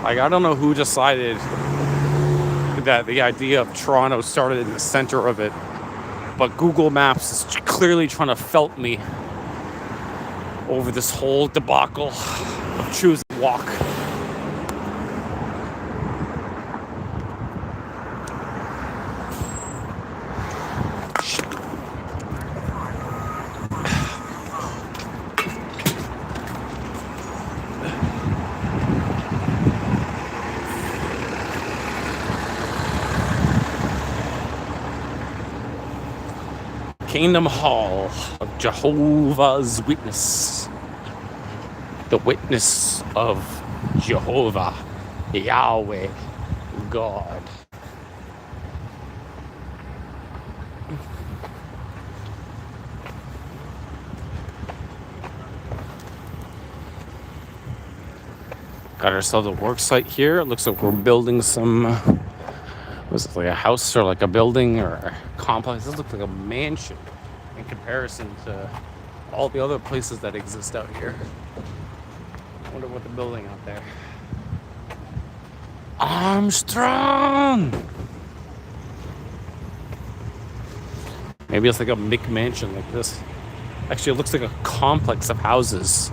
I don't know who decided that the idea of Toronto started in the center of it, but Google Maps is clearly trying to felt me over this whole debacle of choosing walk. Kingdom Hall of Jehovah's Witness. The witness of Jehovah, Yahweh, God. Got ourselves a work site here. It looks like we're building some, was it like a house or like a building or a complex? This looks like a mansion in comparison to all the other places that exist out here. I wonder what they're building out there. Armstrong! Maybe it's like a McMansion like this. Actually, it looks like a complex of houses.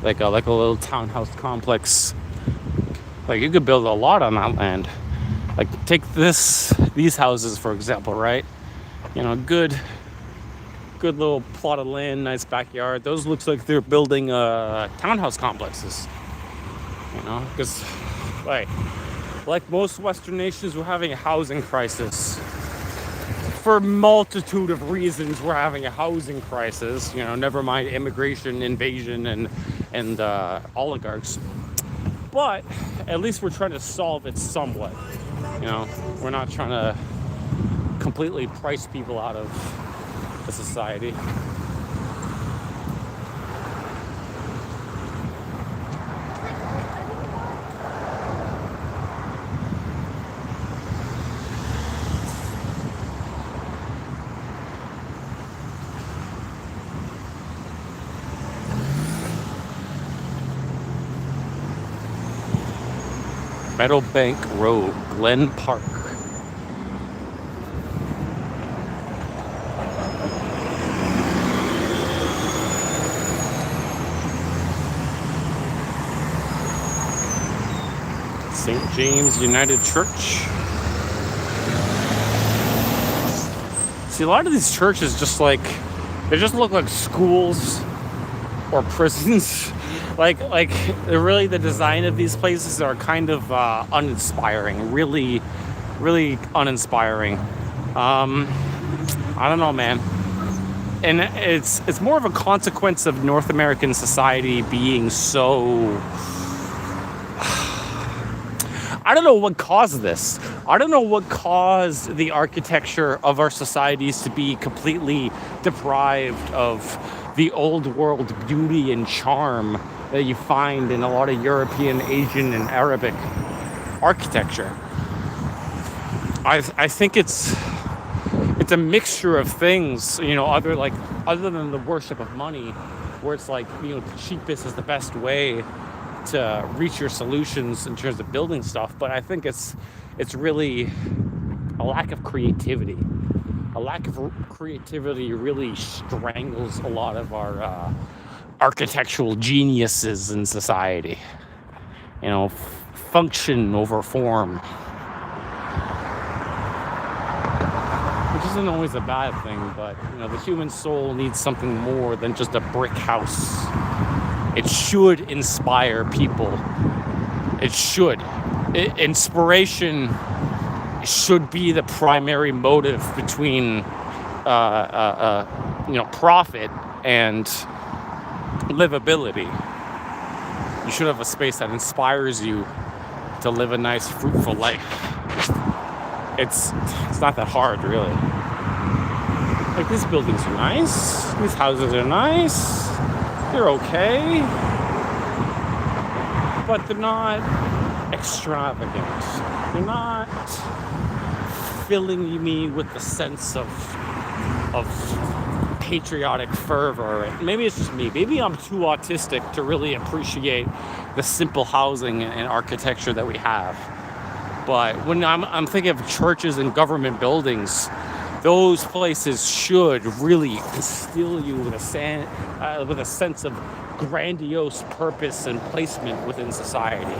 Like a little townhouse complex. Like, you could build a lot on that land. Like, take these houses, for example, right? Good little plot of land, nice backyard. Those looks like they're building townhouse complexes. Because, like most Western nations, we're having a housing crisis. For a multitude of reasons, we're having a housing crisis. Never mind immigration, invasion, and oligarchs. But at least we're trying to solve it somewhat. We're not trying to completely price people out of the society. Meadowbank Road, Glen Park. St. James United Church. See, a lot of these churches they just look like schools or prisons. Like really, the design of these places are kind of uninspiring. Really, really uninspiring. I don't know, man. And it's more of a consequence of North American society being so. I don't know what caused this. I don't know what caused the architecture of our societies to be completely deprived of the old world beauty and charm that you find in a lot of European, Asian, and Arabic architecture. I think it's a mixture of things, other than the worship of money, where it's like, the cheapest is the best way to reach your solutions in terms of building stuff. But I think it's really a lack of creativity. A lack of creativity really strangles a lot of our architectural geniuses in society. Function over form. Which is isn't always a bad thing, but the human soul needs something more than just a brick house. It should inspire people. It should. Inspiration should be the primary motive between profit and livability. You should have a space that inspires you to live a nice, fruitful life. It's not that hard, really. Like, these buildings are nice. These houses are nice. They're okay. But they're not extravagant. They're not filling me with the sense of patriotic fervor. Maybe it's just me. Maybe I'm too autistic to really appreciate the simple housing and architecture that we have. But when I'm thinking of churches and government buildings, those places should really instill you with a sense of grandiose purpose and placement within society.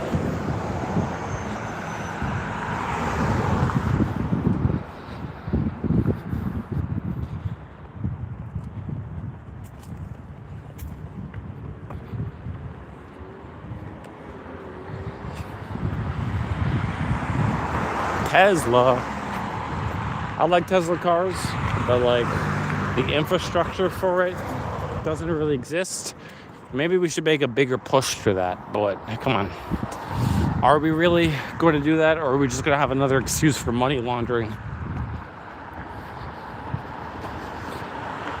Tesla. I like Tesla cars, but like the infrastructure for it doesn't really exist. Maybe we should make a bigger push for that, but come on. Are we really going to do that, or are we just going to have another excuse for money laundering?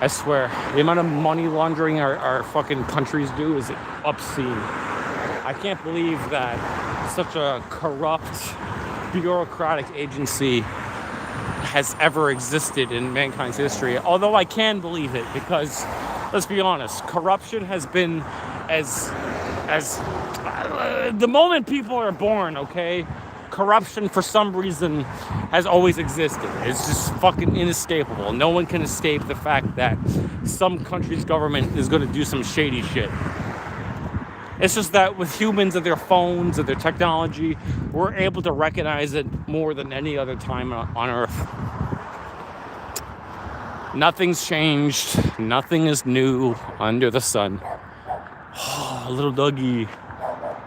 I swear, the amount of money laundering our fucking countries do is obscene. I can't believe that such a corrupt, bureaucratic agency has ever existed in mankind's history. Although I can believe it, because let's be honest, corruption has been as the moment people are born, okay? Corruption for some reason has always existed. It's just fucking inescapable. No one can escape the fact that some country's government is going to do some shady shit. It's just that with humans and their phones and their technology, we're able to recognize it more than any other time on Earth. Nothing's changed. Nothing is new under the sun. Oh, little doggy.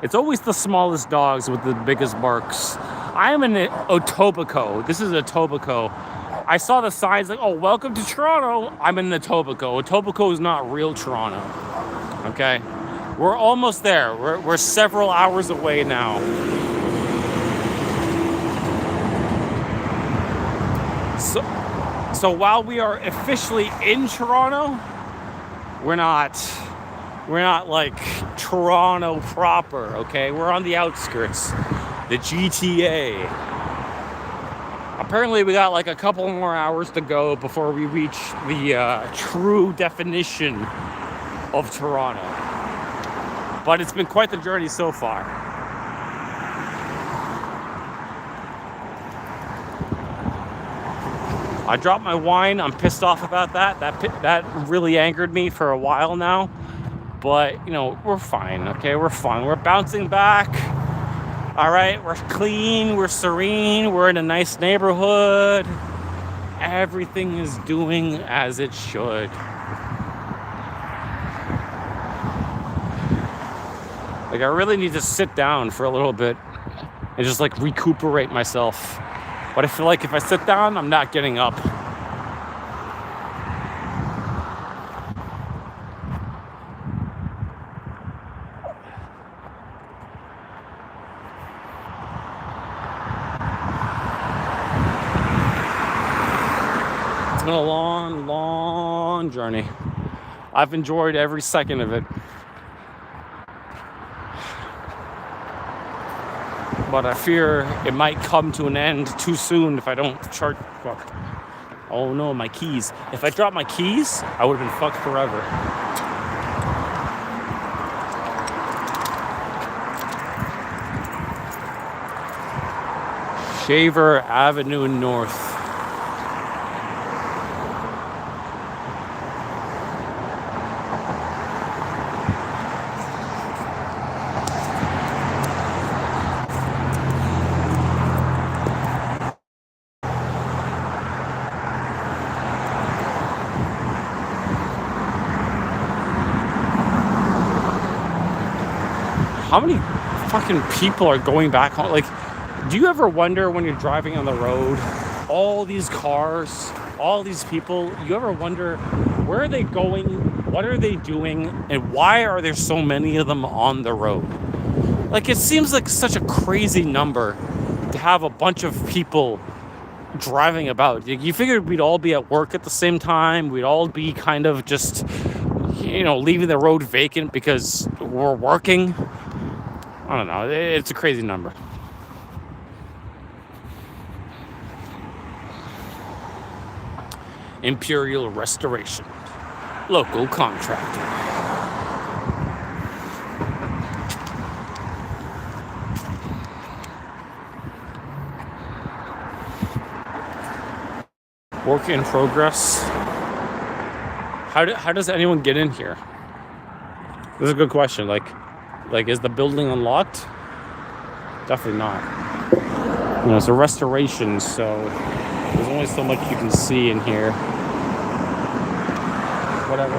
It's always the smallest dogs with the biggest barks. I am in Etobicoke. This is Etobicoke. I saw the signs like, oh, welcome to Toronto. I'm in Etobicoke. Etobicoke is not real Toronto. Okay? We're almost there. We're several hours away now. So while we are officially in Toronto, we're not like Toronto proper, okay? We're on the outskirts, the GTA. Apparently we got like a couple more hours to go before we reach the true definition of Toronto. But it's been quite the journey so far. I dropped my wine. I'm pissed off about that. That really angered me for a while now. But, we're fine, okay? We're fine. We're bouncing back. All right? We're clean. We're serene. We're in a nice neighborhood. Everything is doing as it should. Like, I really need to sit down for a little bit and just, like, recuperate myself. But I feel like if I sit down, I'm not getting up. It's been a long, long journey. I've enjoyed every second of it. But I fear it might come to an end too soon if I don't charge. Fuck. Oh no, my keys. If I dropped my keys, I would have been fucked forever. Shaver Avenue North. how many fucking people are going back home? Like, do you ever wonder when you're driving on the road, all these cars, all these people, you ever wonder where are they going, what are they doing, and why are there so many of them on the road? Like, it seems like such a crazy number to have a bunch of people driving about. You figured we'd all be at work at the same time, we'd all be kind of just, leaving the road vacant because we're working. I don't know, it's a crazy number. Imperial Restoration, local contractor. Work in progress. How does anyone get in here? This is a good question. Like, is the building unlocked? Definitely not. It's a restoration, so there's only so much you can see in here. Whatever.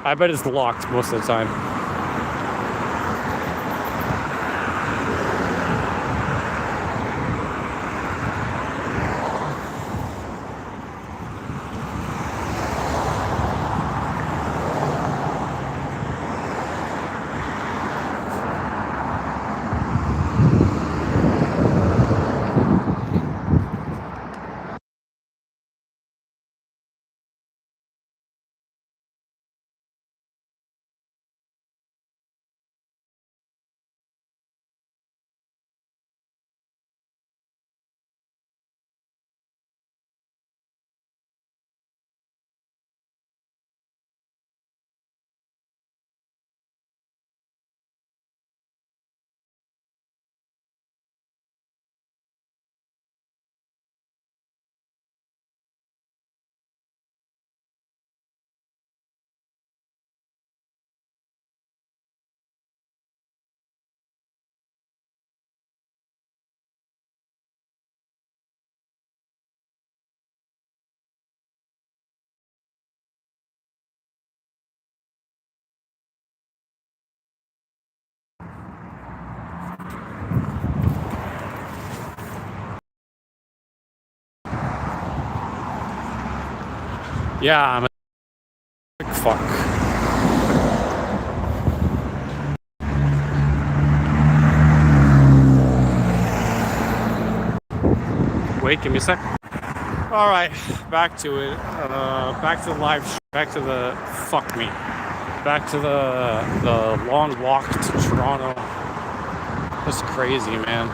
I bet it's locked most of the time. Yeah, I'm a fuck. Wait, give me a sec. All right, back to it. Back to the back to the fuck me. Back to the long walk to Toronto. That's crazy, man.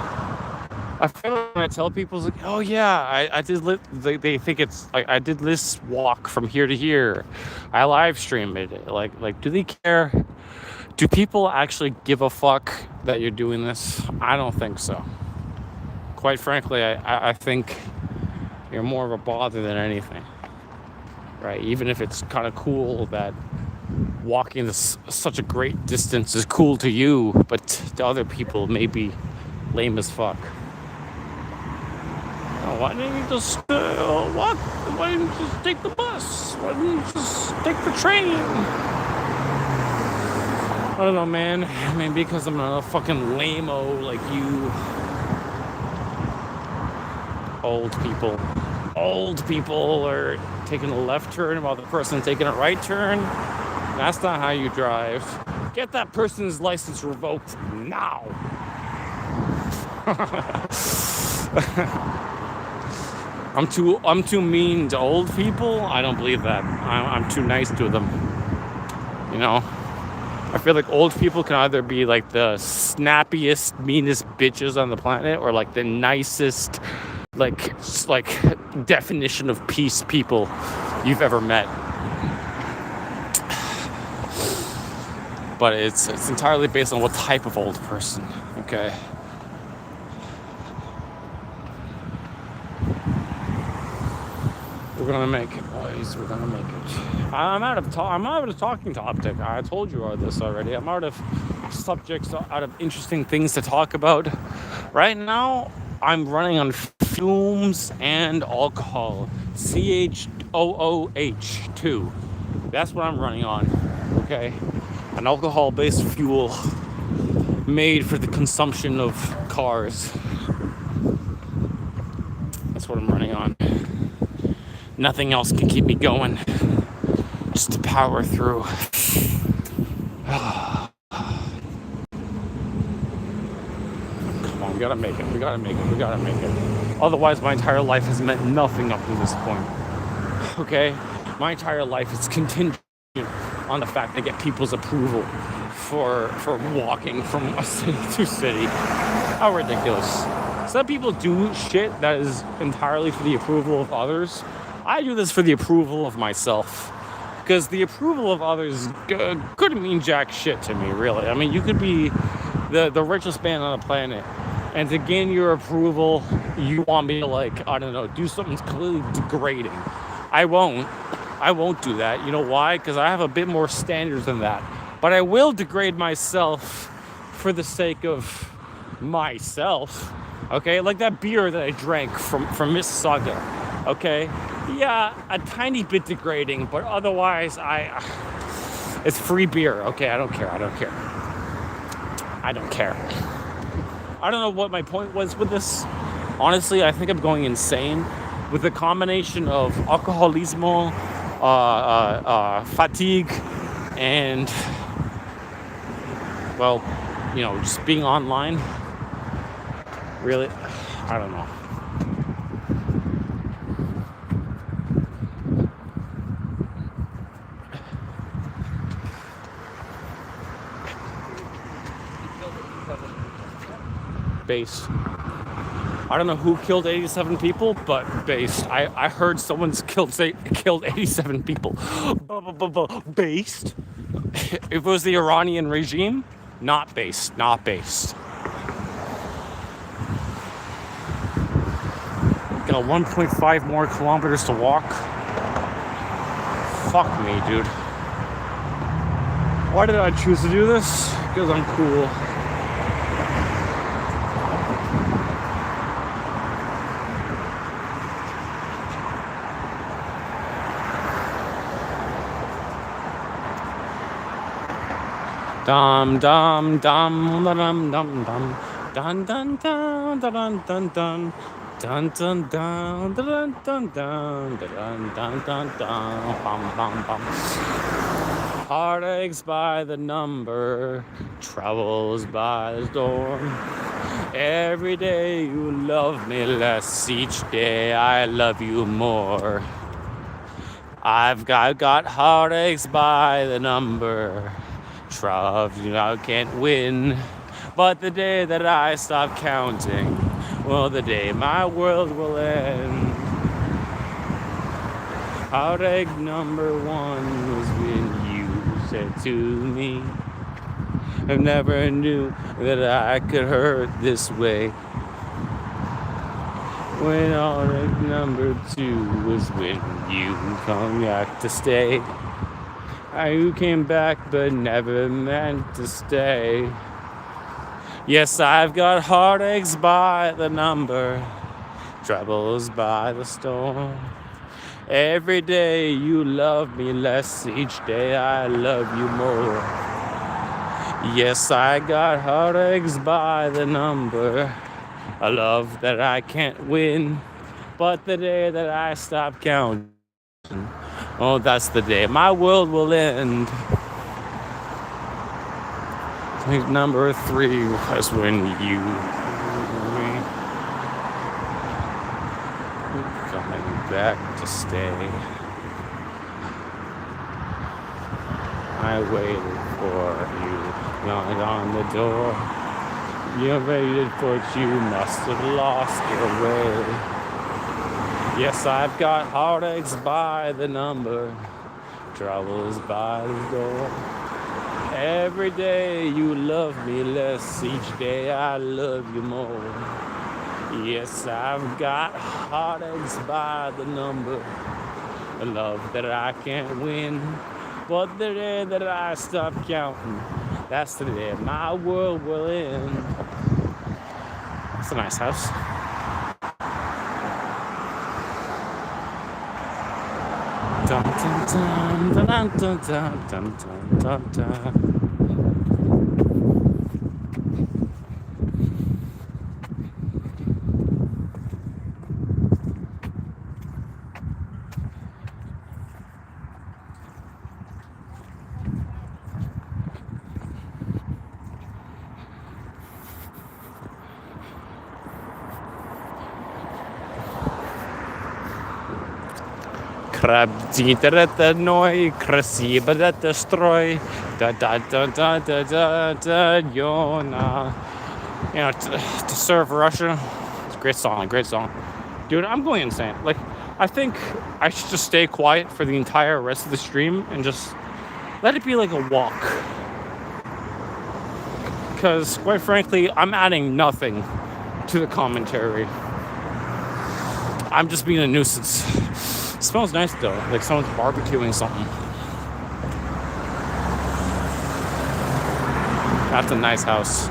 I feel like when I tell people, it's like, oh yeah, I did. They think it's like I did this walk from here to here. I live streamed it. Like, do they care? Do people actually give a fuck that you're doing this? I don't think so. Quite frankly, I think you're more of a bother than anything, right? Even if it's kind of cool that walking this such a great distance is cool to you, but to other people, maybe lame as fuck. Why didn't you just walk? Why didn't you just take the bus? Why didn't you just take the train? I don't know, man. I mean, because I'm a fucking lame-o like you. Old people are taking a left turn while the person taking a right turn. That's not how you drive. Get that person's license revoked now. I'm too mean to old people. I don't believe that. I'm too nice to them. I feel like old people can either be like the snappiest, meanest bitches on the planet, or like the nicest, like definition of peace people you've ever met. But it's entirely based on what type of old person. Okay. We're gonna make it, boys. We're gonna make it. I'm out of talking topic. I told you all this already. I'm out of subjects, out of interesting things to talk about. Right now, I'm running on fumes and alcohol. CHOOH2. That's what I'm running on. Okay. an alcohol-based fuel made for the consumption of cars. That's what I'm running on. Nothing else can keep me going. Just to power through. Come on, we gotta make it. We gotta make it. We gotta make it. Otherwise, my entire life has meant nothing up to this point. Okay? My entire life is contingent on the fact that I get people's approval for walking from a city to city. How ridiculous. Some people do shit that is entirely for the approval of others. I do this for the approval of myself. Because the approval of others couldn't mean jack shit to me, really. I mean, you could be the richest man on the planet, and to gain your approval, you want me to, like, I don't know, do something completely degrading. I won't do that. You know why? Because I have a bit more standards than that. But I will degrade myself for the sake of myself. Okay? Like that beer that I drank from Mississauga. Okay? Yeah, a tiny bit degrading, but otherwise, it's free beer. Okay, I don't care. I don't care. I don't know what my point was with this. Honestly, I think I'm going insane with the combination of alcoholismo, fatigue, and, well, you know, just being online. Really, I don't know. Based. I don't know who killed 87 people, but based. I heard someone's killed 87 people. Based. If it was the Iranian regime, not based. Got 1.5 more kilometers to walk. Fuck me, dude. Why did I choose to do this? Because I'm cool. Dum dum dum dum dum dum dun dun dun dun dun dun dun dun dun dun dun dun dun dun dun dun bum bum bum. Heartaches by the number, troubles by the storm. Every day you love me less, each day I love you more. I've got heartaches by the number. I can't win, but the day that I stop counting, well, the day my world will end. Heartache number one was when you said to me, I never knew that I could hurt this way. When heartache number two was when you come back to stay. You came back but never meant to stay. Yes, I've got heartaches by the number, troubles by the storm. Every day you love me less, each day I love you more. Yes, I got heartaches by the number, a love that I can't win, but the day that I stop counting, oh, that's the day my world will end. Number three was when you coming back to stay. I waited for you, knocked on the door. You waited, but you must have lost your way. Yes, I've got heartaches by the number, troubles by the door. Every day you love me less, each day I love you more. Yes, I've got heartaches by the number, a love that I can't win. But the day that I stop counting, that's the day my world will end. That's a nice house. Dun dun dun dun dun dun dun dun dun. Правдивый, красиво это строй. Йона. You know, to serve Russia. It's a great song, great song. Dude, I'm going insane. Like, I think I should just stay quiet for the entire rest of the stream and just let it be like a walk. Because, quite frankly, I'm adding nothing to the commentary. I'm just being a nuisance. It smells nice, though. Like someone's barbecuing something. That's a nice house.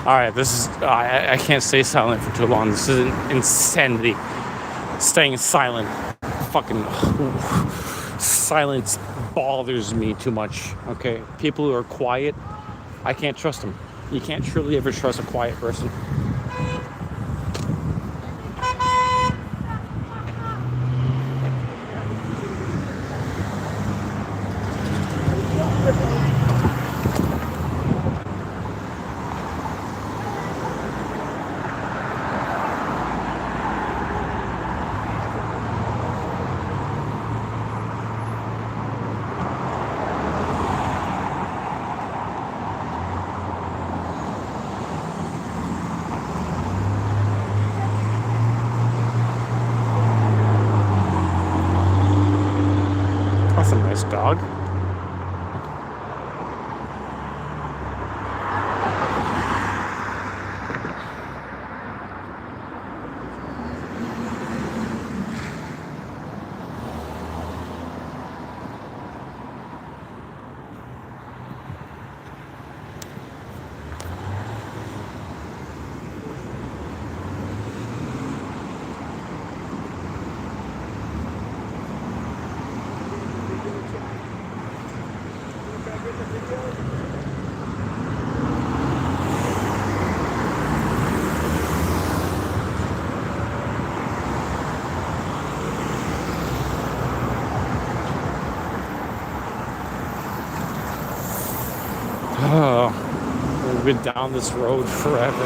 All right, this is, I can't stay silent for too long. This is an insanity. Staying silent. Fucking silence bothers me too much, okay? People who are quiet, I can't trust them. You can't truly ever trust a quiet person. That's a nice dog. Oh, we've been down this road forever.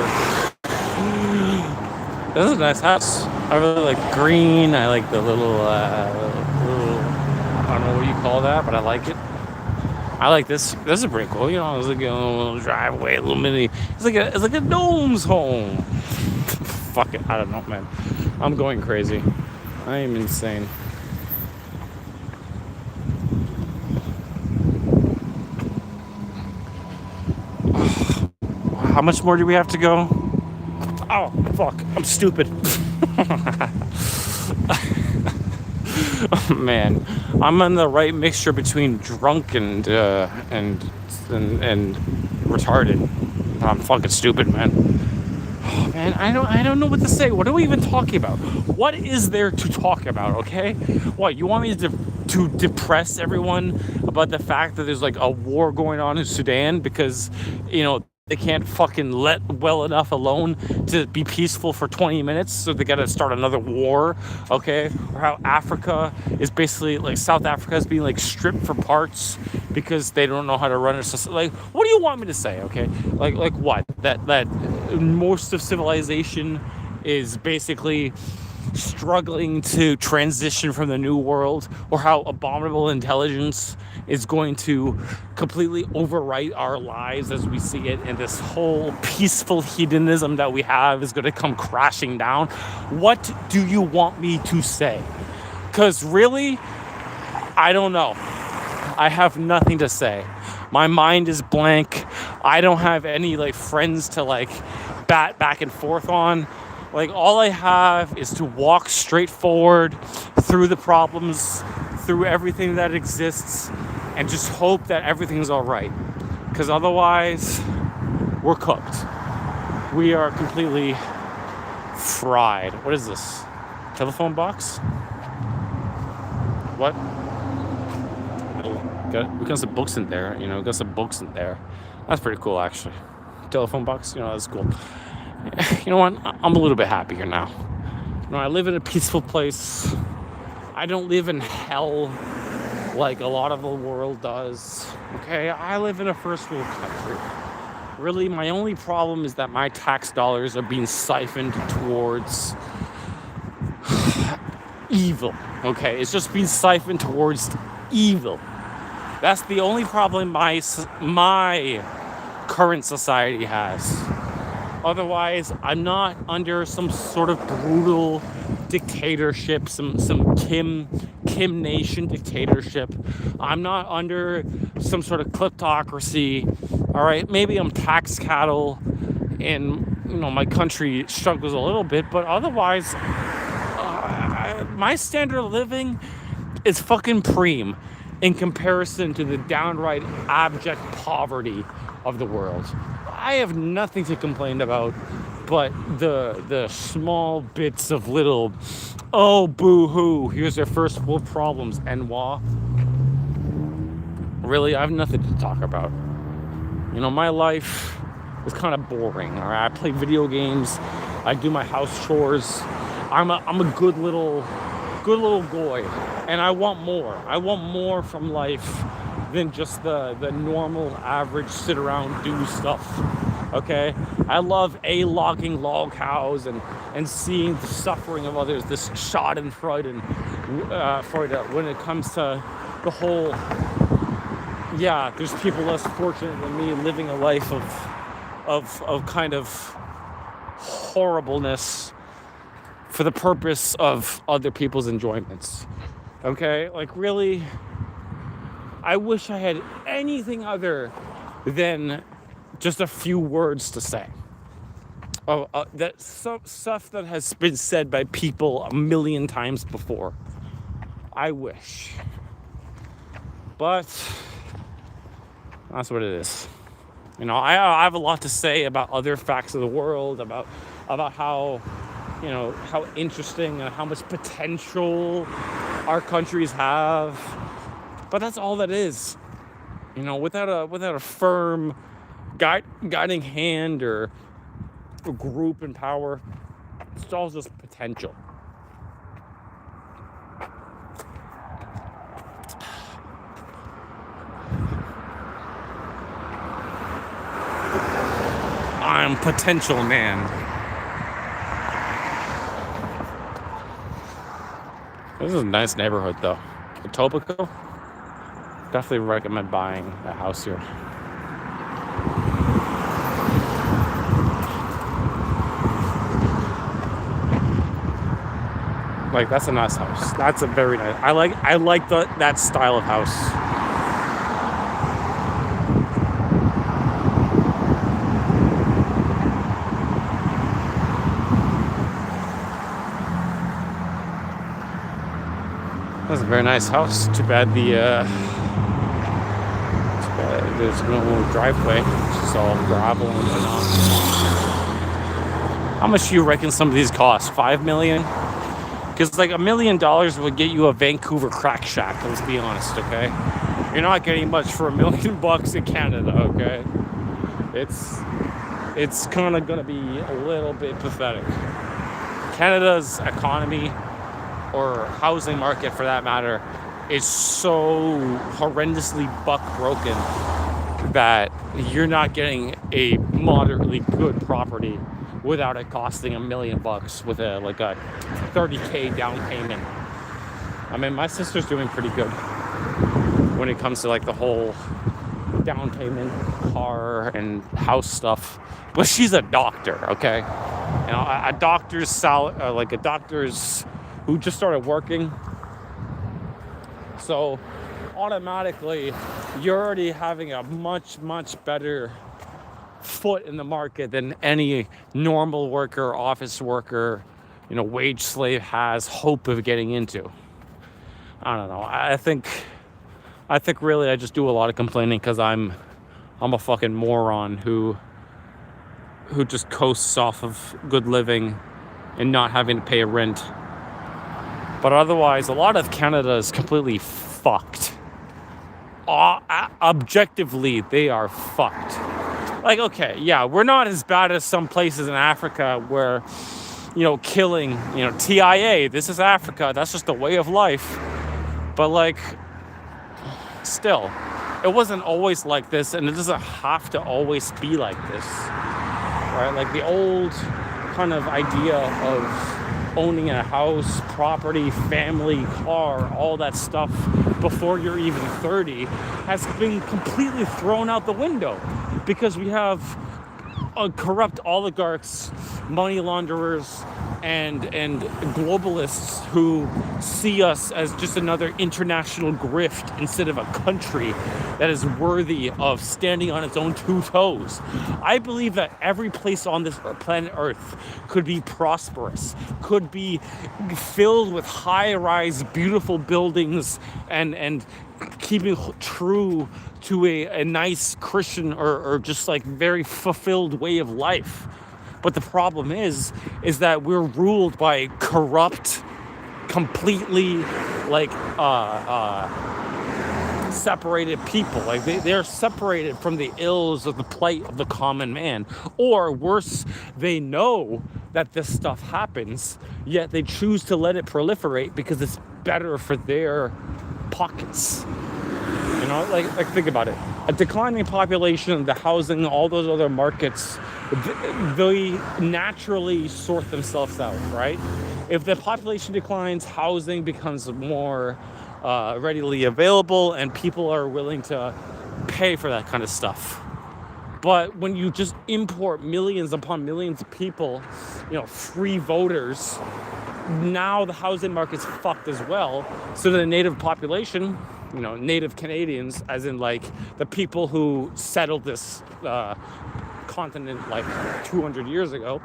This is a nice house. I really like green. I like the little, I don't know what you call that, but I like it. I like this. This is pretty cool. You know, it's like a little driveway, a little mini. It's like a gnome's home. Fuck it. I don't know, man. I'm going crazy. I am insane. How much more do we have to go? Oh, fuck. I'm stupid. Oh, man. I'm in the right mixture between drunk and retarded. I'm fucking stupid, man. Oh, man, I don't know what to say. What are we even talking about? What is there to talk about, okay? What, you want me to to depress everyone about the fact that there's like a war going on in Sudan because, they can't fucking let well enough alone to be peaceful for 20 minutes, so they gotta start another war, okay? Or how Africa is basically, like, South Africa is being, like, stripped for parts because they don't know how to run a society. Like, what do you want me to say, okay? Like what? That most of civilization is basically struggling to transition from the new world, or how abominable intelligence is going to completely overwrite our lives as we see it, and this whole peaceful hedonism that we have is going to come crashing down. What do you want me to say? Because really, I don't know. I have nothing to say. My mind is blank. I don't have any like friends to like bat back and forth on. Like, all I have is to walk straight forward through the problems, through everything that exists, and just hope that everything's all right. Because otherwise, we're cooked. We are completely fried. What is this? Telephone box? What? We got some books in there, we got some books in there. That's pretty cool, actually. Telephone box, that's cool. You know what? I'm a little bit happier now. I live in a peaceful place. I don't live in hell like a lot of the world does. Okay? I live in a first world country. Really, my only problem is that my tax dollars are being siphoned towards evil. Okay? It's just being siphoned towards evil. That's the only problem my current society has. Otherwise, I'm not under some sort of brutal dictatorship, some Kim Nation dictatorship. I'm not under some sort of kleptocracy. All right, maybe I'm tax cattle, and my country struggles a little bit, but otherwise, my standard of living is fucking preem in comparison to the downright abject poverty of the world. I have nothing to complain about but the small bits of little, oh, boo-hoo, here's their first world problems, Enwa. Really, I have nothing to talk about. My life is kind of boring. All right, I play video games. I do my house chores. I'm a good little boy, and I want more. I want more from life than just the normal, average, sit around, do stuff. Okay? I love logging log cows and seeing the suffering of others, this Schadenfreude and Freude when it comes to the whole, there's people less fortunate than me living a life of kind of horribleness for the purpose of other people's enjoyments. Okay? Like, really, I wish I had anything other than just a few words to say. That stuff that has been said by people a million times before. I wish. But that's what it is. I have a lot to say about other facts of the world, about how how interesting and how much potential our countries have. But that's all that is. Without a firm guiding hand or a group in power, it's all just potential. I'm potential man. This is a nice neighborhood, though. Etobicoke. Definitely recommend buying a house here. Like, that's a nice house. That's a very nice. I like that style of house. That's a very nice house. Too bad there's no driveway. It's just all gravel and whatnot. How much do you reckon some of these cost? $5 million? Because like $1 million would get you a Vancouver crack shack, let's be honest, okay? You're not getting much for $1 million in Canada, okay? It's kind of gonna be a little bit pathetic. Canada's economy, or housing market for that matter, is so horrendously buck broken that you're not getting a moderately good property without it costing $1 million with a 30K down payment. I mean, my sister's doing pretty good when it comes to like the whole down payment, car and house stuff. But she's a doctor, okay? You know, a doctor's who just started working. So automatically, you're already having a much, much better foot in the market than any normal worker, office worker, wage slave has hope of getting into. I don't know. I think really I just do a lot of complaining because I'm a fucking moron who just coasts off of good living and not having to pay a rent. But otherwise, a lot of Canada is completely fucked. Objectively, they are fucked. Like, okay, yeah, we're not as bad as some places in Africa where, killing, TIA, this is Africa, that's just a way of life. But like, still, it wasn't always like this, and it doesn't have to always be like this, right? Like the old kind of idea of owning a house, property, family, car, all that stuff before you're even 30 has been completely thrown out the window because we have corrupt oligarchs, money launderers, and globalists who see us as just another international grift instead of a country that is worthy of standing on its own two toes. I believe that every place on this planet Earth could be prosperous, could be filled with high-rise, beautiful buildings and keeping true to a nice Christian or just like very fulfilled way of life. But the problem is that we're ruled by corrupt, completely separated people. Like they're separated from the ills of the plight of the common man. Or worse, they know that this stuff happens, yet they choose to let it proliferate because it's better for their pockets. Like think about it. A declining population, the housing, all those other markets, they naturally sort themselves out, right? If the population declines, housing becomes more readily available and people are willing to pay for that kind of stuff. But when you just import millions upon millions of people, free voters, now the housing market's fucked as well. So the native population, native Canadians, as in like the people who settled this continent like 200 years ago,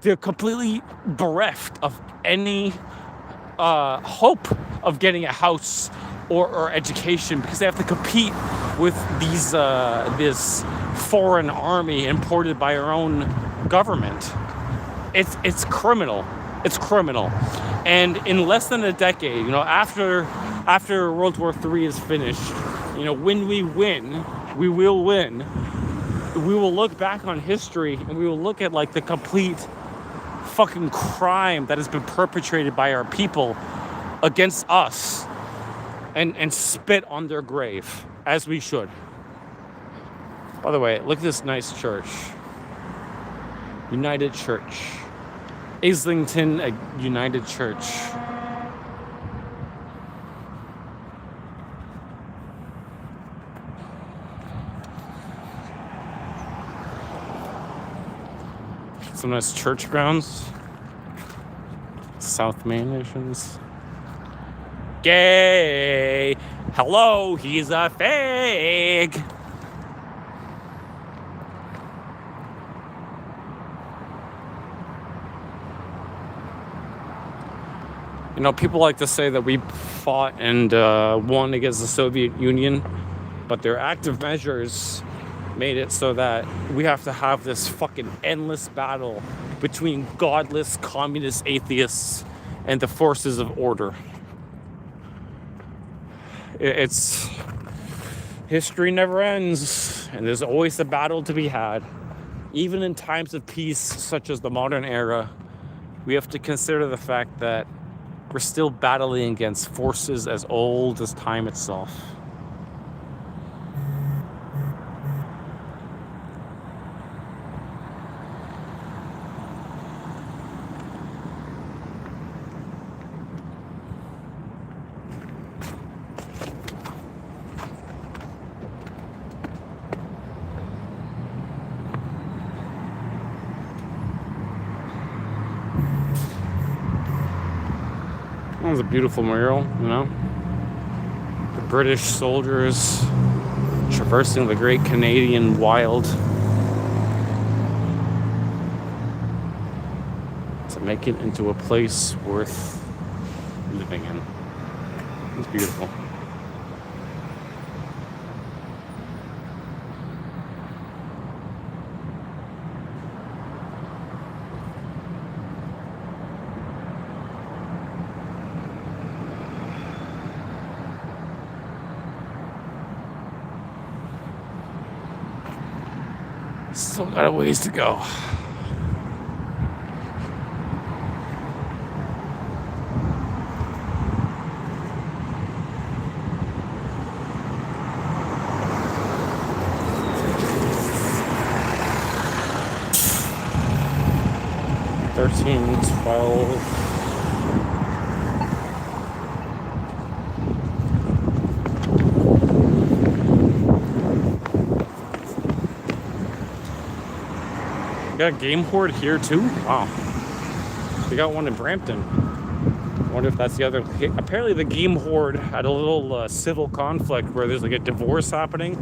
they're completely bereft of any hope of getting a house or education because they have to compete with this foreign army imported by our own government. It's criminal. It's criminal. And in less than a decade, after World War III is finished, when we win, we will win. We will look back on history and we will look at like the complete fucking crime that has been perpetrated by our people against us and spit on their grave, as we should. By the way, look at this nice church. United Church. Islington United Church. Some nice church grounds. South Main Nations. Gay! Hello, he's a fag! People like to say that we fought and won against the Soviet Union, but their active measures made it so that we have to have this fucking endless battle between godless communist atheists and the forces of order. It's history never ends, and there's always a battle to be had. Even in times of peace, such as the modern era, we have to consider the fact that we're still battling against forces as old as time itself. That was a beautiful mural, you know? The British soldiers traversing the great Canadian wild to make it into a place worth living in. It's beautiful. Still got a ways to go. Thirteen, 12. Got a game horde here too? Wow. We got one in Brampton. I wonder if that's the other. Apparently the game horde had a little civil conflict where there's like a divorce happening.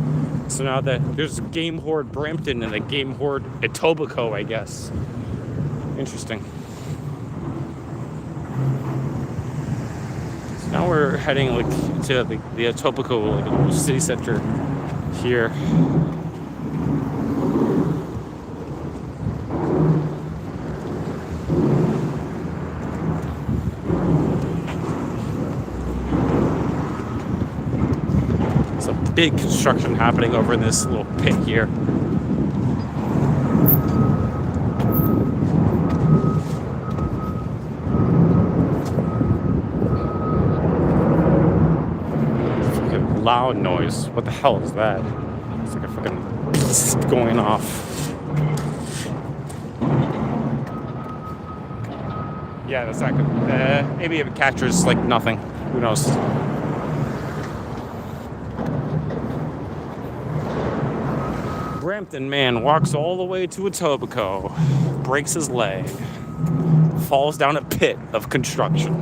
So now that there's a game horde Brampton and a game horde Etobicoke, I guess. Interesting. So now we're heading like to the Etobicoke, like a little city center here. Big construction happening over in this little pit here. Fucking loud noise. What the hell is that? It's like a fucking going off. Yeah, that's not good. Maybe it captures like nothing. Who knows? Brampton man walks all the way to Etobicoke, breaks his leg, falls down a pit of construction.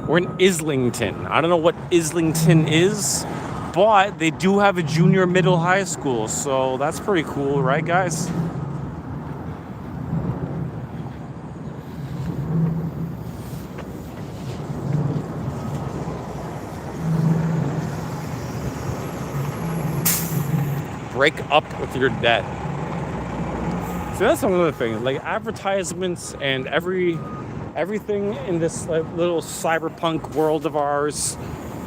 We're in Islington. I don't know what Islington is, but they do have a junior middle high school, so that's pretty cool, right, guys? Break up with your debt. So that's another thing. Like advertisements and everything in this little cyberpunk world of ours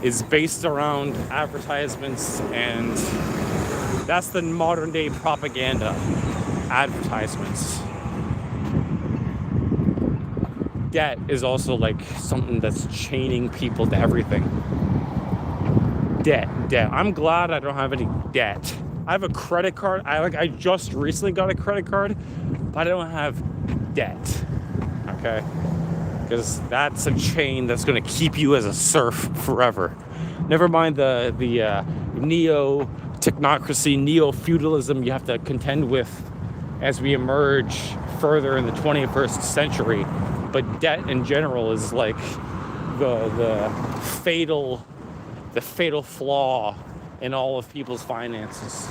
is based around advertisements, and that's the modern day propaganda. Advertisements. Debt is also like something that's chaining people to everything. Debt. I'm glad I don't have any debt. I have a credit card. I just recently got a credit card, but I don't have debt. Okay? Because that's a chain that's going to keep you as a serf forever. Never mind the neo-technocracy, neo-feudalism you have to contend with as we emerge further in the 21st century. But debt in general is like the fatal flaw in all of people's finances,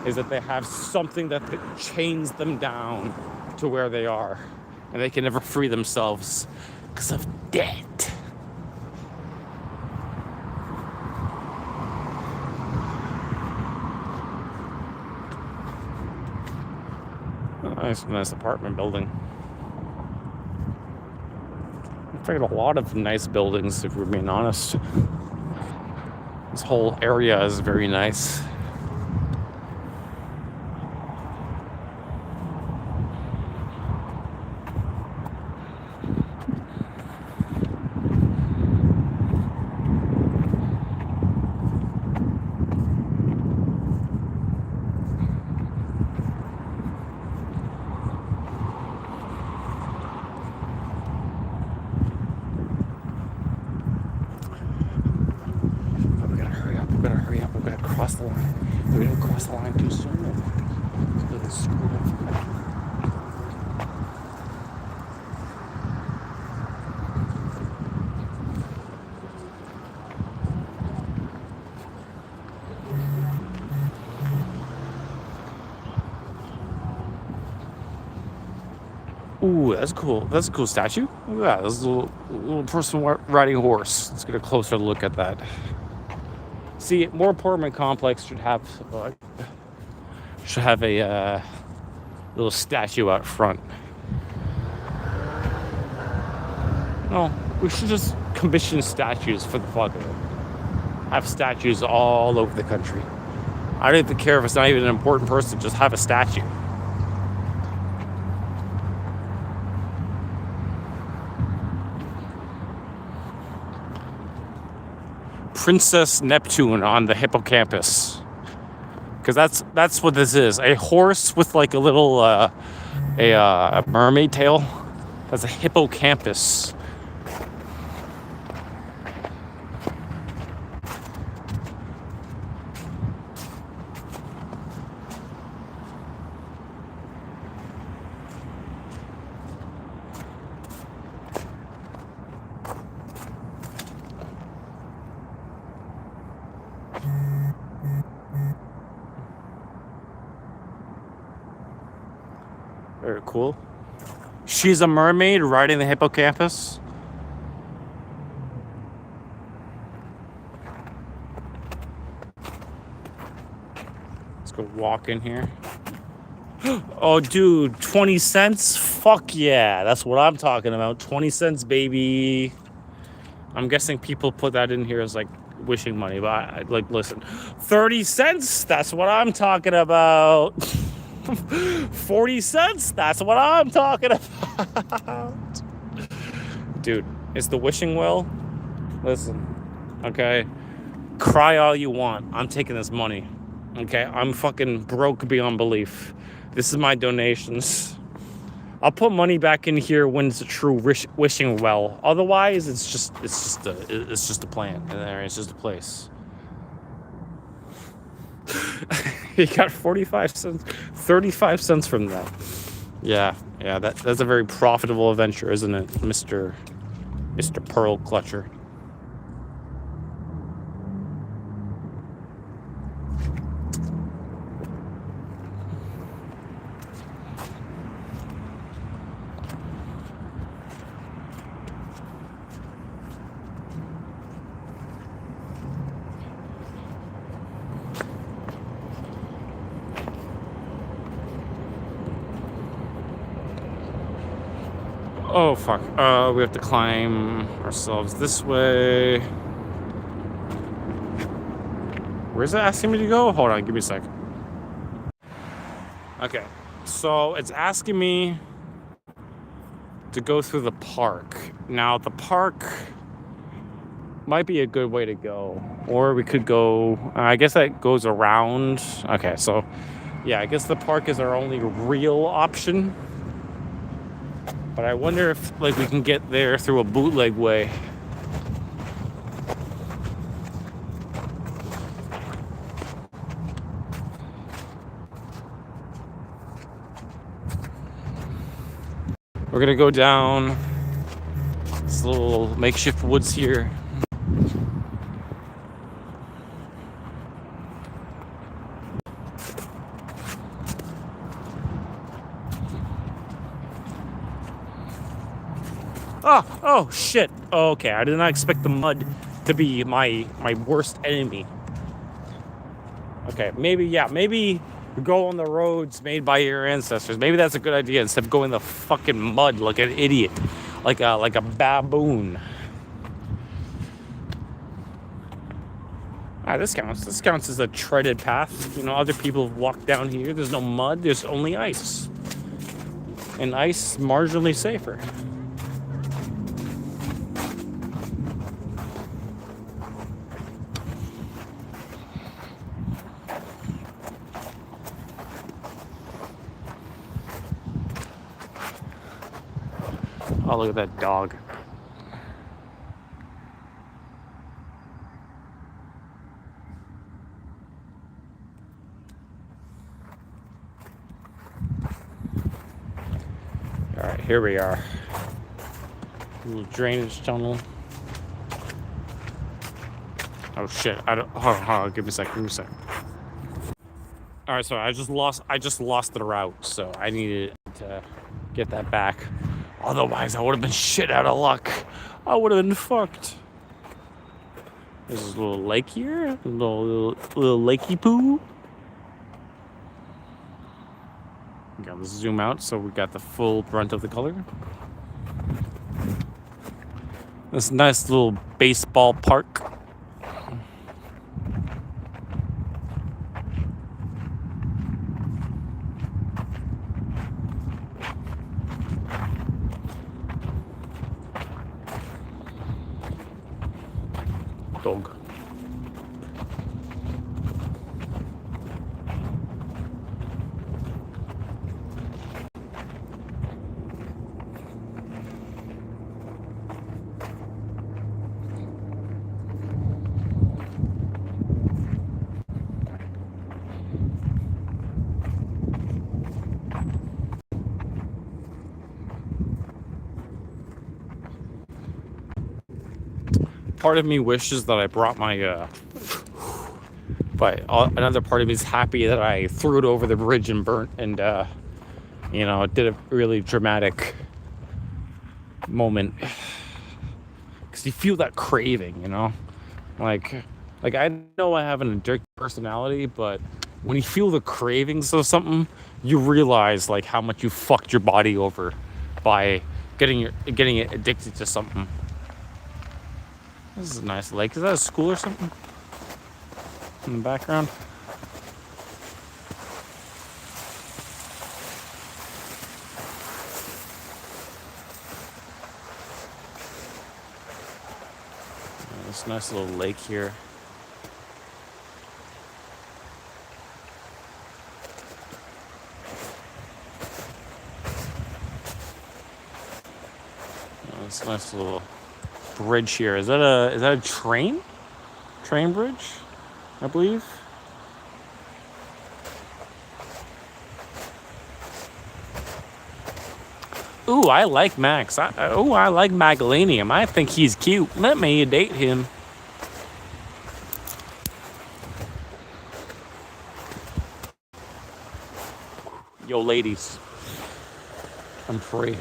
is that they have something that chains them down to where they are, and they can never free themselves because of debt. Oh, nice apartment building. In fact, a lot of nice buildings, if we're being honest. This whole area is very nice. Cross the line. We didn't cross the line too soon. Really screwed up. Ooh, that's cool. That's a cool statue. Look at that. There's a little person riding a horse. Let's get a closer look at that. See, more apartment complex should have a little statue out front. No, we should just commission statues for the fuck of it. Have statues all over the country. I don't even care if it's not even an important person. Just have a statue. Princess Neptune on the hippocampus, because that's what this is. A horse with like a little a mermaid tail. That's a hippocampus. Very cool. She's a mermaid riding the hippocampus. Let's go walk in here. Oh, dude, 20 cents? Fuck yeah. That's what I'm talking about. 20 cents, baby. I'm guessing people put that in here as like wishing money, but I like, listen, 30 cents? That's what I'm talking about. 40 cents? That's what I'm talking about. Dude, it's the wishing well. Listen, okay? Cry all you want. I'm taking this money. Okay? I'm fucking broke beyond belief. This is my donations. I'll put money back in here when it's a true wishing well. Otherwise, it's just a plant in there. It's just a place. He got 45 cents, 35 cents from that. Yeah, that's a very profitable venture, isn't it, Mr. Pearl Clutcher? Oh, fuck. We have to climb ourselves this way. Where's it asking me to go? Hold on, give me a sec. Okay, so it's asking me to go through the park. Now, the park might be a good way to go. Or we could go, I guess that goes around. Okay, so, yeah, I guess the park is our only real option. But I wonder if, like, we can get there through a bootleg way. We're gonna go down this little makeshift woods here. Oh shit. Oh, okay, I did not expect the mud to be my worst enemy. Okay, maybe go on the roads made by your ancestors. Maybe that's a good idea instead of going in the fucking mud like an idiot. like a baboon. This counts. This counts as a treaded path. You know, other people have walked down here. There's no mud. There's only ice. And ice marginally safer. Oh, look at that dog. All right, here we are. Little drainage tunnel. Oh shit! I don't. Hold on. Give me a sec. All right, so I just lost the route, so I needed to get that back. Otherwise, I would have been shit out of luck. I would have been fucked. There's this little lake here, little lakey poo. Okay, let's zoom out so we got the full brunt of the color. This nice little baseball park. Dog. Part of me wishes that I brought my but another part of me is happy that I threw it over the bridge and burnt and you know, it did a really dramatic moment because you feel that craving, you know, like I know I have an addictive personality, but when you feel the cravings of something, you realize like how much you fucked your body over by getting it addicted to something. This is a nice lake. Is that a school or something in the background? This nice little lake here. This nice little bridge here. Is that a train bridge, I believe? Ooh, I like Max. I like Magalanium. I think he's cute. Let me date him. Yo, ladies, I'm free.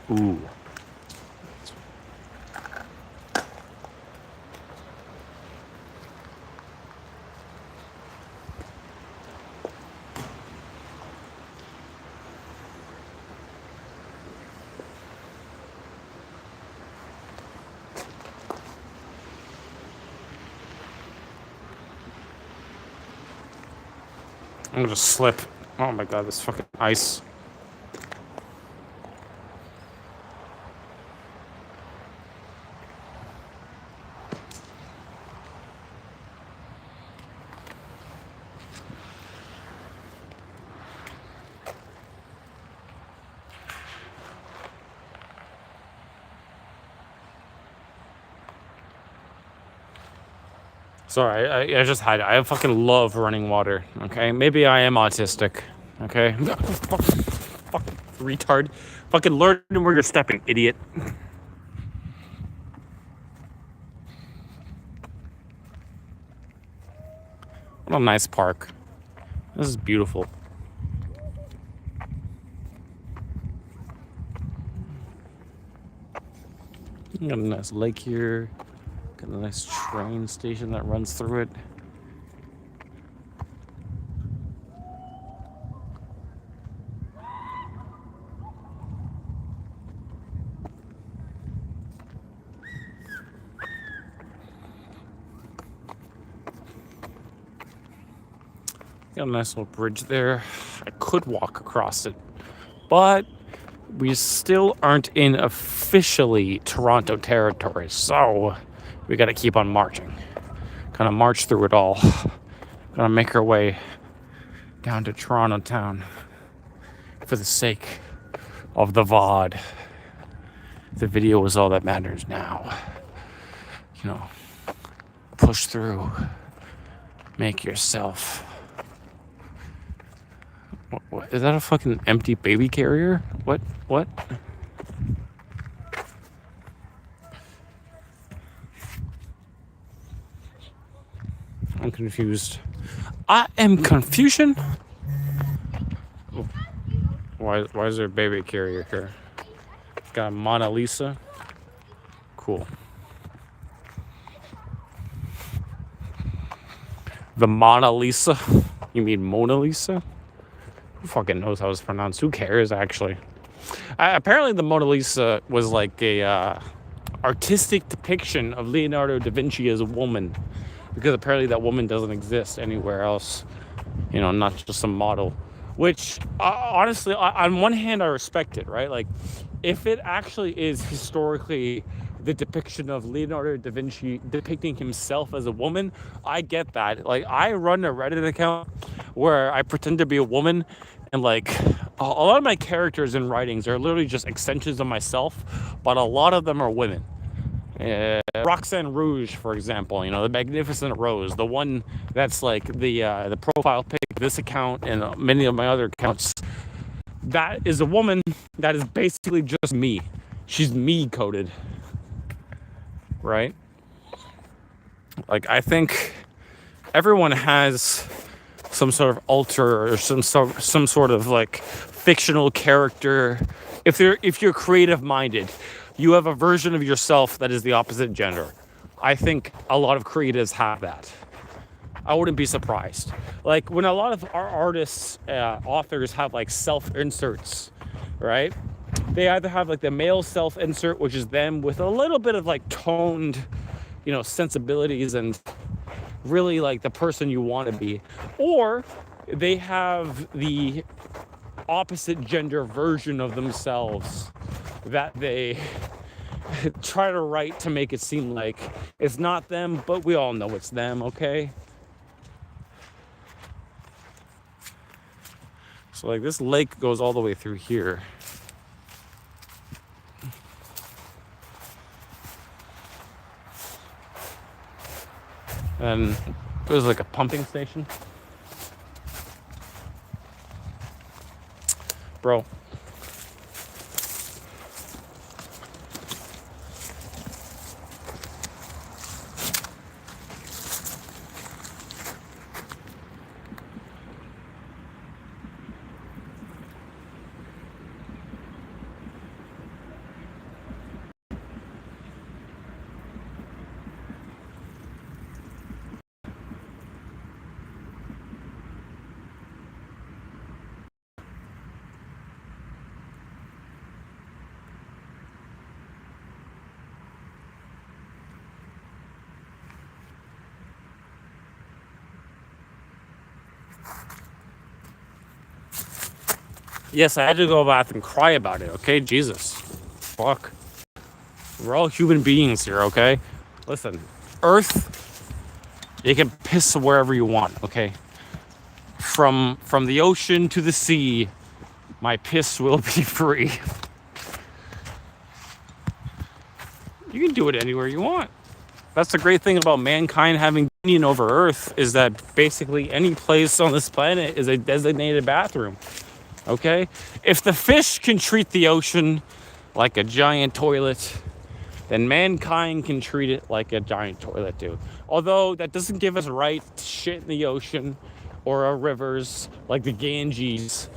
Ooh. I'm gonna slip. Oh my god, this fucking ice. Sorry, I just had it. I fucking love running water. Okay, maybe I am autistic. Okay, fucking retard. Fucking learn where you're stepping, idiot. What a nice park. This is beautiful. Got a nice lake here. Got a nice train station that runs through it. Got a nice little bridge there. I could walk across it, but we still aren't in officially Toronto territory, so we gotta keep on marching. Kind of march through it all. Gonna make our way down to Toronto town for the sake of the VOD. The video is all that matters now. You know, push through. Make yourself. What? Is that a fucking empty baby carrier? What? I'm confused. I am Confucian? Why is there a baby carrier here? Got a Mona Lisa. Cool. The Mona Lisa? You mean Mona Lisa? Who fucking knows how it's pronounced? Who cares, actually? Apparently the Mona Lisa was like a artistic depiction of Leonardo da Vinci as a woman, because apparently that woman doesn't exist anywhere else, you know, not just a model, which honestly, on one hand, I respect it, right? Like, if it actually is historically the depiction of Leonardo da Vinci depicting himself as a woman, I get that. Like, I run a Reddit account where I pretend to be a woman, and like a lot of my characters and writings are literally just extensions of myself, but a lot of them are women. Roxanne Rouge, for example, you know, the Magnificent Rose, the one that's like the profile pic of this account and many of my other accounts, that is a woman that is basically just me. She's me coded, right? Like, I think everyone has some sort of alter or some sort of like fictional character. If you're creative minded, you have a version of yourself that is the opposite gender. I think a lot of creatives have that. I wouldn't be surprised. Like, when a lot of our artists, authors have like self-inserts, right? They either have like the male self-insert, which is them with a little bit of like toned, you know, sensibilities and really like the person you want to be, or they have the opposite gender version of themselves that they try to write to make it seem like it's not them, but we all know it's them, okay? So like this lake goes all the way through here. And it was like a pumping station. Bro. Yes, I had to go back and cry about it, okay? Jesus. Fuck. We're all human beings here, okay? Listen, Earth, you can piss wherever you want, okay? From the ocean to the sea, my piss will be free. You can do it anywhere you want. That's the great thing about mankind having over Earth is that basically any place on this planet is a designated bathroom. Okay? If the fish can treat the ocean like a giant toilet, then mankind can treat it like a giant toilet too. Although that doesn't give us a right to shit in the ocean or our rivers like the Ganges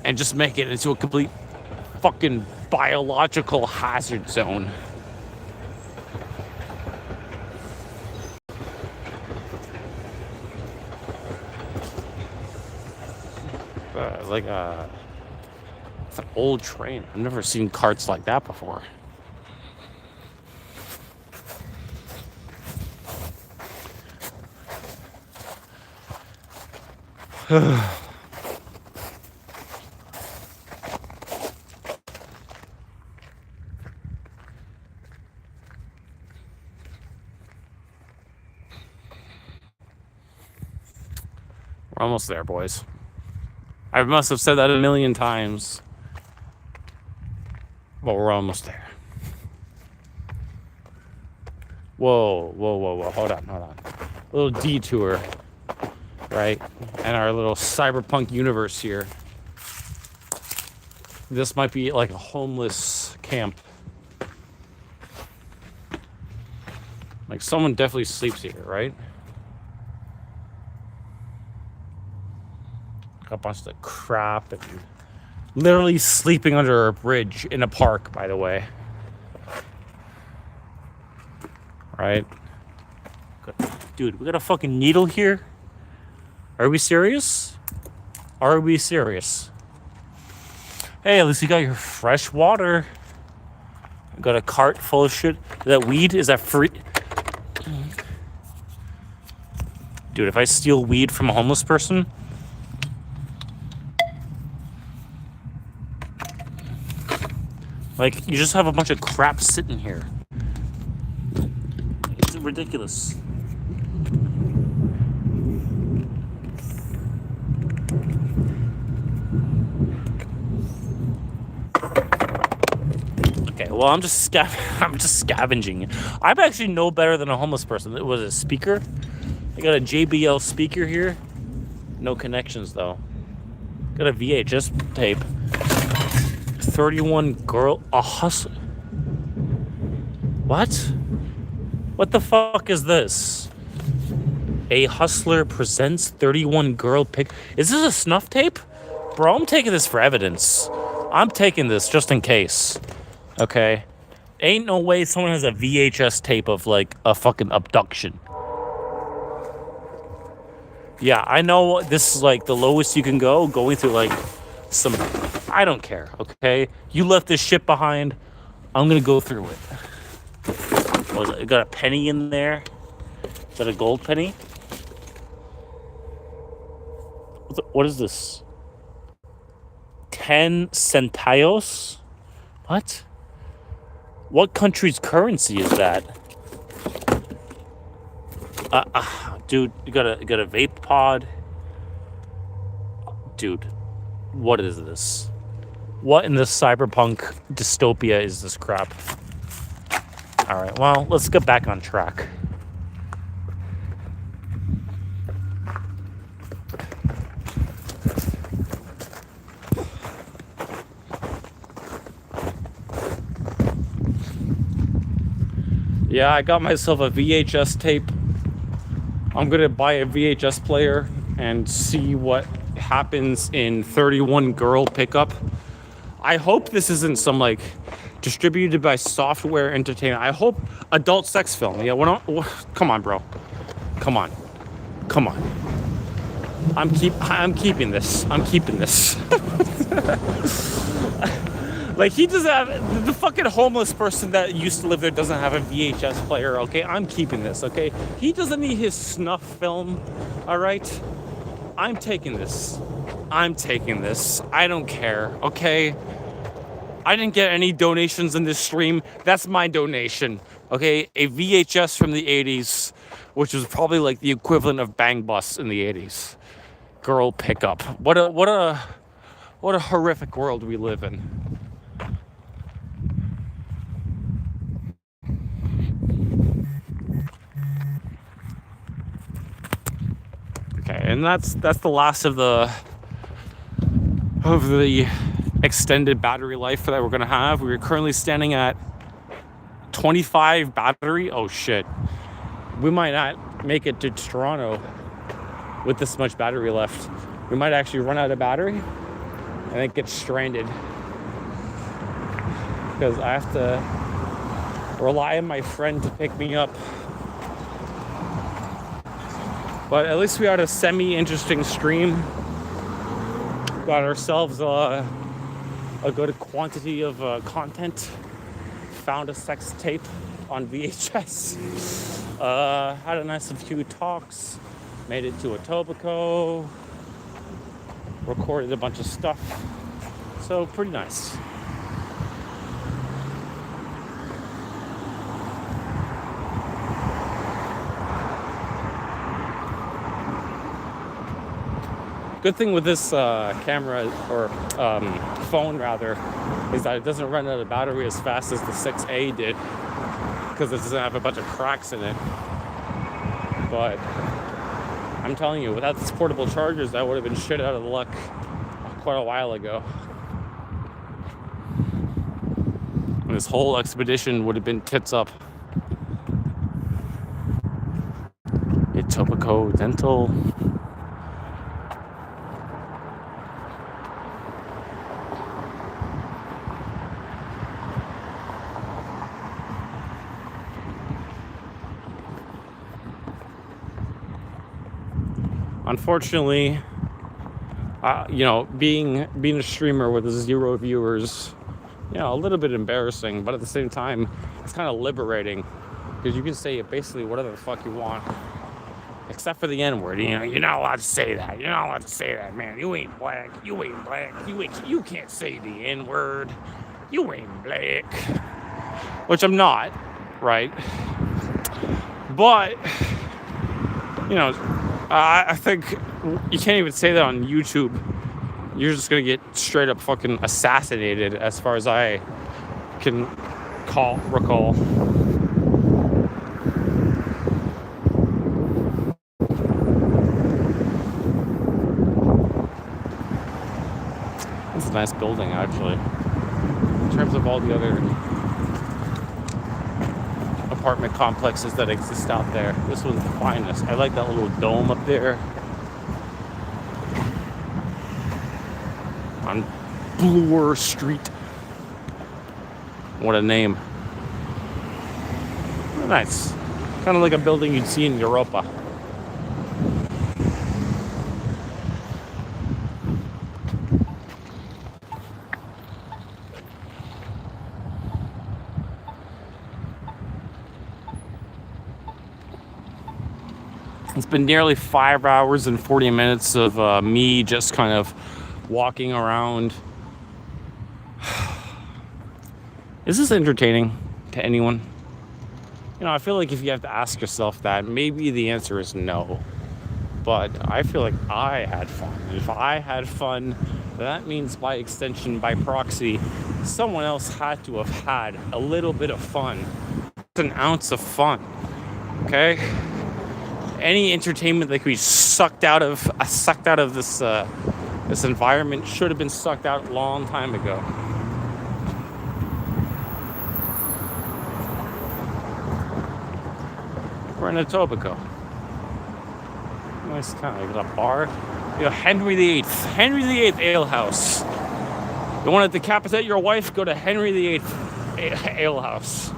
and just make it into a complete fucking biological hazard zone. It's an old train. I've never seen carts like that before. We're almost there, boys. I must have said that a million times, but we're almost there. Whoa, whoa, whoa, whoa. Hold on. A little detour, right? And our little cyberpunk universe here. This might be like a homeless camp. Like someone definitely sleeps here, right? A bunch of crap and literally sleeping under a bridge in a park, by the way. Right? Dude, we got a fucking needle here? Are we serious? Are we serious? Hey, at least you got your fresh water. Got a cart full of shit. Is that weed? Is that free? Dude, if I steal weed from a homeless person, like, you just have a bunch of crap sitting here. It's ridiculous. Okay, well, I'm just scavenging. I'm actually no better than a homeless person. It was a speaker. I got a JBL speaker here. No connections, though. Got a VHS tape. 31 girl, a hustler. What? What the fuck is this? A hustler presents 31 girl pic. Is this a snuff tape? Bro, I'm taking this for evidence. I'm taking this just in case. Okay? Ain't no way someone has a VHS tape of like a fucking abduction. Yeah, I know this is like the lowest you can go, going through like some... I don't care, okay? You left this shit behind. I'm gonna go through it. What was it? Got a penny in there. Is that a gold penny? What is this? 10 centavos? What? What country's currency is that? Dude, you got a vape pod. Dude, what is this? What in this cyberpunk dystopia is this crap? All right, well, let's get back on track. Yeah, I got myself a VHS tape. I'm gonna buy a VHS player and see what happens in 31 girl pickup. I hope this isn't some like distributed by Software Entertainment. I hope adult sex film. Yeah, come on, bro. Come on. I'm keeping this. Like, he doesn't have, the fucking homeless person that used to live there doesn't have a VHS player, okay? I'm keeping this, okay? He doesn't need his snuff film, all right? I'm taking this. I don't care, okay? I didn't get any donations in this stream. That's my donation, okay? A VHS from the 80s, which was probably like the equivalent of Bang Bus in the 80s. Girl pickup. What a horrific world we live in. And that's the last of the extended battery life that we're gonna have. We're currently standing at 25 battery. Oh shit. We might not make it to Toronto with this much battery left. We might actually run out of battery and then get stranded. Because I have to rely on my friend to pick me up. But at least we had a semi-interesting stream. Got ourselves a good quantity of content. Found a sex tape on VHS. Had a nice few talks. Made it to Etobicoke. Recorded a bunch of stuff. So pretty nice. Good thing with this camera, or phone rather, is that it doesn't run out of battery as fast as the 6A did, because it doesn't have a bunch of cracks in it. But I'm telling you, without these portable chargers, that would have been shit out of luck quite a while ago. And this whole expedition would have been tits up. Etobicoke Dental. Unfortunately, being a streamer with 0 viewers, a little bit embarrassing, but at the same time, it's kind of liberating, because you can say basically whatever the fuck you want, except for the N-word. You're not allowed to say that. You're not allowed to say that, man. You ain't black. You ain't black. You can't say the N-word. You ain't black. Which I'm not, right? But I think you can't even say that on YouTube. You're just gonna get straight up fucking assassinated, as far as I can recall. It's a nice building, actually. In terms of all the other apartment complexes that exist out there, this one's the finest. I like that little dome up there on Bloor Street. What a name. Nice. Kind of like a building you'd see in Europa. It's been nearly 5 hours and 40 minutes of me just kind of walking around. Is this entertaining to anyone? I feel like if you have to ask yourself that, maybe the answer is no. But I feel like I had fun. And if I had fun, that means by extension, by proxy, someone else had to have had a little bit of fun. An ounce of fun. Okay? Any entertainment that could be sucked out of this environment should have been sucked out a long time ago. We're in Etobicoke. Nice town. You got a bar. Henry VIII. Henry VIII Ale House. You want to decapitate your wife? Go to Henry VIII Ale House.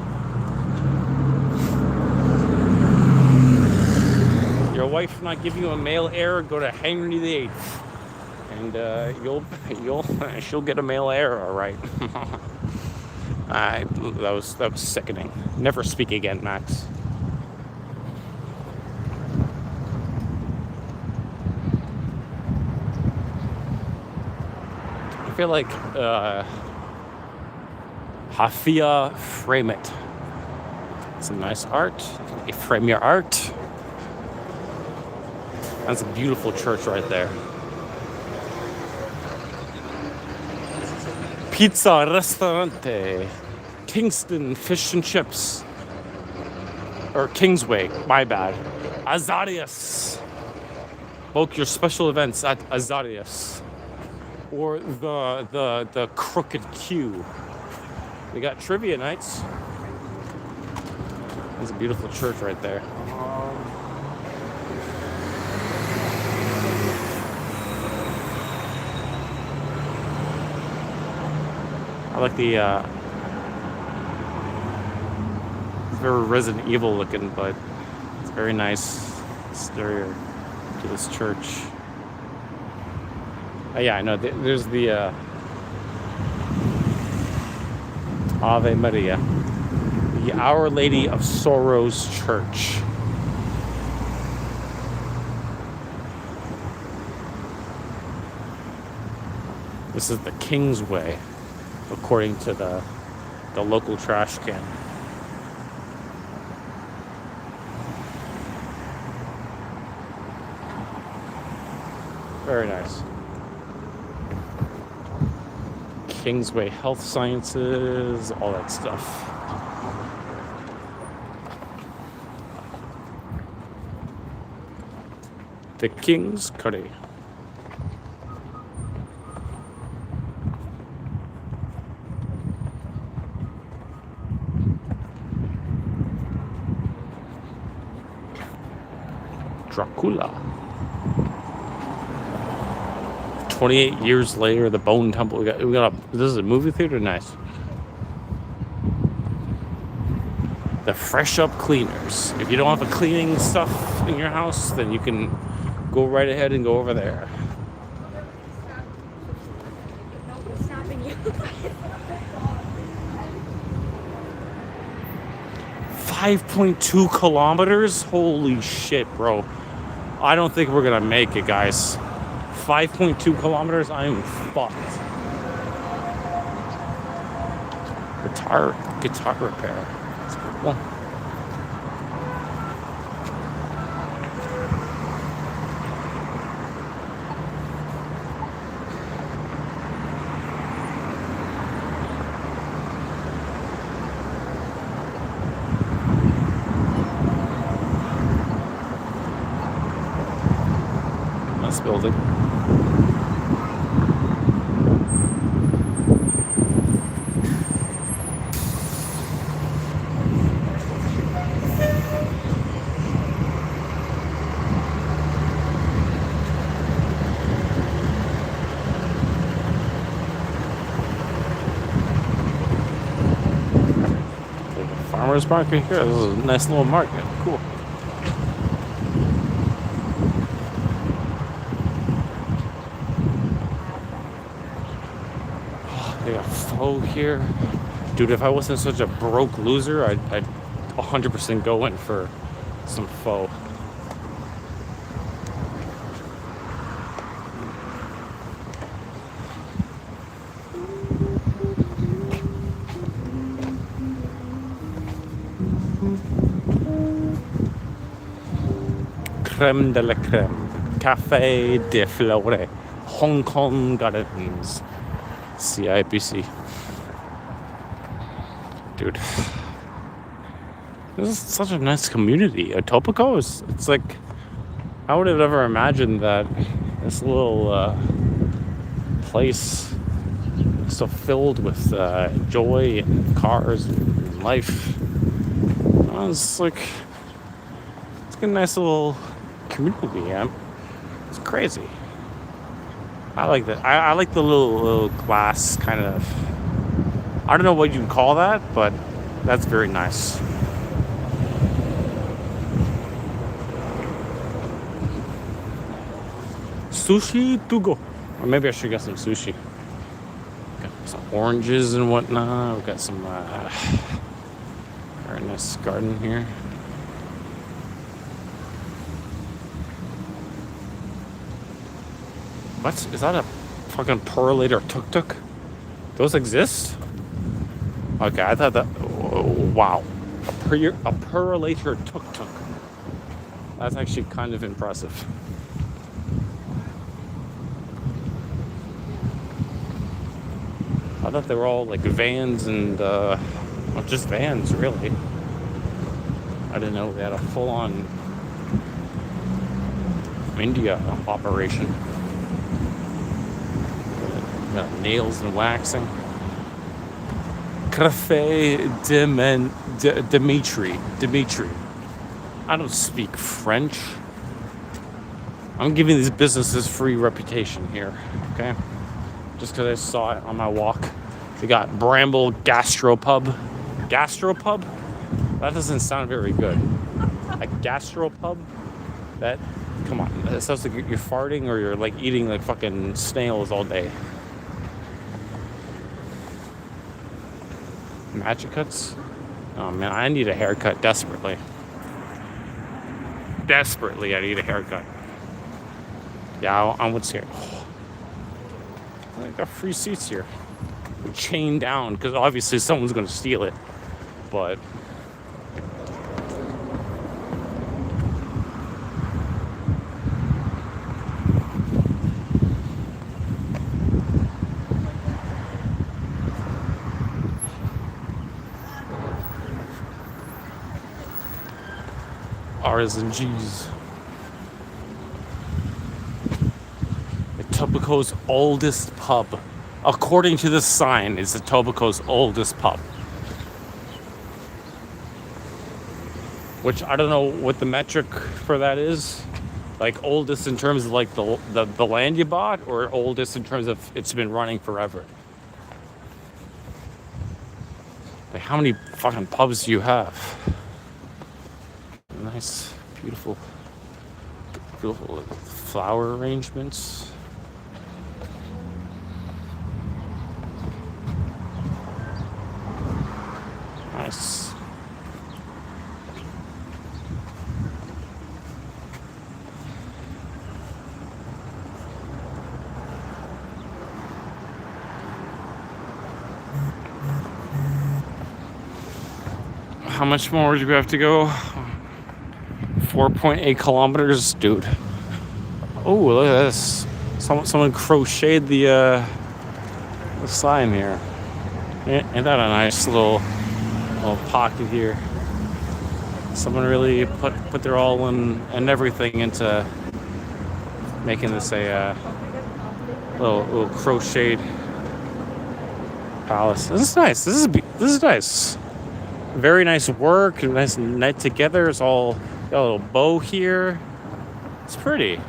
Your wife not give you a male heir? Go to Henry VIII, and she'll get a male heir, all right. That was sickening. Never speak again, Max. I feel like Hafia Frame It. Some nice art. You frame your art. That's a beautiful church right there. Pizza Restaurante. Kingston Fish and Chips. Or Kingsway, my bad. Azarias. Book your special events at Azarias or the Crooked Q. We got trivia nights. There's a beautiful church right there. I like the it's very Resident Evil looking, but it's very nice exterior to this church. Yeah, I know. There's the Ave Maria, the Our Lady of Sorrows Church. This is the King's Way, according to the local trash can. Very nice. Kingsway Health Sciences, all that stuff. The King's Curry. Dracula. 28 years later, the Bone Temple. This is a movie theater? Nice. The Fresh Up Cleaners. If you don't have a cleaning stuff in your house, then you can go right ahead and go over there. Nobody's stopping you. 5.2 kilometers? Holy shit, bro. I don't think we're gonna make it, guys. 5.2 kilometers? I am fucked. Guitar repair. That's cool. Nice building. Farmer's market here. This is a nice little market. Cool. They got pho here. Dude, if I wasn't such a broke loser, I'd 100% go in for some pho. Creme de la creme. Café de Flore. Hong Kong Gardens. CIBC. Dude. This is such a nice community. Etobicoke it's like, I would have never imagined that this little place so filled with joy and cars and life. It's like, it's like a nice little community. Yeah? It's crazy. I like that. I like the little glass kind of. I don't know what you'd call that, but that's very nice. Sushi to go. Or maybe I should get some sushi. Got some oranges and whatnot. We've got some very nice garden here. What? Is that a fucking perolator tuk-tuk? Those exist? Okay, I thought that... Oh, wow. A perolator tuk-tuk. That's actually kind of impressive. I thought they were all like vans and... well, just vans, really. I didn't know they had a full-on... India operation. Nails and waxing. Dimitri. I don't speak French. I'm giving these businesses free reputation here, okay? Just because I saw it on my walk. They got Bramble Gastropub. Gastropub? That doesn't sound very good. A gastropub? That, come on. That sounds like you're farting or you're like eating like fucking snails all day. Magic cuts? Oh man, I need a haircut desperately. Desperately, I need a haircut. Yeah, I would say. Oh, I got free seats here. We're chained down because obviously someone's gonna steal it. But R's and G's. Etobicoke's oldest pub. According to the sign, it's Etobicoke's oldest pub. Which I don't know what the metric for that is. Like oldest in terms of like the land you bought, or oldest in terms of it's been running forever. Like how many fucking pubs do you have? Nice, beautiful flower arrangements. Nice. How much more do we have to go? 4.8 kilometers, dude. Oh, look at this. Someone crocheted the sign here. Ain't that a nice little pocket here? Someone really put their all in and everything into making this a little crocheted palace. This is nice. This is nice. Very nice work. Nice knit together. It's all got a little bow here. It's pretty.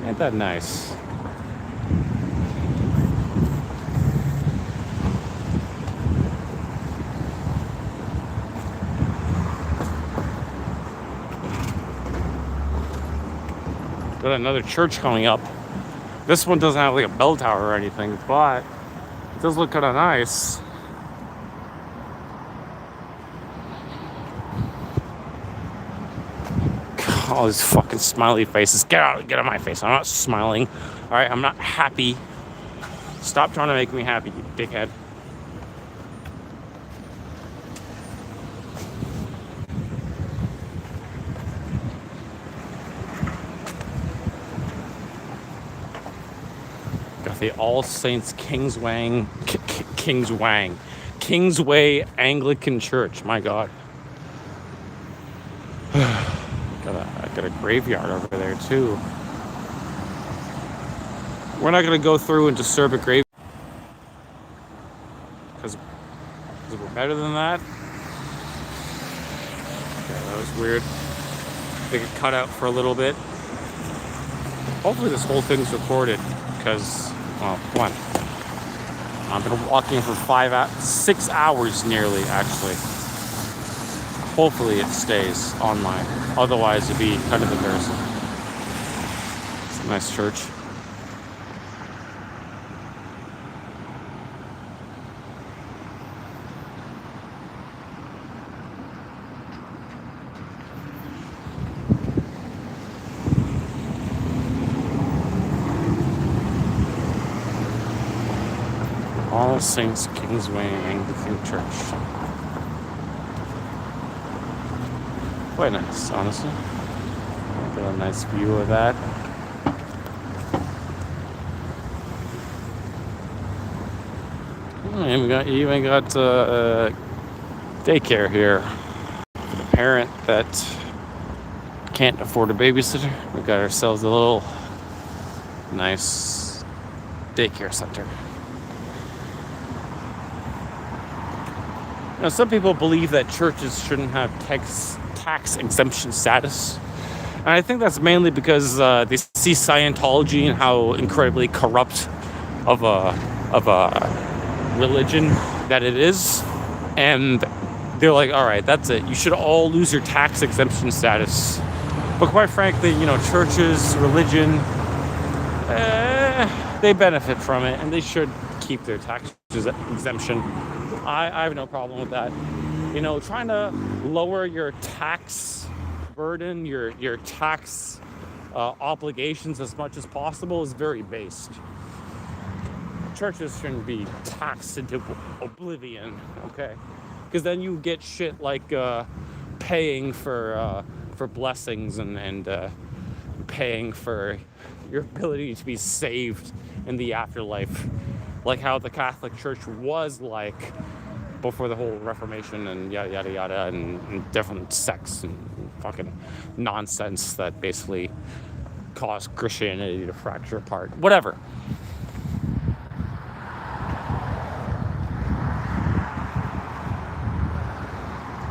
Ain't that nice? Got another church coming up. This one doesn't have like a bell tower or anything, but it does look kind of nice. All these fucking smiley faces. Get out of my face. I'm not smiling. Alright, I'm not happy. Stop trying to make me happy, you dickhead. Got the All Saints Kingsway Anglican Church. My God. Got a graveyard over there too. We're not gonna go through and disturb a grave because we're better than that. Okay, that was weird. They get cut out for a little bit. Hopefully this whole thing's recorded because, well, one, I've been walking for 6 hours nearly, actually. Hopefully it stays online. Otherwise it'd be kind of embarrassing. It's a nice church. All Saints Kingsway Anglican Church. Quite nice, honestly. Got a nice view of that. You even got daycare here for the parent that can't afford a babysitter, we got ourselves a little nice daycare center. Now, some people believe that churches shouldn't have tax exemption status. And I think that's mainly because they see Scientology and how incredibly corrupt of a religion that it is. And they're like, all right, that's it. You should all lose your tax exemption status. But quite frankly, churches, religion, they benefit from it, and they should keep their tax exemption. I have no problem with that. Trying to lower your tax burden, your tax obligations as much as possible is very based. Churches shouldn't be taxed into oblivion, okay? Because then you get shit like paying for blessings and paying for your ability to be saved in the afterlife, like how the Catholic Church was like before the whole Reformation and yada yada yada, and different sects and fucking nonsense that basically caused Christianity to fracture apart. Whatever.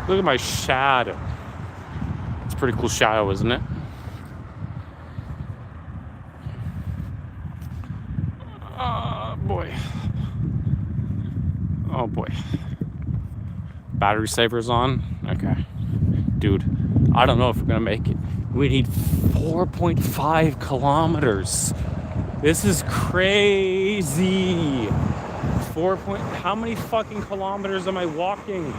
Look at my shadow. It's a pretty cool shadow, isn't it? Boy. Oh boy. Battery saver's on? Okay. Dude, I don't know if we're gonna make it. We need 4.5 kilometers. This is crazy. How many fucking kilometers am I walking?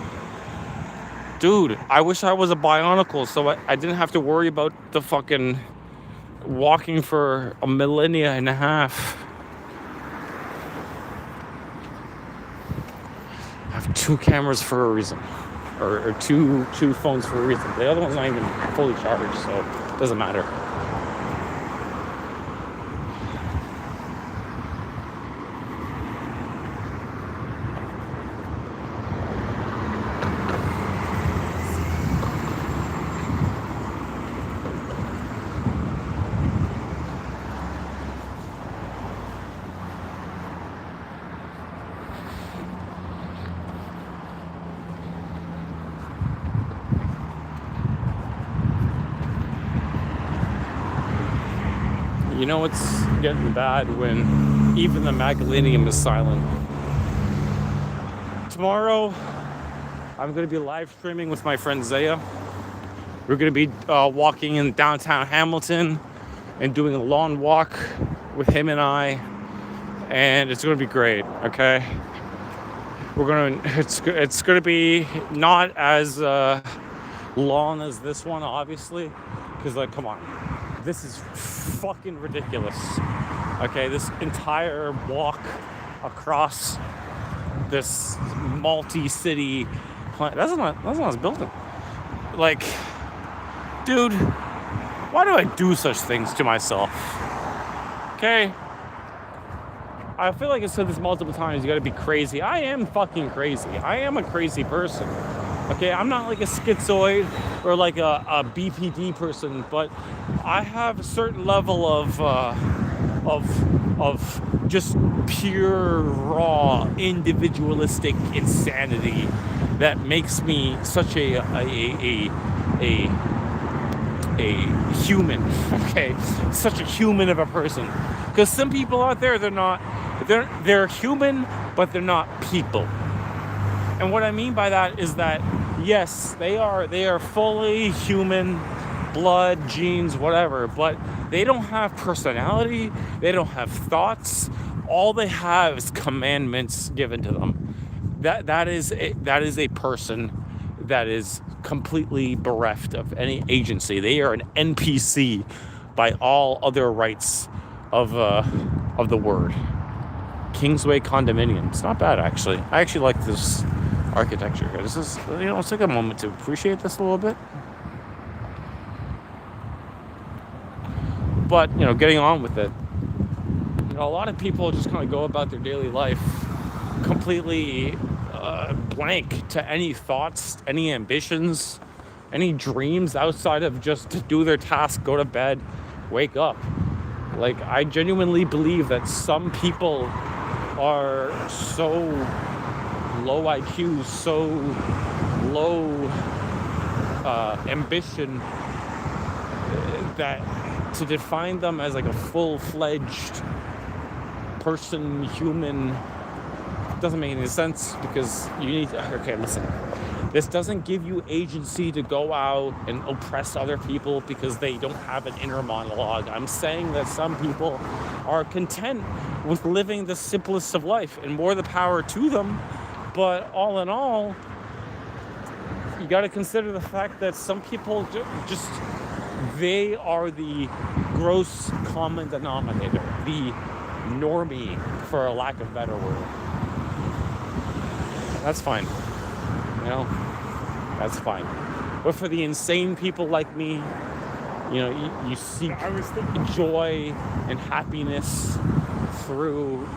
Dude, I wish I was a bionicle so I didn't have to worry about the fucking walking for a millennia and a half. I have 2 cameras for a reason. Or two phones for a reason. The other one's not even fully charged, so it doesn't matter. It's getting bad when even the Magdalenium is silent. Tomorrow, I'm going to be live streaming with my friend Zaya. We're going to be walking in downtown Hamilton and doing a lawn walk with him and I, and it's going to be great. Okay, it's going to be not as long as this one, obviously, because come on. This is fucking ridiculous. Okay, this entire walk across this multi-city planet. That's not what I was building. Dude, why do I do such things to myself? Okay? I feel like I've said this multiple times. You gotta be crazy. I am fucking crazy. I am a crazy person. Okay, I'm not like a schizoid or like a BPD person, but I have a certain level of just pure, raw, individualistic insanity that makes me such a human. Okay, such a human of a person. Because some people out there, they're human, but they're not people. And what I mean by that is that, yes, they are fully human, blood, genes, whatever, but they don't have personality, they don't have thoughts. All they have is commandments given to them. That is a person that is completely bereft of any agency. They are an NPC by all other rights of the word. Kingsway condominium. It's not bad, actually. I actually like this architecture. This is, let's take a moment to appreciate this a little bit. But, getting on with it. A lot of people just kind of go about their daily life completely blank to any thoughts, any ambitions, any dreams outside of just to do their task, go to bed, wake up. Like, I genuinely believe that some people are so low IQ, so low ambition, that to define them as like a full-fledged person, human, doesn't make any sense, because you need to, okay, listen, this doesn't give you agency to go out and oppress other people because they don't have an inner monologue. I'm saying that some people are content with living the simplest of life, and more the power to them. But all in all, you got to consider the fact that some people just, they are the gross common denominator, the normie, for a lack of a better word. That's fine. You know, that's fine. But for the insane people like me, you know, you seek joy and happiness through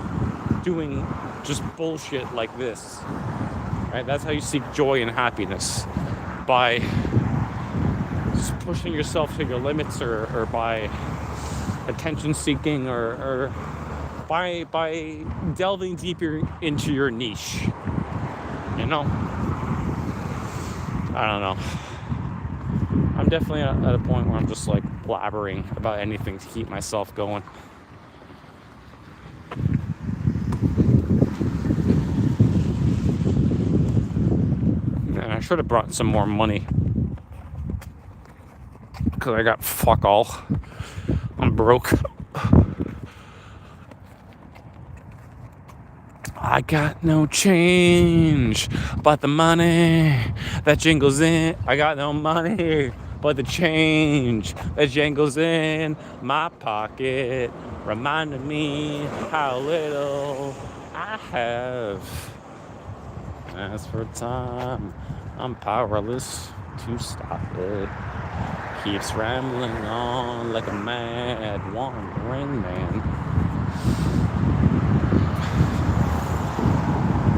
doing just bullshit like this, right? That's how you seek joy and happiness, by just pushing yourself to your limits, or by attention seeking, or by delving deeper into your niche. You know, I don't know. I'm definitely at a point where I'm just like blabbering about anything to keep myself going. And I should have brought some more money, because I got fuck all. I'm broke. I got no change but the money that jingles in. I got no money but the change that jingles in my pocket, reminding me how little I have. As for time, I'm powerless to stop it. Keeps rambling on like a mad wandering man.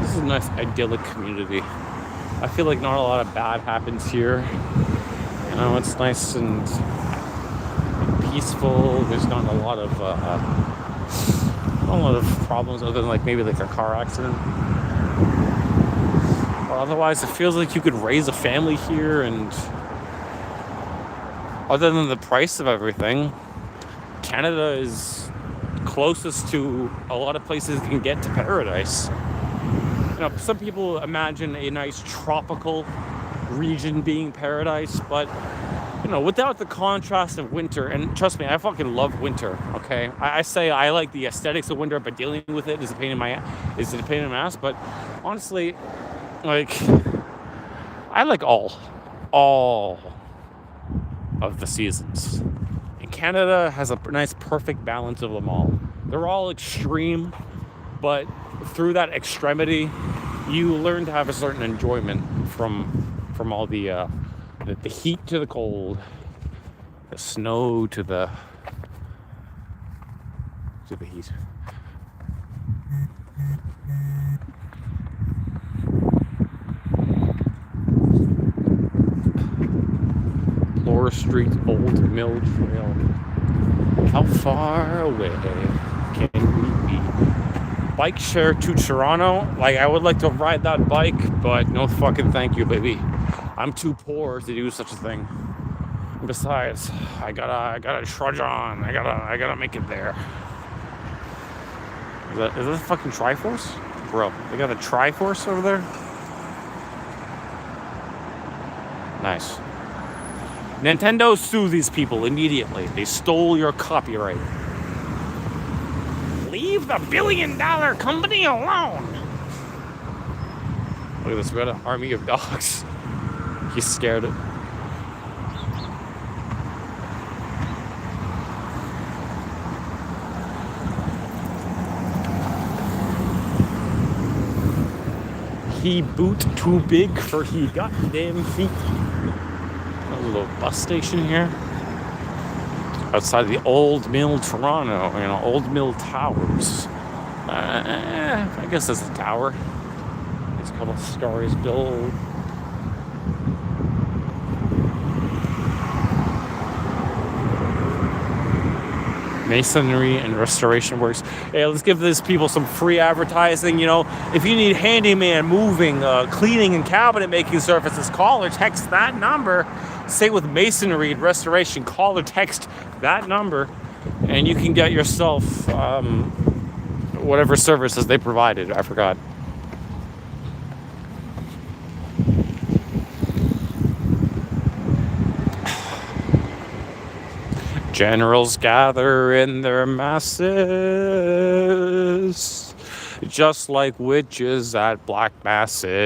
This is a nice idyllic community. I feel like not a lot of bad happens here. You know, it's nice and peaceful. There's not a lot of problems, other than like maybe like a car accident. But otherwise, it feels like you could raise a family here, and other than the price of everything, Canada is closest to a lot of places you can get to paradise. You know, some people imagine a nice tropical region being paradise, but you know, without the contrast of winter, and trust me, I fucking love winter. Okay, I say I like the aesthetics of winter, but dealing with it is a pain in my ass. But honestly, like, I like all of the seasons. And Canada has a nice perfect balance of them all. They're all extreme, but through that extremity, you learn to have a certain enjoyment from all the heat to the cold, the snow to the heat. Laura Street Old Mill Trail. How far away can we be? Bike share to Toronto. Like, I would like to ride that bike, but no fucking thank you, baby. I'm too poor to do such a thing. And besides, I gotta trudge on. I gotta make it there. Is that a fucking Triforce? Bro, they got a Triforce over there? Nice. Nintendo, sue these people immediately. They stole your copyright. Leave the billion-dollar company alone. Look at this, we got an army of dogs. He's scared of. He boot too big for he goddamn feet. A little bus station here outside the Old Mill Toronto, you know, Old Mill Towers. I guess that's a tower. It's a couple of stories built. masonry and restoration works. Hey, let's give these people some free advertising. You know, if you need handyman, moving, cleaning, and cabinet making services, call or text that number. Say with masonry and restoration, call or text that number, and you can get yourself whatever services they provided. I forgot. Generals gather in their masses, just like witches at black masses.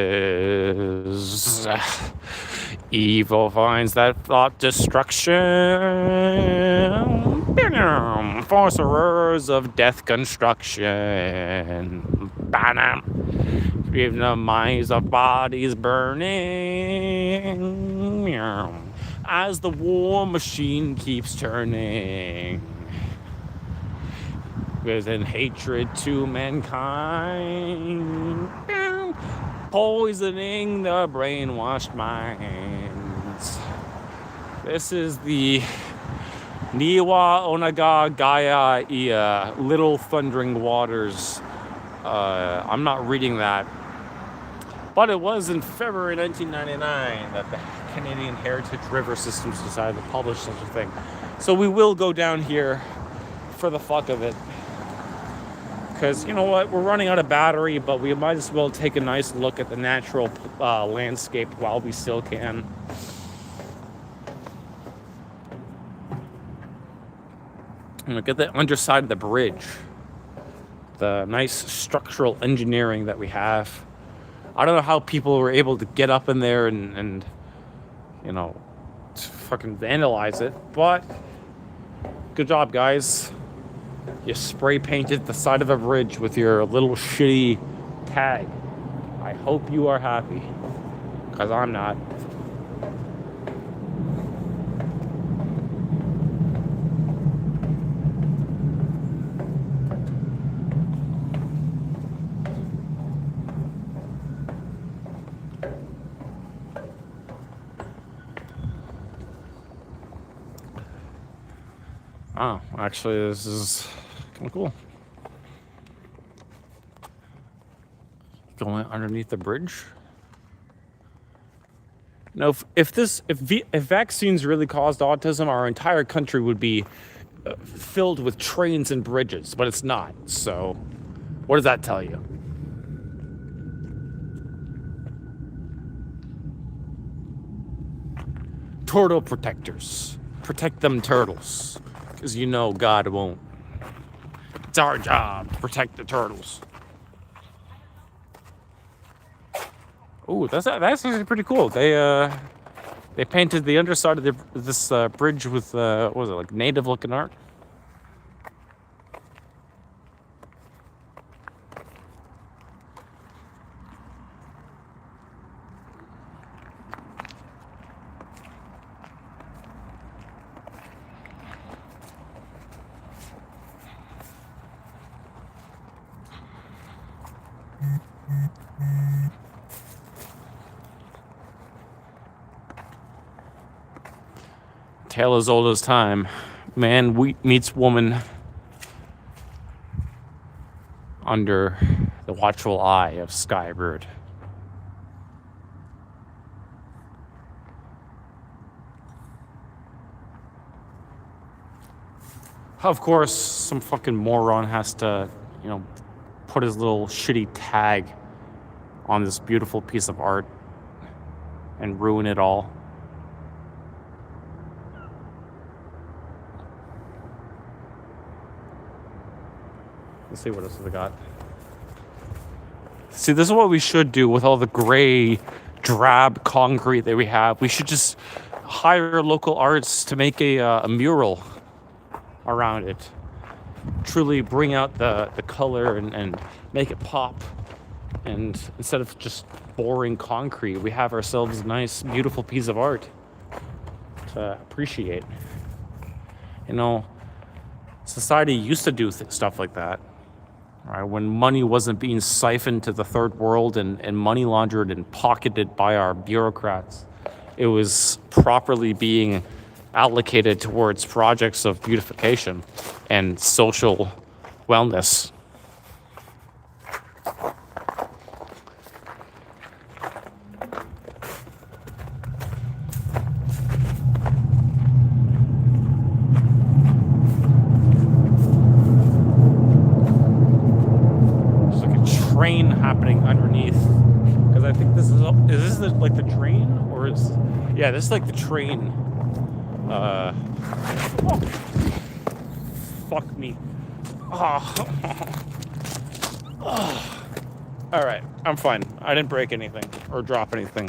Evil finds that thought destruction. Sorcerers of death construction. Even the minds of bodies burning. As the war machine keeps turning, within hatred to mankind, poisoning the brainwashed minds. This is the Niwa Onaga Gaia Ia, Little Thundering Waters. I'm not reading that, but it was in February 1999 that the Canadian Heritage River Systems decided to publish such a thing. So we will go down here for the fuck of it. Because, you know what, we're running out of battery, but we might as well take a nice look at the natural landscape while we still can. And look at the underside of the bridge. The nice structural engineering that we have. I don't know how people were able to get up in there and you know, fucking vandalize it, but good job, guys. You spray painted the side of a bridge with your little shitty tag. I hope you are happy, because I'm not. Oh, actually, this is kind of cool. Going underneath the bridge. Now, if vaccines really caused autism, our entire country would be filled with trains and bridges, but it's not. So, what does that tell you? Turtle protectors. Protect them turtles. Because you know God won't. It's our job to protect the turtles. Ooh, that's actually pretty cool. They painted the underside of this bridge with what was it, like native looking art? Tale as old as time. Man meets woman under the watchful eye of Skybird. Of course, some fucking moron has to, you know, put his little shitty tag on this beautiful piece of art and ruin it all. Let's see what else we got. See, this is what we should do with all the gray, drab concrete that we have. We should just hire local artists to make a mural around it. Truly bring out the color and make it pop. And instead of just boring concrete, we have ourselves a nice, beautiful piece of art to appreciate. You know, society used to do stuff like that. Right, when money wasn't being siphoned to the third world and money laundered and pocketed by our bureaucrats, it was properly being allocated towards projects of beautification and social wellness. There's like a train happening underneath, because I think this is this like the train, or is, yeah, this is like the train. Oh, fuck me. Oh. Oh. All right, I'm fine. I didn't break anything or drop anything.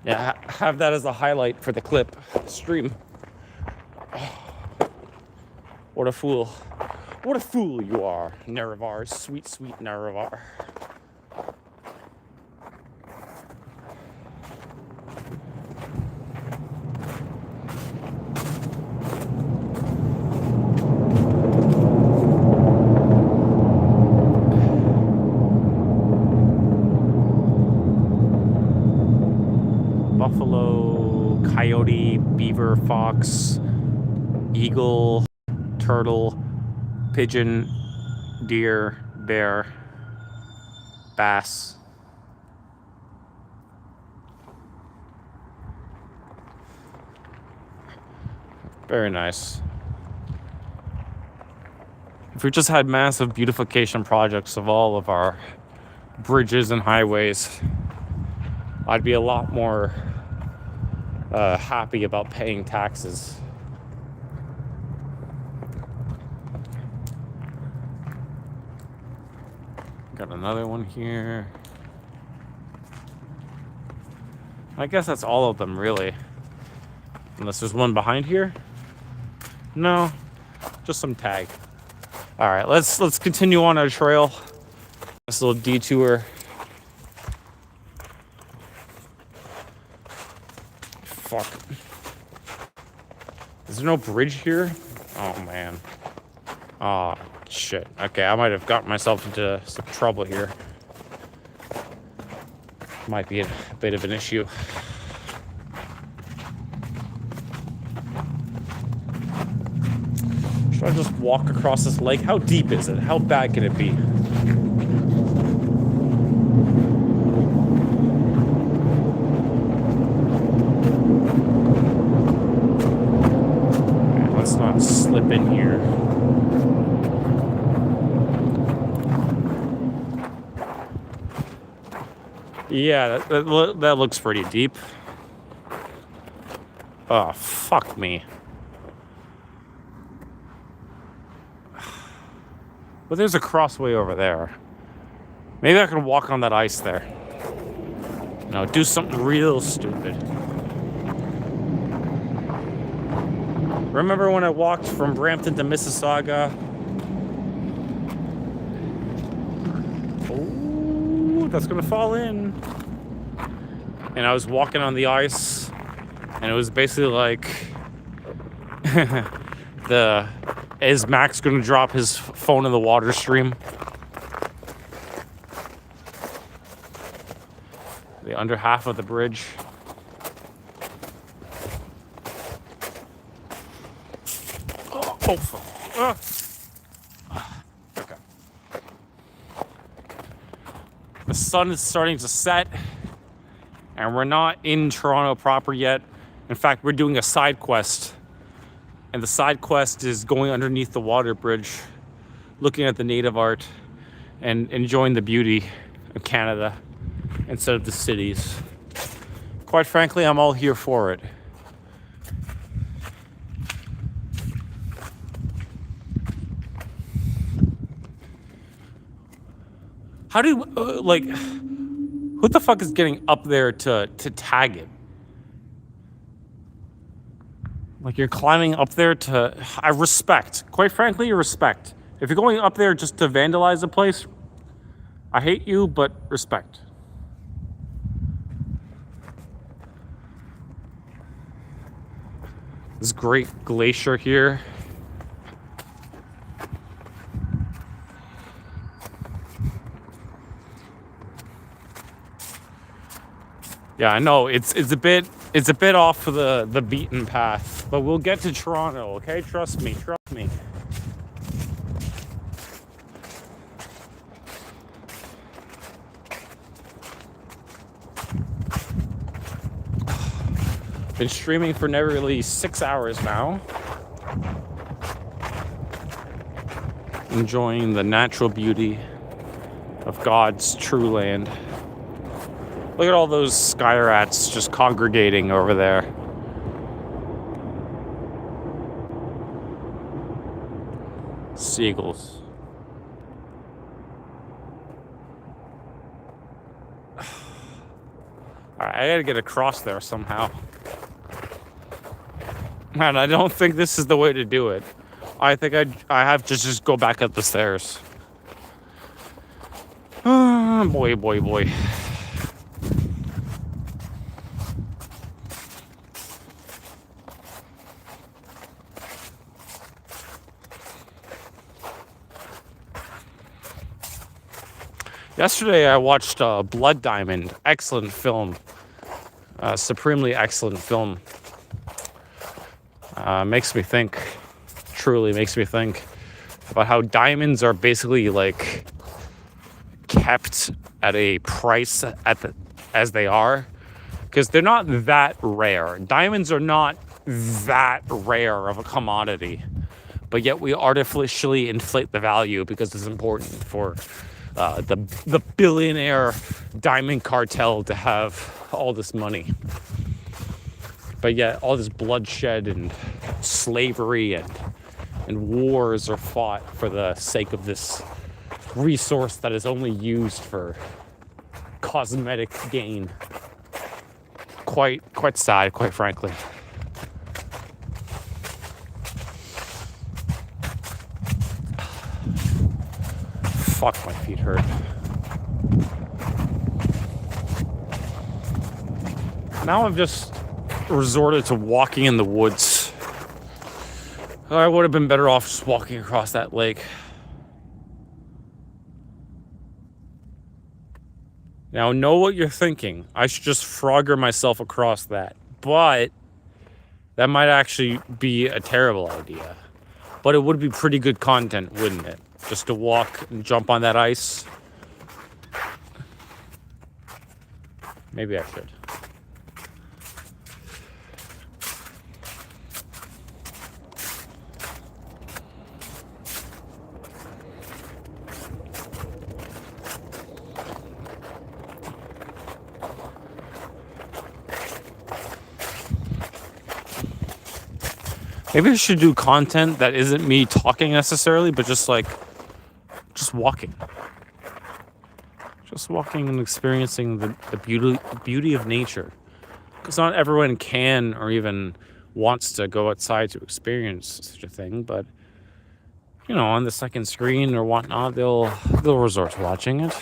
Yeah, have that as a highlight for the clip stream. Oh. What a fool. What a fool you are, Nerevar. Sweet, sweet Nerevar. Buffalo, coyote, beaver, fox, eagle, turtle, pigeon, deer, bear, bass. Very nice. If we just had massive beautification projects of all of our bridges and highways, I'd be a lot more happy about paying taxes. Got another one here. I guess that's all of them, really. Unless there's one behind here. No, just some tag. All right, let's continue on our trail. This little detour. Fuck. Is there no bridge here? Oh, man. Oh, shit. Okay, I might have gotten myself into some trouble here. Might be a bit of an issue. Should I just walk across this lake? How deep is it? How bad can it be? Let's not slip in here. Yeah, that looks pretty deep. Oh, fuck me. But there's a crossway over there. Maybe I can walk on that ice there. No, do something real stupid. Remember when I walked from Brampton to Mississauga? Oh, that's gonna fall in. And I was walking on the ice, and it was basically like is Max gonna drop his phone in the water stream? The under half of the bridge. Oh, fuck. Okay. The sun is starting to set, and we're not in Toronto proper yet. In fact, we're doing a side quest. And the side quest is going underneath the water bridge, looking at the native art, and enjoying the beauty of Canada instead of the cities. Quite frankly, I'm all here for it. How do, like, who the fuck is getting up there to tag it? Like, you're climbing up there to... I respect. Quite frankly, respect. If you're going up there just to vandalize the place, I hate you, but respect. This great glacier here. Yeah, I know it's a bit off the beaten path, but we'll get to Toronto, okay? Trust me. Been streaming for nearly 6 hours now. Enjoying the natural beauty of God's true land. Look at all those sky rats just congregating over there. Seagulls. Alright, I gotta get across there somehow. Man, I don't think this is the way to do it. I think I have to just go back up the stairs. Boy. Yesterday I watched Blood Diamond. Excellent film. Supremely excellent film. Makes me think, truly makes me think about how diamonds are basically like kept at a price as they are, because they're not that rare. Diamonds are not that rare of a commodity, but yet we artificially inflate the value because it's important for the billionaire diamond cartel to have all this money. But yet all this bloodshed and slavery and wars are fought for the sake of this resource that is only used for cosmetic gain. Quite sad, quite frankly. Fuck, my feet hurt. Now I've just resorted to walking in the woods. I would have been better off just walking across that lake. Now, know what you're thinking. I should just Frogger myself across that. But that might actually be a terrible idea. But it would be pretty good content, wouldn't it? Just to walk and jump on that ice. Maybe I should. Maybe I should do content that isn't me talking necessarily, but just walking. Just walking and experiencing the beauty of nature. Because not everyone can or even wants to go outside to experience such a thing, but you know, on the second screen or whatnot, they'll resort to watching it.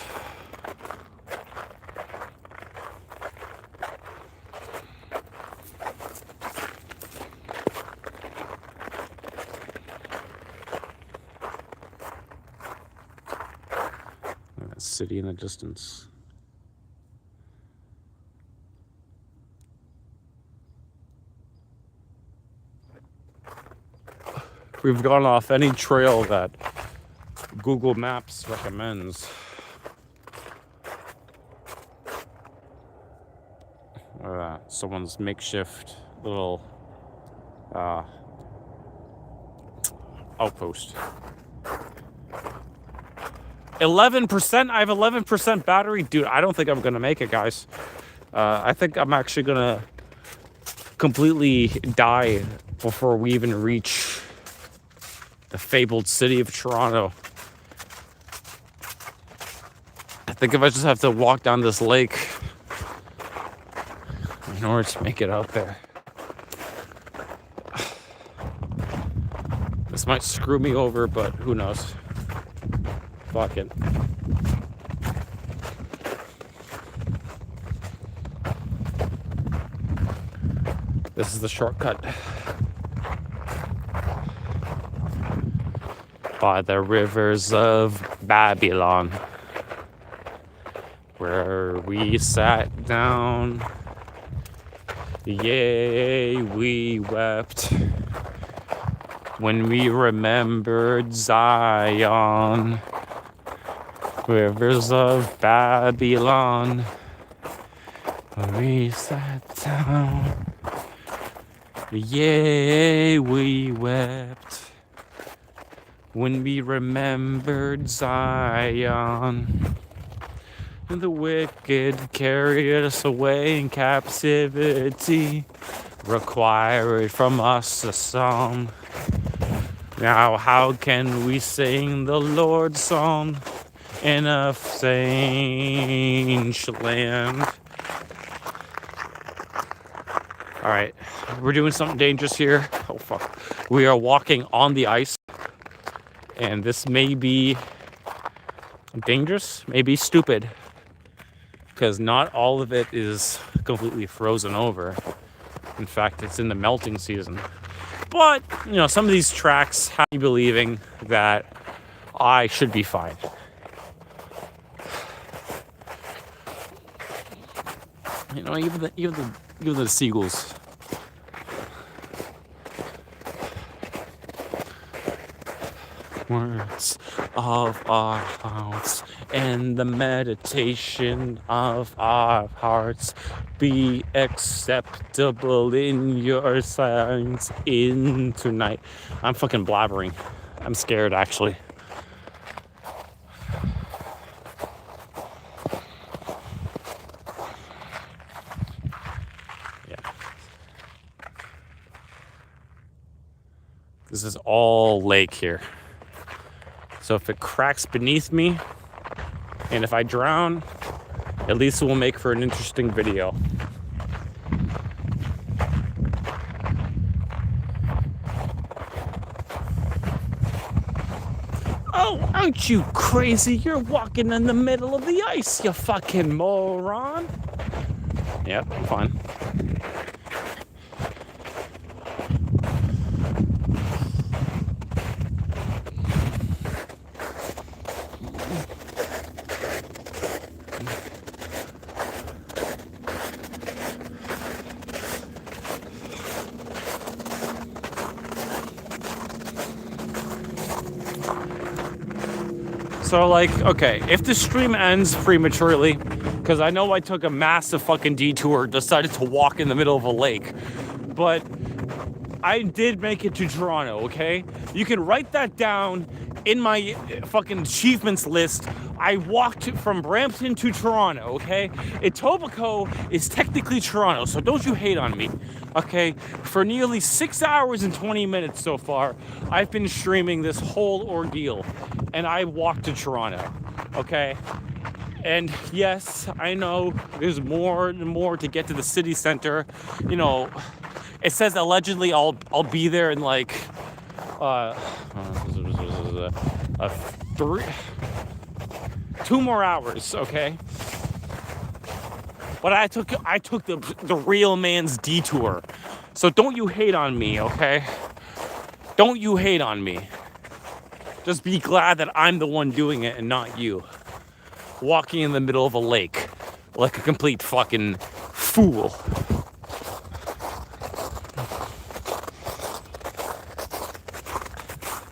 City in the distance. We've gone off any trail that Google Maps recommends. Someone's makeshift little outpost. 11%? I have 11% battery? Dude, I don't think I'm going to make it, guys. I think I'm actually going to completely die before we even reach the fabled city of Toronto. I think if I just have to walk down this lake in order to make it out there. This might screw me over, but who knows? Fuck it. This is the shortcut. By the rivers of Babylon, where we sat down Yea, we wept when we remembered Zion, rivers of Babylon. We sat down. Yea, we wept when we remembered Zion. And the wicked carried us away in captivity, required from us a song. Now how can we sing the Lord's song in a strange land? Alright, we're doing something dangerous here. Oh fuck. We are walking on the ice. And this may be dangerous, maybe stupid. Because not all of it is completely frozen over. In fact, it's in the melting season. But, you know, some of these tracks have me believing that I should be fine. You know, even the seagulls. Words of our mouths and the meditation of our hearts be acceptable in your signs in tonight. I'm fucking blabbering. I'm scared, actually. Yeah. This is all lake here. So if it cracks beneath me, and if I drown, at least it will make for an interesting video. Oh, aren't you crazy? You're walking in the middle of the ice, you fucking moron. Yep, I'm fine. So, like, okay, if the stream ends prematurely, because I know I took a massive fucking detour, decided to walk in the middle of a lake, but I did make it to Toronto, okay? You can write that down in my fucking achievements list. I walked from Brampton to Toronto, okay? Etobicoke is technically Toronto, so don't you hate on me, okay? For nearly 6 hours and 20 minutes so far, I've been streaming this whole ordeal, and I walked to Toronto, okay? And yes, I know there's more and more to get to the city center. You know, it says allegedly I'll be there in like 2 more hours, okay? But I took the real man's detour. So don't you hate on me, okay? Don't you hate on me. Just be glad that I'm the one doing it and not you. Walking in the middle of a lake like a complete fucking fool.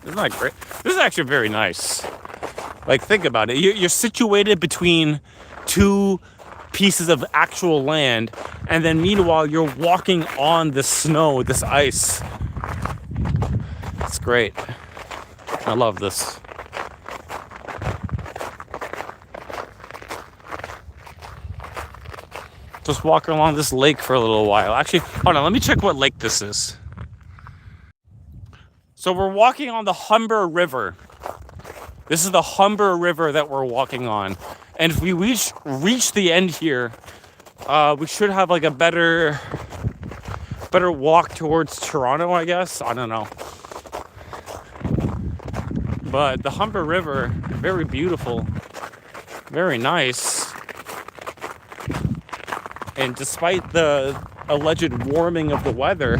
Isn't that great? This is actually very nice. Like, think about it. You're situated between two pieces of actual land, and then meanwhile you're walking on the snow, this ice. It's great. I love this. Just walk along this lake for a little while. Actually, hold on, let me check what lake this is. So we're walking on the Humber River. This is the Humber River that we're walking on. And if we reach the end here, we should have like a better walk towards Toronto, I guess. I don't know. But the Humber River, very beautiful, very nice. And despite the alleged warming of the weather,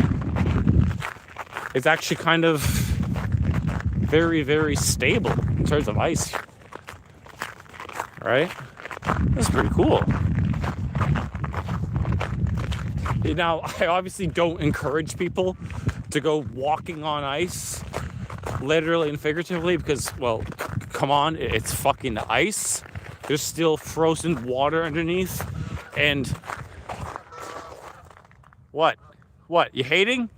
it's actually kind of very, very stable in terms of ice. Right? That's pretty cool. Now, I obviously don't encourage people to go walking on ice, literally and figuratively, because, well, come on, it's fucking ice. There's still frozen water underneath. And what? You hating?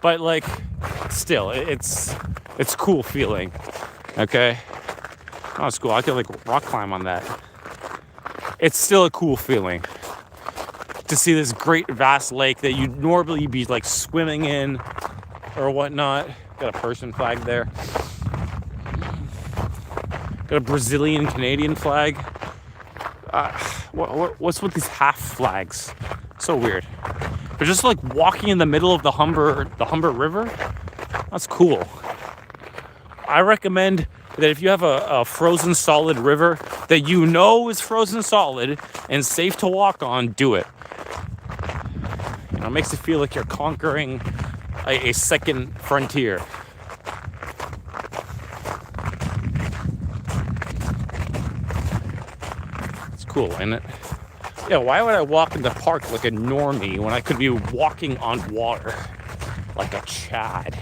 But like, still, it's cool feeling. Okay? Oh, it's cool. I could like rock climb on that. It's still a cool feeling to see this great vast lake that you'd normally be like swimming in or whatnot. Got a Persian flag there. Got a Brazilian Canadian flag. What's with these half flags? So weird. But just like walking in the middle of the Humber River, that's cool. I recommend that if you have a frozen solid river that you know is frozen solid and safe to walk on, do it. You know, it makes it feel like you're conquering a second frontier. It's cool, isn't it? Yeah, why would I walk in the park like a normie when I could be walking on water like a Chad?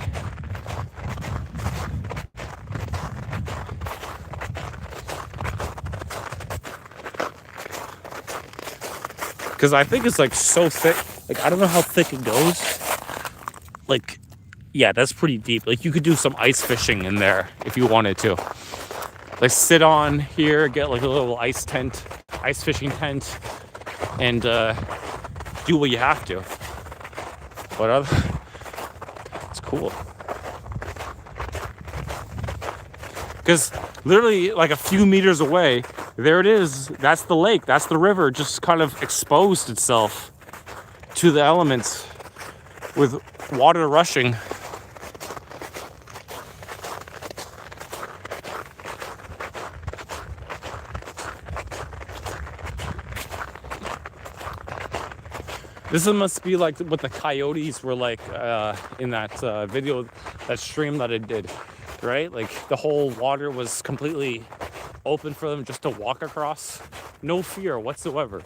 Because I think it's like so thick. Like, I don't know how thick it goes. Like, yeah, that's pretty deep. Like, you could do some ice fishing in there if you wanted to. Like, sit on here, get like a little ice fishing tent, and do what you have to. But it's cool. Because literally like a few meters away, there it is. That's the lake. That's the river. Just kind of exposed itself to the elements with water rushing. This must be like what the coyotes were like in that video, that stream that I did, right? Like the whole water was completely open for them just to walk across. No fear whatsoever.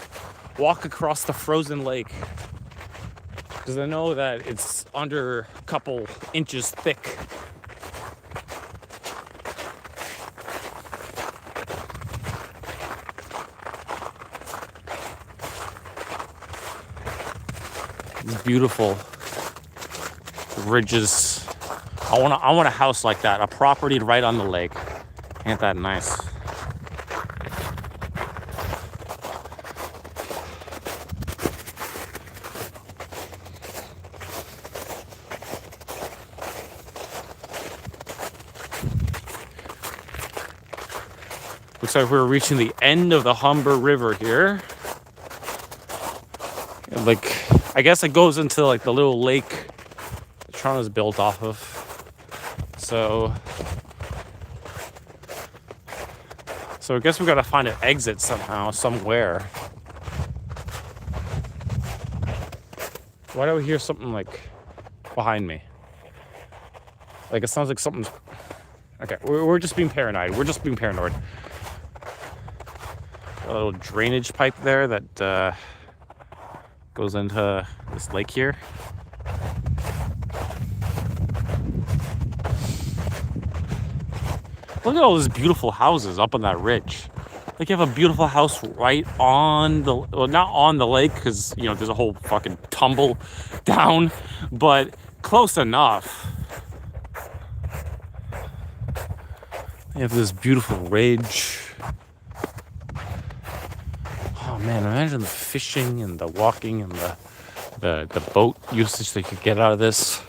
Walk across the frozen lake. Because I know that it's under a couple inches thick. These beautiful ridges. I want a house like that, a property right on the lake. Ain't that nice? Looks like we're reaching the end of the Humber River here. And like, I guess it goes into like the little lake that Toronto's built off of. So I guess we gotta find an exit somehow, somewhere. Why do I hear something like behind me? Like it sounds like something's... Okay, we're just being paranoid. We're just being paranoid. A little drainage pipe there that goes into this lake here. Look at all these beautiful houses up on that ridge. Like you have a beautiful house right on the, well, not on the lake because, you know, there's a whole fucking tumble down, but close enough. You have this beautiful ridge. Oh man, imagine the fishing and the walking and the boat usage they could get out of this.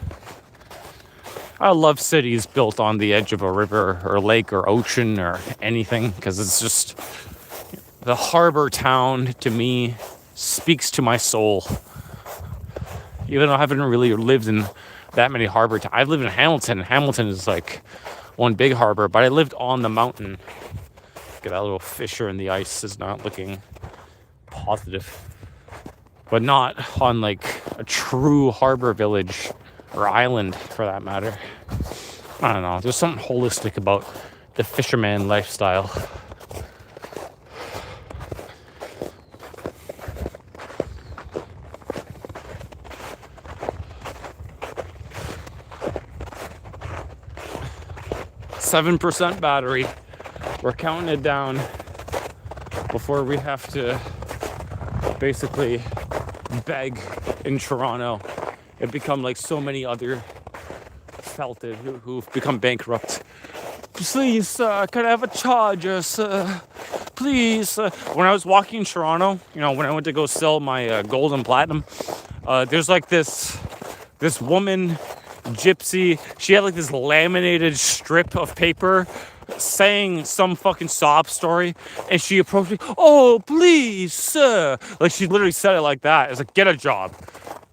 I love cities built on the edge of a river or lake or ocean or anything because it's just, the harbor town to me speaks to my soul. Even though I haven't really lived in that many harbor towns. I've lived in Hamilton, and Hamilton is like one big harbor, but I lived on the mountain. Look at that little fissure in the ice is not looking positive. But not on like a true harbor village or island for that matter. I don't know. There's something holistic about the fisherman lifestyle. 7% battery. We're counting it down before we have to basically beg in Toronto and become like so many other felted who've become bankrupt. Please, sir, can I have a charger, sir? Please. When I was walking in Toronto, when I went to go sell my gold and platinum, there's like this woman, gypsy. She had like this laminated strip of paper saying some fucking sob story, and she approached me. Oh, please, sir. Like, she literally said it like that. It's like, get a job.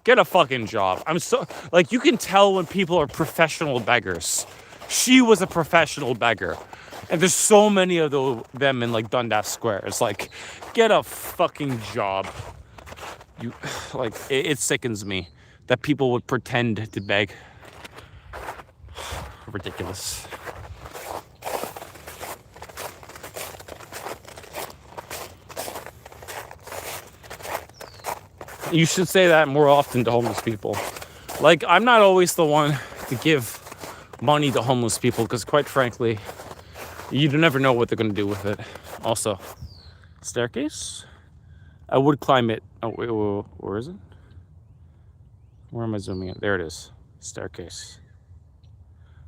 Get a fucking job. I'm so, like, you can tell when people are professional beggars. She was a professional beggar. And there's so many of them in, like, Dundas Square. It's like, get a fucking job. It sickens me that people would pretend to beg. Ridiculous. You should say that more often to homeless people. Like, I'm not always the one to give money to homeless people because, quite frankly, you never know what they're going to do with it. Also, staircase? I would climb it. Oh, wait, where is it? Where am I zooming in? There it is. Staircase.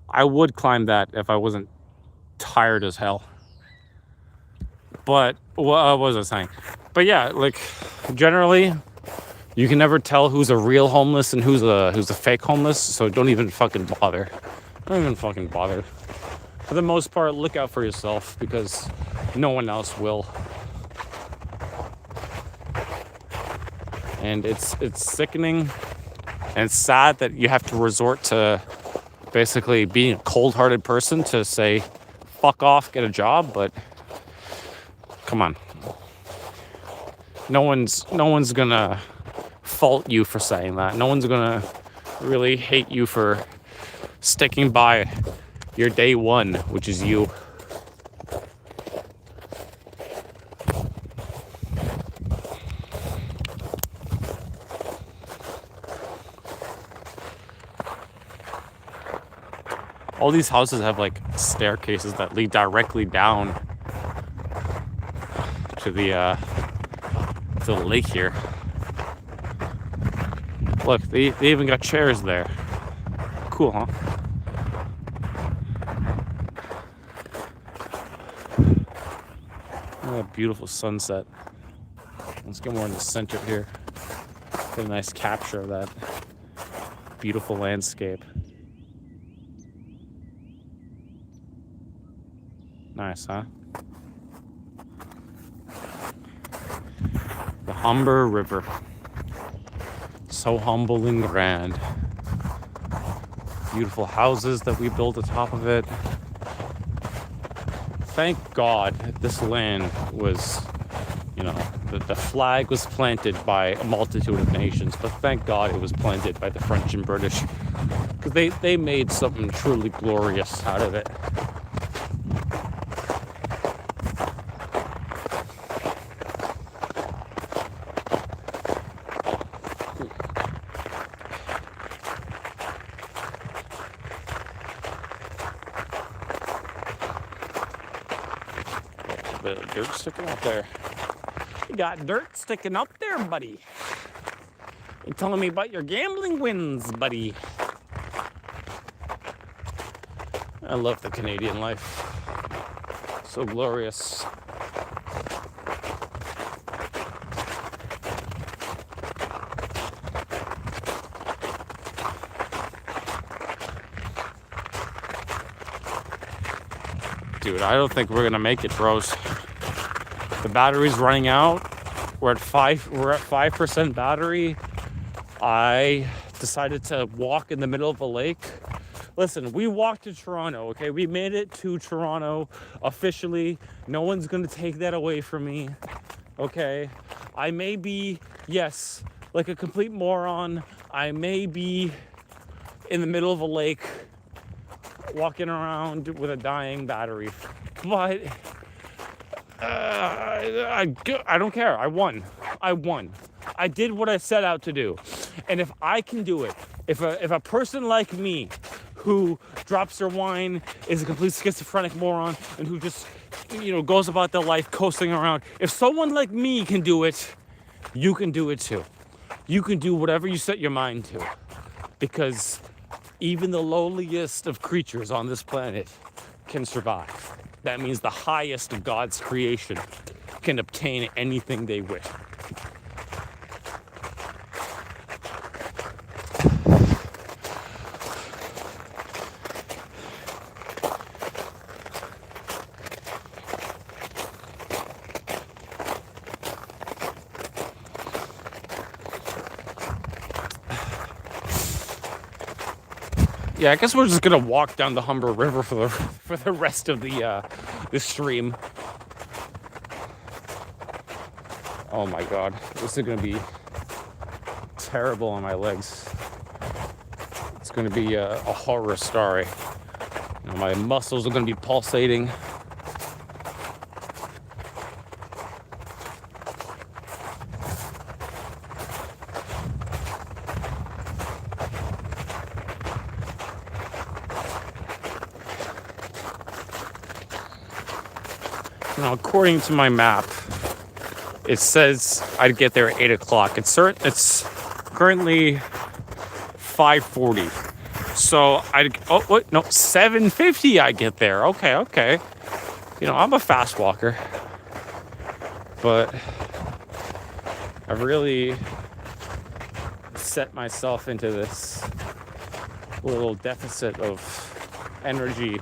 I would climb that if I wasn't tired as hell. But, what was I saying? But yeah, like, generally, you can never tell who's a real homeless and who's a fake homeless, so don't even fucking bother. Don't even fucking bother. For the most part, look out for yourself because no one else will. And it's sickening and it's sad that you have to resort to basically being a cold-hearted person to say, fuck off, get a job, but come on. No one's gonna fault you for saying that. No one's gonna really hate you for sticking by your day one, which is you. All these houses have like staircases that lead directly down to the lake here. Look, they even got chairs there. Cool, huh? What a beautiful sunset. Let's get more in the center here. Get a nice capture of that beautiful landscape. Nice, huh? The Humber River. So humble and grand. Beautiful houses that we built atop of it. Thank God this land was, the flag was planted by a multitude of nations, but thank God it was planted by the French and British, because they made something truly glorious out of it. Bit of dirt sticking up there. You got dirt sticking up there, buddy. You're telling me about your gambling wins, buddy. I love the Canadian life. So glorious. Dude, I don't think we're gonna make it, bros. The battery's running out. We're at 5% battery. I decided to walk in the middle of a lake. Listen, we walked to Toronto, okay? We made it to Toronto officially. No one's gonna take that away from me, okay? I may be, yes, like a complete moron. I may be in the middle of a lake walking around with a dying battery, but I don't care. I won. I did what I set out to do, and if I can do it, if a person like me who drops their wine, is a complete schizophrenic moron, and who just, goes about their life coasting around. If someone like me can do it, you can do it too. You can do whatever you set your mind to, because even the lowliest of creatures on this planet can survive. That means the highest of God's creation can obtain anything they wish. Yeah, I guess we're just gonna walk down the Humber River for the rest of the stream. Oh my God, this is gonna be terrible on my legs. It's gonna be a horror story. My muscles are gonna be pulsating. Now, according to my map, it says I'd get there at 8 o'clock. It's currently 5:40. So 7:50 I get there. Okay. I'm a fast walker. But I've really set myself into this little deficit of energy,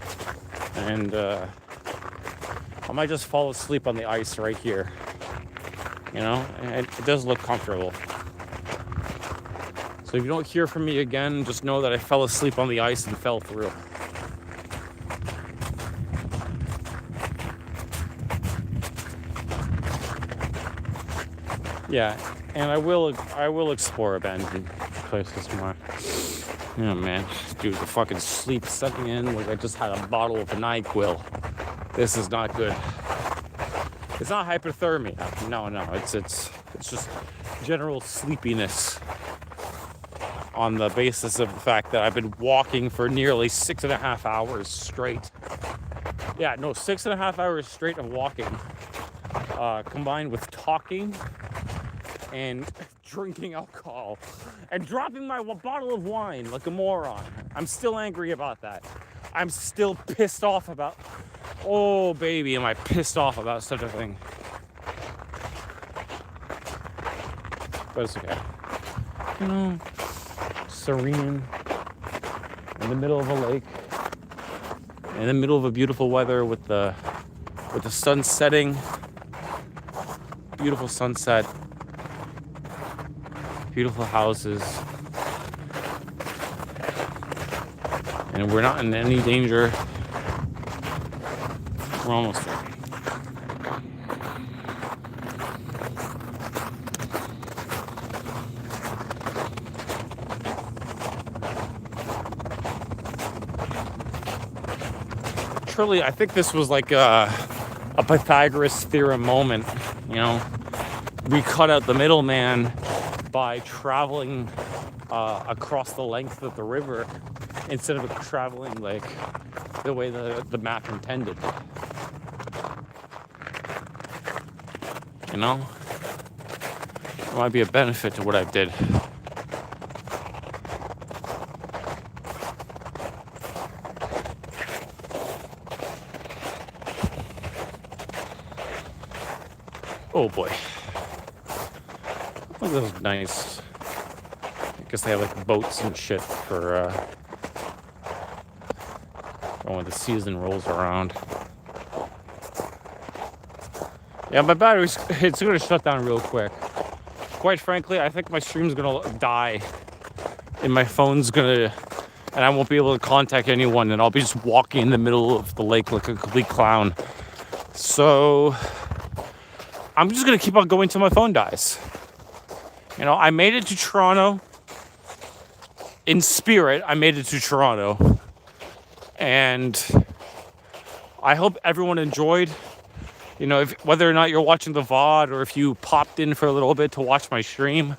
and I might just fall asleep on the ice right here. And it does look comfortable. So if you don't hear from me again, just know that I fell asleep on the ice and fell through. Yeah, and I will explore abandoned places more. Oh man, dude, the fucking sleep sucking in like I just had a bottle of NyQuil. This is not good. It's not hypothermia. No. It's just general sleepiness on the basis of the fact that I've been walking for nearly 6.5 hours straight. 6.5 hours straight of walking, combined with talking and drinking alcohol and dropping my bottle of wine like a moron. I'm still angry about that. I'm still pissed off about... Oh, baby, am I pissed off about such a thing. But it's okay. Serene, in the middle of a lake, in the middle of a beautiful weather with the sun setting. Beautiful sunset. Beautiful houses. And we're not in any danger. We're almost there. Truly, I think this was like a Pythagoras theorem moment. We cut out the middleman by traveling across the length of the river instead of traveling like the way the map intended. There might be a benefit to what I did. Oh boy. Look at those nice. I guess they have like boats and shit for when the season rolls around. Yeah, my battery's it's gonna shut down real quick. Quite frankly, I think my stream's gonna die. And my phone's gonna, and I won't be able to contact anyone, and I'll be just walking in the middle of the lake like a complete clown. So I'm just gonna keep on going till my phone dies. I made it to Toronto. In spirit, I made it to Toronto. And I hope everyone enjoyed. Whether or not you're watching the VOD or if you popped in for a little bit to watch my stream,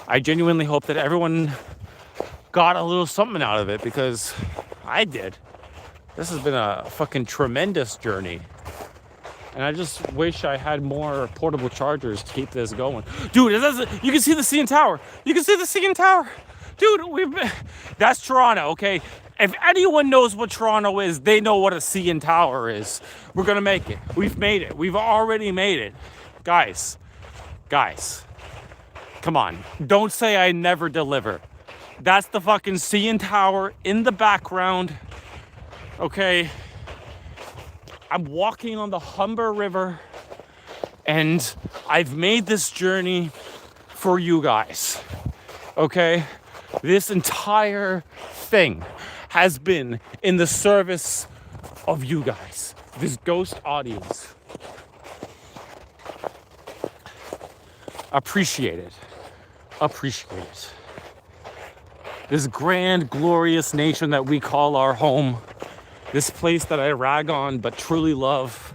I genuinely hope that everyone got a little something out of it, because I did. This has been a fucking tremendous journey. And I just wish I had more portable chargers to keep this going. Dude, you can see the CN Tower. You can see the CN Tower. Dude, that's Toronto, okay? If anyone knows what Toronto is, they know what a CN Tower is. We're gonna make it. We've made it. We've already made it. Guys, come on. Don't say I never deliver. That's the fucking CN Tower in the background, okay? I'm walking on the Humber River, and I've made this journey for you guys, okay? This entire thing has been in the service of you guys, this ghost audience. Appreciate it. Appreciate it. This grand, glorious nation that we call our home. This place that I rag on but truly love.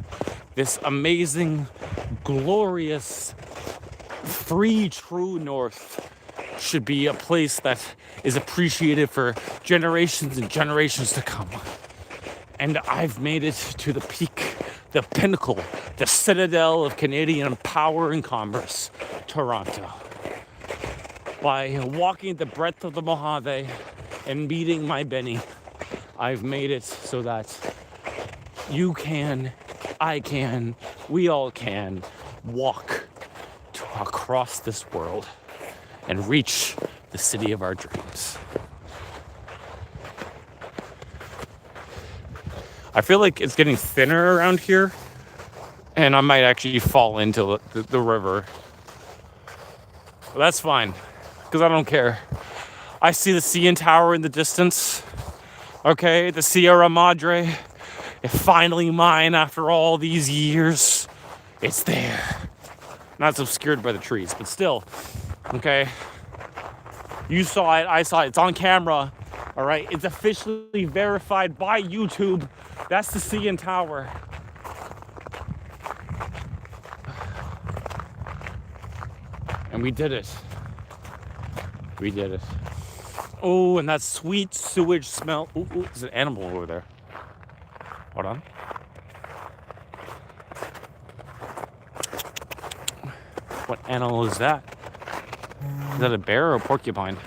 This amazing, glorious, free, true north should be a place that is appreciated for generations and generations to come. And I've made it to the peak, the pinnacle, the citadel of Canadian power and commerce, Toronto. By walking the breadth of the Mojave and meeting my Benny, I've made it so that you can, I can, we all can walk across this world and reach the city of our dreams. I feel like it's getting thinner around here, and I might actually fall into the river. But that's fine, because I don't care. I see the CN Tower in the distance. Okay, the Sierra Madre, it's finally mine after all these years. It's there. Not it's obscured by the trees, but still, okay? You saw it, I saw it, it's on camera, all right? It's officially verified by YouTube. That's the CN Tower. And we did it. We did it. Oh, and that sweet sewage smell. Ooh, there's an animal over there. Hold on. What animal is that? Is that a bear or a porcupine?